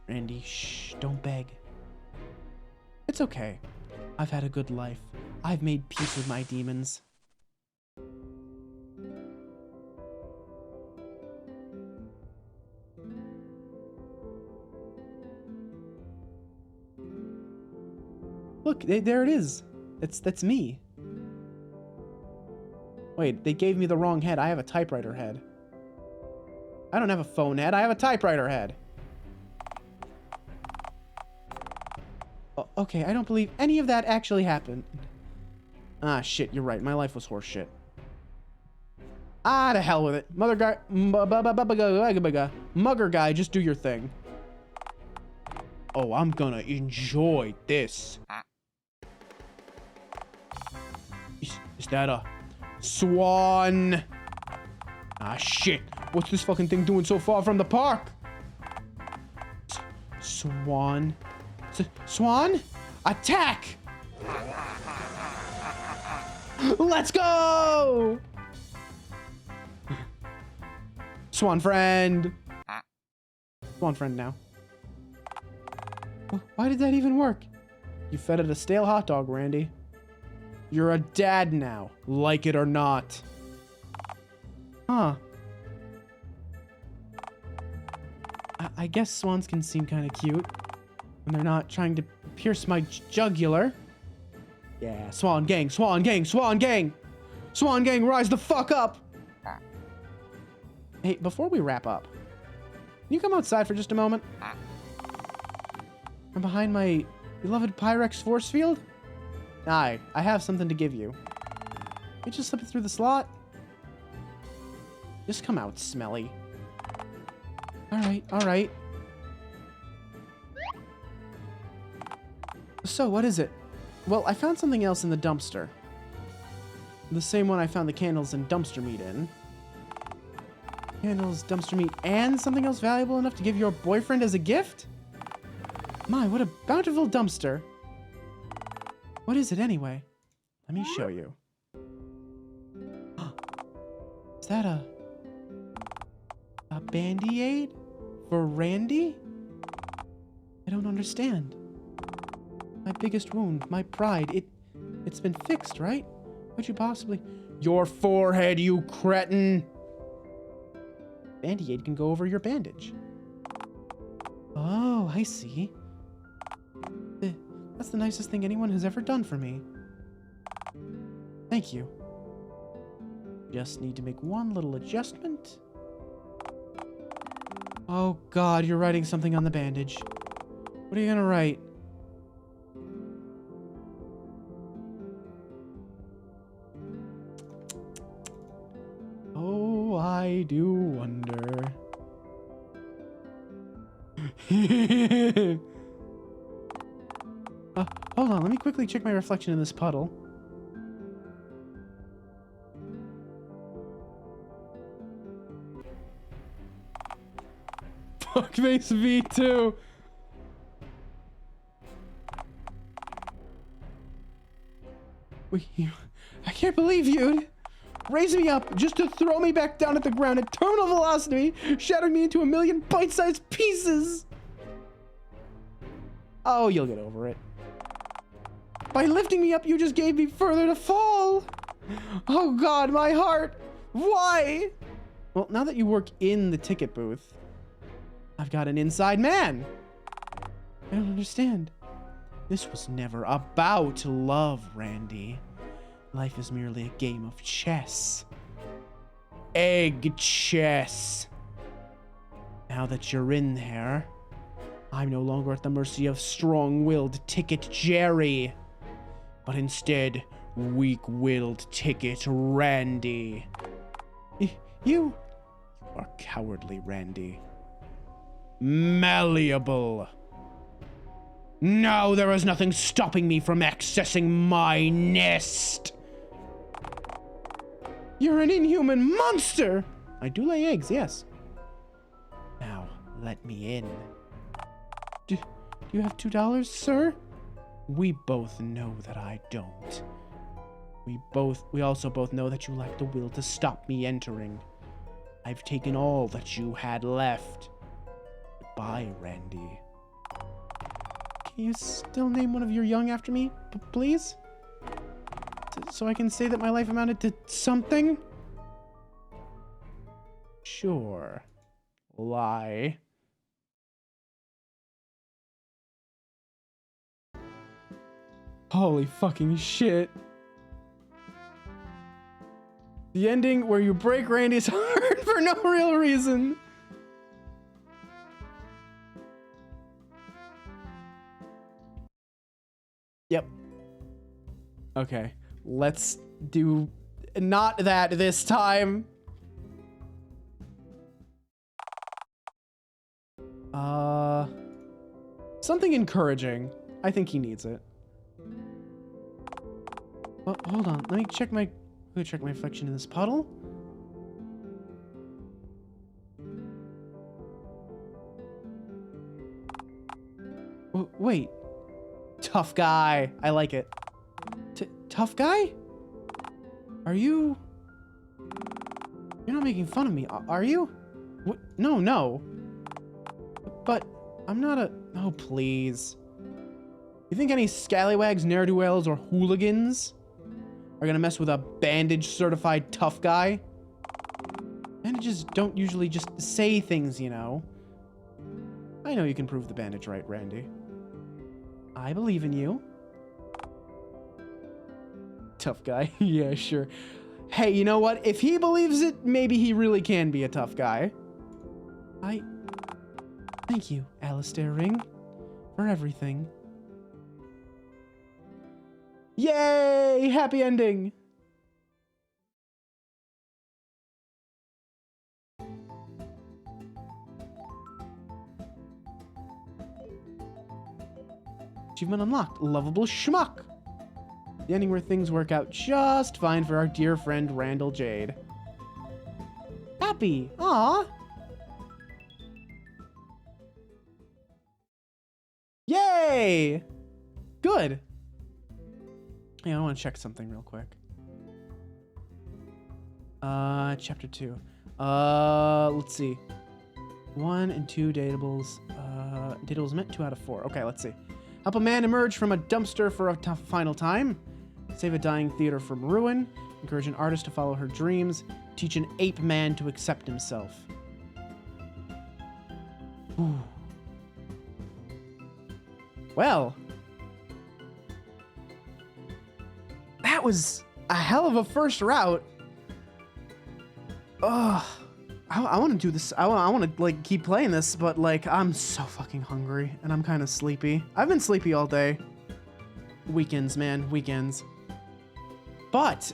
Randy, shh, don't beg. It's okay. I've had a good life. I've made peace with my demons. Look, there it is. That's me. Wait, they gave me the wrong head. I have a typewriter head. I don't have a phone head. I have a typewriter head. Okay, I don't believe any of that actually happened. Ah, shit, you're right. My life was horseshit. Ah, to hell with it. Mugger guy, just do your thing. Oh, I'm gonna enjoy this. Is that a swan? Ah, shit. What's this fucking thing doing so far from the park? Swan. Swan? Attack! Let's go! Swan friend. Swan friend now. Why did that even work? You fed it a stale hot dog, Randy. You're a dad now, like it or not. Huh. I guess swans can seem kind of cute when they're not trying to pierce my jugular. Yeah, swan gang, swan gang, swan gang! Swan gang, rise the fuck up! Hey, before we wrap up, can you come outside for just a moment? From behind my beloved Pyrex force field? Aye, I have something to give you. You just slip it through the slot? Just come out, smelly. Alright, alright. So, what is it? Well, I found something else in the dumpster. The same one I found the candles and dumpster meat in. Candles, dumpster meat, and something else valuable enough to give your boyfriend as a gift? My, what a bountiful dumpster. What is it anyway? Let me show you. Is that a Band-Aid for Randy? I don't understand. My biggest wound, my pride, it's been fixed, right? What'd you possibly... Your forehead, you cretin! Band-Aid can go over your bandage. Oh, I see. That's the nicest thing anyone has ever done for me. Thank you. Just need to make one little adjustment. Oh God, you're writing something on the bandage. What are you gonna write? Oh, I do wonder. Hold on, let me quickly check my reflection in this puddle. Fuckface V2! Wait, I can't believe you'd raise me up just to throw me back down at the ground at terminal velocity, shattering me into a million bite-sized pieces! Oh, you'll get over it. By lifting me up, you just gave me further to fall. Oh God, my heart. Why? Well, now that you work in the ticket booth, I've got an inside man. I don't understand. This was never about love, Randy. Life is merely a game of chess. Egg chess. Now that you're in there, I'm no longer at the mercy of strong-willed Ticket Jerry, but instead weak-willed Ticket Randy. You are cowardly, Randy. Malleable. Now there is nothing stopping me from accessing my nest. You're an inhuman monster. I do lay eggs, yes. Now, let me in. Do you have $2, sir? We both know that I don't. We also both know that you lack the will to stop me entering. I've taken all that you had left. Goodbye, Randy. Can you still name one of your young after me, please? So I can say that my life amounted to something? Sure. Lie. Holy fucking shit. The ending where you break Randy's heart for no real reason. Yep. Okay. Let's do not that this time. Something encouraging. I think he needs it. Oh, hold on. Let me check my reflection in this puddle. Wait. Tough guy. I like it. Tough guy? Are you... You're not making fun of me, are you? No. But I'm not a... Oh, please. You think any scallywags, ne'er-do-wells, or hooligans are gonna mess with a bandage-certified tough guy? Bandages don't usually just say things, you know. I know you can prove the bandage right, Randy. I believe in you. Tough guy. Yeah, sure. Hey, you know what? If he believes it, maybe he really can be a tough guy. Thank you, Alistair Ring, for everything. Yay! Happy ending! Achievement unlocked. Lovable schmuck. The ending where things work out just fine for our dear friend Randall Jade. Happy. Aww. Yay! Good. Hey, I want to check something real quick. Chapter 2. Let's see. 1 and 2 datables. Datables meant 2 out of 4. Okay, let's see. Help a man emerge from a dumpster for a final time. Save a dying theater from ruin. Encourage an artist to follow her dreams. Teach an ape man to accept himself. Ooh. Well, that was a hell of a first route. Ugh. I want to do this. I want to like keep playing this, but like I'm so fucking hungry and I'm kind of sleepy. I've been sleepy all day. Weekends, man, weekends. But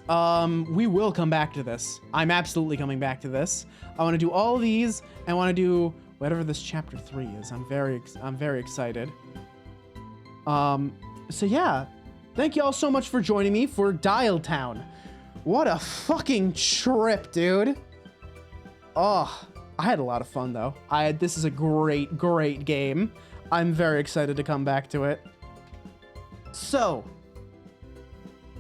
we will come back to this. I'm absolutely coming back to this. I want to do all these. I want to do whatever this chapter 3 is. I'm very excited. So yeah, thank you all so much for joining me for Dialtown. What a fucking trip, dude. Oh, I had a lot of fun though. This is a great game. I'm very excited to come back to it. So,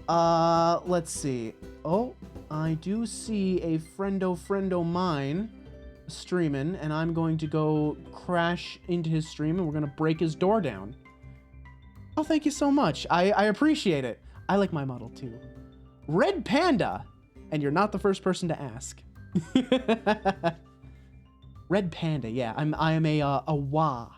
let's see. Oh, I do see a friendo mine streaming, and I'm going to go crash into his stream, and we're gonna break his door down. Oh, thank you so much. I appreciate it. I like my model too. Red Panda, and you're not the first person to ask. Red Panda, yeah. I am a wah.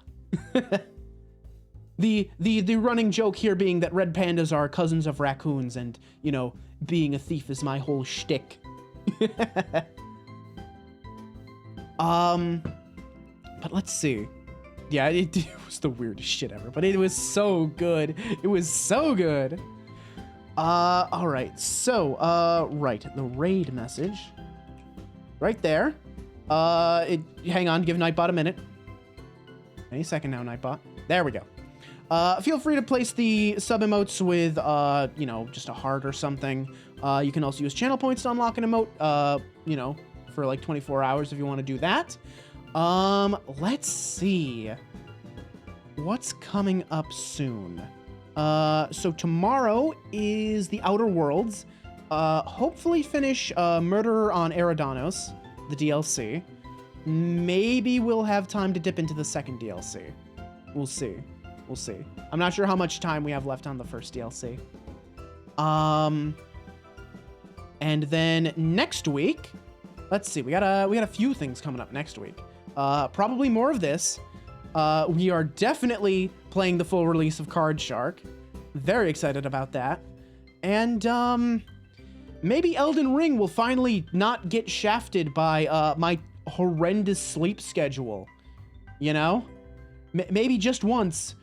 The running joke here being that red pandas are cousins of raccoons, and you know, being a thief is my whole shtick. But let's see. Yeah, it was the weirdest shit ever, but it was so good. It was so good. All right. So, right, the raid message. Right there. Hang on, give Nightbot a minute. Any second now, Nightbot. There we go. Feel free to place the sub emotes with, you know, just a heart or something. You can also use channel points to unlock an emote, you know, for like 24 hours if you want to do that. Let's see. What's coming up soon? So tomorrow is the Outer Worlds. Hopefully finish Murderer on Eridanos, the DLC. Maybe we'll have time to dip into the second DLC. We'll see. We'll see. I'm not sure how much time we have left on the first DLC. And then next week, let's see. We got a few things coming up next week. Probably more of this. We are definitely playing the full release of Card Shark. Very excited about that. And maybe Elden Ring will finally not get shafted by my horrendous sleep schedule. You know? Maybe just once,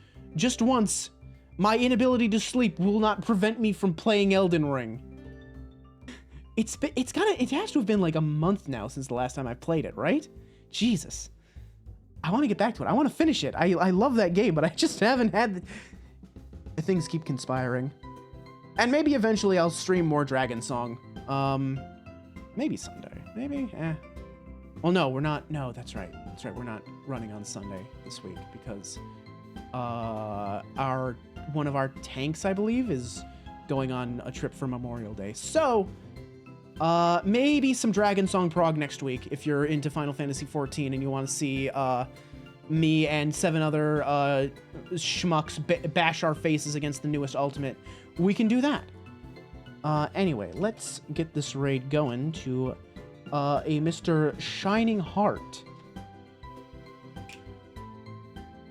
my inability to sleep will not prevent me from playing Elden Ring. It has to have been like a month now since the last time I played it, right? Jesus. I want to get back to it. I want to finish it. I love that game, but I just haven't had the things keep conspiring. And maybe eventually I'll stream more Dragon Song. Maybe Sunday. Maybe? Well, no, we're not. No, that's right. That's right. We're not running on Sunday this week because one of our tanks, I believe, is going on a trip for Memorial Day. So, maybe some Dragon Song prog next week if you're into Final Fantasy XIV and you want to see me and 7 other schmucks bash our faces against the newest Ultimate. We can do that. Anyway, let's get this raid going to a Mr. Shining Heart.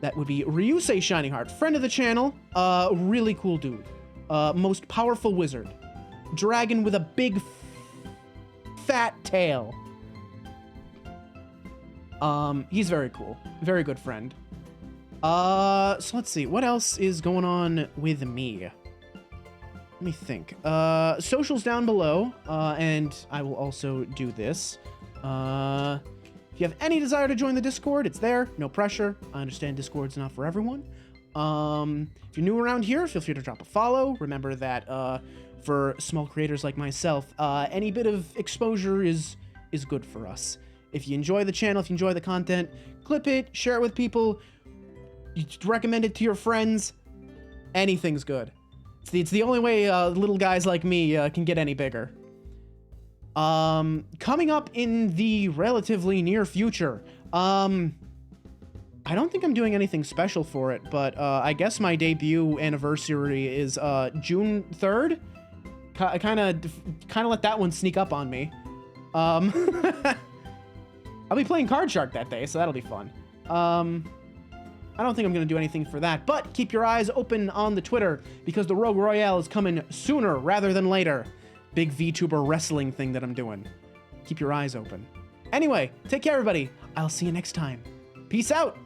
That would be Ryusei Shining Heart, friend of the channel, really cool dude. Most powerful wizard. Dragon with a big fat tail. He's very cool. Very good friend. So let's see. What else is going on with me? Let me think. Socials down below, and I will also do this. If you have any desire to join the Discord, it's there. No pressure. I understand Discord's not for everyone. If you're new around here, feel free to drop a follow. Remember that for small creators like myself, any bit of exposure is good for us. If you enjoy the channel, if you enjoy the content, clip it, share it with people, you recommend it to your friends. Anything's good. It's the only way little guys like me can get any bigger. Coming up in the relatively near future, I don't think I'm doing anything special for it, but I guess my debut anniversary is June 3rd. I kind of let that one sneak up on me. I'll be playing Card Shark that day, so that'll be fun. I don't think I'm going to do anything for that, but keep your eyes open on the Twitter, because the Rogue Royale is coming sooner rather than later. Big VTuber wrestling thing that I'm doing. Keep your eyes open. Anyway, take care, everybody. I'll see you next time. Peace out.